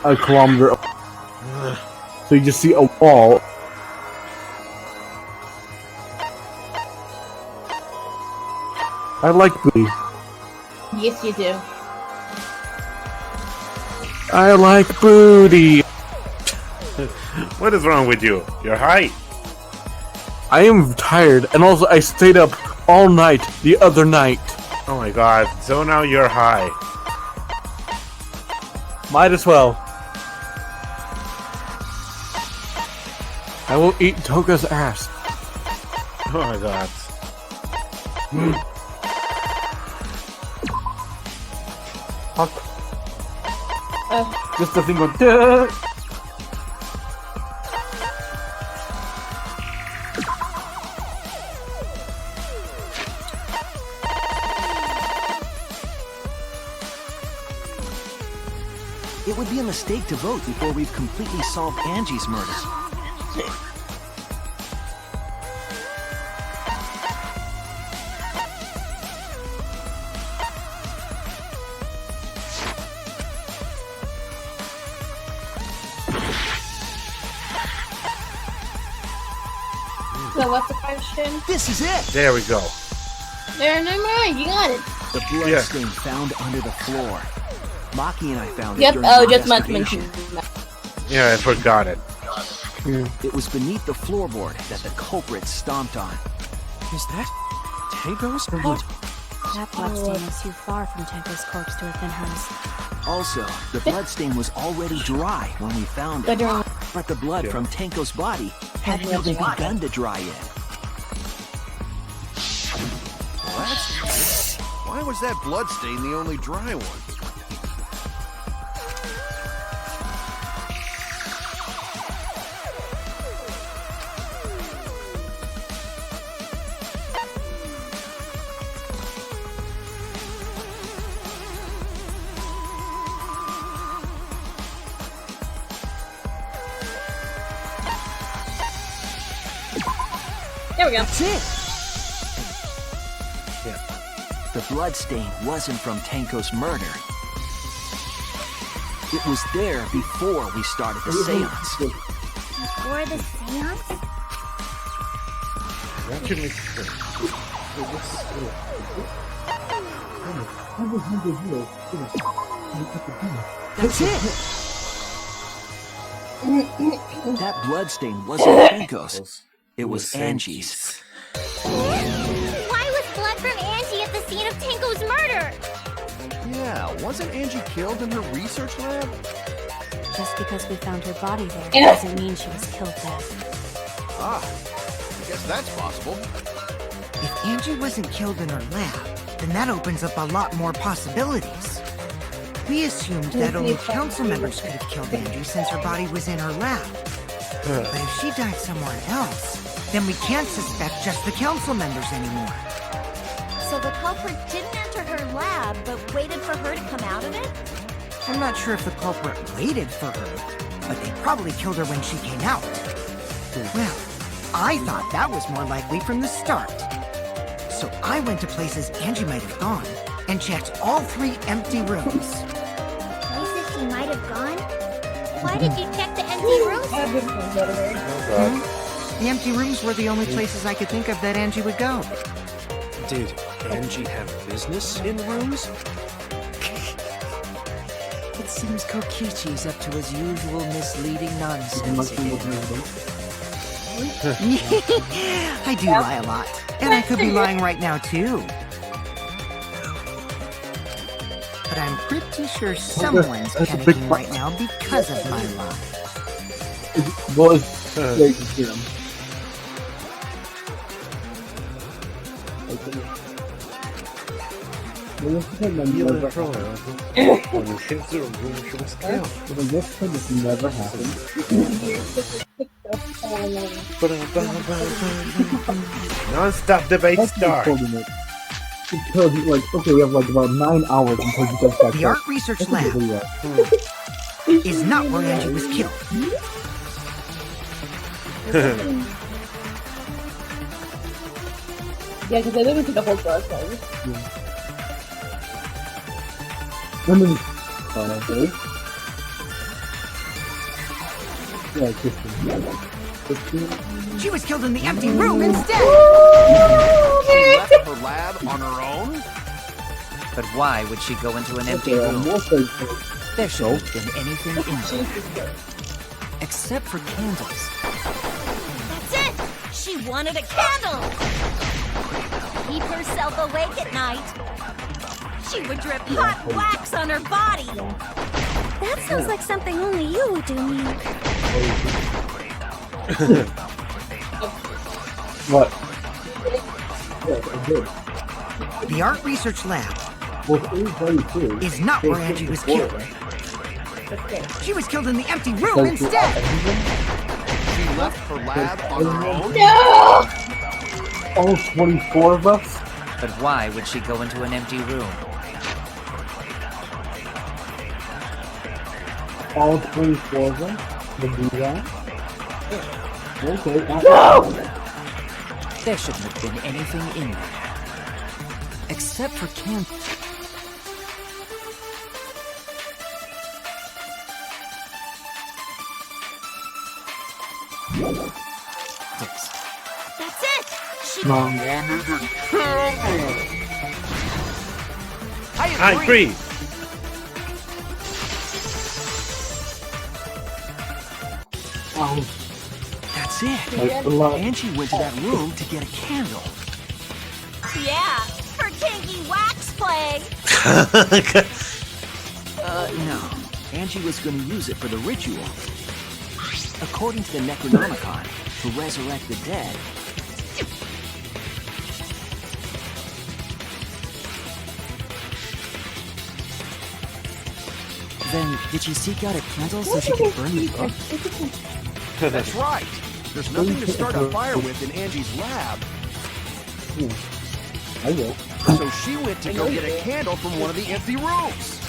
A kilometer. So you just see a wall. I like booty. Yes, you do. I like booty. What is wrong with you? You're high. I am tired, and also I stayed up all night the other night. Oh my god, so now you're high. Might as well. I will eat Toka's ass. Oh my god. Fuck. Just a single duh. It would be a mistake to vote before we've completely solved Angie's murder. So what's the question? This is it! There we go. There, never mind. You got it. The blood stain found under the floor. Maki and I found it Yep. during Oh, our just must investigation. mention that. Yeah, I forgot it. It was beneath the floorboard that the culprit stomped on. Is that Tango's blood? That bloodstain was too far from Tenko's corpse to have been hers. Also, the bloodstain was already dry when we found it. But the blood from Tenko's body hadn't even begun to dry yet. Well, that's weird. Why was that blood stain the only dry one? There we go. That's it! The bloodstain wasn't from Tenko's murder. It was there before we started the seance. Before the seance? Actually, That's it! That bloodstain wasn't Tenko's. It was Angie's. Why was blood from Angie at the scene of Tango's murder? Yeah, wasn't Angie killed in her research lab? Just because we found her body there doesn't mean she was killed there. Ah, I guess that's possible. If Angie wasn't killed in her lab, then that opens up a lot more possibilities. We assumed that only council members could have killed Angie since her body was in her lab. But if she died somewhere else, then we can't suspect just the council members anymore. So the culprit didn't enter her lab, but waited for her to come out of it? I'm not sure if the culprit waited for her, but they probably killed her when she came out. Well, I thought that was more likely from the start. So I went to places Angie might have gone and checked all 3 empty rooms. Places she might have gone? Why did you check the empty rooms? The empty rooms were the only places I could think of that Angie would go. Did Angie have business in rooms? It seems Kokichi's up to his usual misleading nonsense again. I do lie a lot. And I could be lying right now, too. But I'm pretty sure someone's panicking right now because of my lie. Well, it's never happened. Non-stop debate start. Until like, okay, we have like about 9 hours until you get back. The art research lab is not where Angie was killed. Yeah, because I didn't see the whole dark one. She was killed in the empty room instead! She left her lab on her own? But why would she go into an empty room? There shouldn't have been anything in there. Except for candles. That's it! She wanted a candle! Keep herself awake at night. She would drip hot wax on her body. That sounds like something only you would do, Miyuk. What? The art research lab Well, is not where Angie was killed. She was killed in the empty room instead! She left her lab on her own? No! All 24 of us? But why would she go into an empty room? All 24 of us? Would do that? Okay. No! There shouldn't have been anything in there. Except for candles. That's it! She I agree. That's it. Angie went to that room to get a candle. Yeah, for kinky wax play. No. Angie was going to use it for the ritual. According to the Necronomicon, to resurrect the dead. Then, did she seek out a candle so she could burn the book? That's right. There's nothing to start a fire with in Angie's lab. I will. So she went to go get a candle from one of the empty rooms.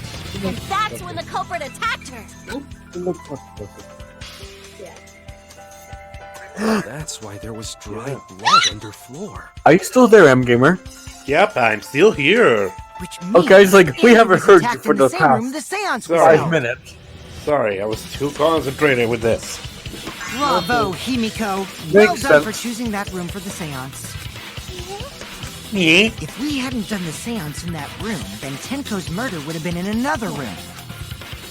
And that's when the culprit attacked her. That's why there was dry blood underfloor. Are you still there, M Gamer? Yep, I'm still here. Which means Okay, it's like we Angie haven't was heard you attacked for in the the same room past the seance was 5 held. minutes. Sorry, I was too concentrated with this. Bravo, Himiko. Makes Well done sense. for choosing that room for the seance. Me? If we hadn't done the seance in that room, then Tenko's murder would have been in another room.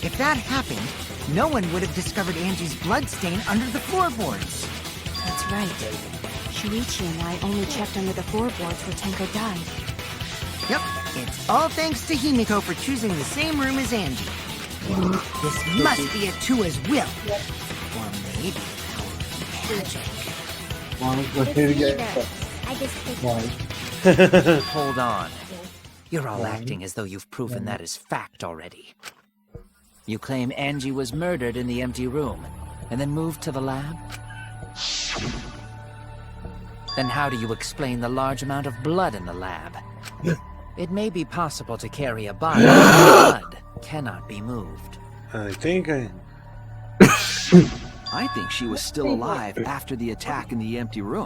If that happened, no one would have discovered Angie's bloodstain under the floorboards. That's right. Shuichi and I only checked under the floorboards where Tenko died. Yep, it's all thanks to Himiko for choosing the same room as Angie. This must be a Tua's will. Or maybe magic. Let's hit again. I just picked Why? Hold on. You're all acting as though you've proven that as fact already. You claim Angie was murdered in the empty room, and then moved to the lab? Then how do you explain the large amount of blood in the lab? It may be possible to carry a body, but blood cannot be moved. I think I... I think she was still alive after the attack in the empty room.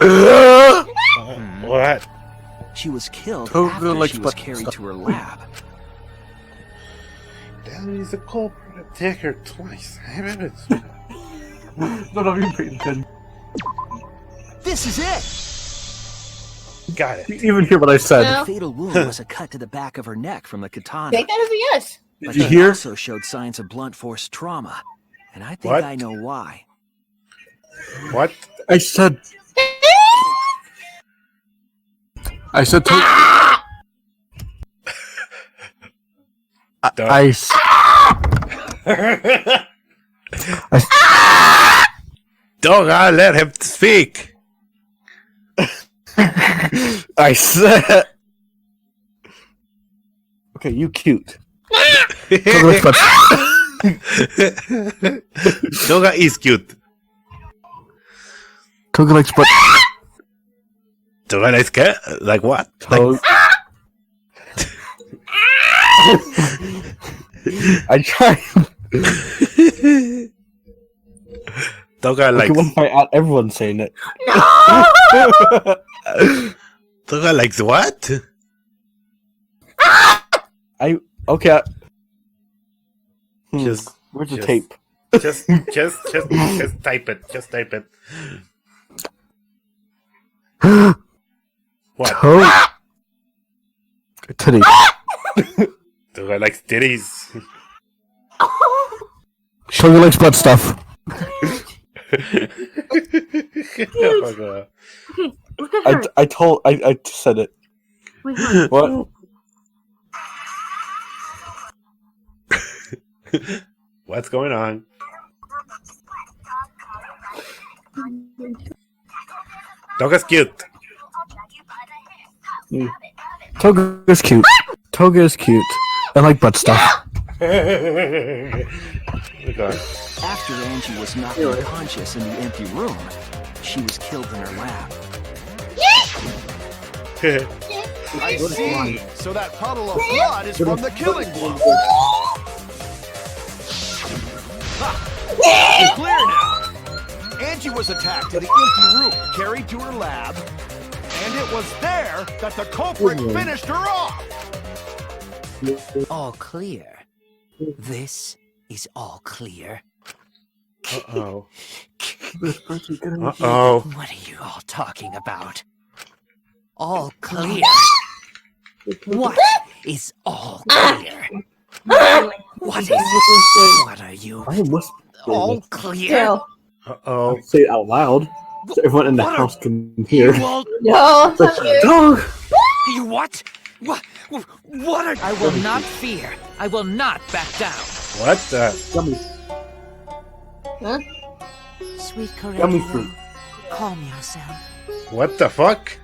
What? She was killed Totally after like she was Spud- carried to her lab. That is a culprit attack her twice. I remember it. No, you paid attention. This is it! Got it. You even hear what I said. No. The fatal wound was a cut to the back of her neck from the katana. Take that as a yes. But you she hear? also showed signs of blunt force trauma. And I think What? I know why. What? I said. I said. Don't let him speak. I said. Okay, you cute. Doga is cute. Toga likes butt. Doga likes cat? Like what? Toga. I try. Doga likes. One fight out, everyone's saying it. No! Toga likes what? Okay. Just Where's the just- tape? Just type it. Just type it. What? Titty. Toga likes titties. Toga likes butt stuff. I said it. What? What's going on? Toga's cute. Toga is cute. Toga is cute. I like butt stuff. After Angie was knocked unconscious in the empty room, she was killed in her lab. I see. So that puddle of blood is from the killing blow. It's clear now. Angie was attacked in the empty room, carried to her lab, and it was there that the culprit finished her off. All clear. This is all clear. Uh-oh. Uh-oh. What are you all talking about? All clear. What is all clear? What are you? All clear? Uh-oh. Say it out loud so everyone in the house can hear. No. Dog. You what? What are... I will not fear. I will not back down. What the? Huh? Sweet Gummy fruit. calm yourself. What the fuck?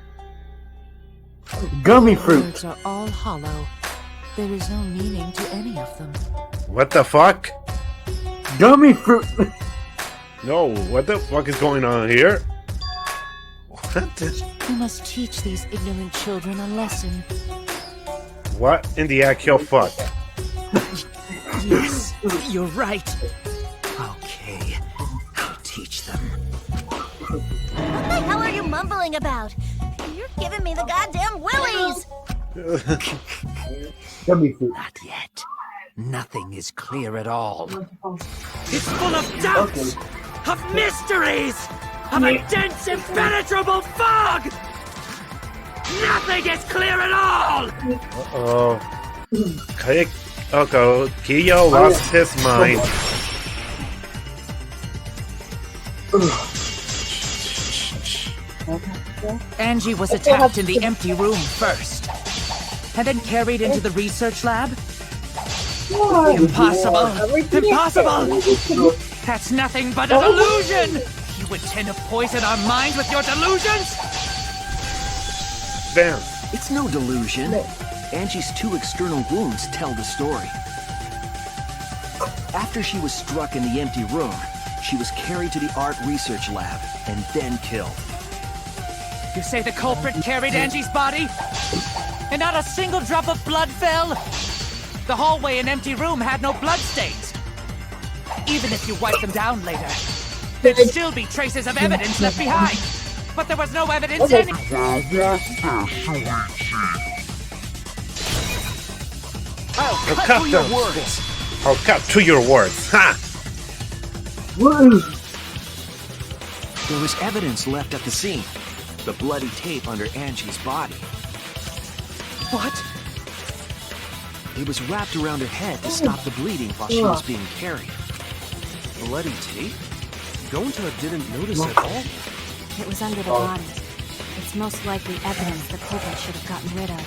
Gummy fruit. Words are all hollow. There is no meaning to any of them. What the fuck? Gummy fruit. No, what the fuck is going on here? What? You must teach these ignorant children a lesson. What in the actual fuck? Yes, you're right. Okay, I'll teach them. What the hell are you mumbling about? You're giving me the goddamn willies! Gummy fruit. Not yet. Nothing is clear at all. It's full of doubts, of mysteries, of a dense, impenetrable fog! Nothing is clear at all! Uh-oh. Kiyo lost his mind. Angie was attacked in the empty room first, and then carried into the research lab? Impossible! Impossible! That's nothing but a delusion! You intend to poison our minds with your delusions? Damn. It's no delusion. Angie's 2 external wounds tell the story. After she was struck in the empty room, she was carried to the art research lab and then killed. You say the culprit carried Angie's body? And not a single drop of blood fell? The hallway and empty room had no bloodstains. Even if you wipe them down later, there'd still be traces of evidence left behind. But there was no evidence anywhere. I'll cut to your words. I'll cut to your words. Ha! There was evidence left at the scene. The bloody tape under Angie's body. What? It was wrapped around her head to stop the bleeding while she was being carried. Bloody tape? Gonta didn't notice at all? It was under the body. It's most likely evidence the culprit should have gotten rid of.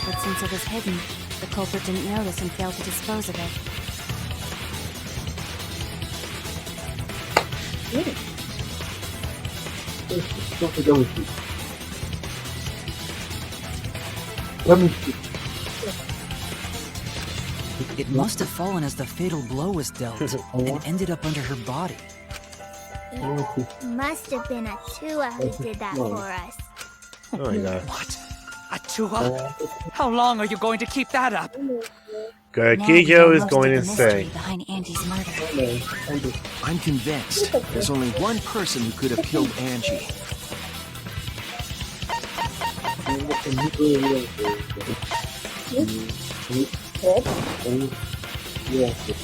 But since it was hidden, the culprit didn't notice and failed to dispose of it. It must have fallen as the fatal blow was dealt and ended up under her body. It must have been Atua who did that for us. Oh my god. What? Atua? How long are you going to keep that up? Kiyo is going insane. Behind Angie's murder. I'm convinced there's only one person who could have killed Angie.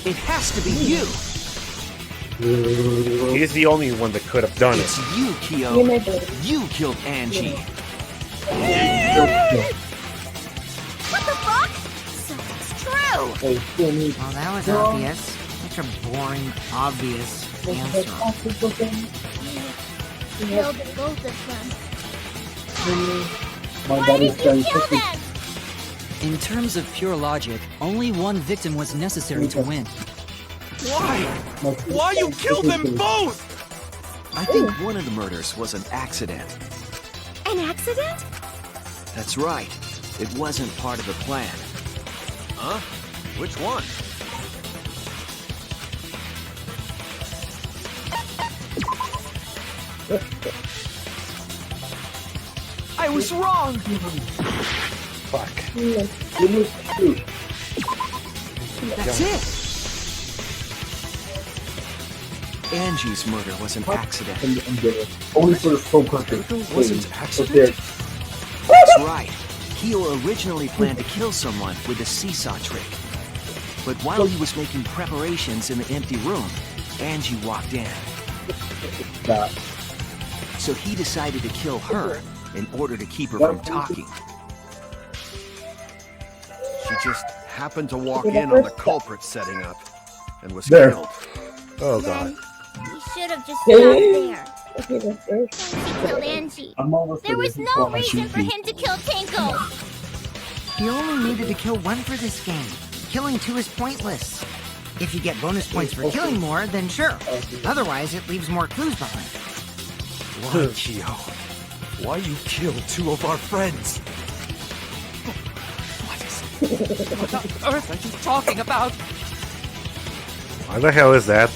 It has to be you. He's the only one that could have done It's it. you, Kyo. You killed Angie. What the fuck? So it's true! Well, that was obvious. Such a boring, obvious answer. Killed both of them. My Why daddy's did you trying kill to them? In terms of pure logic, only one victim was necessary to win. Why? Why you killed them both? I think one of the murders was an accident. An accident? That's right. It wasn't part of the plan. Huh? Which one? I was wrong! Fuck. That's it. Angie's murder was an accident. Only for the sole purpose. Wasn't accident? That's right. Kyo originally planned to kill someone with a seesaw trick. But while he was making preparations in the empty room, Angie walked in. So he decided to kill her in order to keep her from talking. She just happened to walk in on the culprit setting up and was There. killed. Oh god. He should have just stopped there. He killed Angie. I'm almost There was ready no for reason for him to kill Tenko. You only needed to kill one for this game. Killing two is pointless. If you get bonus points for killing more, then sure. Otherwise, it leaves more clues behind. Why, Kyo? Why you killed two of our friends? What on earth are you talking about? What the hell is that?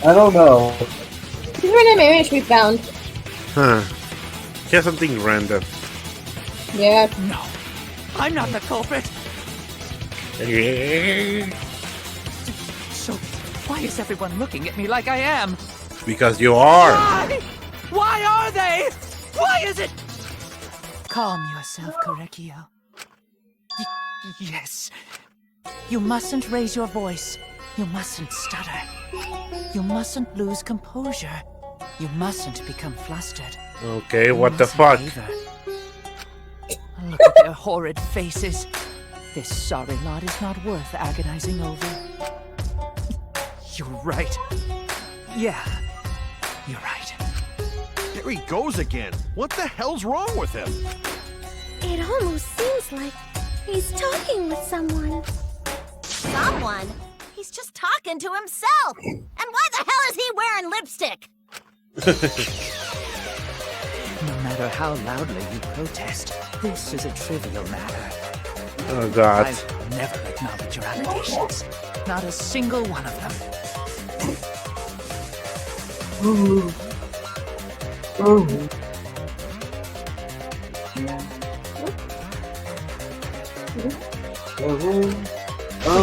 I don't know. This random image we found. Huh. Just something random. Yeah. No, I'm not the culprit. So, why is everyone looking at me like I am? Because you are. Why? Why are they? Why is it? Calm yourself, Korekio. Yes. You mustn't raise your voice. You mustn't stutter. You mustn't lose composure. You mustn't become flustered. Okay, You what the mustn't fuck? waver. Look at their horrid faces. This sorry lot is not worth agonizing over. You're right. Yeah, you're right. There he goes again. What the hell's wrong with him? It almost seems like he's talking with someone. Someone? He's just talking to himself. And why the hell is he wearing lipstick? No matter how loudly you protest, this is a trivial matter. Oh god. I'll never acknowledge your allegations. Not a single one of them.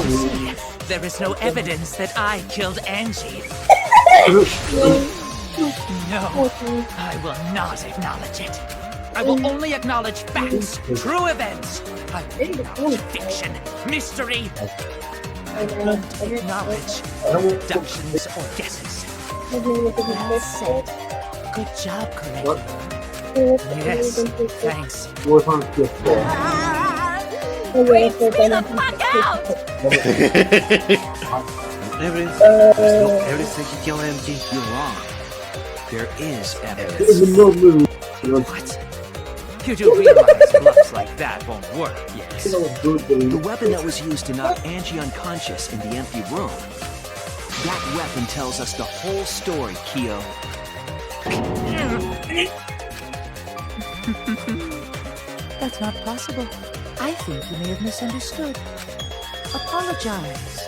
See, there is no evidence that I killed Angie. No, I will not acknowledge it. I will only acknowledge facts, true events. I will acknowledge fiction, mystery. I won't acknowledge deductions or guesses. Well said. Good job, Korekio. Yes, thanks. Freeze me the fuck out! There's no evidence to kill Angie. You're wrong. There is evidence. What? You do realize bluffs like that won't work, yes? The weapon that was used to knock Angie unconscious in the empty room. That weapon tells us the whole story, Kyo. That's not possible. I think you may have misunderstood. Apologize.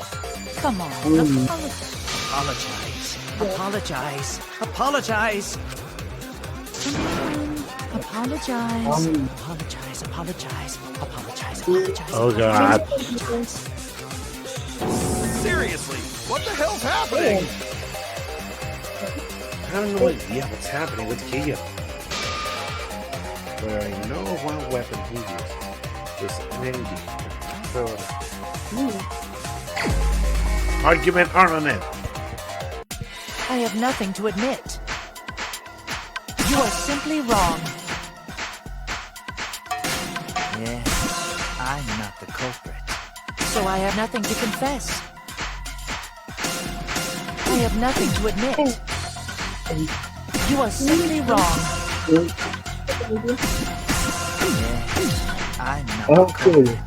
Come on, apologize. Apologize. Apologize. Come on. Apologize. Apologize. Apologize. Apologize. Apologize. Oh god. Seriously, what the hell's happening? have no idea what's happening with Kyo. But I know one weapon he used was Angie. So, argument armament. I have nothing to admit. You are simply wrong. Yes, I'm not the culprit. So I have nothing to confess. I have nothing to admit. You are simply wrong. Yes, I'm not the culprit.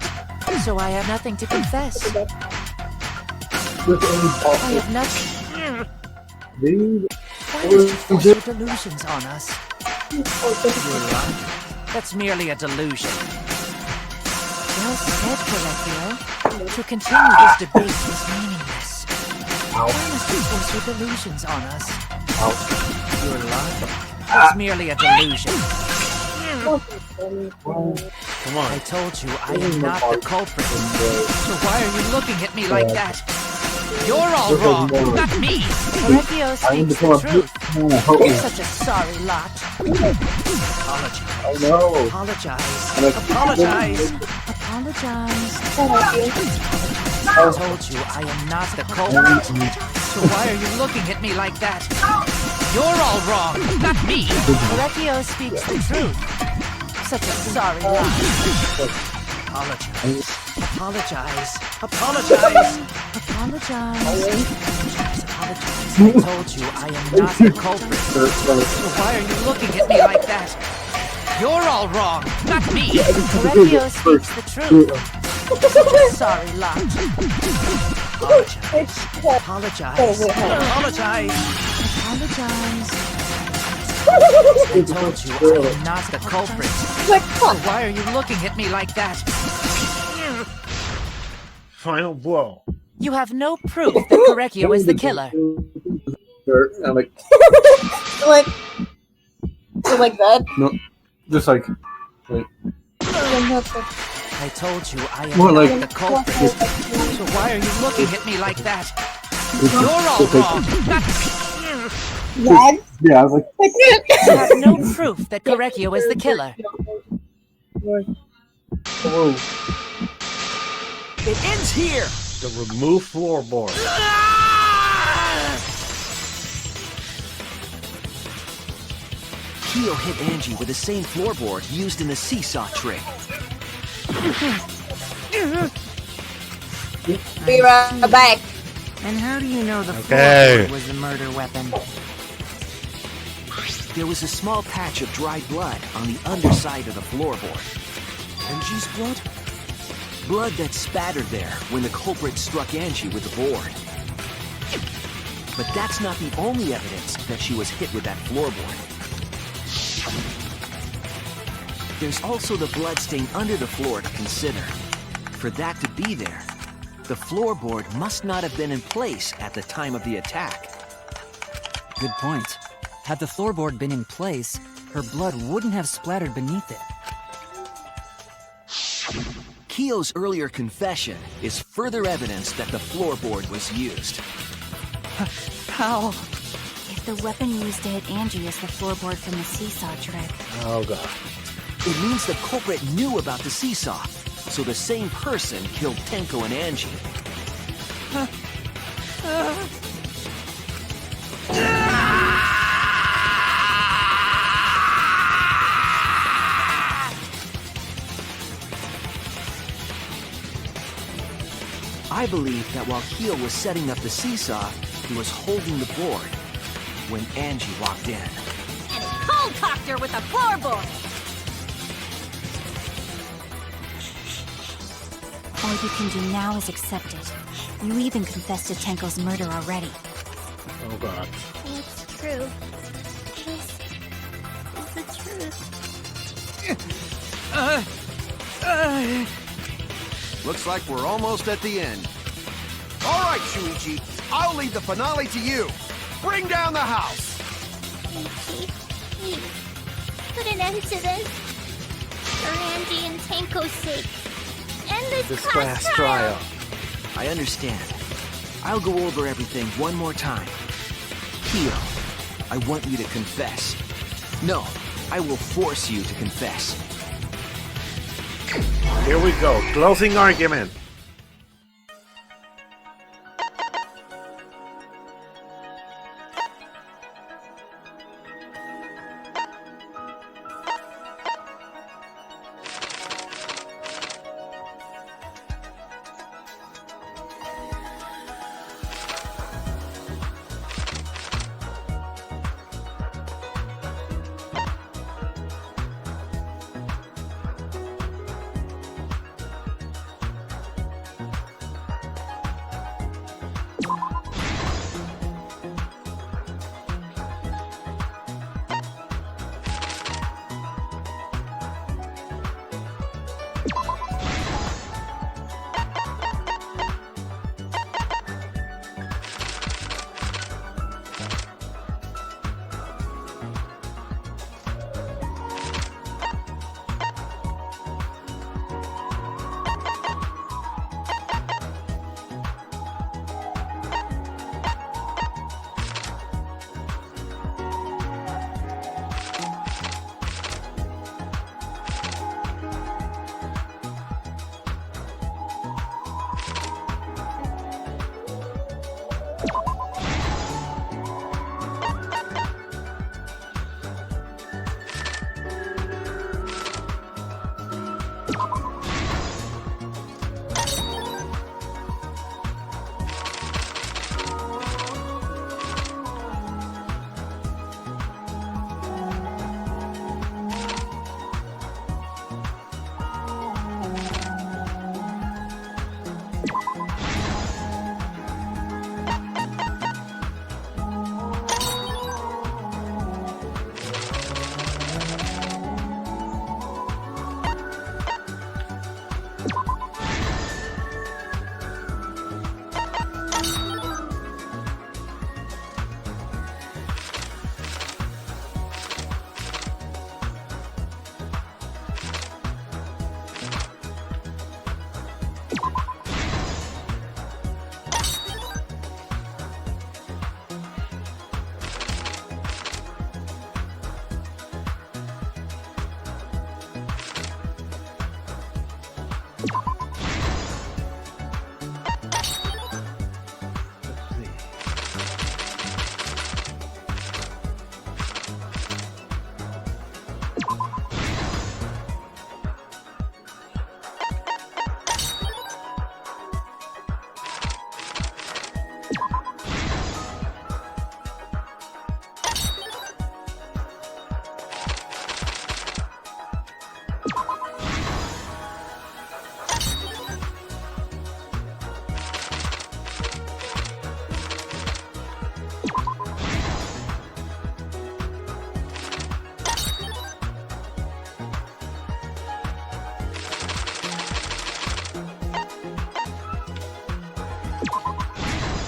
So I have nothing to confess. I have nothing. Why did you force your delusions on us? You're lying. That's merely a delusion. Well said, Colecchio. To continue this debate is meaningless. Why must you force your delusions on us? You're lying. That's merely a delusion. Come on. I told you I am not the culprit. So why are you looking at me like that? You're all wrong, not me. Colecchio speaks the truth. You're such a sorry lot. Apologize. Apologize. Apologize. Apologize. I told you I am not the culprit. So why are you looking at me like that? You're all wrong, not me. Colecchio speaks the truth. Such a sorry lot. Apologize. Apologize. Apologize. Apologize. Apologize. I told you I am not the culprit. So why are you looking at me like that? You're all wrong, not me. Colecchio speaks the truth. Such a sorry lot. Apologize. Apologize. Apologize. Apologize. I told you I am not the culprit. So why are you looking at me like that? Final blow. You have no proof that Colecchio is the killer. I'm like, like that? no, just like I told you I am more not like the culprit. So why are you looking at me like that? You're all wrong. Dad? Yeah, I was like, You have no proof that Colecchio is the killer. oh, It ends here! The remove floorboard. Kyo hit Angie with the same floorboard used in the seesaw trick. Be right back. And how do you know the Okay. floorboard was the murder weapon? There was a small patch of dried blood on the underside of the floorboard. Angie's blood? Blood that spattered there when the culprit struck Angie with the board. But that's not the only evidence that she was hit with that floorboard. There's also the blood stain under the floor to consider. For that to be there, the floorboard must not have been in place at the time of the attack. Good point. Had the floorboard been in place, her blood wouldn't have splattered beneath it. Kyo's earlier confession is further evidence that the floorboard was used. How? If the weapon used to hit Angie is the floorboard from the seesaw trick. Oh god. It means the culprit knew about the seesaw, so the same person killed Tenko and Angie. I believe that while Kyo was setting up the seesaw, he was holding the board when Angie walked in. And he cold-cocked her with a floorboard. All you can do now is accept it. You even confessed to Tenko's murder already. Oh god. It's true. This is the truth. Looks like we're almost at the end. All right, Shuichi, I'll leave the finale to you. Bring down the house. Ichi, please, put an end to this. For Angie and Tenko's sake. End this class trial. I understand. I'll go over everything one more time. Kyo, I want you to confess. No, I will force you to confess. Here we go. Closing argument.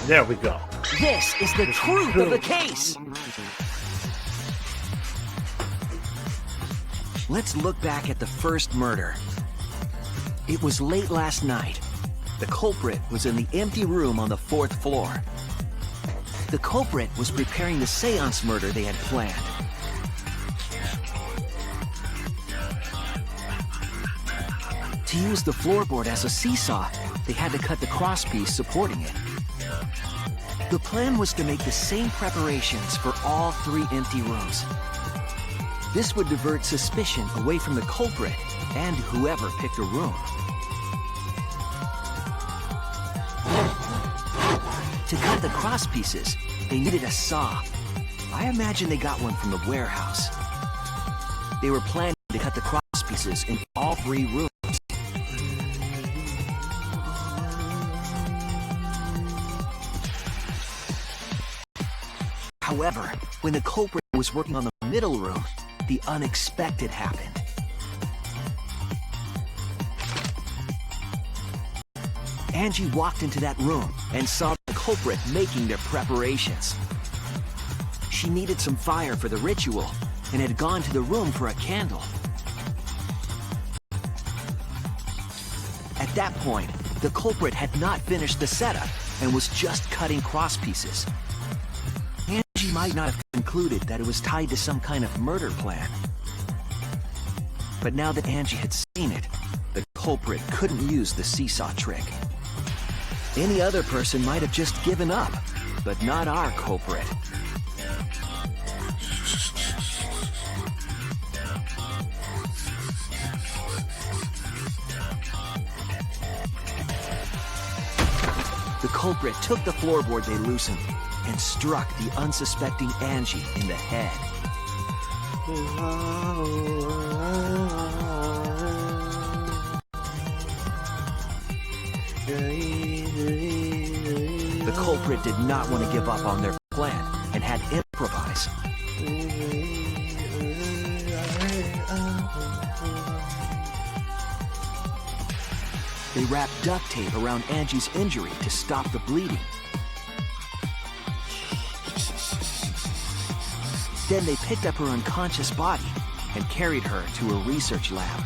There we go. This is the truth of the case. Let's look back at the first murder. It was late last night. The culprit was in the empty room on the 4th floor. The culprit was preparing the seance murder they had planned. To use the floorboard as a seesaw, they had to cut the crosspiece supporting it. The plan was to make the same preparations for all 3 empty rooms. This would divert suspicion away from the culprit and whoever picked a room. To cut the crosspieces, they needed a saw. I imagine they got one from the warehouse. They were planning to cut the crosspieces in all 3 rooms. However, when the culprit was working on the middle room, the unexpected happened. Angie walked into that room and saw the culprit making their preparations. She needed some fire for the ritual and had gone to the room for a candle. At that point, the culprit had not finished the setup and was just cutting crosspieces. Angie might not have concluded that it was tied to some kind of murder plan. But now that Angie had seen it, the culprit couldn't use the seesaw trick. Any other person might have just given up, but not our culprit. The culprit took the floorboard they loosened and struck the unsuspecting Angie in the head. The culprit did not want to give up on their plan and had to improvise. They wrapped duct tape around Angie's injury to stop the bleeding. Then they picked up her unconscious body and carried her to a research lab.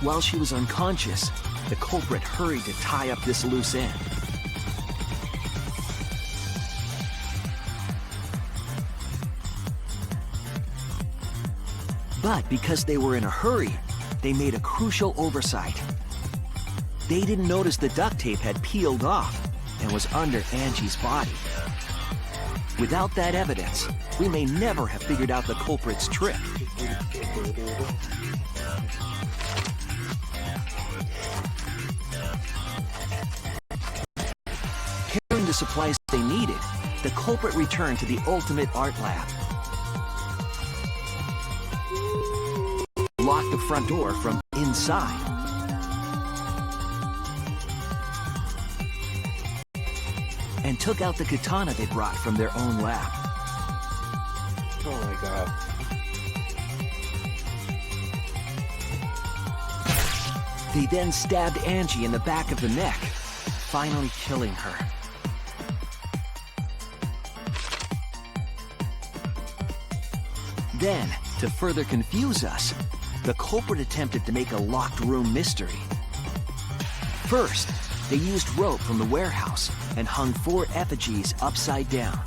While she was unconscious, the culprit hurried to tie up this loose end. But because they were in a hurry, they made a crucial oversight. They didn't notice the duct tape had peeled off and was under Angie's body. Without that evidence, we may never have figured out the culprit's trick. Carrying the supplies they needed, the culprit returned to the ultimate art lab. Locked the front door from inside. And took out the katana they brought from their own lab. Oh my god. They then stabbed Angie in the back of the neck, finally killing her. Then, to further confuse us, the culprit attempted to make a locked room mystery. First, they used rope from the warehouse and hung 4 effigies upside down.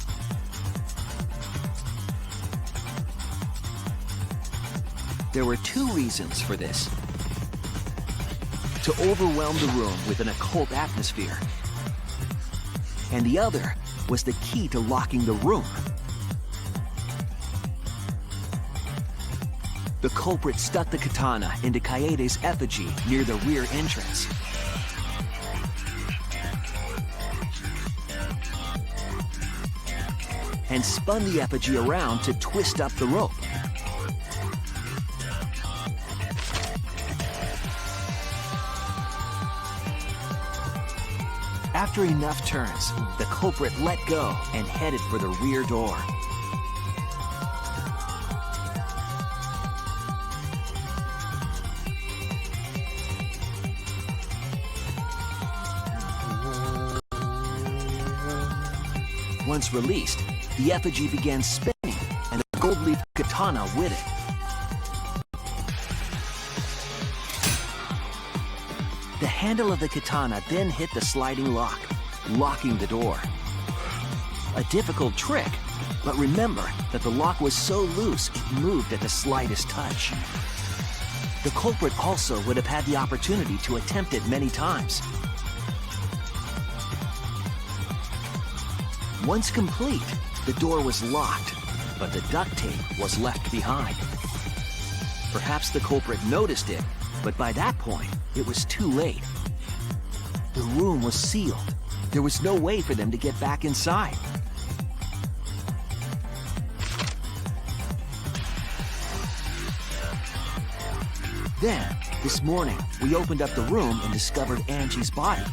There were 2 reasons for this. To overwhelm the room with an occult atmosphere. And the other was the key to locking the room. The culprit stuck the katana into Kaede's effigy near the rear entrance. And spun the effigy around to twist up the rope. After enough turns, the culprit let go and headed for the rear door. Once released, the effigy began spinning, and the gold leaf katana with it. The handle of the katana then hit the sliding lock, locking the door. A difficult trick, but remember that the lock was so loose it moved at the slightest touch. The culprit also would have had the opportunity to attempt it many times. Once complete, the door was locked, but the duct tape was left behind. Perhaps the culprit noticed it, but by that point, it was too late. The room was sealed. There was no way for them to get back inside. Then, this morning, we opened up the room and discovered Angie's body.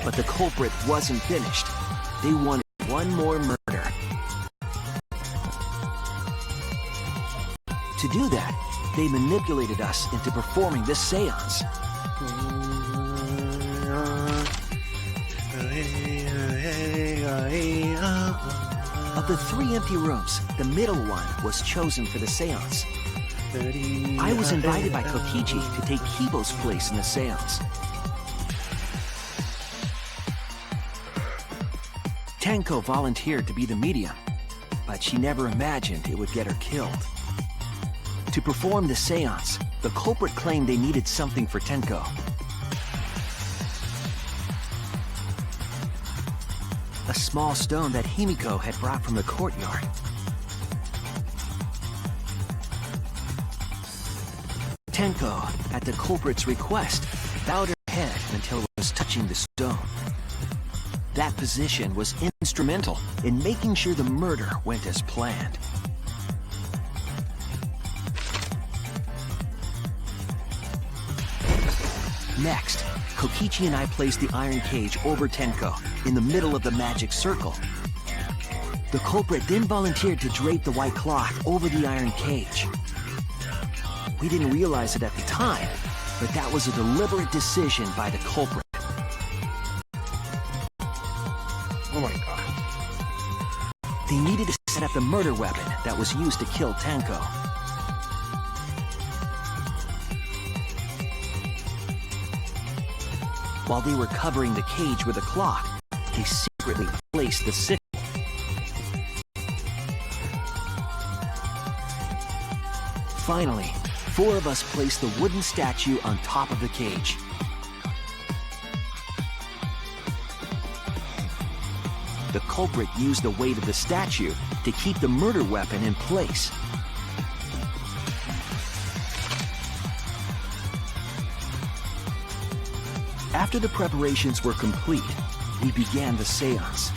But the culprit wasn't finished. They wanted one more murder. To do that, they manipulated us into performing this seance. Of the 3 empty rooms, the middle one was chosen for the seance. I was invited by Kokichi to take Kibo's place in the seance. Tenko volunteered to be the medium, but she never imagined it would get her killed. To perform the seance, the culprit claimed they needed something for Tenko. A small stone that Himiko had brought from the courtyard. Tenko, at the culprit's request, bowed her head until it was touching the stone. That position was instrumental in making sure the murder went as planned. Next, Kokichi and I placed the iron cage over Tenko in the middle of the magic circle. The culprit then volunteered to drape the white cloth over the iron cage. We didn't realize it at the time, but that was a deliberate decision by the culprit. Oh my god. They needed to set up the murder weapon that was used to kill Tenko. While they were covering the cage with a cloth, they secretly placed the sickle. Finally, 4 of us placed the wooden statue on top of the cage. The culprit used the weight of the statue to keep the murder weapon in place. After the preparations were complete, we began the seance.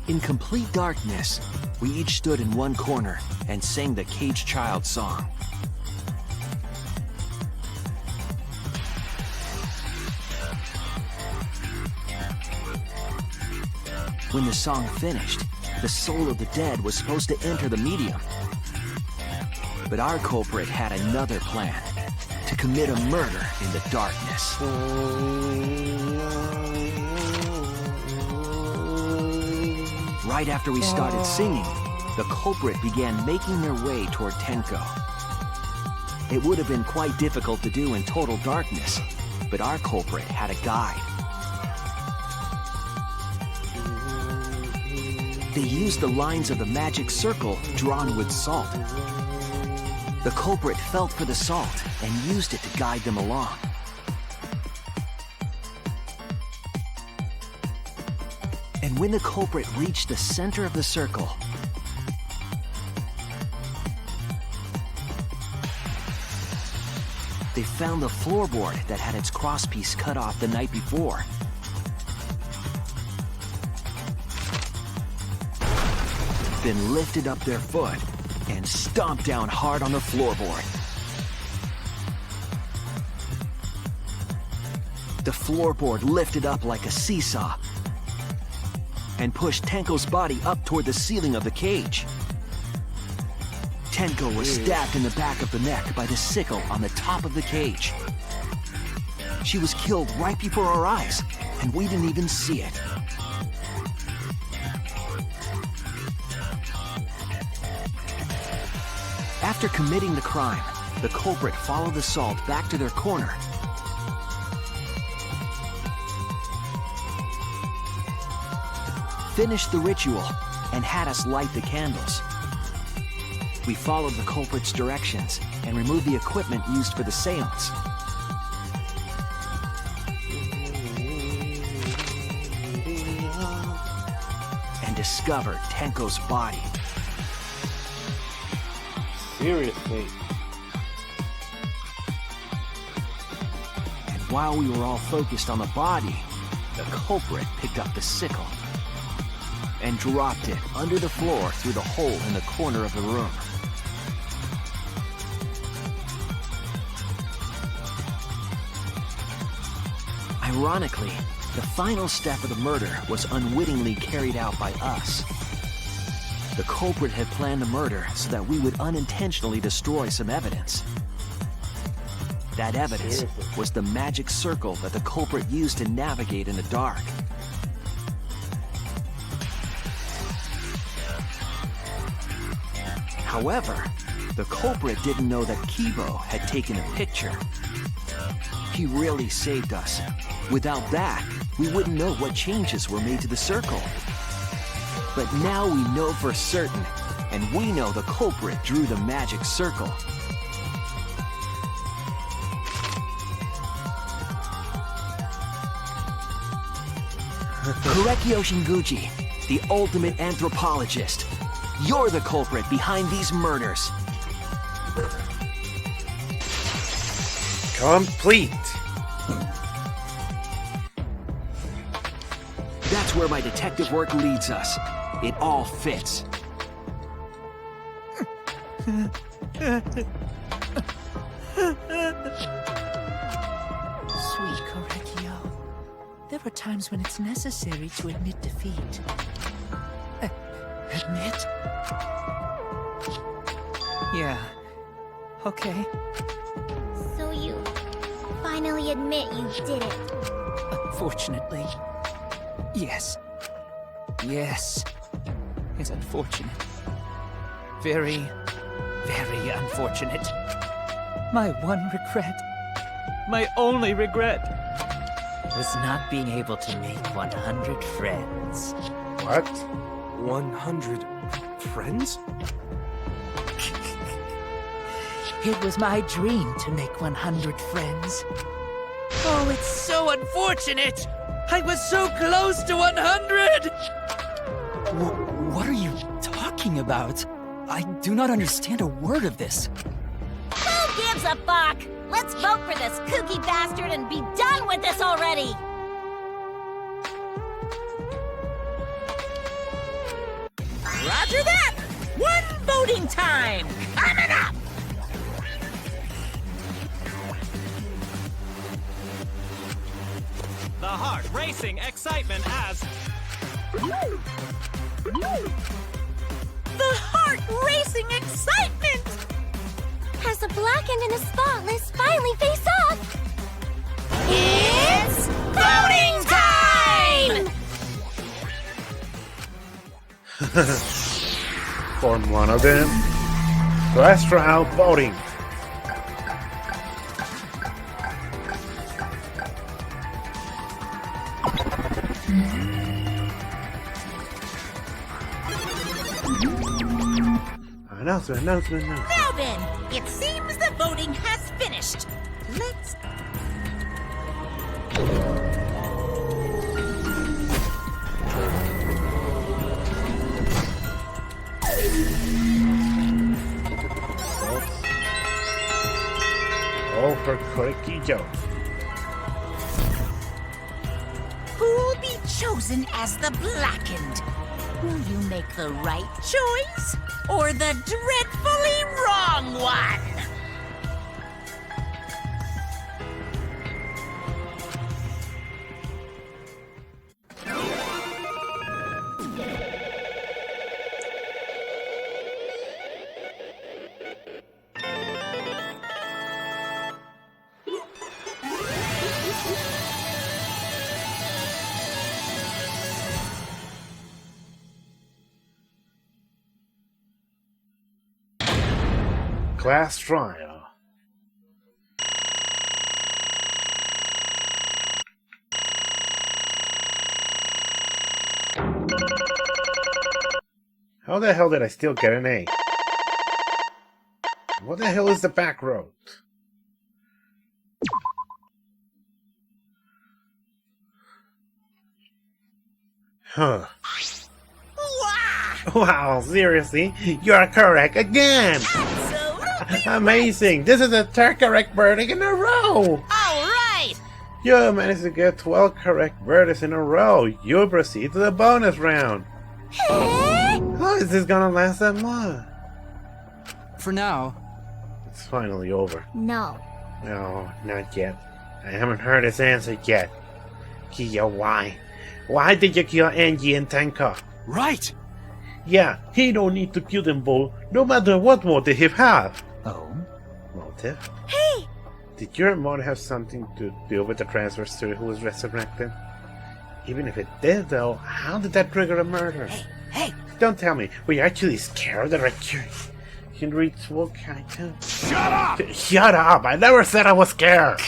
In complete darkness, we each stood in one corner and sang the Cage Child song. When the song finished, the soul of the dead was supposed to enter the medium. But our culprit had another plan, to commit a murder in the darkness. Right after we started singing, the culprit began making their way toward Tenko. It would have been quite difficult to do in total darkness, but our culprit had a guide. They used the lines of the magic circle drawn with salt. The culprit felt for the salt and used it to guide them along. And when the culprit reached the center of the circle, they found the floorboard that had its crosspiece cut off the night before. Then lifted up their foot and stomped down hard on the floorboard. The floorboard lifted up like a seesaw and pushed Tenko's body up toward the ceiling of the cage. Tenko was stabbed in the back of the neck by the sickle on the top of the cage. She was killed right before our eyes, and we didn't even see it. After committing the crime, the culprit followed the salt back to their corner. Finished the ritual and had us light the candles. We followed the culprit's directions and removed the equipment used for the seance. And discovered Tenko's body. Seriously. And while we were all focused on the body, the culprit picked up the sickle and dropped it under the floor through the hole in the corner of the room. Ironically, the final step of the murder was unwittingly carried out by us. The culprit had planned the murder so that we would unintentionally destroy some evidence. That evidence was the magic circle that the culprit used to navigate in the dark. However, the culprit didn't know that Kibo had taken a picture. He really saved us. Without that, we wouldn't know what changes were made to the circle. But now we know for certain, and we know the culprit drew the magic circle. Korekio Shinguchi, the ultimate anthropologist. You're the culprit behind these murders. Complete. That's where my detective work leads us. It all fits. Sweet Korekio. There are times when it's necessary to admit defeat. Admit? Yeah. Okay. So you finally admit you did it. Unfortunately. Yes. Yes. It's unfortunate. Very, very unfortunate. My one regret, my only regret, was not being able to make 100 friends. What? 100 friends? It was my dream to make 100 friends. Oh, it's so unfortunate! I was so close to 100! What are you talking about? I do not understand a word of this. Who gives a fuck? Let's vote for this kooky bastard and be done with this already! Roger that! One voting time! Coming up! The heart racing excitement as... The heart racing excitement! As the blackened and the spotless finally face off, It's voting time! Form one of them. Last round voting. Announcement. Now then, it seems the voting has finished. Let's... All for Korekio. Who'll be chosen as the blackened? Will you make the right choice or the dreadfully wrong one? Class trial. How the hell did I still get an A? What the hell is the back road? Huh. Wow, seriously? You're correct again! Amazing! This is the third correct verdict in a row! Alright! You managed to get 12 correct verdicts in a row. You proceed to the bonus round. How is this gonna last that long? For now. It's finally over. no. No, not yet. I haven't heard his answer yet. Kiyo, why? Why did you kill Angie and Tenka? Right! Yeah, he don't need to kill them both, no matter what motive he have. Oh? Motive? Hey! Did your mother have something to do with the transfer student who was resurrected? Even if it did, though, how did that trigger a murder? Hey! Don't tell me, were you actually scared that I can read what kind of... Shut up! Shut up! I never said I was scared!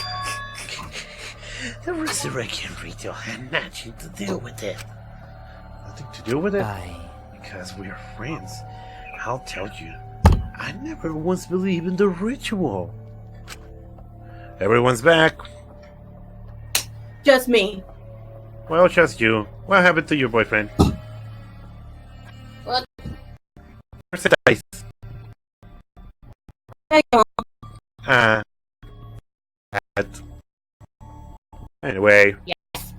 The resurrection ritual had nothing to do with it. Nothing to do with it? Because we are friends. I'll tell you, I never once believed in the ritual. Everyone's back. Just me. Well, just you. What happened to your boyfriend? What? Where's the dice? Anyway, yes.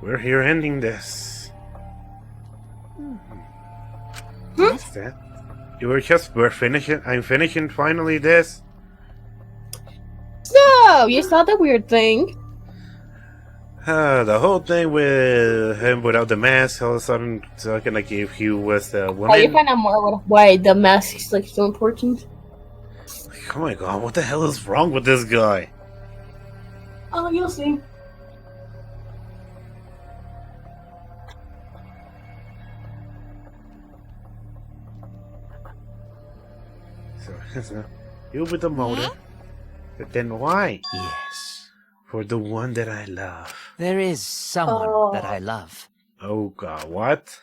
We're here ending this. What's that? We're finishing. I'm finishing finally this. So, you saw the weird thing. The whole thing with him without the mask, all of a sudden talking like if he was a woman. Oh, you find out more why the mask is like so important. Oh my god, what the hell is wrong with this guy? Oh, you'll see. So, you with the motive. But then why? Yes. For the one that I love. There is someone that I love. Oh god, what?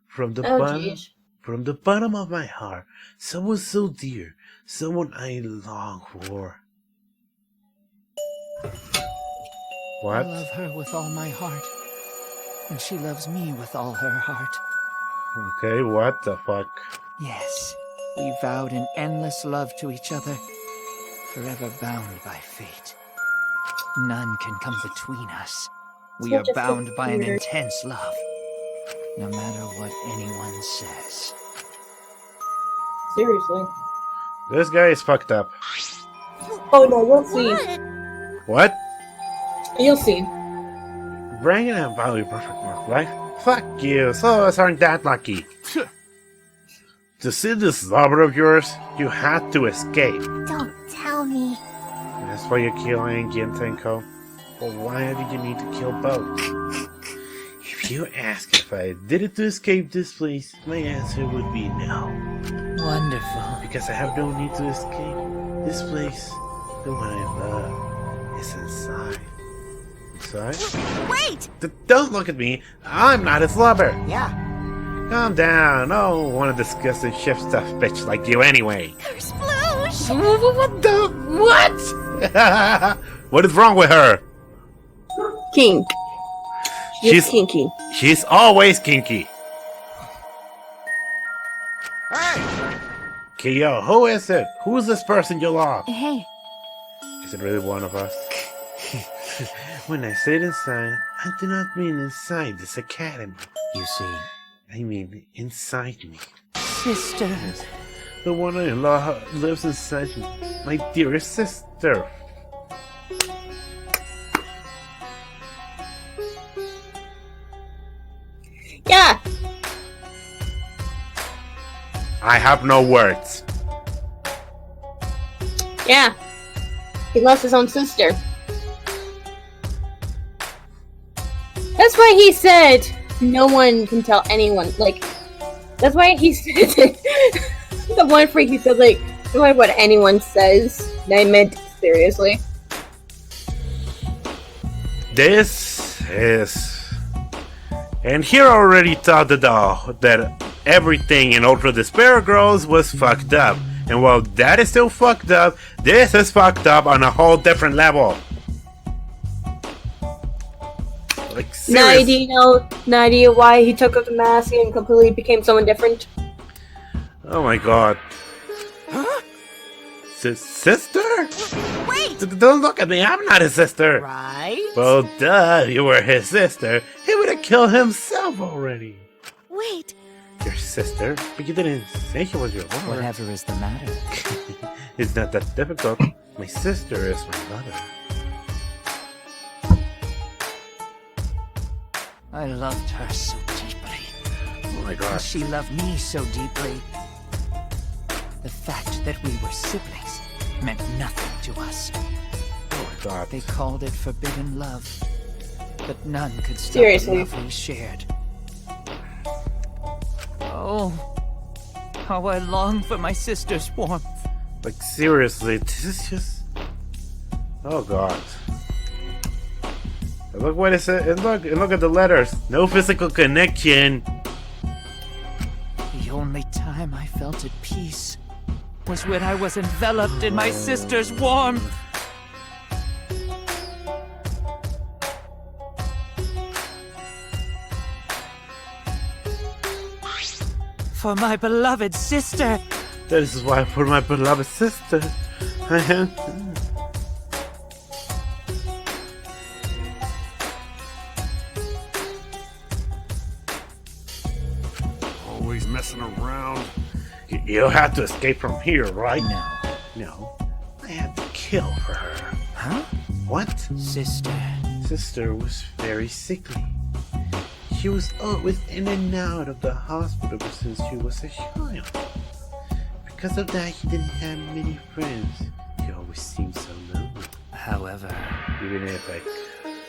From the bottom of my heart, someone so dear, someone I long for. What? I love her with all my heart, and she loves me with all her heart. Okay, what the fuck? Yes, we vowed an endless love to each other, forever bound by fate. None can come between us. We are bound by an intense love, no matter what anyone says. Seriously. This guy is fucked up. Oh no, you'll see. What? You'll see. Bringing and value perfect work life? Fuck you, some of us aren't that lucky. To see this lover of yours, you had to escape. Don't tell me. That's why you kill Angie and Tenko. But why did you need to kill both? If you ask if I did it to escape this place, my answer would be no. Wonderful. Because I have no need to escape. This place, the one I love, is inside. Inside? Wait! Don't look at me. I'm not his lover. Yeah. Calm down. I don't want to discuss this chef stuff bitch like you anyway. There's Sploosh! What the... What? What is wrong with her? Kink. She's kinky. She's always kinky. Hey! Kyo, who is it? Who's this person you love? Hey. Is it really one of us? When I say inside, I do not mean inside this academy. You see, I mean inside me. sister. Yes. The one I love lives inside me. My dearest sister. Yeah. I have no words. Yeah. He loves his own sister. That's why he said no one can tell anyone. Like, that's why he said the one freak he said, like, no matter what anyone says, and I meant seriously. This is... And here I already thought that everything in Ultra Despair Girls was fucked up. And while that is still fucked up, this is fucked up on a whole different level. Like, Now, do you know no idea why he took off the mask and completely became someone different? Oh my god. Huh? Sister? Wait! Don't look at me, I'm not his sister. Right? Well, duh, you were his sister. He would have killed himself already. Wait. Your sister? But you didn't say she was your lover. Whatever is the matter? It's not that difficult. My sister is my mother. I loved her so deeply. Oh my god. And she loved me so deeply. The fact that we were siblings meant nothing to us. God. They called it forbidden love, but none could stop the Seriously. love we shared. Oh, how I long for my sister's warmth. Like, seriously, this is just... Oh, God. And look what it said, and look at the letters. No physical connection. The only time I felt at peace was when I was enveloped in my sister's warmth. For my beloved sister. This is why for my beloved sister, I am... Always messing around. You have to escape from here, right? No. No. I had to kill for her. Huh? What? Sister. Sister was very sickly. She was always in and out of the hospital ever since she was a child. Because of that, she didn't have many friends. She always seemed so lonely. However, even if I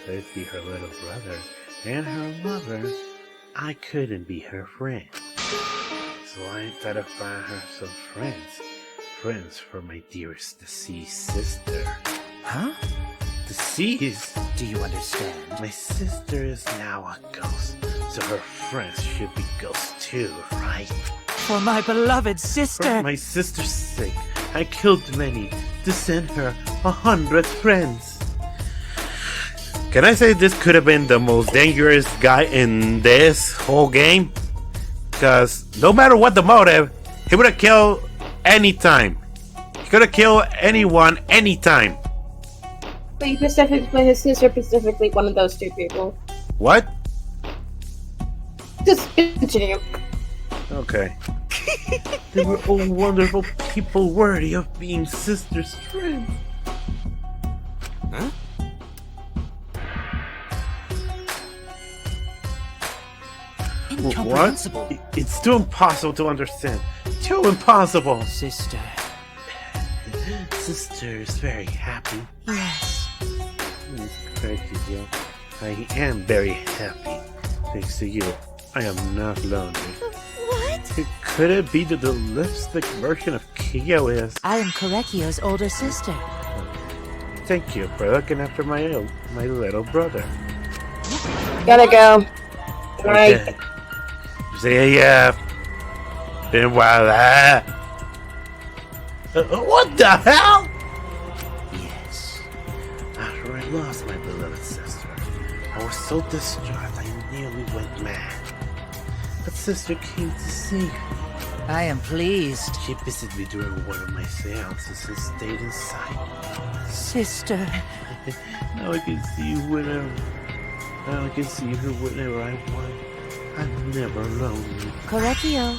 could be her little brother and her mother, I couldn't be her friend. So I thought I'd find her some friends. Friends for my dearest deceased sister. Huh? Deceased? Do you understand? My sister is now a ghost, so her friends should be ghosts too, right? For my beloved sister. For my sister's sake, I killed many to send her 100 friends. Can I say this could have been the most dangerous guy in this whole game? Because no matter what the motive, he would have killed anytime. He could have killed anyone anytime. But you specifically, his sister specifically, one of those two people. What? Just continue. Okay. They were all wonderful people worthy of being sister's friends. Huh? Incomprehensible. What? It's too impossible to understand. Too impossible. Sister. Sister is very happy. Yes. Thank you, Jill. I am very happy. Thanks to you, I am not lonely. What? Could it be that the lipstick version of Kyo is? I am Korekio's older sister. Thank you for looking after my little brother. Gotta go. Right. Okay. See ya. Been a while. What the hell? Yes. After I lost my beloved sister, I was so distraught I nearly went mad. But sister came to save me. I am pleased. She visited me during one of my seances and stayed inside. Sister. Now I can see you whenever. Now I can see her whenever I want. I'm never lonely. Korekio.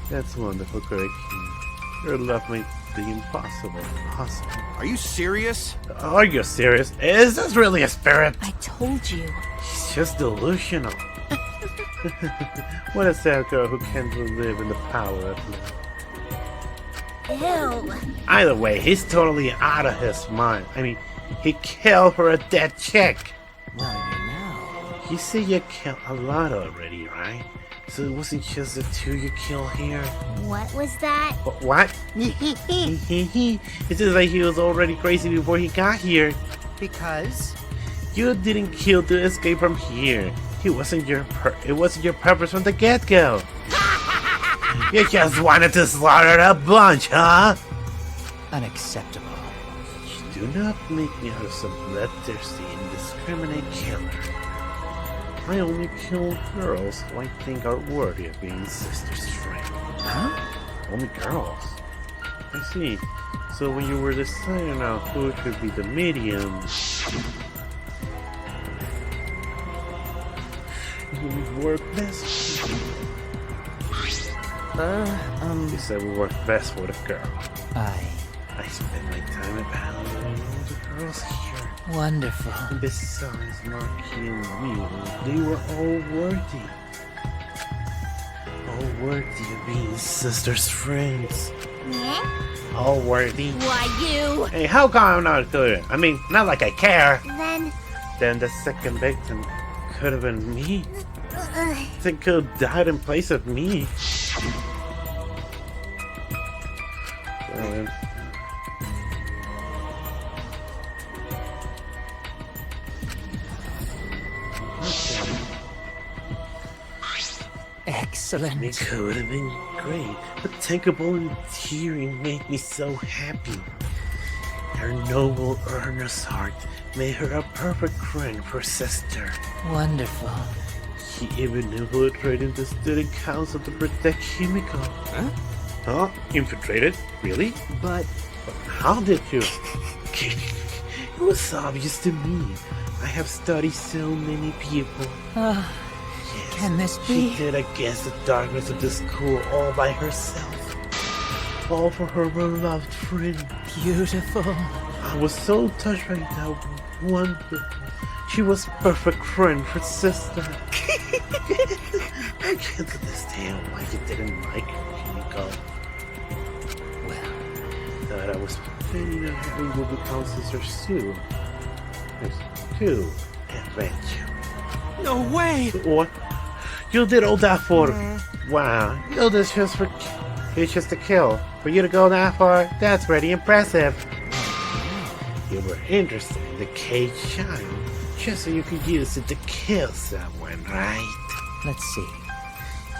That's wonderful, Korekio. Your love made the impossible possible. Are you serious? Are you serious? Is this really a spirit? I told you. She's just delusional. What a sad girl who can't live in the power of love. Ew. Either way, he's totally out of his mind. I mean, he killed for a dead chick. Well, you know. You say you killed a lot already, right? So it wasn't just the two you killed here? What was that? What? It seems like he was already crazy before he got here. Because? You didn't kill to escape from here. It wasn't your purpose from the get-go. You just wanted to slaughter a bunch, huh? Unacceptable. Do not make me out of some bloodthirsty, indiscriminate killer. I only kill girls who I think are worthy of being sister's friend. Huh? Only girls? I see. So when you were deciding on who should be the medium, we work best. You said we work best with a girl. I spend my time evaluating all the girls here. Wonderful. And besides Marky and Mew, they were all worthy. All worthy of being sisters' friends. Yeah? all worthy. Why, you... Hey, how come I'm not good? I mean, not like I care. Then The second victim could have been me. They could have died in place of me. Excellent. It could have been great, but Tankable and Tearing made me so happy. Her noble, earnest heart made her a perfect friend for sister. Wonderful. She even infiltrated the student council to protect Himiko. Huh? Huh? Infiltrated? Really? But how did you? It was obvious to me. I have studied so many people. Can this She be? did against the darkness of the school all by herself. All for her beloved friend. Beautiful. I was so touched by that wonderful. She was perfect friend for sister. I can't understand why you didn't like Himiko. Well, Thought I was planning on having you become sister soon. There's two adventure. No way! What? You did all that for? Wow, you did this just for? It's just a kill. For you to go that far, that's pretty impressive. You were interested in the cage child, just so you could use it to kill someone, right? let's see.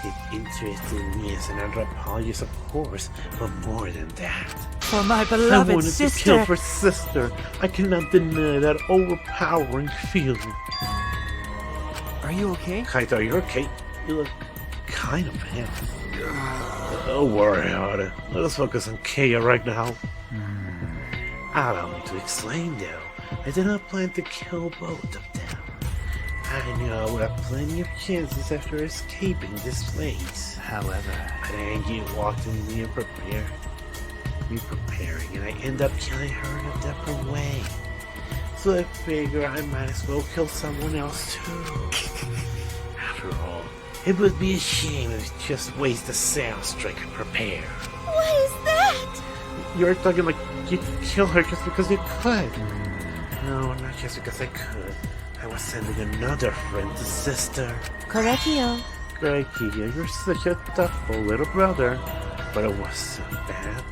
It interested me as an anthropologist, of course, but more than that. For my I beloved wanted sister. to kill for sister. I cannot deny that overpowering feeling. Are you okay? Kaito, you're okay. You look kind of happy. Don't worry about it. Let us focus on Kaya right now. Allow me to explain, though. I did not plan to kill both of them. I knew I would have plenty of chances after escaping this place. However, but Angie walked in me preparing, and I end up killing her in a different way. So I figure I might as well kill someone else too. After all, it would be a shame to just waste the sound strike I prepared. What is that? You're talking like you kill her just because you could. No, not just because I could. I was sending another friend to sister. Correctio. Correctio, you're such a thoughtful little brother. But it wasn't bad.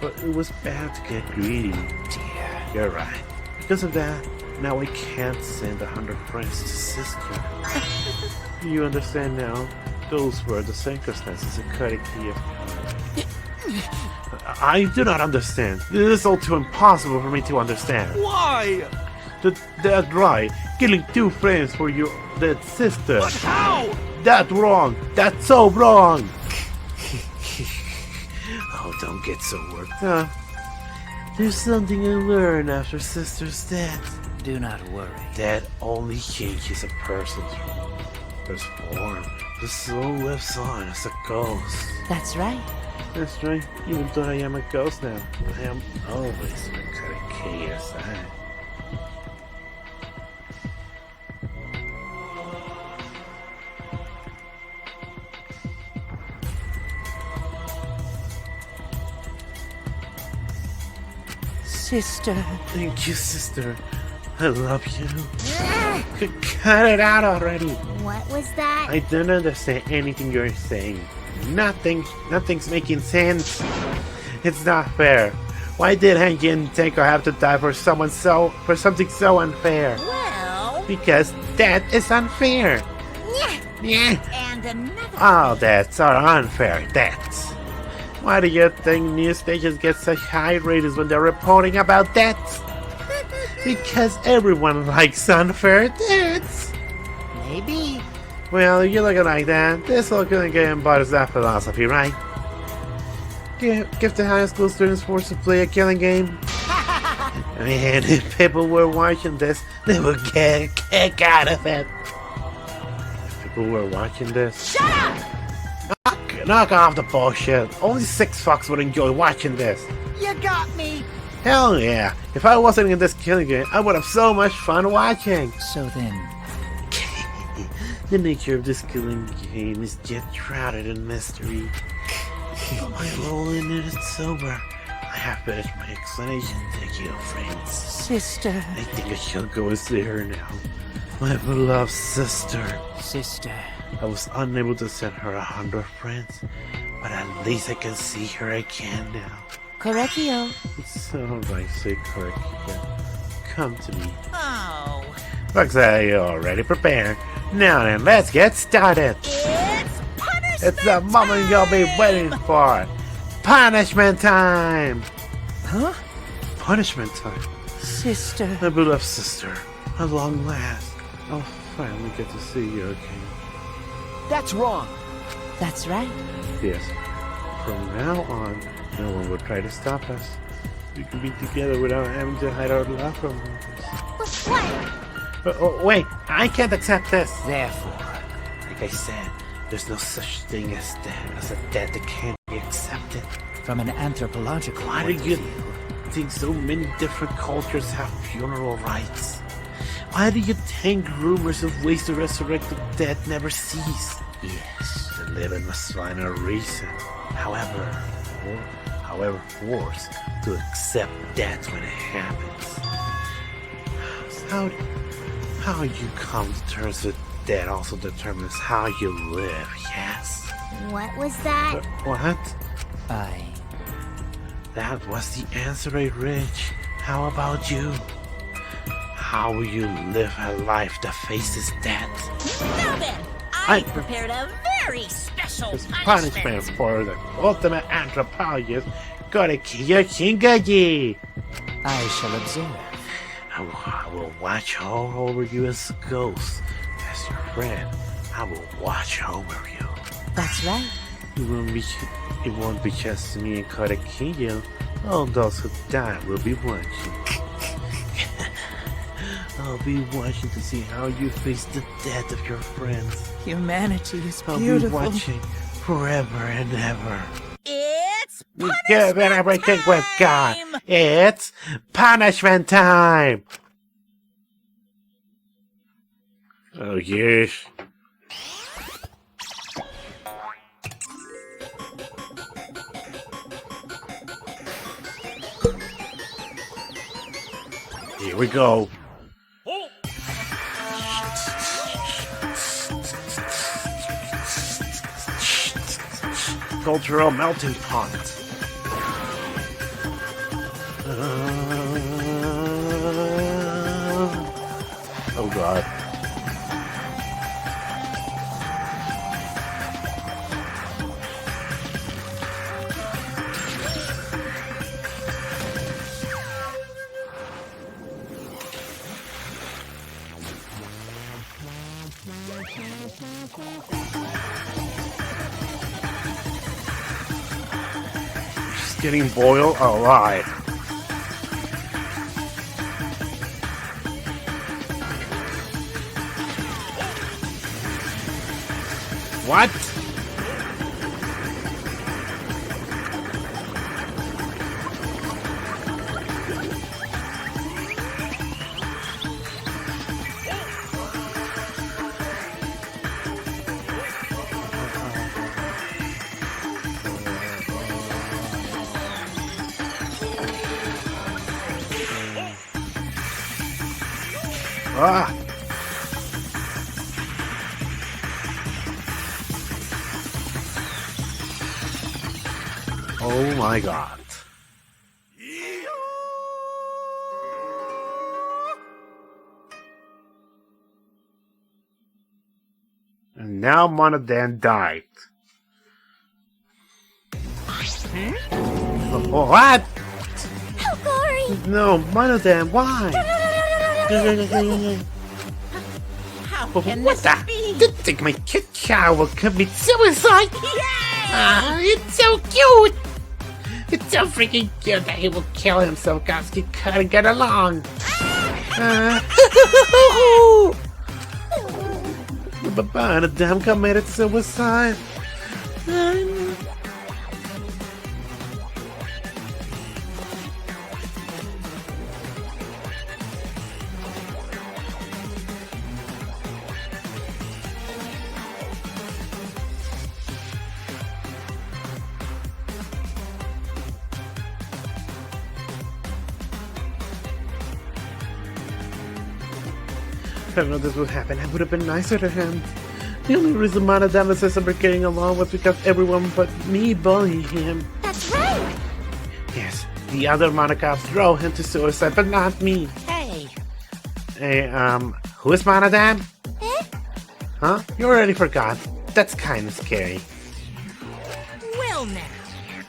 But it was bad to get greedy. Dear. You're right. Because of that, now I can't send 100 friends to sister. You understand now? Those were the circumstances occurring here. I do not understand. It is all too impossible for me to understand. Why? That's right. Killing two friends for your dead sister. But how? That's wrong. That's so wrong. Oh, don't get so worked up. There's something I learned after sister's death. do not worry. That only changes a person's form. The soul lives on as a ghost. That's right. That's right. Even though I am a ghost now, I am always a Katakea side. Sister. Thank you, sister. I love you. Cut it out already. What was that? I don't understand anything you're saying. Nothing's making sense. It's not fair. Why did Hanji and Tenko have to die for something so unfair? Well... Because that is unfair. Yeah. And another... All deaths are unfair deaths. Why do you think news stations get such high ratings when they're reporting about deaths? Because everyone likes unfair deaths. Maybe. Well, if you look at it like that, this whole killing game embodies that philosophy, right? Give the high school students forced to play a killing game. Man, if people were watching this, they would get a kick out of it. If people were watching this... Shut up! Knock off the bullshit. Only 6 fucks would enjoy watching this. You got me. Hell yeah. If I wasn't in this killing game, I would have so much fun watching. So then... The nature of this killing game is yet shrouded in mystery. But my role in it is sober. I have finished my explanation. Thank you, friends. Sister. I think I shall go and see her now. My beloved sister. Sister. I was unable to send her 100 friends, but at least I can see her again now. Correcchio. It's alright, say Correcchio. Come to me. Oh. Looks like you're already prepared. Now then, let's get started. It's punishment It's the moment you'll be waiting for. Punishment time! Huh? Punishment time. Sister. My beloved sister. At long last. I'll finally get to see you again. That's wrong. That's right. Yes. From now on, no one will try to stop us. We can be together without having to hide our love from us. What? Wait, I can't accept this. Therefore, Like I said, there's no such thing as a death that can't be accepted. from an anthropological Why do point of you view, think so many different cultures have funeral rites? Why do you think rumors of ways to resurrect the dead never cease? yes. The living must find a reason, however forced to accept death when it happens. How you come to terms with death also determines how you live, yes? What was that? What? That was the answer, Rich. How about you? How will you live a life that faces death? Now then, I prepared a very special This punishment. punishment for the ultimate anthropologist, Korekiyo Shingaji. I shall observe. I will watch all over you as a ghost. As your friend, I will watch over you. That's right. It won't be just me and Korekiyo. All those who die will be watching. I'll be watching to see how you face the death of your friends. Humanity is I'll beautiful. be watching forever and ever. It's We give it everything we've got. It's punishment time. Oh yes. Here we go. Cultural melting pot. Oh god. Just getting boiled alive. What? Ah! Oh my god. And now Monodan died. What? Help, Gory! No, Monodan, why? How What can the? this be? You think my kid child will commit suicide? Yay! Ah, it's so cute! It's so freaking cute that he will kill himself because he couldn't get along. But Monodan committed suicide. If I knew this would happen, I would have been nicer to him. The only reason Manadam and Cesar were getting along was because everyone but me bullied him. That's right! Yes, the other Monocops drove him to suicide, but not me. Hey. Hey, who is Manadam? Huh? You already forgot. That's kinda scary. Well now.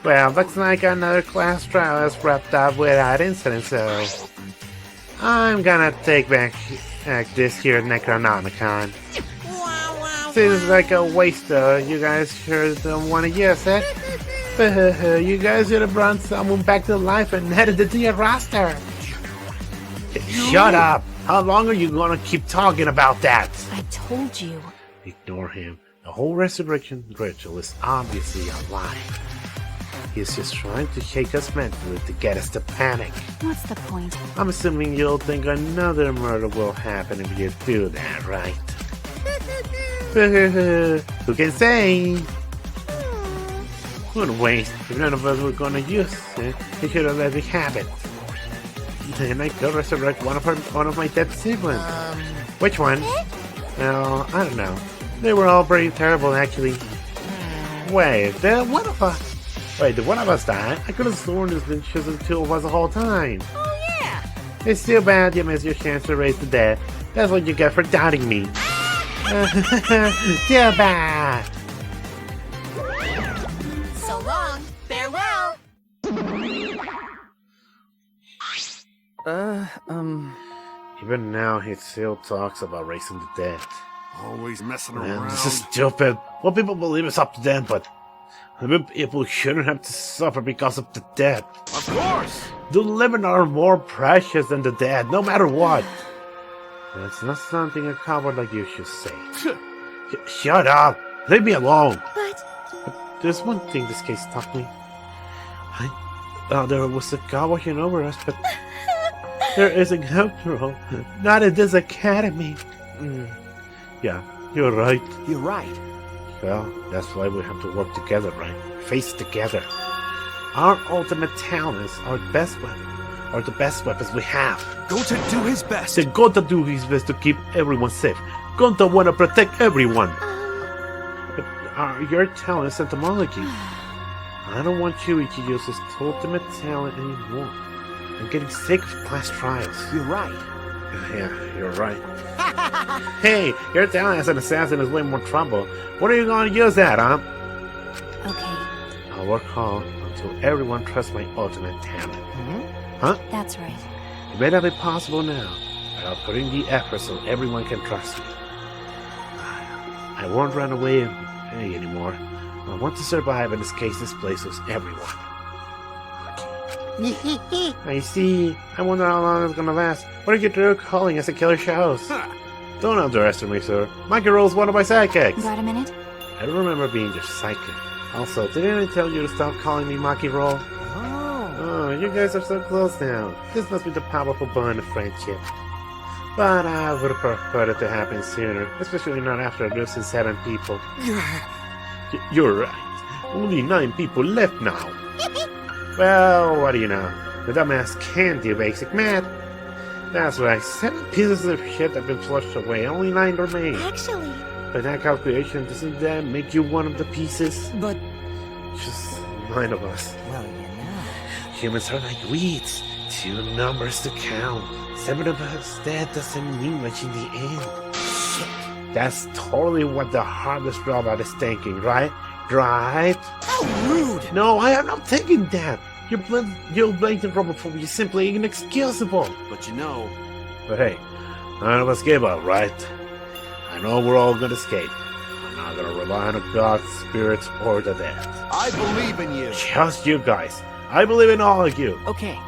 Well, looks like another class trial is wrapped up without incident, so... I'm gonna take back this here Necronomicon. Seems like a waste though. You guys sure don't want to use it. You guys should have brought someone back to life and added it to your roster. Shut up! How long are you gonna keep talking about that? I told you. Ignore him. The whole resurrection ritual is obviously a lie. He's just trying to shake us mentally to get us to panic. What's the point? I'm assuming you'll think another murder will happen if you do that, right? Who can say? What a waste. If none of us were gonna use it, he should have let it happen. Then I could resurrect one of my dead siblings. Which one? Well, I don't know. They were all pretty terrible, actually. Wait, did one of us die? I could have sworn there's been just the two of us the whole time. Oh yeah. It's too bad you missed your chance to raise the dead. That's what you get for doubting me. Too bad. So long. Farewell. Even now, he still talks about raising the dead. Always messing Man, around. this is stupid. Well, people believe it's up to them, but people shouldn't have to suffer because of the dead. Of course! The living are more precious than the dead, no matter what. That's not something a coward like you should say. Shut up! Leave me alone! But there's one thing this case taught me. I thought there was a god watching over us, but there isn't after all. Not in this academy. Yeah, you're right. You're right. Well, that's why we have to work together, right? Face together. Our ultimate talent is our best weapon, or the best weapons we have. Gonta do his best. Then Gonta do his best to keep everyone safe. Gonta wanna protect everyone. But your talent is entomology. I don't want Chewie to use his ultimate talent anymore. I'm getting sick of class trials. You're right. Yeah, you're right. Hey, your talent as an assassin is way more trouble. When are you going to use that, huh? Okay. I'll work hard until everyone trusts my ultimate talent. Huh? That's right. It may not be possible now, but I'll put in the effort so everyone can trust me. I won't run away anymore. I want to survive in this case this place was everyone. I see. I wonder how long it's gonna last. What are you doing calling us a killer shows? Don't underestimate, sir. Mikey Roll's one of my sidekicks. Got a minute? I remember being your sidekick. Also, didn't I tell you to stop calling me Maki Roll? Oh, you guys are so close now. This must be the powerful bond of friendship. But I would have preferred it to happen sooner, especially not after losing 7 people. You're right. Only 9 people left now. Well, what do you know? The dumbass can't do basic math. That's right, 7 pieces of shit have been flushed away, only 9 remain. Actually... By that calculation, doesn't that make you one of the pieces? But... Just 9 of us. Well, you know... Humans are like weeds. 2 numbers to count. 7 of us, that doesn't mean much in the end. Shit. That's totally what the hardest robot is thinking, right? Right? How rude! No, I am not thinking that. Your blatant robophobia is simply inexcusable. But you know... But hey, none of us gave up, right? I know we're all gonna escape. I'm not gonna rely on God's spirits or the dead. I believe in you. Just you guys. I believe in all of you. Okay.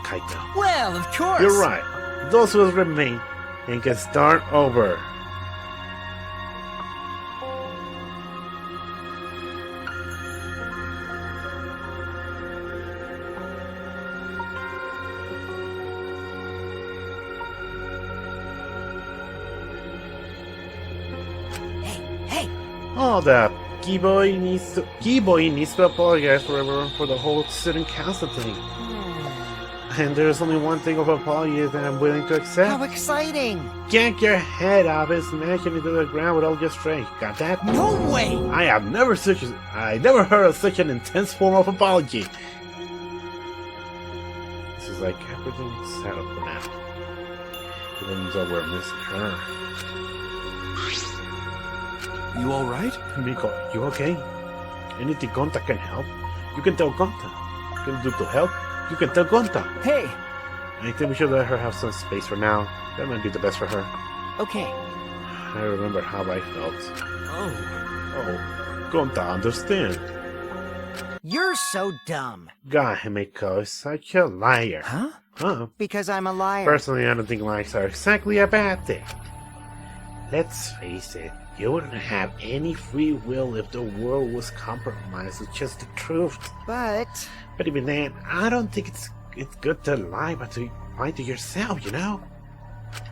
Kaito. Well, of course! You're right. Those who remain and can start over. Oh, the Keyboy needs to apologize for everyone for the whole student council thing. And there's only one thing of apology that I'm willing to accept. How exciting! Yank your head off and smash it into the ground with all your strength. Got that? No way! I never heard of such an intense form of apology. This is like everything's settled for now. Even though we're missing her. You alright? Miko, you okay? Anything Gonta can help? You can tell Gonta. You can do to help? You can tell Gonta. Hey! I think we should let her have some space for now. That might be the best for her. Okay. I remember how I felt. Oh. Oh, Gonta, understand. You're so dumb. God, Himiko is such a liar. Huh? Because I'm a liar. Personally, I don't think lies are exactly a bad thing. Let's face it, you wouldn't have any free will if the world was compromised with just the truth. But even then, I don't think it's good to lie, but to lie to yourself, you know?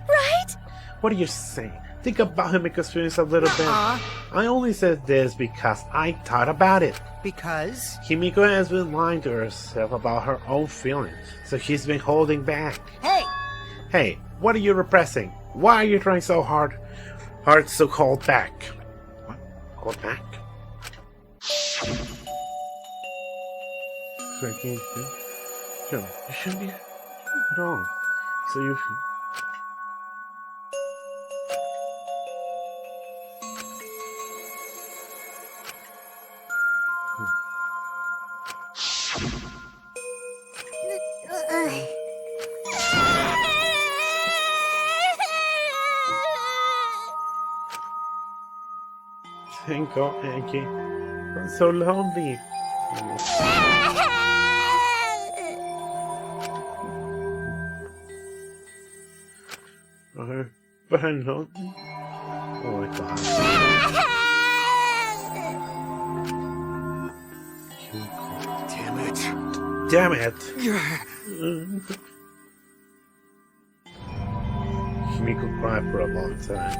Right? What are you saying? Think about Himiko's feelings a little bit. I only said this because I thought about it. Because? Himiko has been lying to herself about her own feelings, so she's been holding back. Hey! Hey, what are you repressing? Why are you trying so hard to hold back? What? Hold back? You shouldn't be at all. So you... Thank God, Angie. I'm so lonely. But I'm lonely. Oh my God. Damn it. Damn it! Himiko cried for a long time.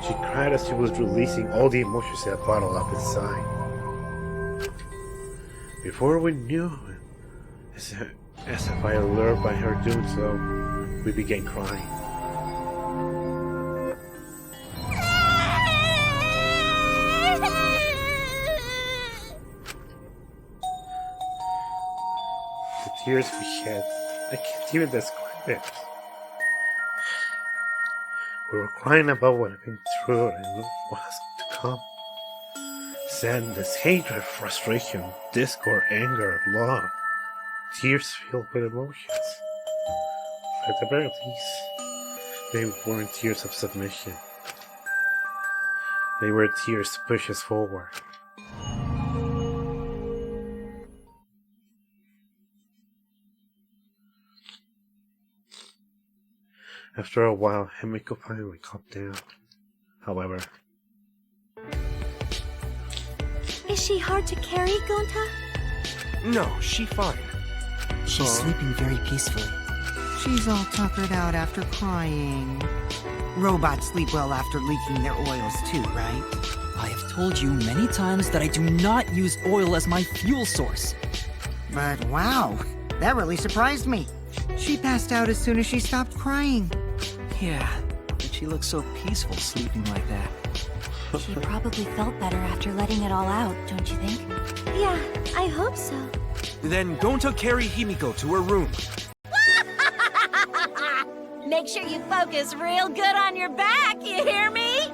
She cried as she was releasing all the emotions she had bottled up inside. Before we knew it, as if I allured by her doing so, we began crying. The tears we shed, I can't even describe it. We were crying about what had been through and what was to come. Sadness, hatred, frustration, discord, anger, love. Tears filled with emotions. At the very least, they weren't tears of submission. They were tears to push us forward. After a while, Himiko finally calmed down. However... Is she hard to carry, Gonta? No, she fine. She's sleeping very peacefully. She's all tuckered out after crying. Robots sleep well after leaking their oils too, right? I have told you many times that I do not use oil as my fuel source. But wow, that really surprised me. She passed out as soon as she stopped crying. Yeah, but she looks so peaceful sleeping like that. She probably felt better after letting it all out, don't you think? Yeah, I hope so. Then Gonta carry Himiko to her room. Make sure you focus real good on your back, you hear me?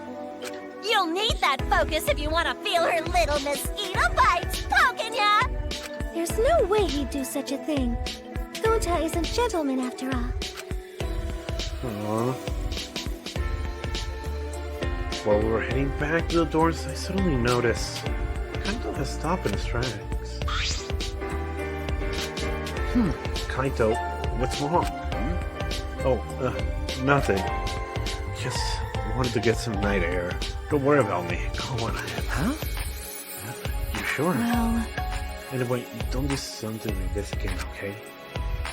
You'll need that focus if you want to feel her little mosquito bites poking ya! There's no way he'd do such a thing. Gonta is a gentleman after all. Aww. While we were heading back to the doors, I suddenly noticed Kaito has stopped in his tracks. Kaito, what's wrong? Oh, nothing. Just wanted to get some night air. Don't worry about me. Go on ahead. Huh? You sure? Well... Anyway, don't do something like this again, okay?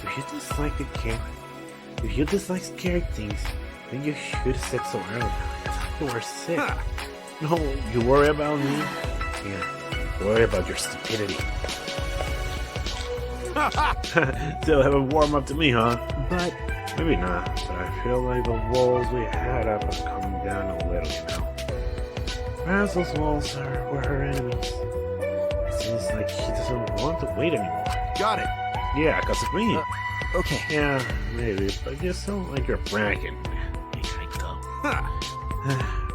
If you dislike the game, if you dislike scary things, then you should have said so earlier. You were sick. No, you worry about me? Yeah, worry about your stupidity. Still haven't warmed up to me, huh? But maybe not. But I feel like the walls we had up are coming down a little, you know. Perhaps those walls were her enemies. It seems like she doesn't want to wait anymore. Got it. Yeah, because of me. Okay. Yeah, maybe. But you sound like you're bragging.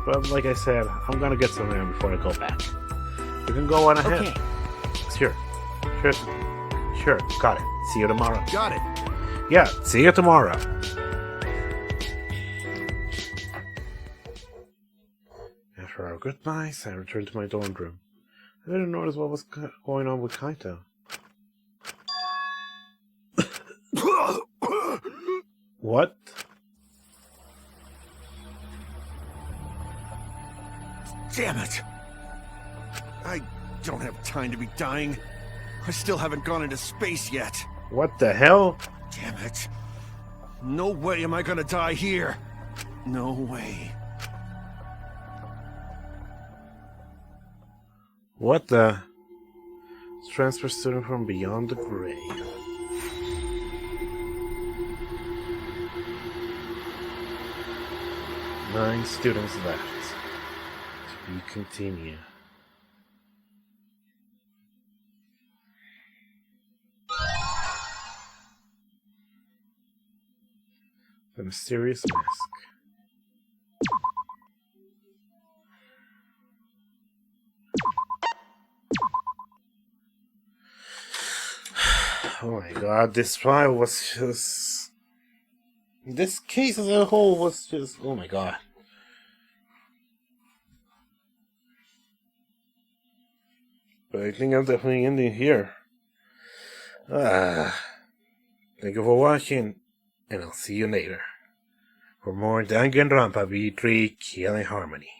But like I said, I'm gonna get some air before I go back. You can go on ahead. Okay. Sure, got it. See you tomorrow. Got it. Yeah, see you tomorrow. After our goodbyes, I returned to my dorm room. I didn't notice what was going on with Kaito. What? Damn it! I don't have time to be dying. I still haven't gone into space yet. What the hell? Damn it. No way am I gonna die here. No way. What the? Transfer student from beyond the grave. Nine students left. To be continued. The mysterious mask. Oh my god, this file was just... This case as a whole was just... Oh my god. But I think I'm definitely ending here. Thank you for watching, and I'll see you later for more Danganronpa V3 Killing Harmony.